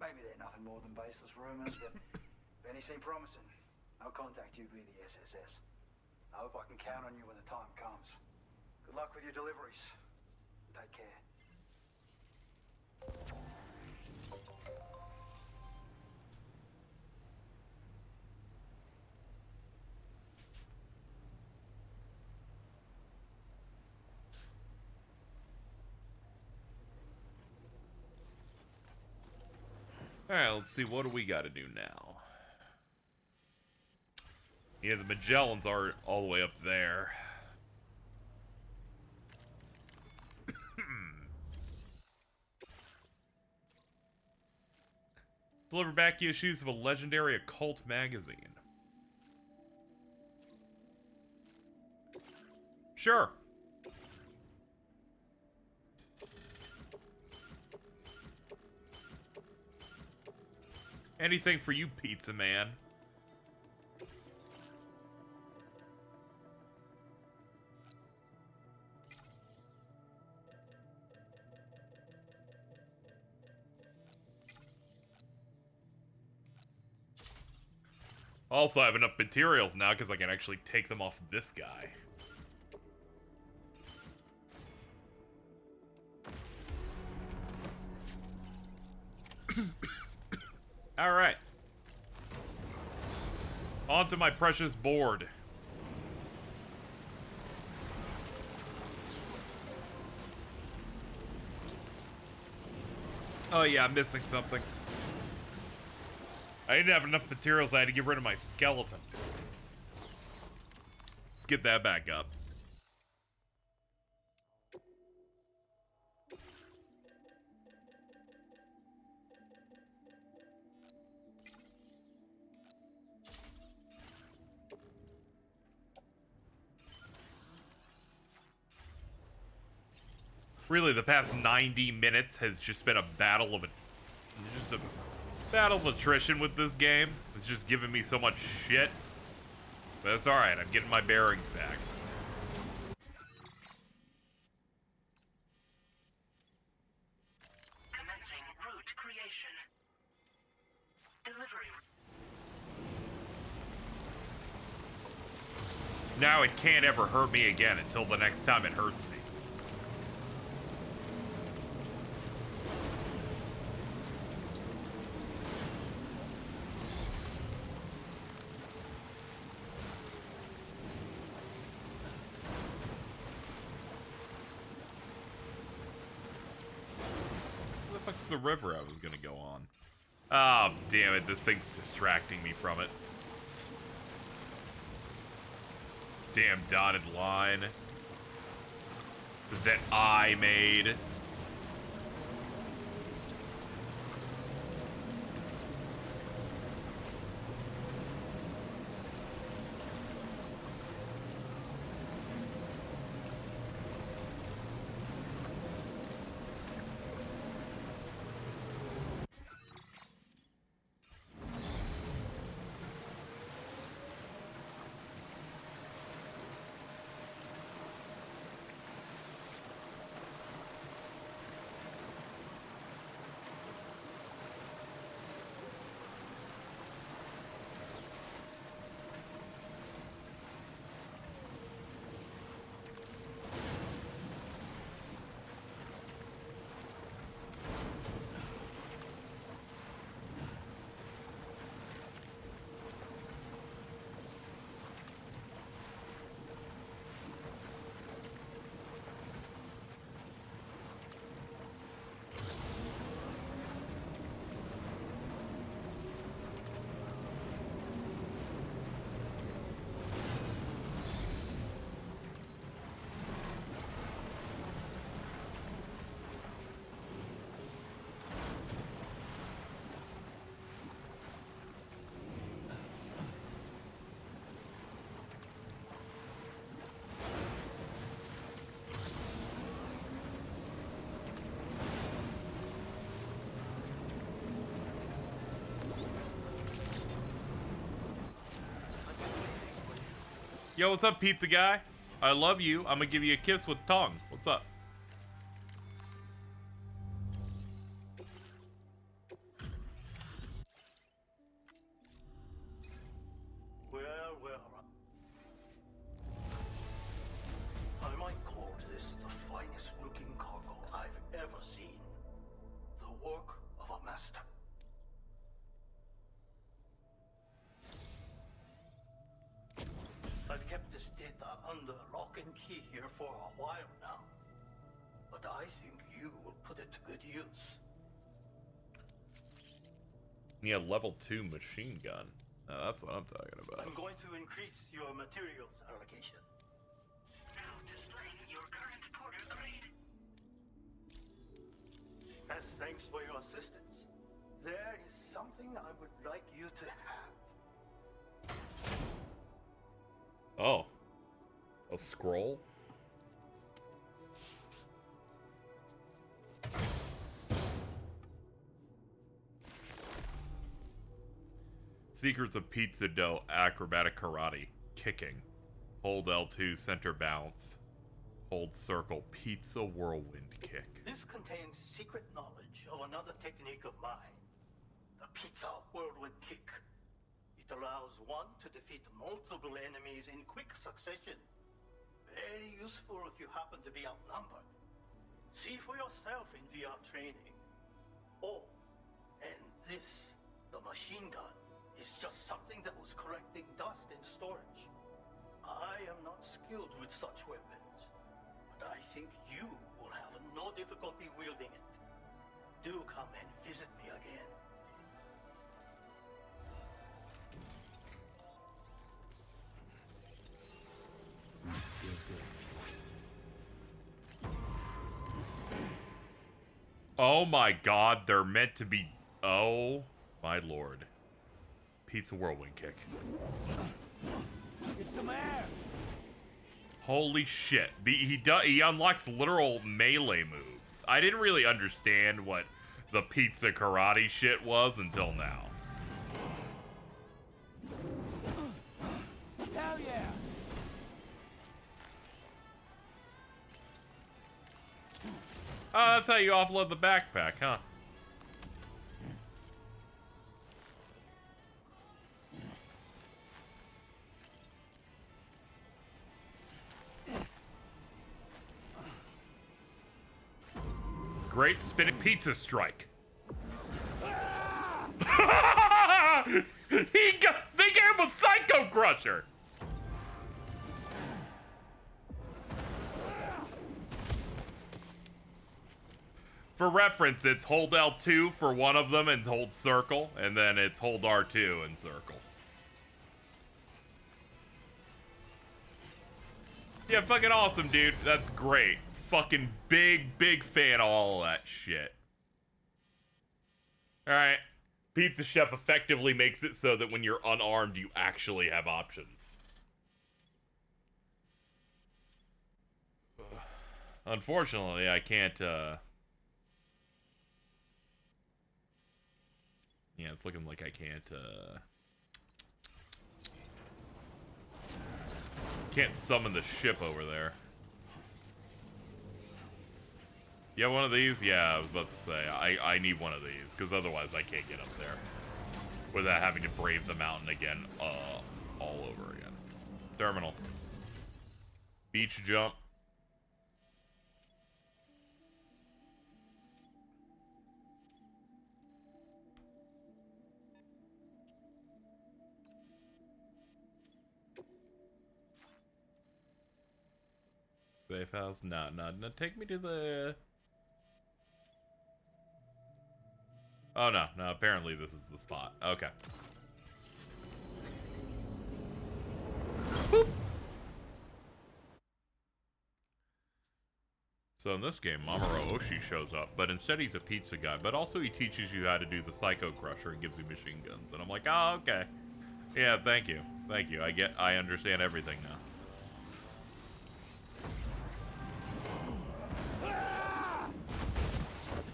Maybe they're nothing more than baseless rumors, but if any seem promising, I'll contact you via the SSS. I hope I can count on you when the time comes. Good luck with your deliveries. Take care. Alright, let's see, what do we gotta do now? Yeah, the Magellans are all the way up there. Deliver back issues of a legendary occult magazine. Sure. Anything for you, pizza man. Also, I have enough materials now because I can actually take them off this guy. Alright. On to my precious board. Oh yeah, I'm missing something. I didn't have enough materials, I had to get rid of my skeleton. Let's get that back up. Really, the past 90 minutes has just been a battle of attrition with this game. It's just giving me so much shit. But it's alright, I'm getting my bearings back. Commencing route creation. Delivery. Now it can't ever hurt me again until the next time it hurts me. The river I was gonna go on. Oh, damn it, this thing's distracting me from it. Damn dotted line that I made. Yo, what's up, pizza guy? I love you. I'm gonna give you a kiss with tongue. What's up? Well, well. I might call this the finest looking cargo I've ever seen. The work of a master. I've kept this data under lock and key here for a while now. But I think you will put it to good use. Yeah, level 2 machine gun. That's what I'm talking about. I'm going to increase your materials allocation. Now displaying your current porter grade. As thanks for your assistance, there is something I would like you to have. Oh. A scroll? Secrets of pizza dough, acrobatic karate, kicking. Hold L2, center bounce. Hold circle, pizza whirlwind kick. This contains secret knowledge of another technique of mine. The pizza whirlwind kick. It allows one to defeat multiple enemies in quick succession. Very useful if you happen to be outnumbered. See for yourself in VR training. Oh, and this, the machine gun, is just something that was collecting dust in storage. I am not skilled with such weapons, but I think you will have no difficulty wielding it. Do come and visit me again. Feels good. Oh my god, they're meant to be... Oh my lord. Pizza whirlwind kick. Get some air. Holy shit. He unlocks literal melee moves. I didn't really understand what the pizza karate shit was until now. Hell yeah. Oh, that's how you offload the backpack, huh? Great spinning pizza strike. They gave him a Psycho Crusher. For reference, it's hold L2 for one of them and hold circle, and then it's hold R2 and circle. Yeah, fucking awesome, dude. That's great. Fucking big fan of all of that shit. Alright. Pizza Chef effectively makes it so that when you're unarmed, you actually have options. Unfortunately, I can't, Yeah, it's looking like I can't summon the ship over there. You have one of these? Yeah, I was about to say, I need one of these, because otherwise I can't get up there. Without having to brave the mountain again, all over again. Terminal. Beach jump. Safe house? No, take me to the... Oh, no, apparently this is the spot. Okay. Boop. So in this game, Mamoru Oshii shows up, but instead he's a pizza guy, but also he teaches you how to do the Psycho Crusher and gives you machine guns. And I'm like, oh, okay. Yeah, thank you. I understand everything now.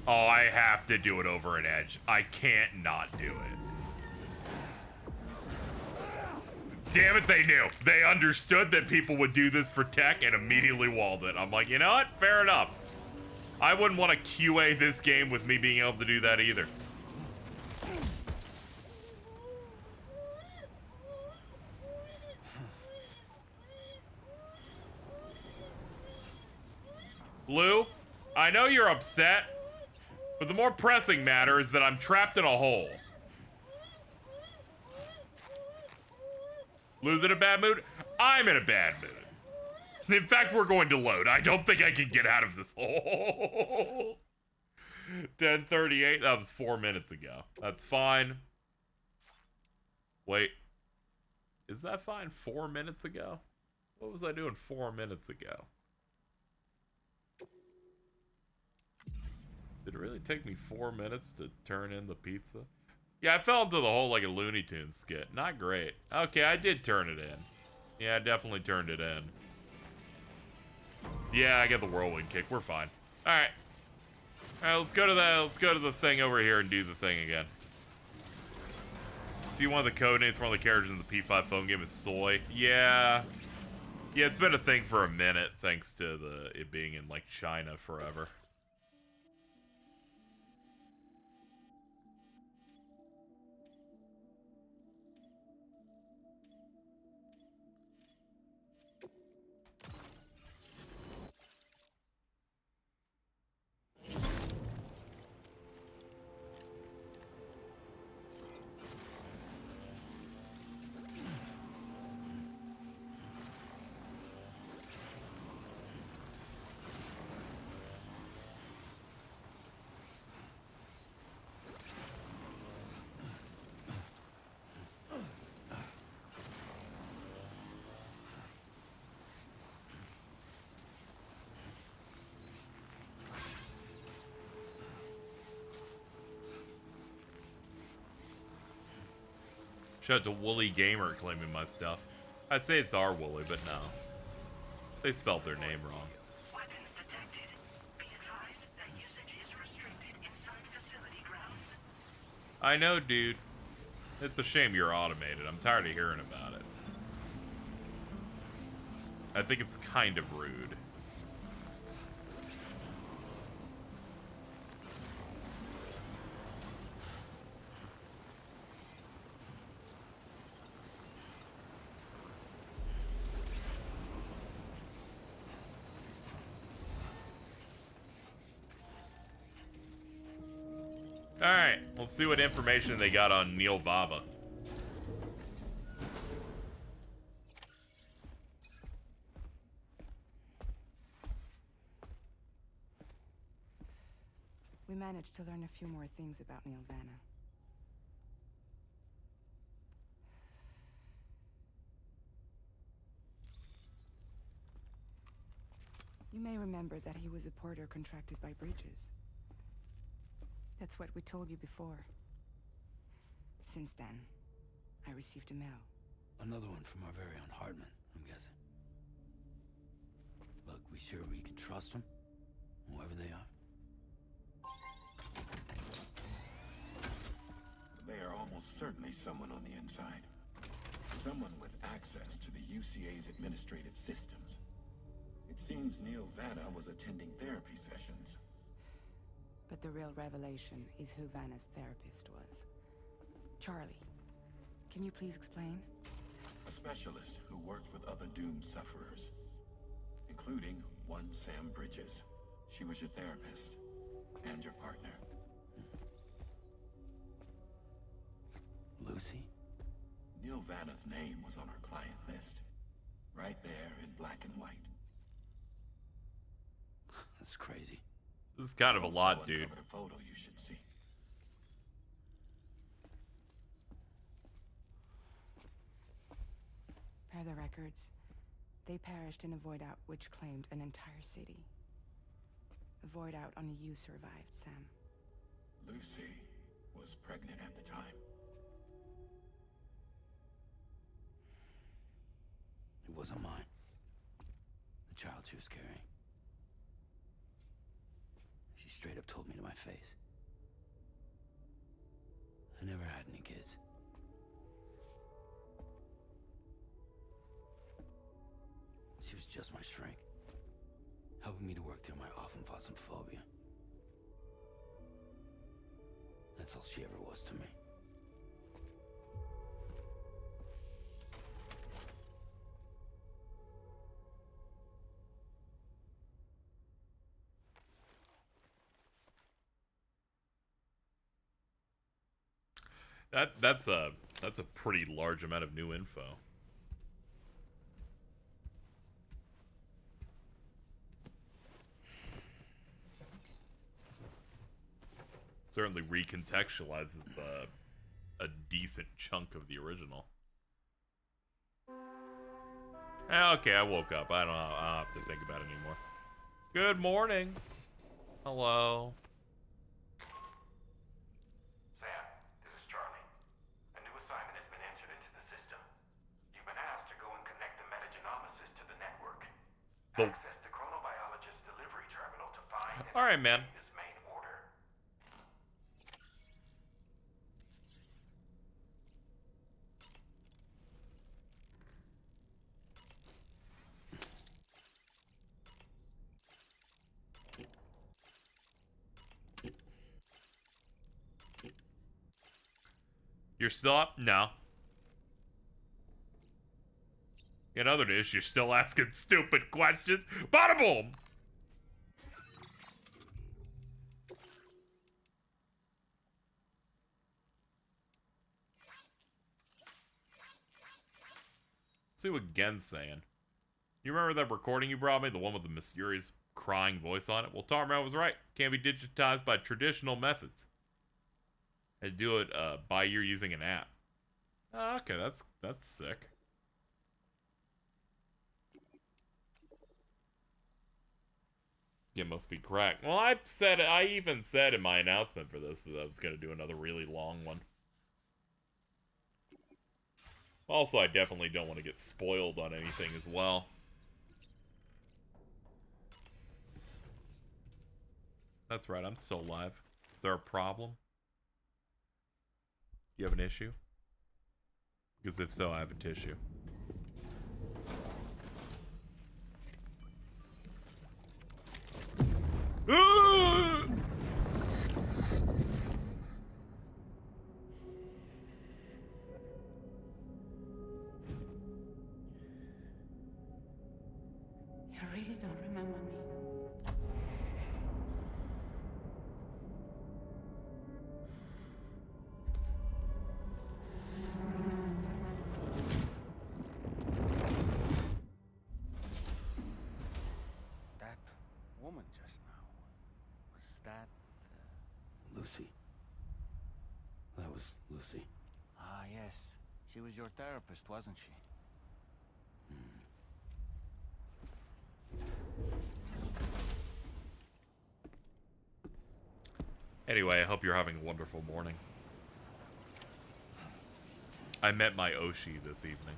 Oh, I have to do it over an edge. I can't not do it. damn it, they knew. They understood that people would do this for tech and immediately walled it. I'm like, you know what? Fair enough. I wouldn't want to QA this game with me being able to do that either. Lou, I know you're upset, but the more pressing matter is that I'm trapped in a hole. Lou's in a bad mood? I'm in a bad mood. In fact, we're going to load. I don't think I can get out of this hole. 10:38, that was 4 minutes ago. That's fine. Wait. Is that fine? 4 minutes ago? What was I doing 4 minutes ago? Did it really take me 4 minutes to turn in the pizza? Yeah, I fell into the hole like a Looney Tunes skit. Not great. Okay, I did turn it in. Yeah, I definitely turned it in. Yeah, I get the whirlwind kick. We're fine. Alright. Alright, let's go to the thing over here and do the thing again. See, one of the codenames for one of the characters in the P5 phone game is Soy. Yeah. Yeah, it's been a thing for a minute, thanks to it being in, like, China forever. Shout out to Woolly Gamer claiming my stuff. I'd say it's our Woolly, but no. They spelled their name wrong. I know, dude. It's a shame you're automated. I'm tired of hearing about it. I think it's kind of rude. Alright, let's see what information they got on Neil Baba. We managed to learn a few more things about Neil Vanna. You may remember that he was a porter contracted by Bridges. That's what we told you before. Since then, I received a mail. Another one from our very own Hartman, I'm guessing. Look, we sure we can trust them? Whoever they are? They are almost certainly someone on the inside. Someone with access to the UCA's administrative systems. It seems Neil Vanna was attending therapy sessions. But the real revelation is who Vanna's therapist was. Charlie, can you please explain? A specialist who worked with other doomed sufferers, including one Sam Bridges. She was your therapist and your partner. Lucy? Neil Vanna's name was on her client list. Right there in black and white. That's crazy. This is kind of a lot, dude. A photo you should see. Per the records, they perished in a void out which claimed an entire city. A void out only you survived, Sam. Lucy was pregnant at the time. It wasn't mine. The child she was carrying. She straight up told me to my face. I never had any kids. She was just my shrink, helping me to work through my phobia. That's all she ever was to me. That's a pretty large amount of new info. Certainly recontextualizes a decent chunk of the original. Okay, I woke up. I don't have to think about it anymore. Good morning. Hello. Sam, this is Charlie. A new assignment has been entered into the system. You've been asked to go and connect the metagenomicist to the network. Access the chronobiologist delivery terminal to find and all right, man. this main order. You're still up? No. In other news, you're still asking stupid questions. Bada boom! See what Gen's saying. You remember that recording you brought me? The one with the mysterious crying voice on it? Well, Tarman was right. Can't be digitized by traditional methods. And do it by ear using an app. Oh, okay, that's sick. It must be correct. Well, I even said in my announcement for this that I was gonna do another really long one. Also, I definitely don't want to get spoiled on anything as well. That's right, I'm still alive. Is there a problem? You have an issue? Because if so, I have a tissue. You really don't remember me. That woman just now, was that... Lucy. That was Lucy. Ah, yes. She was your therapist, wasn't she? Anyway, I hope you're having a wonderful morning. I met my Oshi this evening.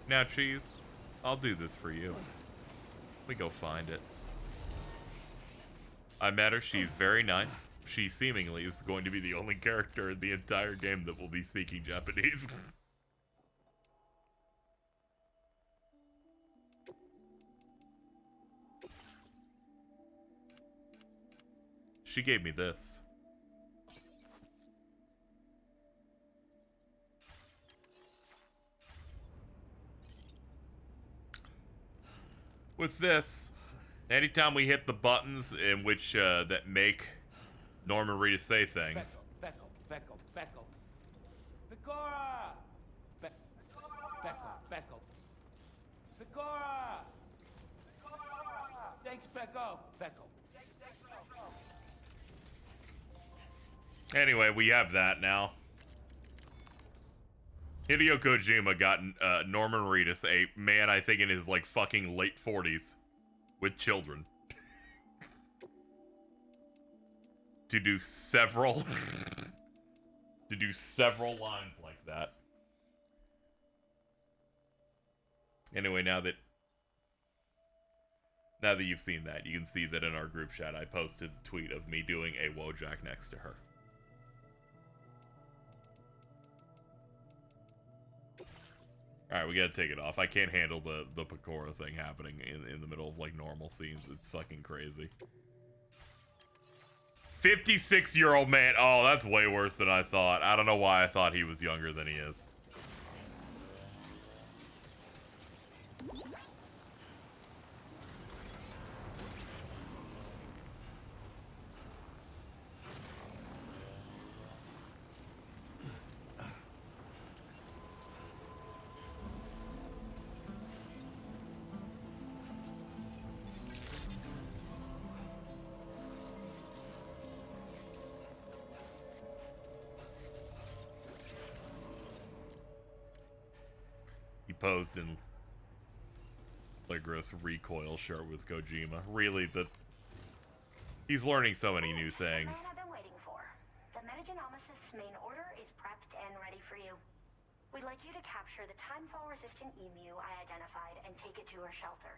Now, Cheese, I'll do this for you. We go find it. I met her. She's very nice. She seemingly is going to be the only character in the entire game that will be speaking Japanese. She gave me this. With this, anytime we hit the buttons in which that make Norman Reedus say things. Becco. Pecora! Becco. Pecora! Thanks, Becco. Anyway, we have that now. Hideo Kojima got Norman Reedus, a man I think in his like fucking late 40s, with children, to do several lines like that. Anyway, now that Now that you've seen that, you can see that in our group chat, I posted the tweet of me doing a Wojak next to her. Alright, we gotta take it off. I can't handle the Pecora thing happening in the middle of, like, normal scenes. It's fucking crazy. 56-year-old man. Oh, that's way worse than I thought. I don't know why I thought he was younger than he is. Posed in Ligris recoil shirt with Kojima. Really, he's learning so many new things. The man I've been waiting for. The Metagenomicist's main order is prepped and ready for you. We'd like you to capture the timefall-resistant emu I identified and take it to her shelter.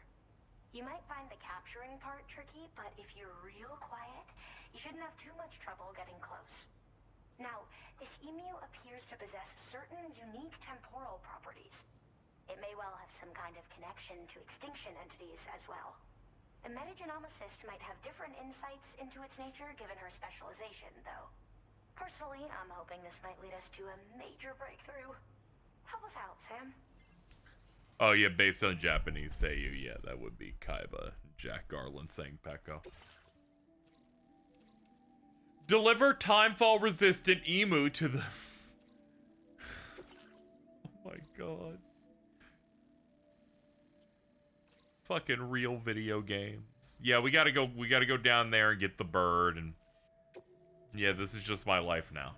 You might find the capturing part tricky, but if you're real quiet, you shouldn't have too much trouble getting close. Now, this emu appears to possess certain unique temporal properties. It may well have some kind of connection to extinction entities as well. The Metagenomicist might have different insights into its nature given her specialization, though. Personally, I'm hoping this might lead us to a major breakthrough. Help us out, Sam. Oh yeah, based on Japanese Seiyu, yeah, that would be Kaiba, Jack Garland thing, Pekko. Deliver timefall resistant emu to the... Oh my god. Fucking real video games. Yeah, we gotta go down there and get the bird, and yeah, this is just my life now.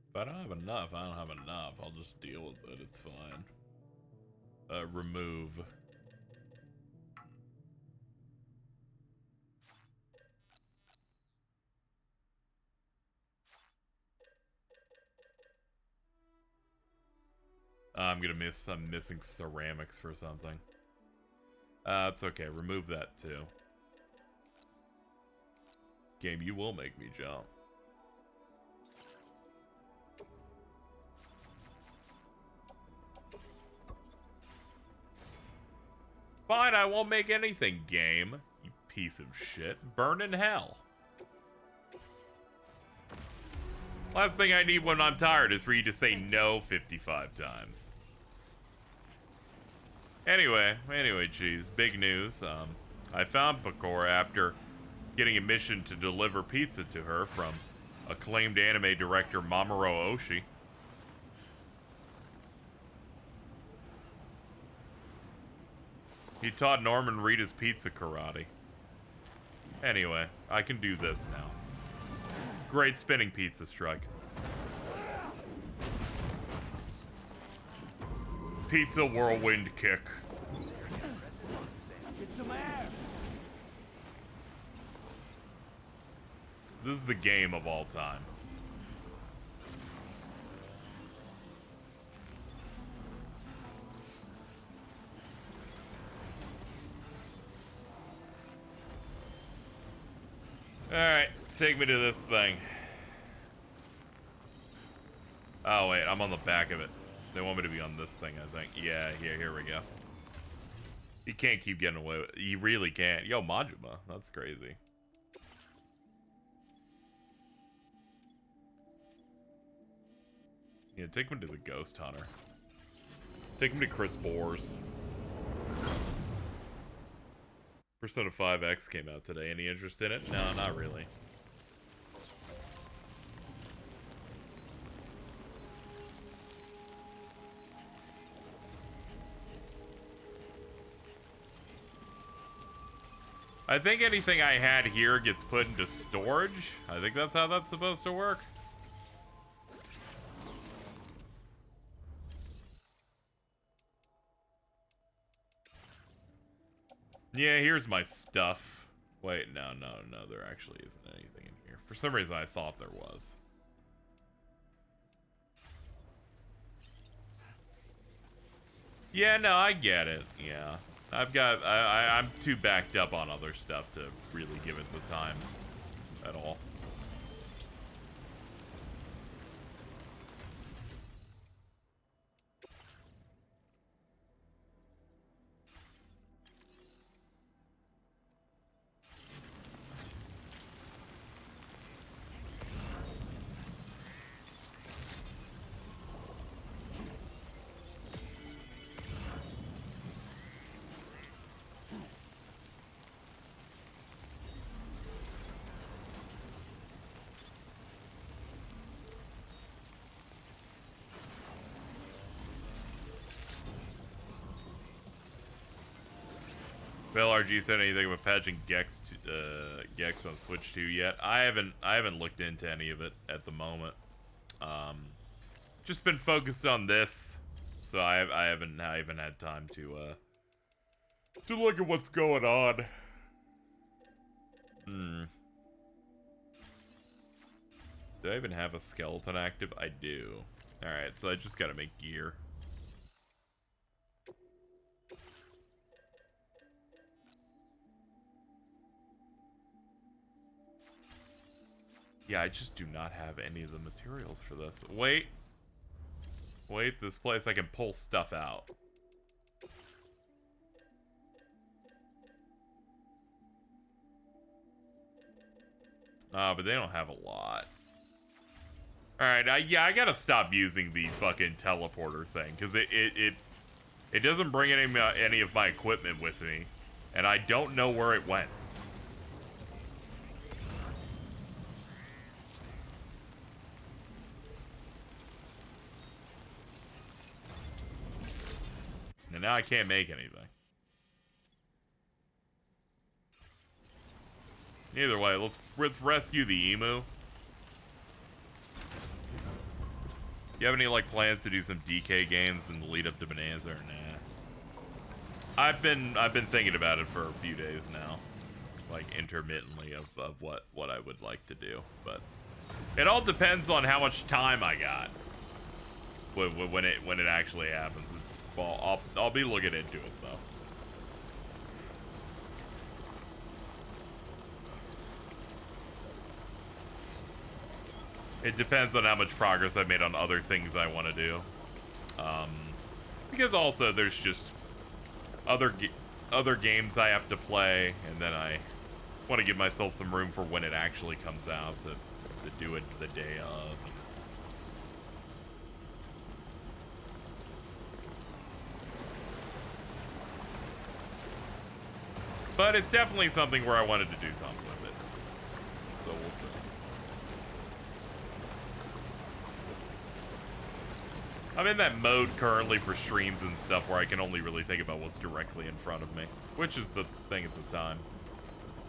If I don't have enough, I don't have enough. I'll just deal with it. It's fine. Remove. I'm missing ceramics for something. It's okay. Remove that too. Game, you will make me jump. Fine, I won't make anything, game. You piece of shit. Burn in hell. Last thing I need when I'm tired is for you to say no 55 times. Anyway, Cheese, big news. I found Pecora after getting a mission to deliver pizza to her from acclaimed anime director Mamoru Oshii. He taught Norman Reedus pizza karate. Anyway, I can do this now. Great spinning pizza strike. Pizza whirlwind kick. Get some air. This is the game of all time. Alright, take me to this thing. Oh wait, I'm on the back of it. They want me to be on this thing, I think. Yeah, here we go. You can't keep getting away with it. You really can't. Yo, Majima, that's crazy. Yeah, take him to the Ghost Hunter. Take him to Chris Boers. Persona 5X came out today. Any interest in it? No, not really. I think anything I had here gets put into storage. I think that's how that's supposed to work. Yeah, here's my stuff. Wait, no, there actually isn't anything in here. For some reason, I thought there was. Yeah, no, I get it. Yeah. I'm too backed up on other stuff to really give it the time at all. LRG said anything about patching Gex on Switch 2 yet? I haven't looked into any of it at the moment. Just been focused on this, so I haven't had time to look at what's going on. Do I even have a skeleton active? I do. All right, so I just gotta make gear. Yeah, I just do not have any of the materials for this. Wait, this place I can pull stuff out. But they don't have a lot. Alright, yeah, I gotta stop using the fucking teleporter thing, because it doesn't bring any of my equipment with me, and I don't know where it went. And now I can't make anything. Either way, let's rescue the emu. You have any like plans to do some DK games in the lead up to Bonanza or nah? I've been thinking about it for a few days now, like intermittently of what I would like to do, but it all depends on how much time I got when it actually happens. I'll be looking into it though. It depends on how much progress I've made on other things I want to do. Because also there's just other games I have to play, and then I want to give myself some room for when it actually comes out to do it the day of. But it's definitely something where I wanted to do something with it. So we'll see. I'm in that mode currently for streams and stuff where I can only really think about what's directly in front of me, which is the thing at the time.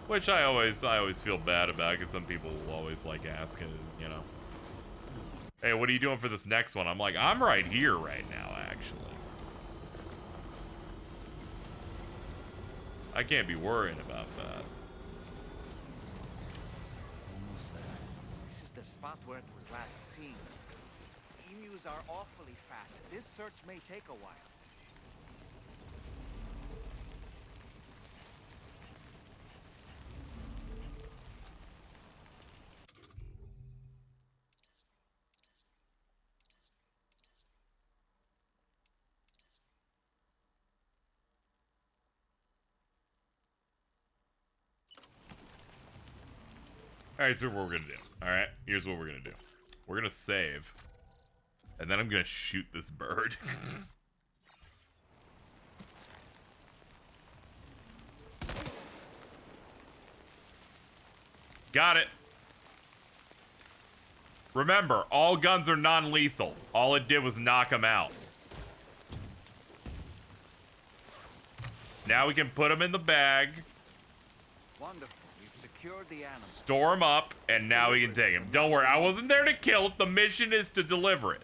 Which I always feel bad about, because some people will always like asking, you know, hey, what are you doing for this next one? I'm like, I'm right here right now, actually. I can't be worrying about that. Almost there. This is the spot where it was last seen. Emus are awfully fast. This search may take a while. Alright, so what we're gonna do. Alright, here's what we're gonna do. We're gonna save. And then I'm gonna shoot this bird. Got it. Remember, all guns are non-lethal. All it did was knock them out. Now we can put them in the bag. Wonderful. We've secured the animal. Store them up, and now we can take them. Don't worry, I wasn't there to kill it. The mission is to deliver it.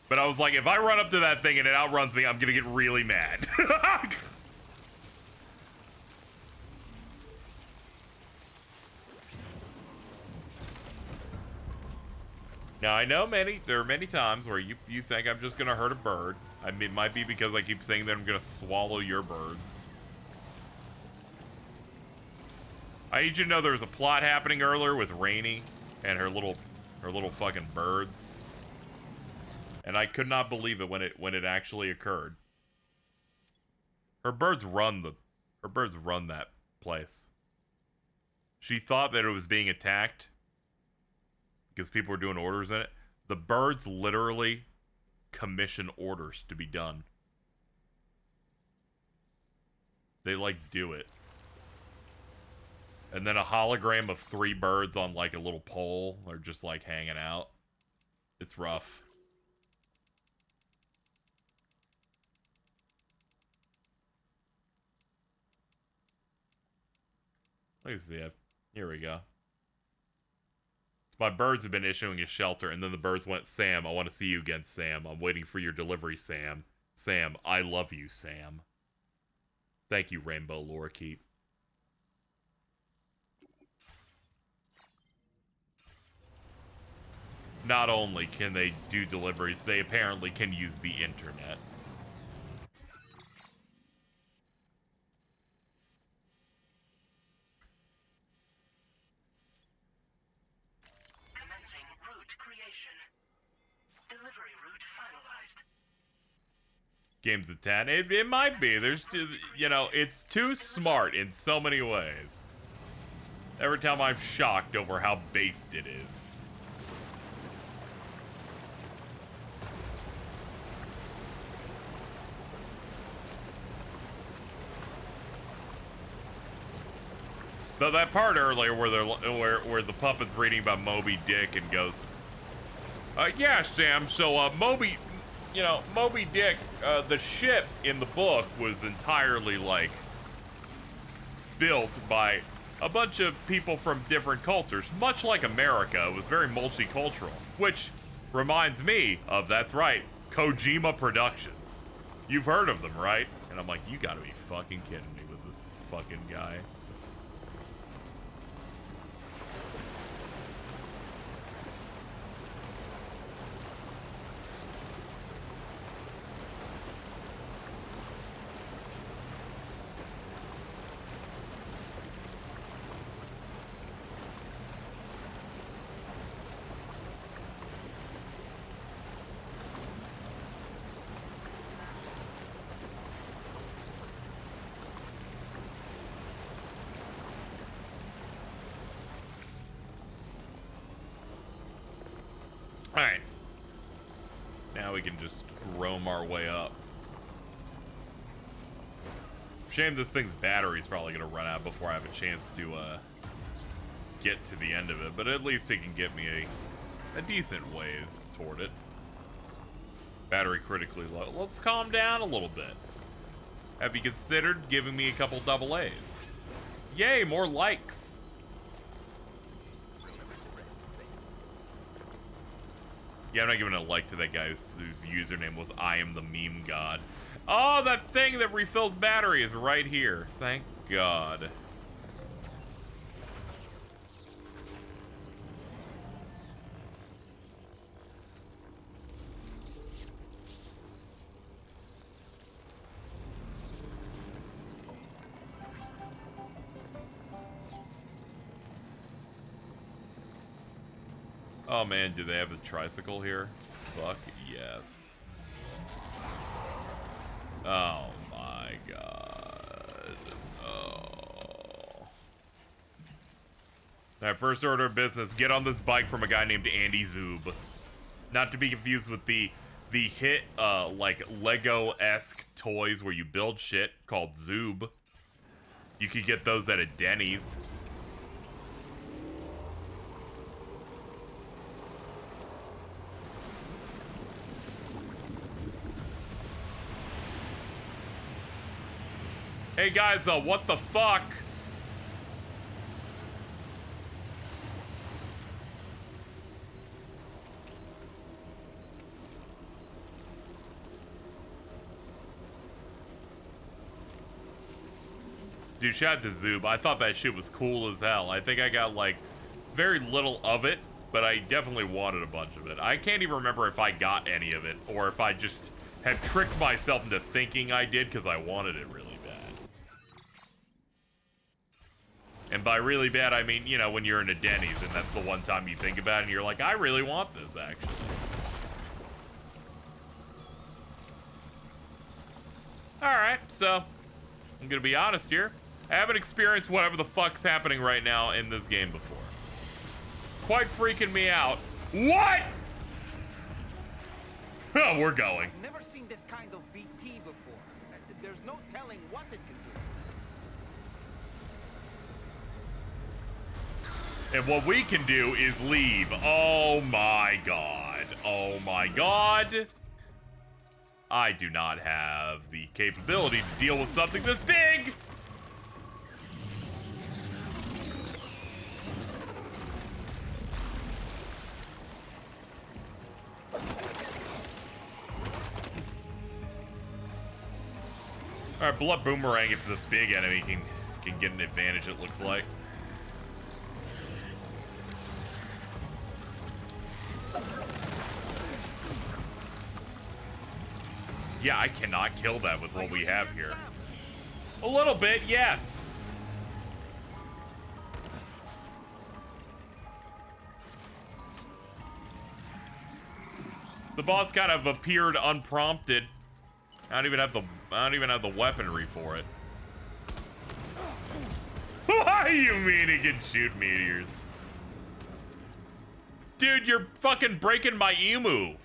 But I was like, if I run up to that thing and it outruns me, I'm gonna get really mad. Now, I know there are many times where you think I'm just gonna hurt a bird. I mean, it might be because I keep saying that I'm gonna swallow your birds. I need you to know there was a plot happening earlier with Rainey and her little fucking birds. And I could not believe it when it actually occurred. Her birds run that place. She thought that it was being attacked because people were doing orders in it. The birds literally commission orders to be done. They like do it. And then a hologram of 3 birds on like a little pole are just like hanging out. It's rough. Let's see. Here we go. My birds have been issuing a shelter, and then the birds went, Sam, I want to see you again, Sam. I'm waiting for your delivery, Sam. Sam, I love you, Sam. Thank you, Rainbow Lorikeet. Not only can they do deliveries, they apparently can use the internet. Commencing route creation. Delivery route finalized. Game's a 10. It might be. There's, you know, it's too smart in so many ways. Every time I'm shocked over how based it is. So that part earlier where the puppet's reading about Moby Dick and goes, yeah, Sam, so Moby Dick, the ship in the book was entirely like built by a bunch of people from different cultures, much like America. It was very multicultural, which reminds me of, that's right, Kojima Productions. You've heard of them, right? And I'm like, you gotta be fucking kidding me with this fucking guy. Alright. Now we can just roam our way up. Shame this thing's battery's probably gonna run out before I have a chance to get to the end of it, but at least it can get me a decent ways toward it. Battery critically low. Let's calm down a little bit. Have you considered giving me a couple double A's? Yay, more likes. Yeah, I'm not giving a like to that guy whose username was I am the meme god. Oh, that thing that refills battery is right here. Thank God. Oh man, do they have a tricycle here? Fuck yes. Oh my God. Oh. Alright, first order of business, get on this bike from a guy named Andy Zoob. Not to be confused with the hit, like, Lego-esque toys where you build shit called Zoob. You could get those at a Denny's. Hey guys, what the fuck? Dude, shout out to Zoob. I thought that shit was cool as hell. I think I got, like, very little of it, but I definitely wanted a bunch of it. I can't even remember if I got any of it, or if I just had tricked myself into thinking I did because I wanted it really bad. And by really bad, I mean, you know, when you're in a Denny's and that's the one time you think about it and you're like, I really want this, actually. Alright, so, I'm gonna be honest here. I haven't experienced whatever the fuck's happening right now in this game before. Quite freaking me out. What? Oh, we're going. I've never seen this kind of BT before. There's no telling what it can do. And what we can do is leave. Oh my god. Oh my god. I do not have the capability to deal with something this big. Alright, Blood Boomerang, if this big enemy can get an advantage, it looks like. Yeah, I cannot kill that with what we have here. A little bit, yes. The boss kind of appeared unprompted. I don't even have the weaponry for it. What do you mean it can shoot meteors? Dude, you're fucking breaking my emu.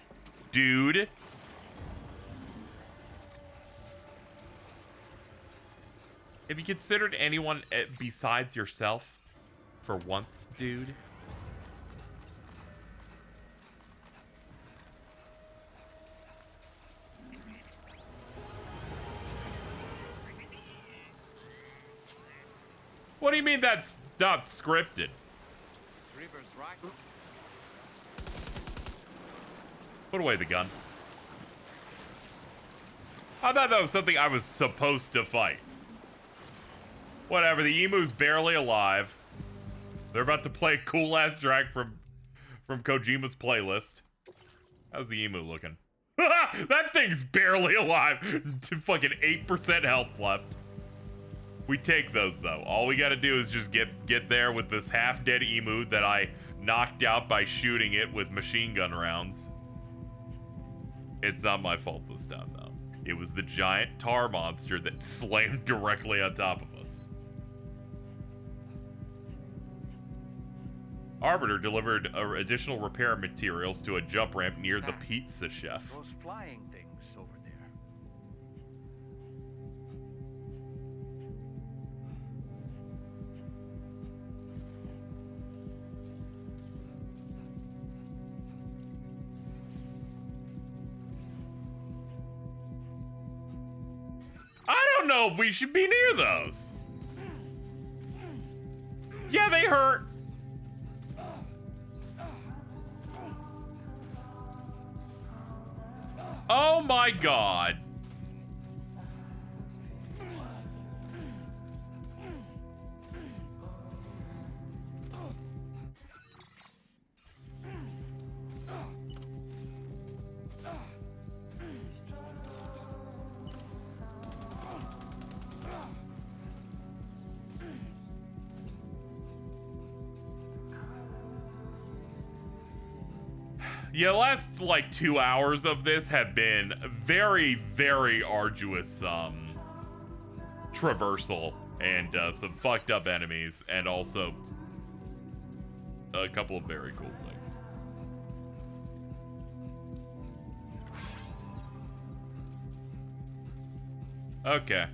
Dude. Have you considered anyone besides yourself for once, dude? What do you mean that's not scripted? This river's right. Put away the gun. I thought that was something I was supposed to fight. Whatever, the emu's barely alive. They're about to play a cool-ass track from Kojima's playlist. How's the emu looking? That thing's barely alive. Fucking 8% health left. We take those, though. All we gotta do is just get there with this half-dead emu that I knocked out by shooting it with machine gun rounds. It's not my fault this time, though. It was the giant tar monster that slammed directly on top of us. Arbiter delivered additional repair materials to a jump ramp near the pizza chef. Those flying things over there. I don't know if we should be near those. Yeah, they hurt. Oh my god. Yeah, the last, like, 2 hours of this have been very, very arduous, traversal and, some fucked up enemies, and also a couple of very cool things. Okay.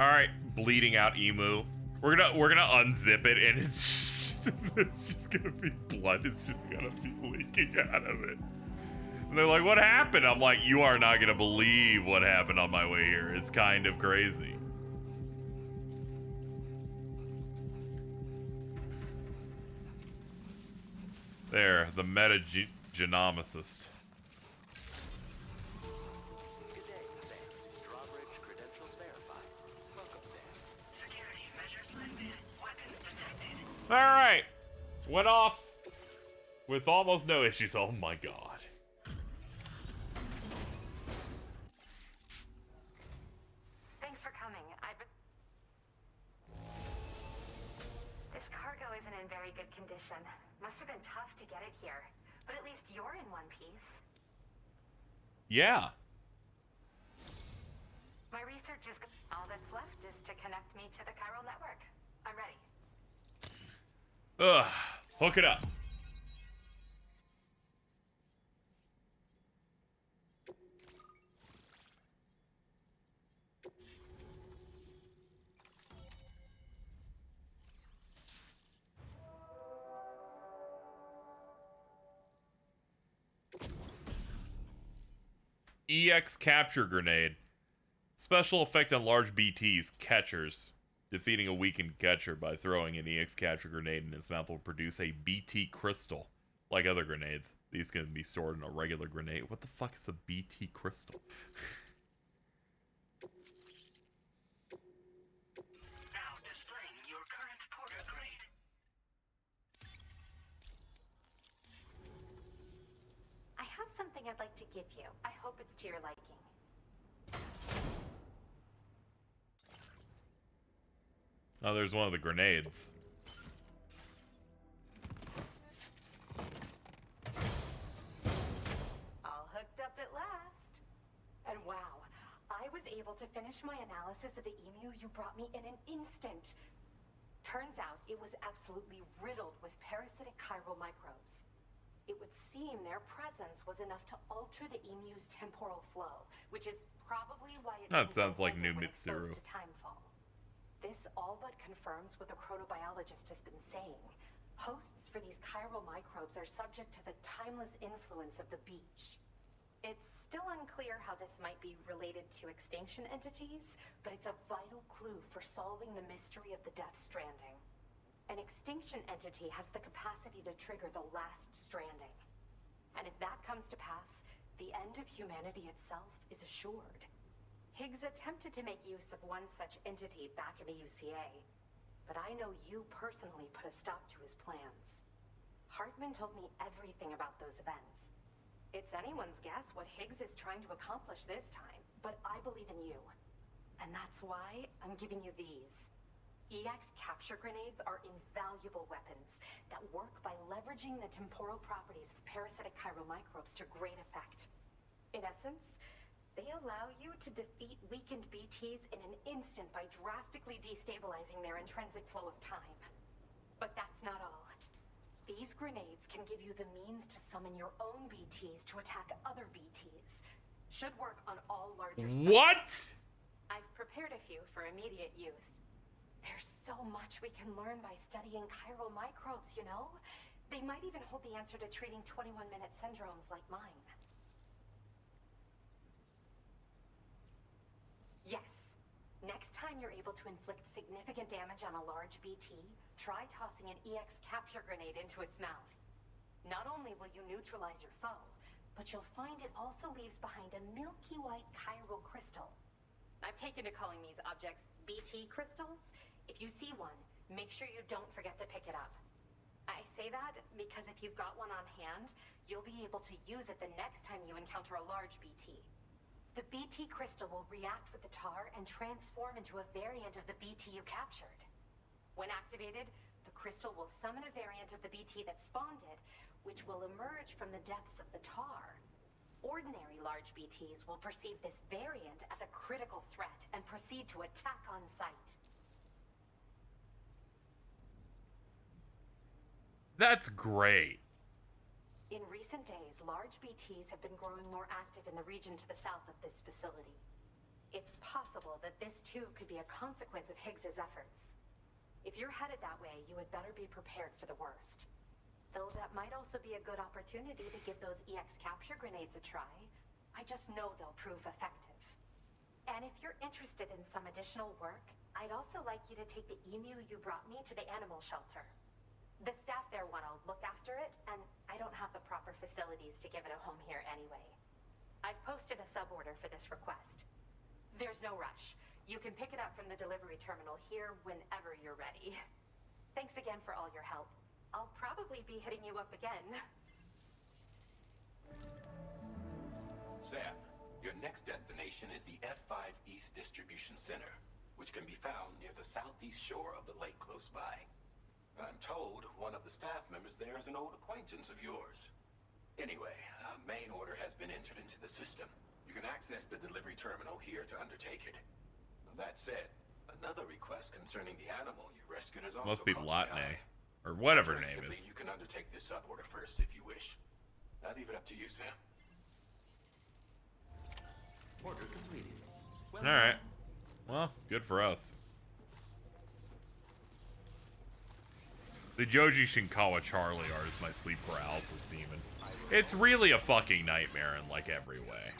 Alright, bleeding out emu. We're gonna unzip it, and it's just gonna be blood. It's just gonna be leaking out of it. And they're like, what happened? I'm like, you are not gonna believe what happened on my way here. It's kind of crazy. There, the metagenomicist. Alright. Went off with almost no issues. Oh my god. Thanks for coming. This cargo isn't in very good condition. Must have been tough to get it here. But at least you're in one piece. Yeah. My research is... All that's left is to connect me to the chiral network. I'm ready. Ugh. Hook it up. EX capture grenade. Special effect on large BTs, catchers. Defeating a weakened catcher by throwing an EX capture grenade in its mouth will produce a BT crystal. Like other grenades, these can be stored in a regular grenade. What the fuck is a BT crystal? Now displaying your current porter grade. I have something I'd like to give you. I hope it's to your liking. Oh, there's one of the grenades. All hooked up at last. And wow, I was able to finish my analysis of the emu you brought me in an instant. Turns out it was absolutely riddled with parasitic chiral microbes. It would seem their presence was enough to alter the emu's temporal flow, which is probably why it That sounds like new Mitsuru. to timefall. This all but confirms what the chronobiologist has been saying. Hosts for these chiral microbes are subject to the timeless influence of the beach. It's still unclear how this might be related to extinction entities, but it's a vital clue for solving the mystery of the Death Stranding. An extinction entity has the capacity to trigger the last stranding. And if that comes to pass, the end of humanity itself is assured. Higgs attempted to make use of one such entity back in the UCA, but I know you personally put a stop to his plans. Hartman told me everything about those events. It's anyone's guess what Higgs is trying to accomplish this time, but I believe in you. And that's why I'm giving you these. EX capture grenades are invaluable weapons that work by leveraging the temporal properties of parasitic chiral microbes to great effect. In essence, they allow you to defeat weakened BTs in an instant by drastically destabilizing their intrinsic flow of time. But that's not all. These grenades can give you the means to summon your own BTs to attack other BTs. Should work on all larger sites. What? I've prepared a few for immediate use. There's so much we can learn by studying chiral microbes, you know? They might even hold the answer to treating 21-minute syndromes like mine. Yes. Next time you're able to inflict significant damage on a large BT, try tossing an EX capture grenade into its mouth. Not only will you neutralize your foe, but you'll find it also leaves behind a milky white chiral crystal. I've taken to calling these objects BT crystals. If you see one, make sure you don't forget to pick it up. I say that because if you've got one on hand, you'll be able to use it the next time you encounter a large BT. The BT crystal will react with the tar and transform into a variant of the BT you captured. When activated, the crystal will summon a variant of the BT that spawned it, which will emerge from the depths of the tar. Ordinary large BTs will perceive this variant as a critical threat and proceed to attack on sight. That's great. In recent days, large BTs have been growing more active in the region to the south of this facility. It's possible that this too could be a consequence of Higgs's efforts. If you're headed that way, you had better be prepared for the worst. Though that might also be a good opportunity to give those EX capture grenades a try. I just know they'll prove effective. And if you're interested in some additional work, I'd also like you to take the emu you brought me to the animal shelter. The staff there want to look after it, and I don't have the proper facilities to give it a home here anyway. I've posted a suborder for this request. There's no rush. You can pick it up from the delivery terminal here whenever you're ready. Thanks again for all your help. I'll probably be hitting you up again. Sam, your next destination is the F5 East Distribution Center, which can be found near the southeast shore of the lake close by. I'm told one of the staff members there is an old acquaintance of yours. Anyway, a main order has been entered into the system. You can access the delivery terminal here to undertake it. That said, another request concerning the animal you rescued is also Must be caught my Latne, eye. or whatever her name is. You can undertake this suborder first if you wish. I'll leave it up to you, Sam. Order completed. All right. Well, good for us. The Joji Shinkawa Charlie art is my sleep paralysis demon. It's really a fucking nightmare in like every way.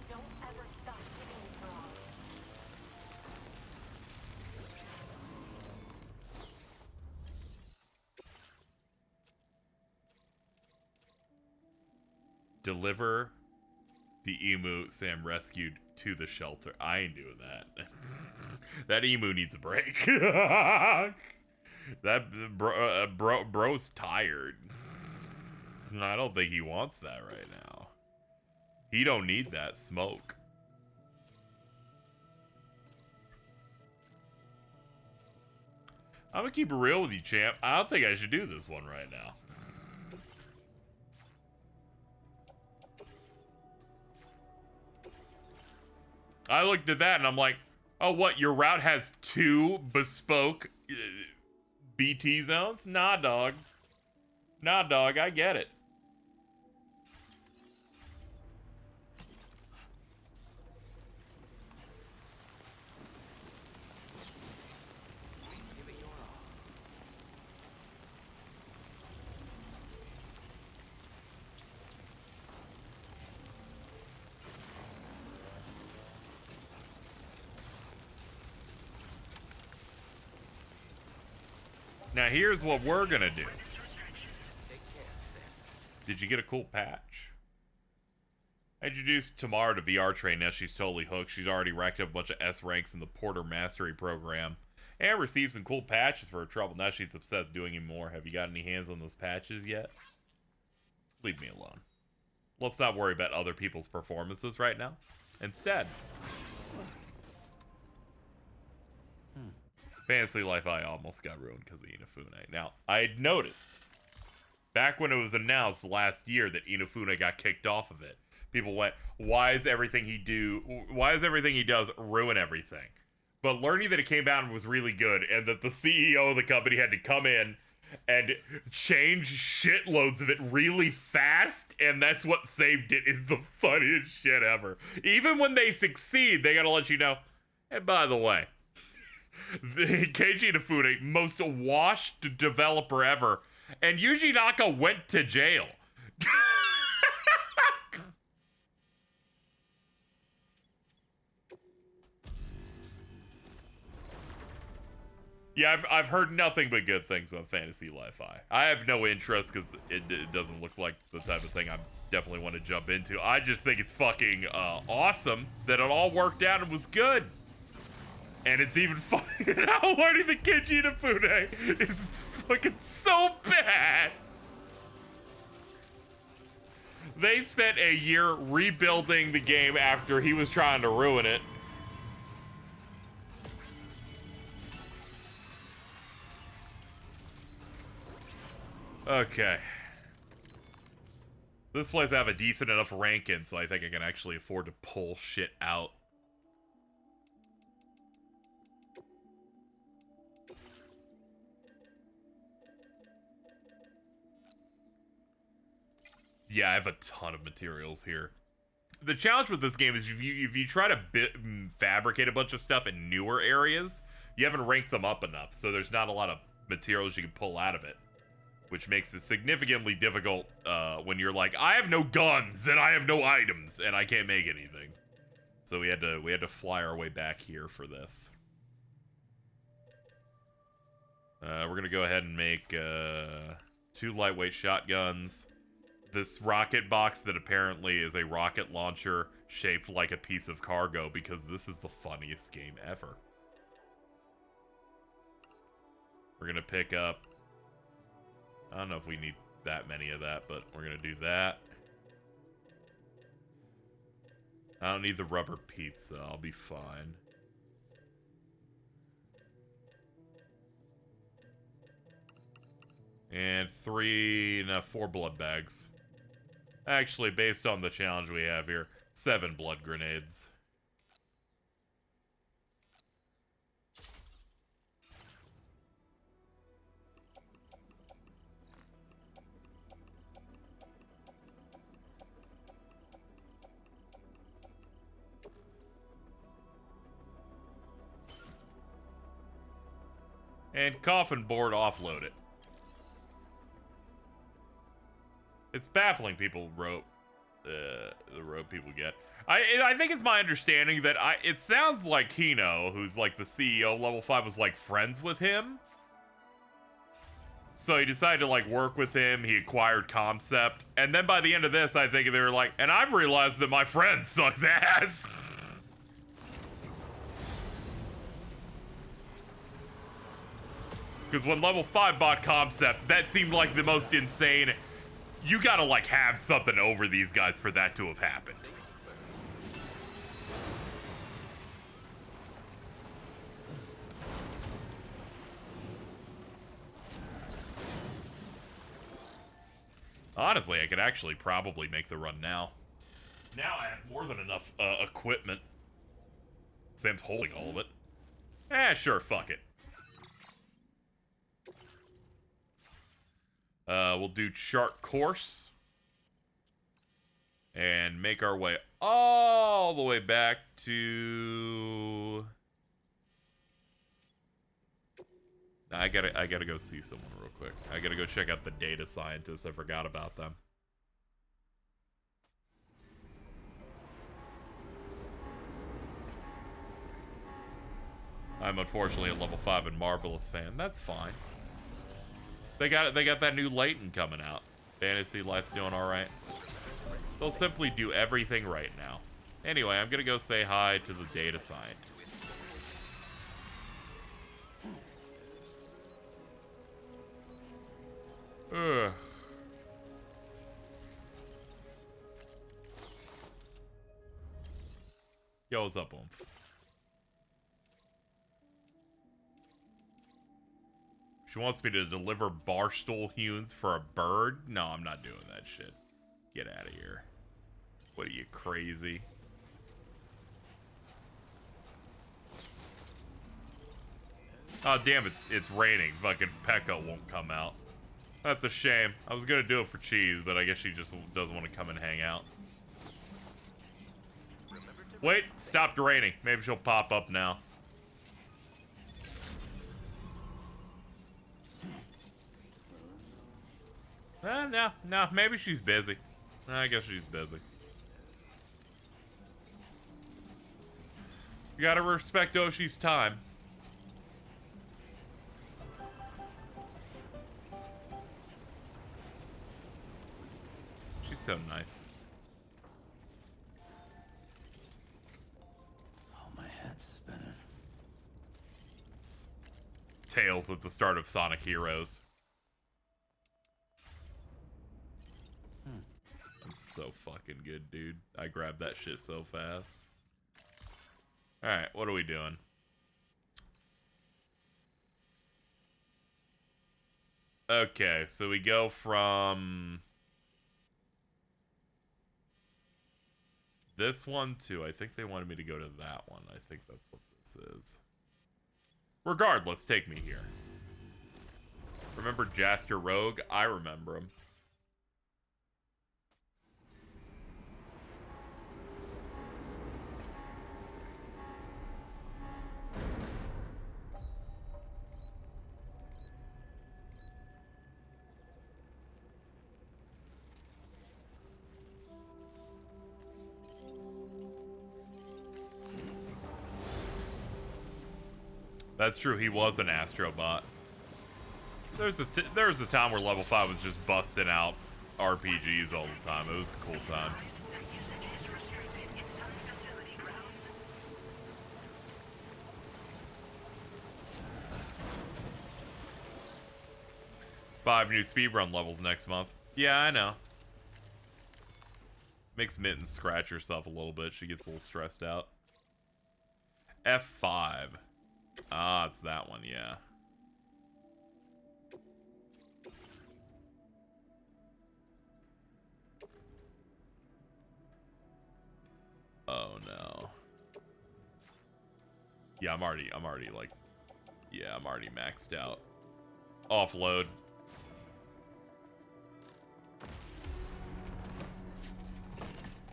Don't ever stop giving me wrong. Deliver the emu Sam rescued to the shelter. I ain't doing that. That emu needs a break. That bro's tired. I don't think he wants that right now. He don't need that smoke. I'm gonna keep it real with you, champ. I don't think I should do this one right now. I looked at that and I'm like, oh, what? Your route has 2 bespoke BT zones? Nah, dog. Nah, dog. I get it. Now here's what we're gonna do. Did you get a cool patch? I introduced Tamara to VR Train. Now she's totally hooked. She's already racked up a bunch of S ranks in the Porter Mastery program. And received some cool patches for her trouble. Now she's obsessed doing even more. Have you got any hands on those patches yet? Leave me alone. Let's not worry about other people's performances right now. Instead, Fantasy Life I almost got ruined because of Inafune. Now, I had noticed back when it was announced last year that Inafune got kicked off of it. People went, why is everything he does ruin everything? But learning that it came out and was really good, and that the CEO of the company had to come in and change shitloads of it really fast, and that's what saved it, is the funniest shit ever. Even when they succeed, they gotta let you know, and by the way, Keiji Inafune, most washed developer ever, and Yuji Naka went to jail. Yeah, I've heard nothing but good things on Fantasy Life I have no interest because it doesn't look like the type of thing I definitely want to jump into. I just think it's fucking awesome that it all worked out and was good. And it's even funny how learning the Keiji Inafune is fucking so bad. They spent a year rebuilding the game after he was trying to ruin it. Okay. This place I have a decent enough rank in, so I think I can actually afford to pull shit out. Yeah, I have a ton of materials here. The challenge with this game is if you try to fabricate a bunch of stuff in newer areas, you haven't ranked them up enough, so there's not a lot of materials you can pull out of it, which makes it significantly difficult when you're like, I have no guns and I have no items and I can't make anything. So we had to fly our way back here for this. We're gonna go ahead and make 2 lightweight shotguns. This rocket box that apparently is a rocket launcher shaped like a piece of cargo, because this is the funniest game ever. We're gonna pick up... I don't know if we need that many of that, but we're gonna do that. I don't need the rubber pizza, I'll be fine. And 4 blood bags. Actually, based on the challenge we have here, 7 blood grenades. And coffin board, offload it. It's baffling people the rope people get. I think it's my understanding that it sounds like Hino, who's like the CEO of Level 5, was like friends with him. So he decided to like work with him, he acquired Concept, and then by the end of this, I think they were like, and I've realized that my friend sucks ass. Because when Level 5 bought Concept, that seemed like the most insane. You gotta, like, have something over these guys for that to have happened. Honestly, I could actually probably make the run now. Now I have more than enough equipment. Sam's holding all of it. Sure, fuck it. We'll do chart course. And make our way all the way back to... I gotta go see someone real quick. I gotta go check out the data scientists. I forgot about them. I'm unfortunately a level 5 and Marvelous fan. That's fine. They got that new Layton coming out. Fantasy Life's doing alright. They'll simply do everything right now. Anyway, I'm gonna go say hi to the data scientist. Ugh. Yo, what's up, Oomph? She wants me to deliver barstool hewn for a bird? No, I'm not doing that shit. Get out of here. What are you, crazy? Oh, damn, it's raining. Fucking Pekka won't come out. That's a shame. I was gonna do it for cheese, but I guess she just doesn't want to come and hang out. Wait, stopped raining. Maybe she'll pop up now. No, maybe she's busy. I guess she's busy. You gotta respect Oshi's time. She's so nice. Oh, my head's spinning. Tails at the start of Sonic Heroes. So fucking good, dude. I grabbed that shit so fast. Alright, what are we doing? Okay, so we go from this one to, I think they wanted me to go to that one. I think that's what this is. Regardless, take me here. Remember Jaster Rogue? I remember him. That's true. He was an astrobot. There was a time where level 5 was just busting out RPGs all the time. It was a cool time. Five new speedrun levels next month. Yeah, I know. Makes Mitten scratch herself a little bit. She gets a little stressed out. F5. Ah, it's that one, yeah. Oh no. Yeah, I'm already like, yeah, I'm already maxed out. Offload.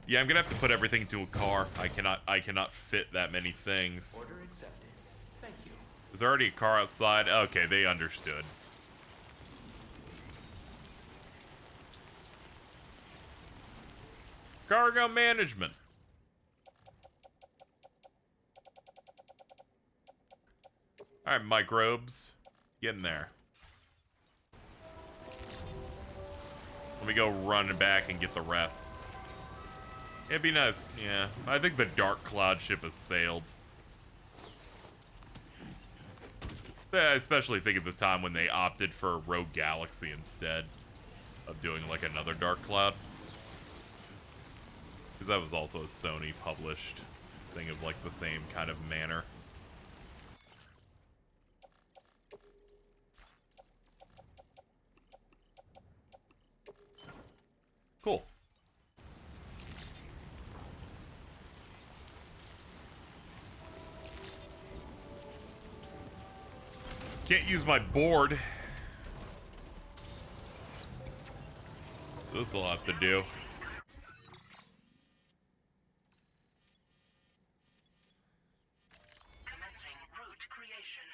Yeah, I'm gonna have to put everything into a car. I cannot fit that many things. Order accepted. Thank you. Is there already a car outside? Okay, they understood. Cargo management. Alright, microbes. Get in there. Let me go run back and get the rest. It'd be nice. Yeah, I think the Dark Cloud ship has sailed. I especially think at the time when they opted for Rogue Galaxy instead of doing like another Dark Cloud. Because that was also a Sony published thing of like the same kind of manner. Cool. Can't use my board. This will have to do. Commencing route creation.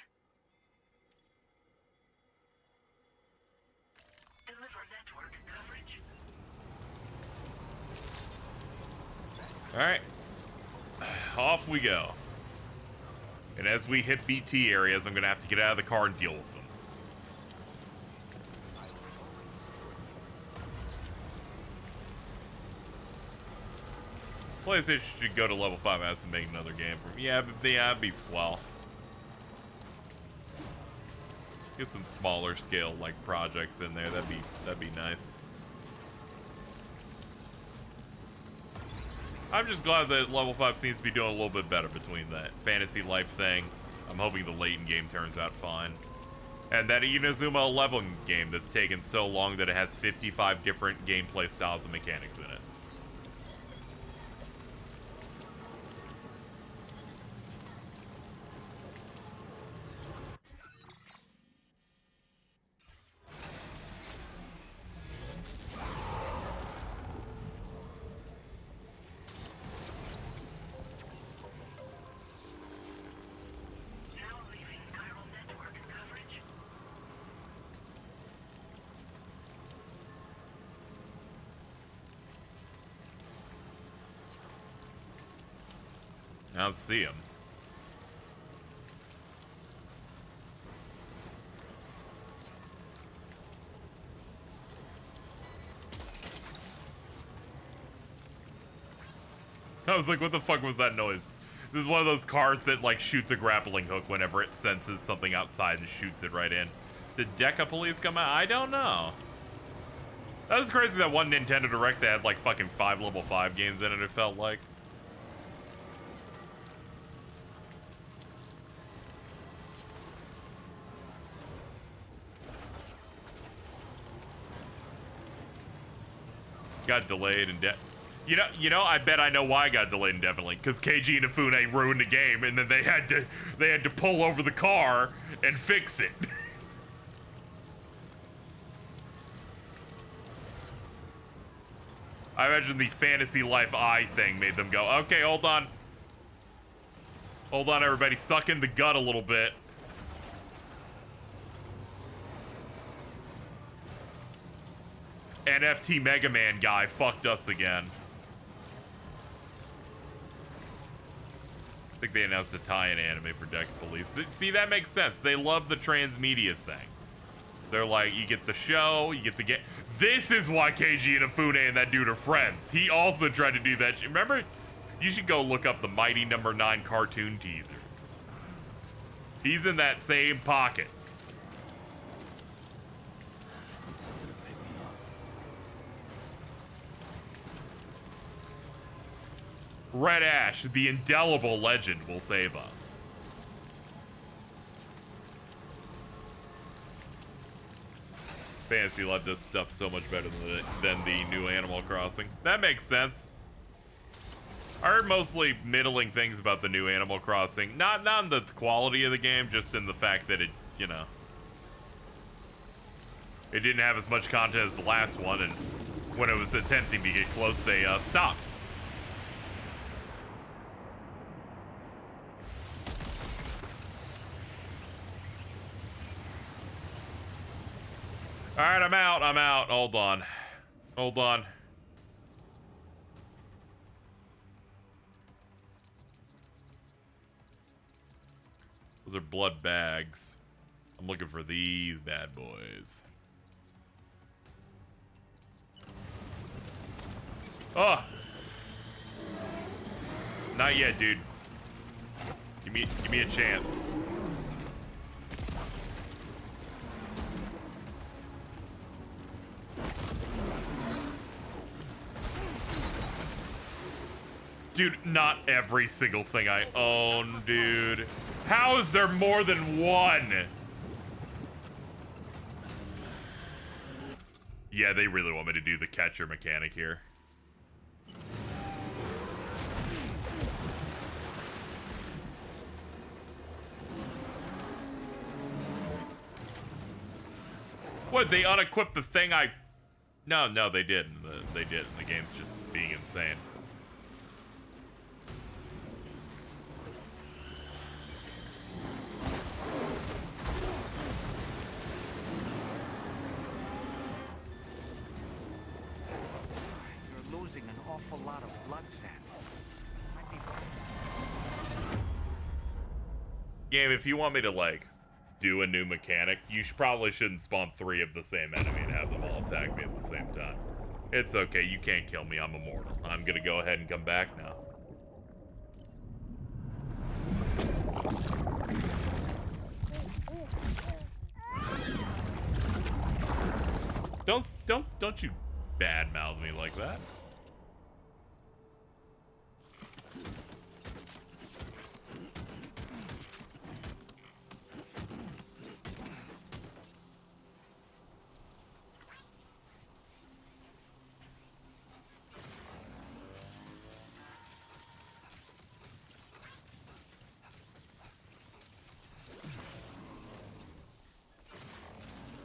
Deliver network coverage. Alright. Off we go. And as we hit BT areas, I'm going to have to get out of the car and deal with them. PlayStation should go to level 5 as and make another game for me. Yeah, but that'd be swell. Get some smaller scale like projects in there. That'd be nice. I'm just glad that level 5 seems to be doing a little bit better between that Fantasy Life thing. I'm hoping the Layton game turns out fine. And that Inazuma 11 game that's taken so long that it has 55 different gameplay styles and mechanics in it. I don't see him. I was like, what the fuck was that noise? This is one of those cars that like shoots a grappling hook whenever it senses something outside and shoots it right in. Did Deca Police come out? I don't know. That was crazy that one Nintendo Direct that had like fucking 5 level 5 games in it, it felt like. Got delayed and you know, I bet I know why I got delayed indefinitely. Because KG and Inafune ruined the game, and then they had to pull over the car and fix it. I imagine the Fantasy Life Eye thing made them go, okay, hold on. Hold on, everybody, suck in the gut a little bit. NFT Mega Man guy fucked us again. I think they announced a tie-in anime for Deck Police. See, that makes sense. They love the transmedia thing. They're like, you get the show, you get the game. This is why KG and Afune and that dude are friends. He also tried to do that. Remember? You should go look up the Mighty Number 9 cartoon teaser. He's in that same pocket. Red Ash, the indelible legend, will save us. Fantasy Life does stuff so much better than the new Animal Crossing. That makes sense. I heard mostly middling things about the new Animal Crossing. Not in the quality of the game, just in the fact that it, you know, it didn't have as much content as the last one, and when it was attempting to get close, they stopped. All right, I'm out. Hold on. Those are blood bags. I'm looking for these bad boys. Oh! Not yet, dude. Give me a chance. Dude, not every single thing I own, dude. How is there more than one? Yeah, they really want me to do the catcher mechanic here. What, they unequipped the thing I... No, they didn't. They didn't. The game's just being insane. You're losing an awful lot of blood, Sam. Might be... Game, if you want me to, like, do a new mechanic, you probably shouldn't spawn 3 of the same enemy and have them all attack me at the same time. It's okay, you can't kill me, I'm immortal. I'm gonna go ahead and come back now. Don't you badmouth me like that.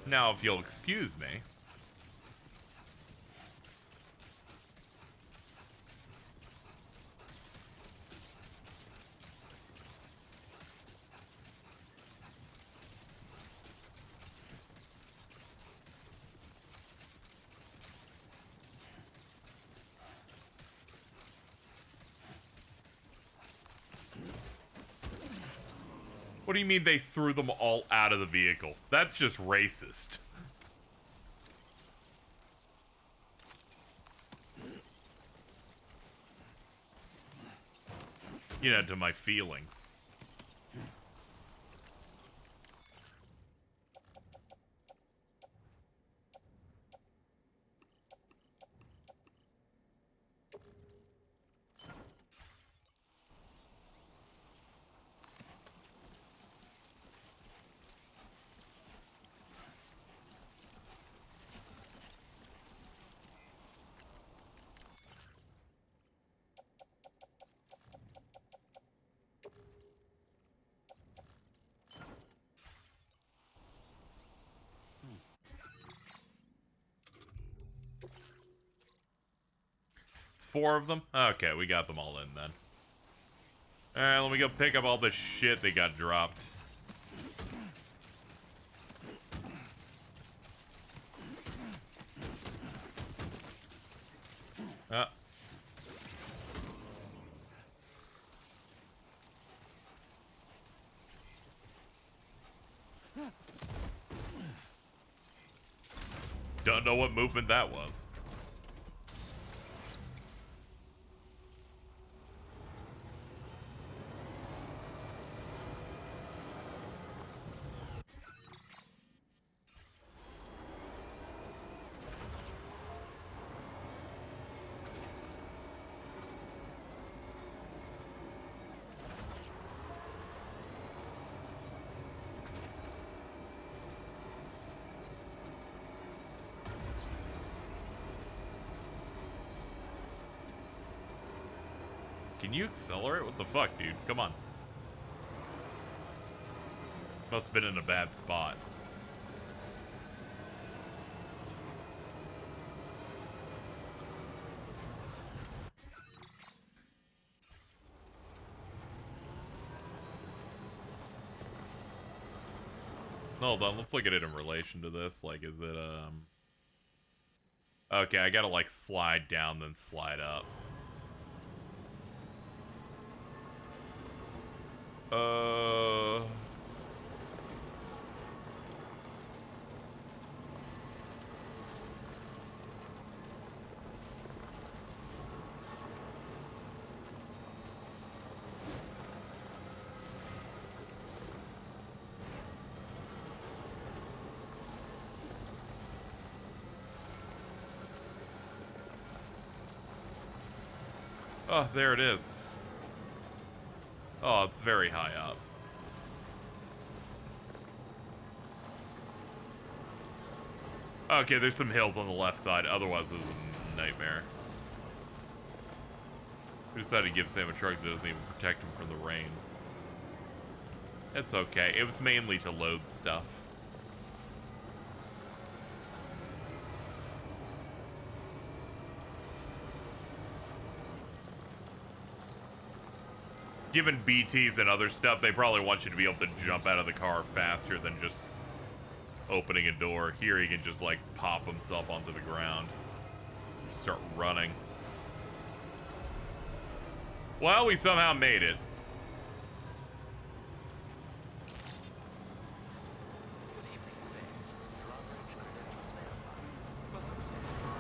Now, if you'll excuse me. What do you mean they threw them all out of the vehicle? That's just racist. You know, to my feelings. It's 4 of them? Okay, we got them all in then. Alright, let me go pick up all the shit they got dropped. Don't know what movement that was. Can you accelerate? What the fuck, dude? Come on. Must have been in a bad spot. Hold on, let's look at it in relation to this. Like, is it, okay, I gotta, like, slide down, then slide up. Oh, there it is. Oh, it's very high up. Okay, there's some hills on the left side. Otherwise, it was a nightmare. We decided to give Sam a truck that doesn't even protect him from the rain. It's okay. It was mainly to load stuff. Given BTs and other stuff, they probably want you to be able to jump out of the car faster than just opening a door. Here he can just like pop himself onto the ground. Start running. Well, we somehow made it.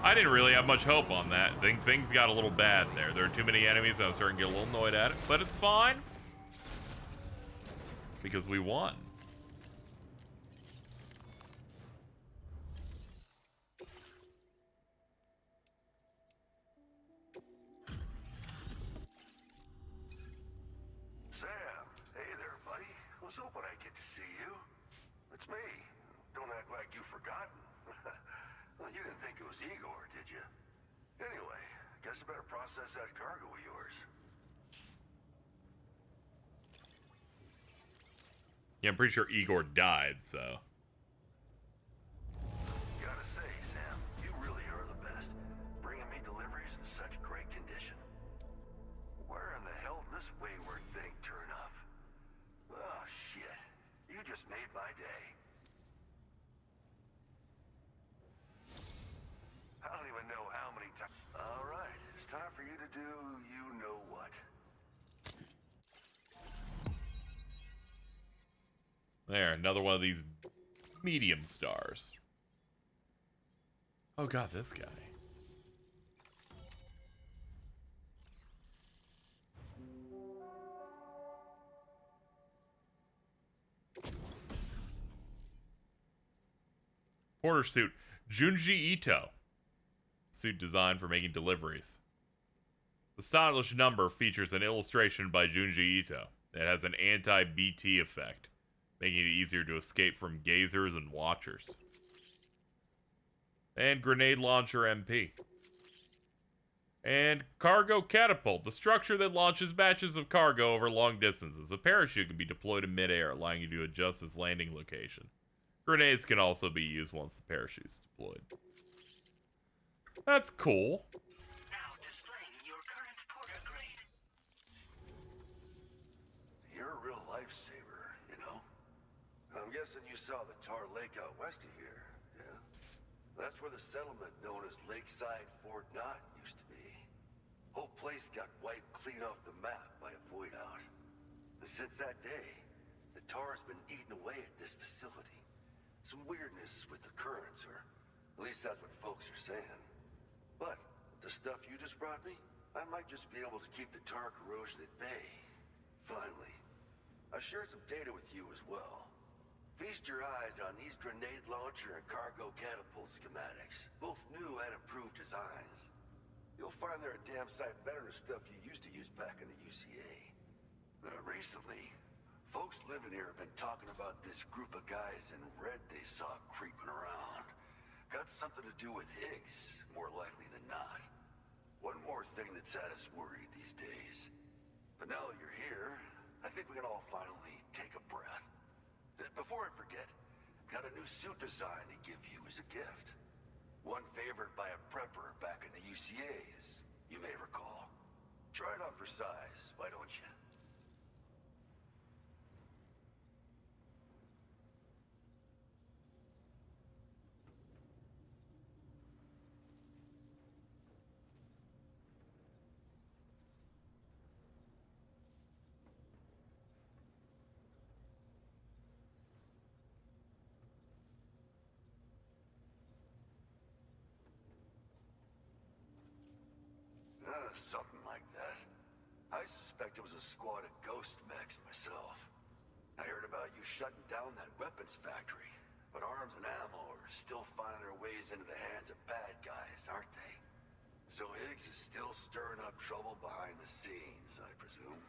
I didn't really have much hope on that. Things got a little bad there. There are too many enemies. I was starting to get a little annoyed at it, but it's fine. Because we won. Sam, hey there, buddy. Was hoping I'd get to see you. It's me. Don't act like you've forgotten. Well, you didn't think it was Igor, did you? Anyway, guess I better process that cargo of yours. Yeah, I'm pretty sure Igor died, so. Gotta say, Sam, you really are the best. Bringing me deliveries in such great condition. Where in the hell did this wayward thing turn up? Oh, shit. You just made my day. I don't even know how many times. All right, it's time for you to do you know what. There, another one of these medium stars. Oh god, this guy. Porter suit. Junji Ito. Suit designed for making deliveries. The stylish number features an illustration by Junji Ito that has an anti-BT effect, making it easier to escape from gazers and watchers. And grenade launcher MP. And cargo catapult, the structure that launches batches of cargo over long distances. A parachute can be deployed in midair, allowing you to adjust its landing location. Grenades can also be used once the parachute is deployed. That's cool. Now displaying your current Porter grade. You're a real lifesaver, you know? I'm guessing you saw the Tar Lake out west of here, yeah? That's where the settlement known as Lakeside Fort Knott used to be. Whole place got wiped clean off the map by a void out. And since that day, the Tar's been eating away at this facility. Some weirdness with the currents, or At least that's what folks are saying. But with the stuff you just brought me, I might just be able to keep the tar corrosion at bay. Finally. I shared some data with you as well. Feast your eyes on these grenade launcher and cargo catapult schematics, both new and improved designs. You'll find they're a damn sight better than stuff you used to use back in the UCA. Recently, folks living here have been talking about this group of guys in red they saw creeping around. Got something to do with Higgs, more likely than not. One more thing that's had us worried these days. But now that you're here, I think we can all finally take a breath. Before I forget, got a new suit design to give you as a gift. One favored by a prepper back in the UCAs, you may recall. Try it on for size, why don't you? Something like that. I suspect it was a squad of ghost mechs myself. I heard about you shutting down that weapons factory, but arms and ammo are still finding their ways into the hands of bad guys, aren't they? So Higgs is still stirring up trouble behind the scenes, I presume.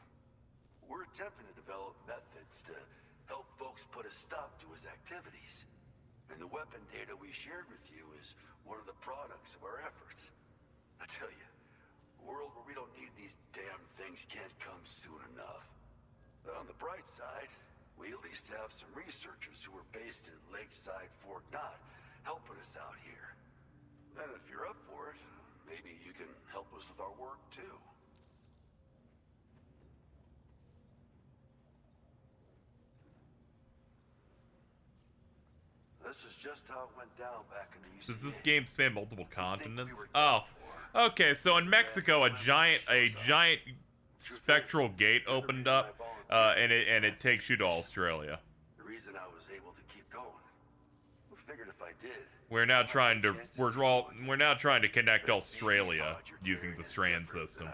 We're attempting to develop methods to help folks put a stop to his activities. And the weapon data we shared with you is one of the products of our efforts. I tell you, a world where we don't need these damn things can't come soon enough. But on the bright side, we at least have some researchers who are based in Lakeside, Fort Knott, helping us out here. And if you're up for it, maybe you can help us with our work too. This is just how it went down back in the UCA. Does this game span multiple continents? Oh. Okay, so in Mexico, a giant spectral gate opened up, and it takes you to Australia. The reason I was able to keep going. We figured if I did. We're now trying to connect Australia using the Strand system.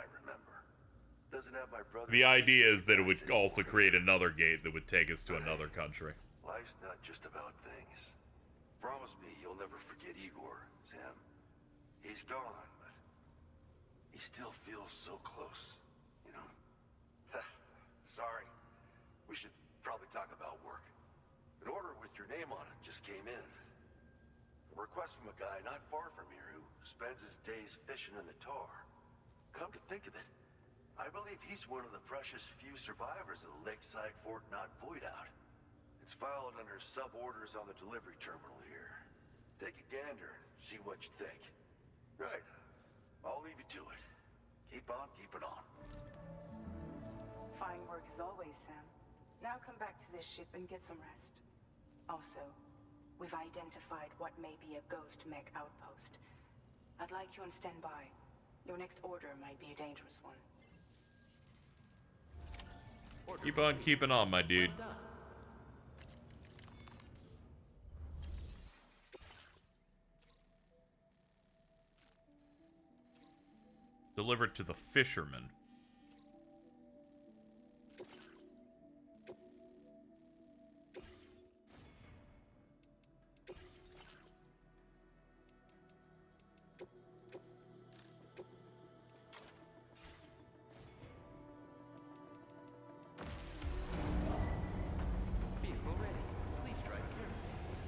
The idea is that it would also create another gate that would take us to another country. Life's not just about things. Promise me you'll never forget Igor, Sam. He's gone. He still feels so close, you know? Sorry. We should probably talk about work. An order with your name on it just came in. A request from a guy not far from here who spends his days fishing in the tar. Come to think of it, I believe he's one of the precious few survivors of the Lakeside Fort Knott void out. It's filed under sub-orders on the delivery terminal here. Take a gander and see what you think. Right. I'll leave you to it. Keep on keeping on. Fine work as always, Sam. Now come back to this ship and get some rest. Also, we've identified what may be a ghost mech outpost. I'd like you on standby. Your next order might be a dangerous one. Keep on keeping on, my dude. Delivered to the fisherman. Vehicle ready. Please drive carefully.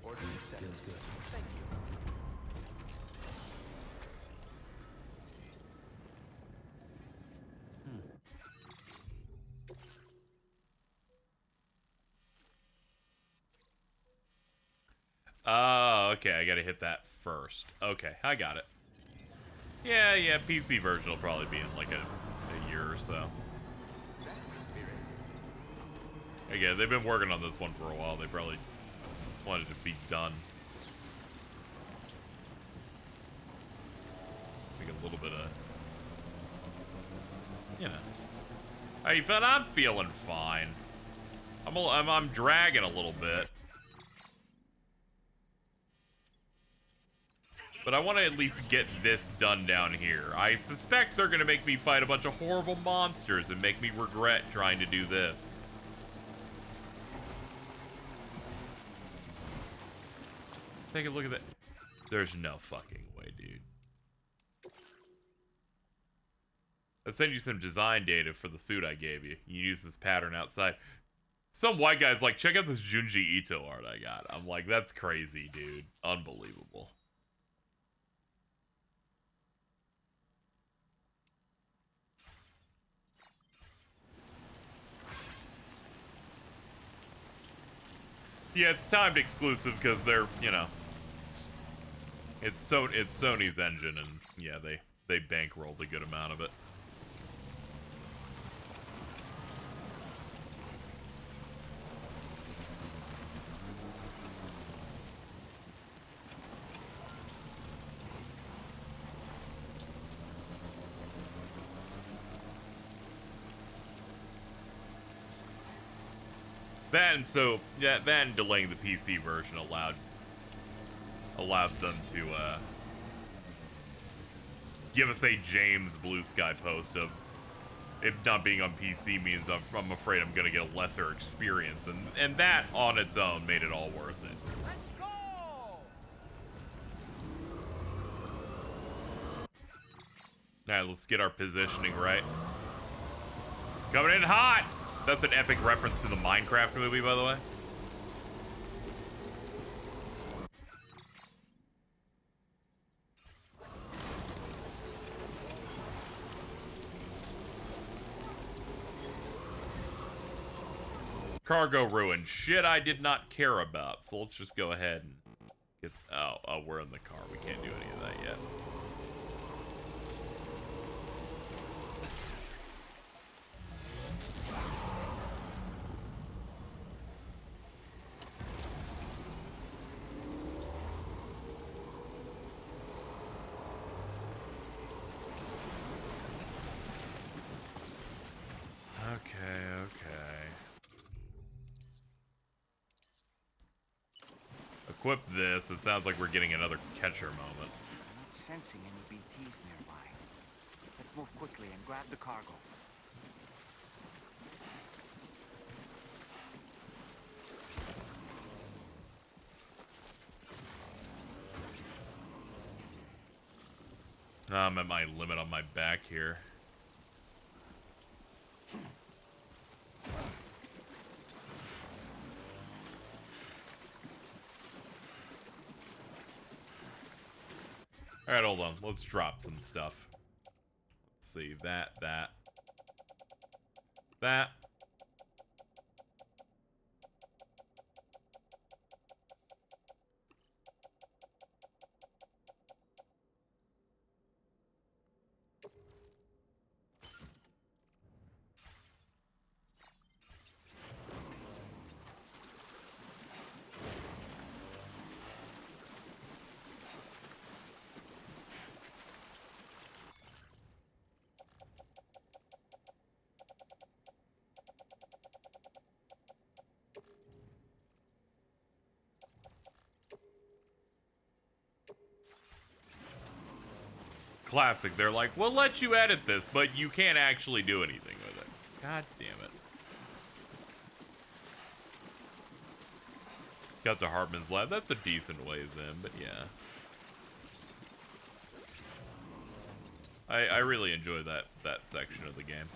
Order accepted. Feels good. Thank you. Oh, okay, I gotta hit that first. Okay, I got it. Yeah, PC version will probably be in like a year or so. Again, they've been working on this one for a while. They probably wanted to be done. Like a little bit of, you know. How you feeling? I'm feeling fine. I'm dragging a little bit. But I want to at least get this done down here. I suspect they're going to make me fight a bunch of horrible monsters and make me regret trying to do this. Take a look at that. There's no fucking way, dude. I'll send you some design data for the suit I gave you. You use this pattern outside. Some white guy's like, check out this Junji Ito art I got. I'm like, that's crazy, dude. Unbelievable. Yeah, it's timed exclusive because they're, you know, it's Sony's engine, and yeah, they bankrolled a good amount of it. That and so yeah, then delaying the PC version allowed them to give us a James Blue Sky post of it not being on PC means I'm afraid I'm gonna get a lesser experience, and that on its own made it all worth it. Alright, let's get our positioning right. Coming in hot! That's an epic reference to the Minecraft movie, by the way. Cargo ruined. Shit I did not care about. So let's just go ahead and get... Oh, we're in the car. We can't do any of that yet. Okay. Equip this. It sounds like we're getting another catcher moment. I'm not sensing any BTs nearby. Let's move quickly and grab the cargo. I'm at my limit on my back here. Alright, hold on. Let's drop some stuff. Let's see. That. Classic. They're like, we'll let you edit this, but you can't actually do anything with it. God damn it. Got to Hartman's Lab. That's a decent ways in, but yeah. I really enjoy that section of the game.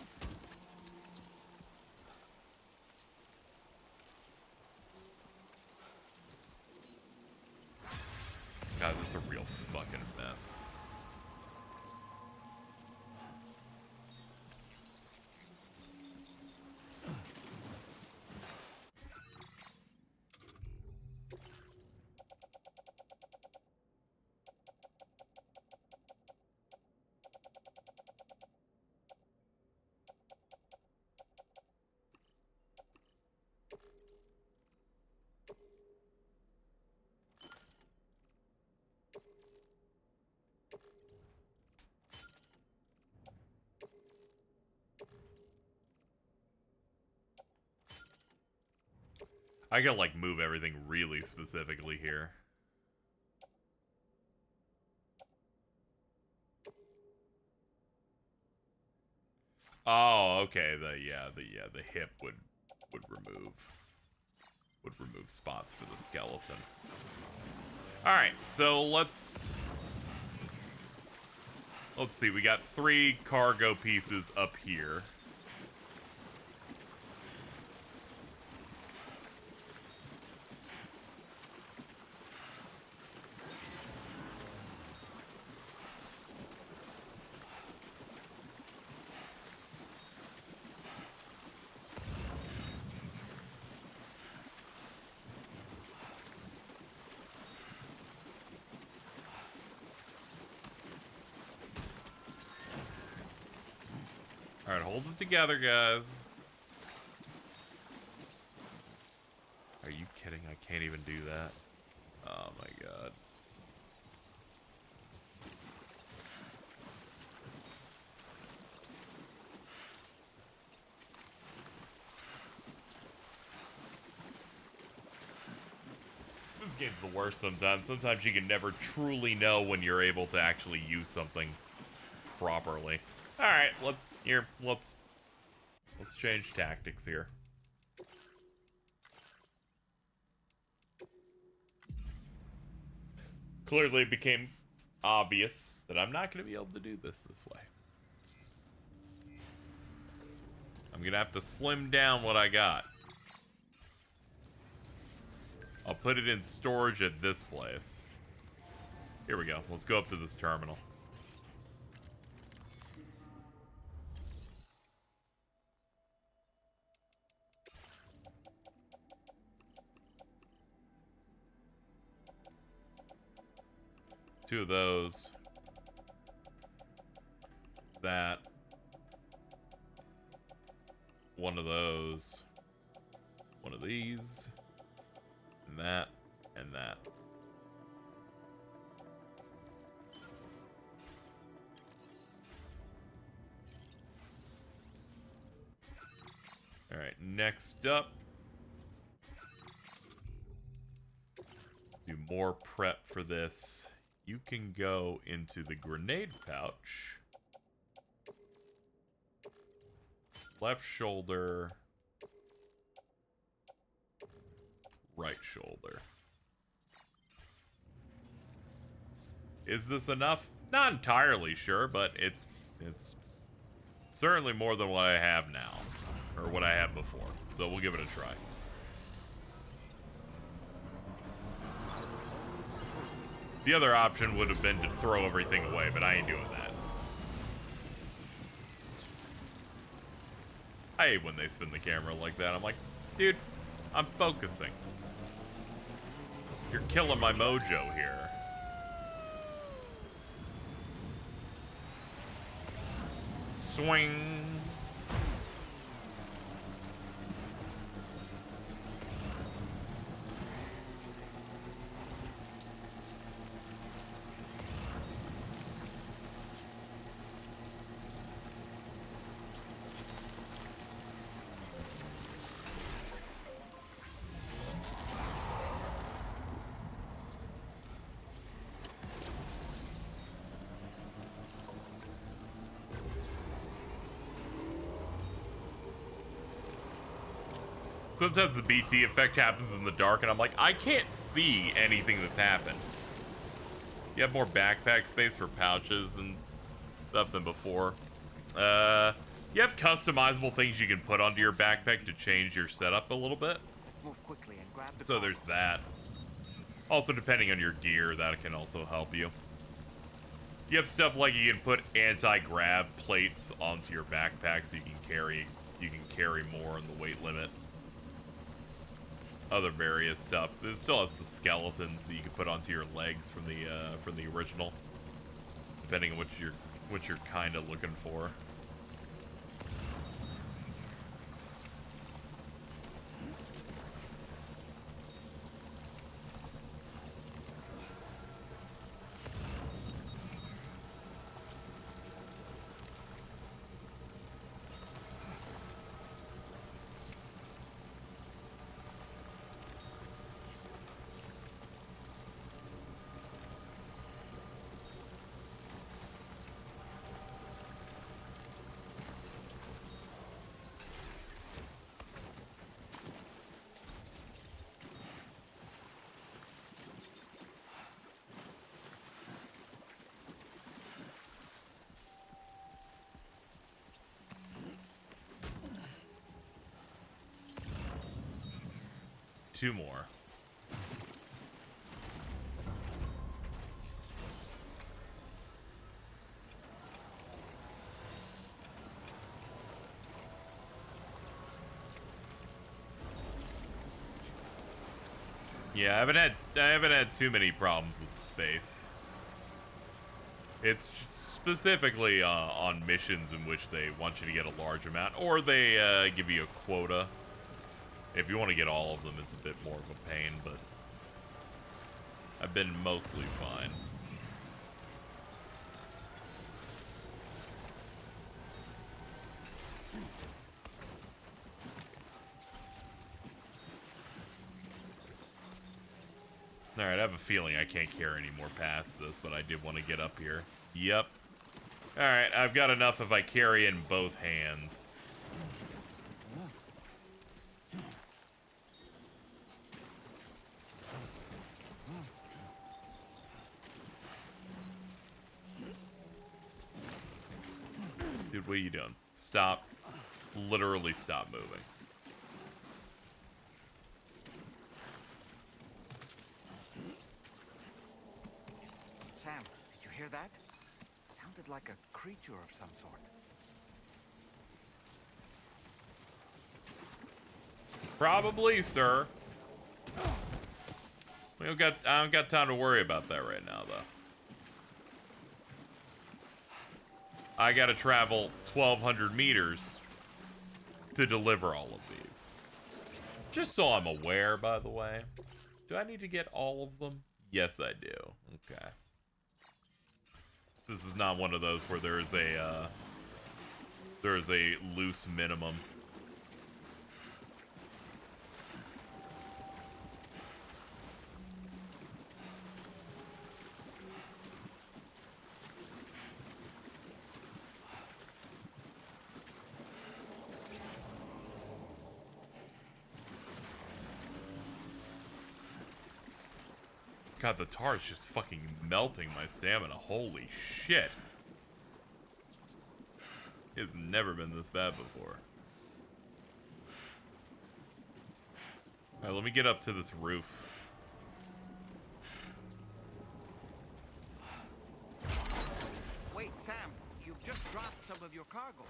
God, this is a real fucking mess. I can like move everything really specifically here. Oh, okay. The hip would remove spots for the skeleton. All right, so let's see. We got 3 cargo pieces up here. Alright, hold it together, guys. Are you kidding? I can't even do that. Oh my god. This game's the worst sometimes. Sometimes you can never truly know when you're able to actually use something properly. Alright, let's change tactics here. Clearly it became obvious that I'm not going to be able to do this way. I'm going to have to slim down what I got. I'll put it in storage at this place. Here we go. Let's go up to this terminal. Two of those. That. One of those. One of these. And that. And that. Alright, next up. Do more prep for this. You can go into the grenade pouch. Left shoulder. Right shoulder. Is this enough? Not entirely sure, but it's certainly more than what I have now. Or what I had before. So we'll give it a try. The other option would have been to throw everything away, but I ain't doing that. I hate when they spin the camera like that. I'm like, dude, I'm focusing. You're killing my mojo here. Swing. Sometimes the BT effect happens in the dark, and I'm like, I can't see anything that's happened. You have more backpack space for pouches and stuff than before. You have customizable things you can put onto your backpack to change your setup a little bit. Let's move quickly and grab the So there's that. Also, depending on your gear, that can also help you. You have stuff like you can put anti-grab plates onto your backpack so you can carry more in the weight limit. Other various stuff. It still has the skeletons that you can put onto your legs from the original, depending on what you're kind of looking for. 2 more. Yeah, I haven't had too many problems with space. It's specifically on missions in which they want you to get a large amount, or they give you a quota. If you want to get all of them, it's a bit more of a pain, but I've been mostly fine. Alright, I have a feeling I can't carry any more past this, but I did want to get up here. Yep. Alright, I've got enough if I carry in both hands. Dude, what are you doing? Stop. Literally stop moving. Sam, did you hear that? Sounded like a creature of some sort. Probably, sir. I don't got time to worry about that right now, though. I gotta travel 1,200 meters to deliver all of these. Just so I'm aware, by the way. Do I need to get all of them? Yes, I do. Okay. This is not one of those where there is a loose minimum. God, the tar is just fucking melting my stamina. Holy shit. It's never been this bad before. Alright, let me get up to this roof. Wait, Sam, you've just dropped some of your cargo.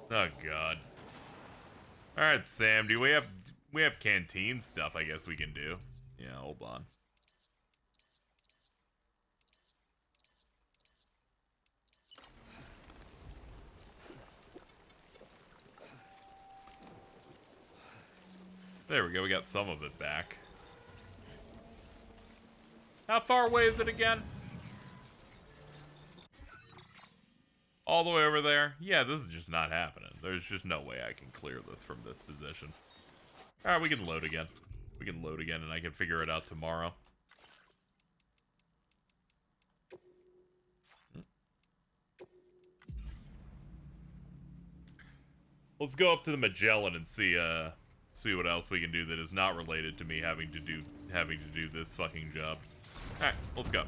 Oh god. Alright, Sam, we have canteen stuff I guess we can do. Yeah, hold on. There we go, we got some of it back. How far away is it again? All the way over there? Yeah, this is just not happening. There's just no way I can clear this from this position. Alright, we can load again. We can load again and I can figure it out tomorrow. Let's go up to the Magellan and see what else we can do that is not related to me having to do this fucking job. Alright, let's go.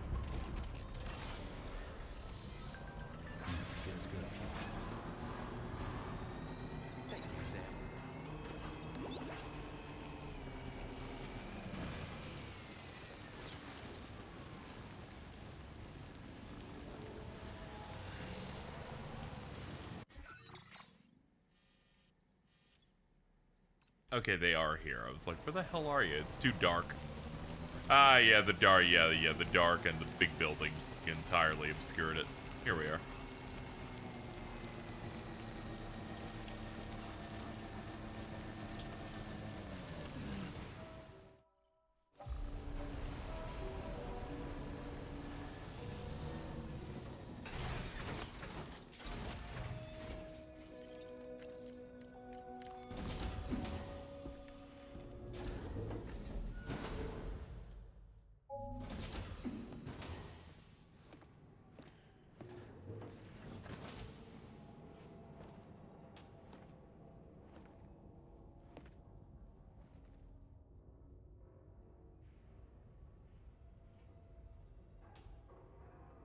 Okay, they are here. I was like, where the hell are you? It's too dark. Ah, yeah, the dark, yeah, the dark and the big building entirely obscured it. Here we are.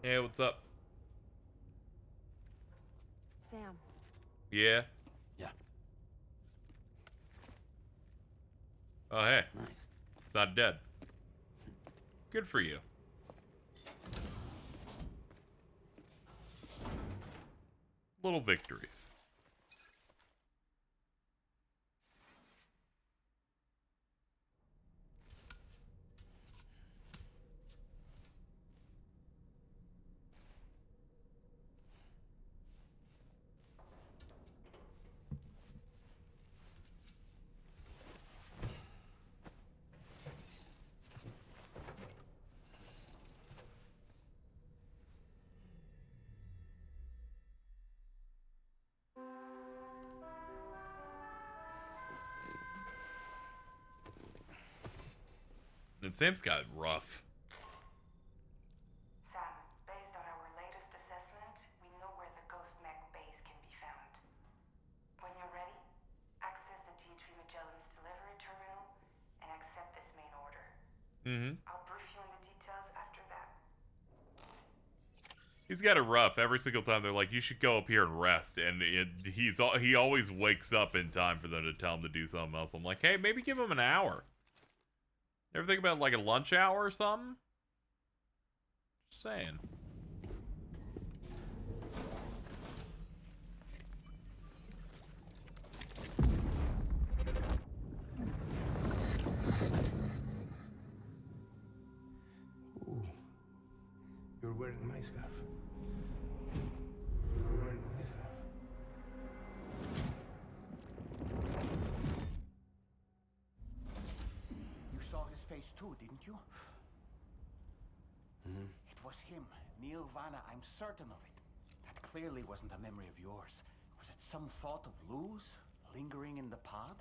Hey, what's up? Sam. Yeah? Yeah. Oh, hey. Nice. It's not dead. Good for you. Little victories. And Sam's got it rough. Sam, based on our latest assessment, we know where the Ghost Mech base can be found. When you're ready, access the D3 Magellan's delivery terminal and accept this main order. I'll brief you on the details after that. He's got it rough. Every single time they're like, you should go up here and rest. And he always wakes up in time for them to tell him to do something else. I'm like, hey, maybe give him an hour. Ever think about like a lunch hour or something? Just saying. Ooh. You're wearing my scarf. You're wearing my scarf. You saw his face too, didn't you? Mm-hmm. It was him, Neil Vanna. I'm certain of it. That clearly wasn't a memory of yours. Was it some thought of Lou's lingering in the pod?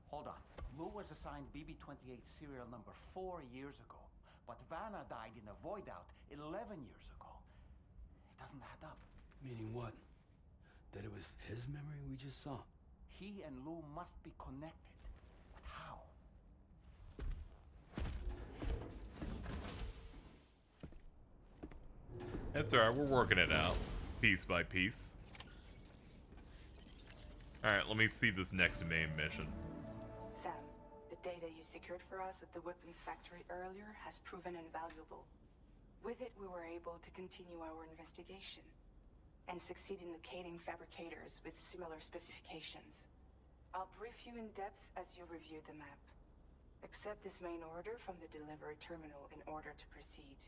Hold on. Lou was assigned BB-28 serial number 4 years ago, but Vanna died in a void out 11 years ago. It doesn't add up. Meaning what? That it was his memory we just saw? He and Lou must be connected. But how? That's alright, we're working it out. Piece by piece. Alright, let me see this next main mission. Sam, the data you secured for us at the weapons factory earlier has proven invaluable. With it, we were able to continue our investigation and succeed in locating fabricators with similar specifications. I'll brief you in depth as you review the map. Accept this main order from the delivery terminal in order to proceed.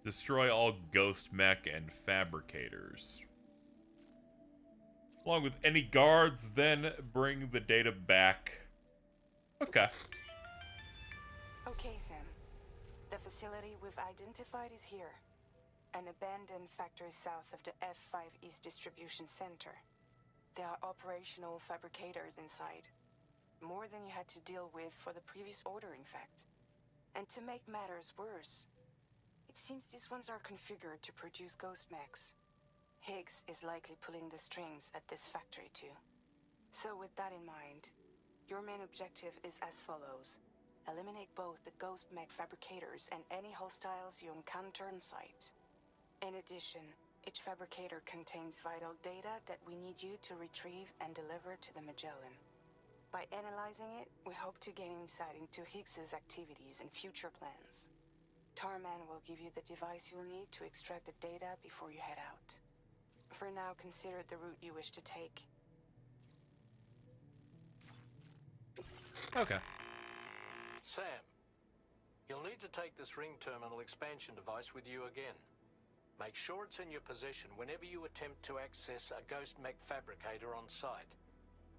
Destroy all ghost mech and fabricators. Along with any guards, then bring the data back. Okay. Okay, Sam. The facility we've identified is here. An abandoned factory south of the F5 East Distribution Center. There are operational fabricators inside. More than you had to deal with for the previous order, in fact. And to make matters worse, it seems these ones are configured to produce ghost mechs. Higgs is likely pulling the strings at this factory too. So with that in mind, your main objective is as follows. Eliminate both the ghost mech fabricators and any hostiles you encounter on site. In addition, each fabricator contains vital data that we need you to retrieve and deliver to the Magellan. By analyzing it, we hope to gain insight into Higgs's activities and future plans. Tarman will give you the device you'll need to extract the data before you head out. For now, consider the route you wish to take. Okay. Sam, you'll need to take this ring terminal expansion device with you again. Make sure it's in your possession whenever you attempt to access a ghost mech fabricator on site.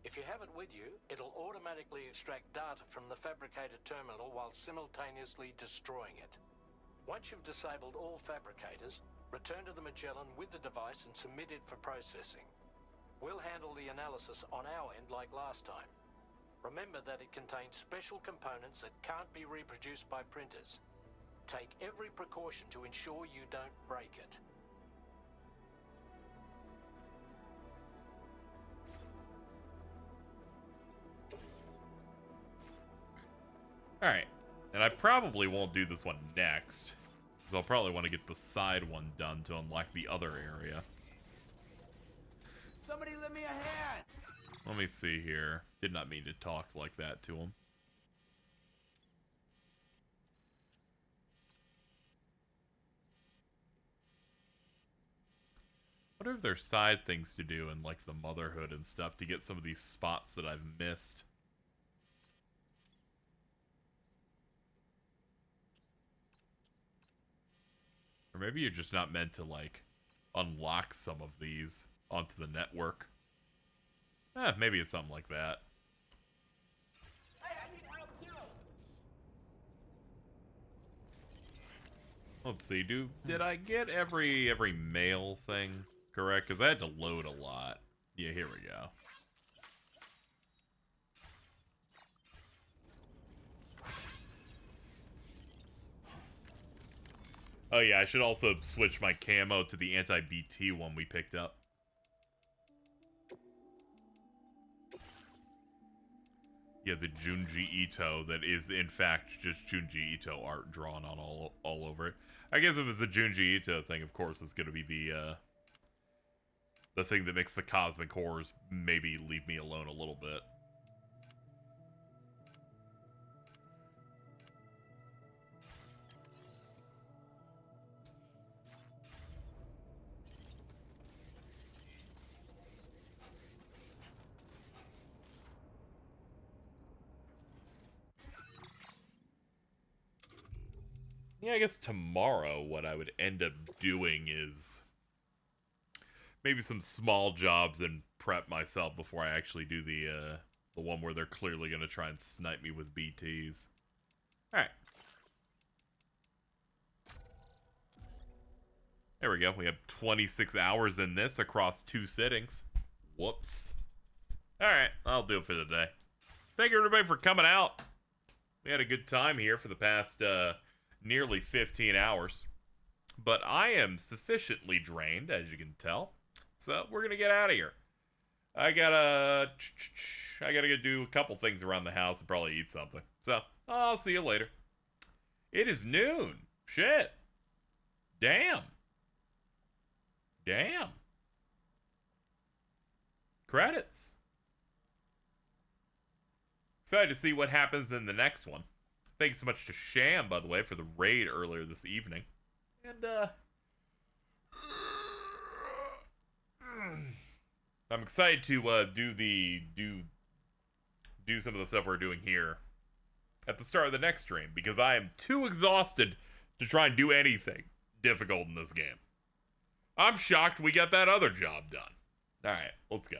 If you have it with you, it'll automatically extract data from the fabricator terminal while simultaneously destroying it. Once you've disabled all fabricators, return to the Magellan with the device and submit it for processing. We'll handle the analysis on our end like last time. Remember that it contains special components that can't be reproduced by printers. Take every precaution to ensure you don't break it. I probably won't do this one next, because I'll probably want to get the side one done to unlock the other area. Somebody lend me a hand! Let me see here. Did not mean to talk like that to him. What if there's side things to do in like the Motherhood and stuff to get some of these spots that I've missed? Or maybe you're just not meant to like unlock some of these onto the network. Maybe it's something like that. Hey, I need help too! Let's see, did I get every mail thing correct? Because I had to load a lot. Yeah, here we go. Oh yeah, I should also switch my camo to the anti-BT one we picked up. Yeah, the Junji Ito that is in fact just Junji Ito art drawn on all over it. I guess if it's a Junji Ito thing, of course it's gonna be the thing that makes the cosmic horrors maybe leave me alone a little bit. Yeah, I guess tomorrow what I would end up doing is maybe some small jobs and prep myself before I actually do the one where they're clearly going to try and snipe me with BTs. Alright. There we go. We have 26 hours in this across 2 sittings. Whoops. Alright, I'll do it for the day. Thank you everybody for coming out. We had a good time here for the past nearly 15 hours. But I am sufficiently drained, as you can tell. So we're gonna get out of here. I gotta go do a couple things around the house and probably eat something. So I'll see you later. It is noon. Shit. Damn. Credits. Excited to see what happens in the next one. Thanks so much to Sham, by the way, for the raid earlier this evening. And, I'm excited to, do some of the stuff we're doing here at the start of the next stream, because I am too exhausted to try and do anything difficult in this game. I'm shocked we got that other job done. Alright, let's go.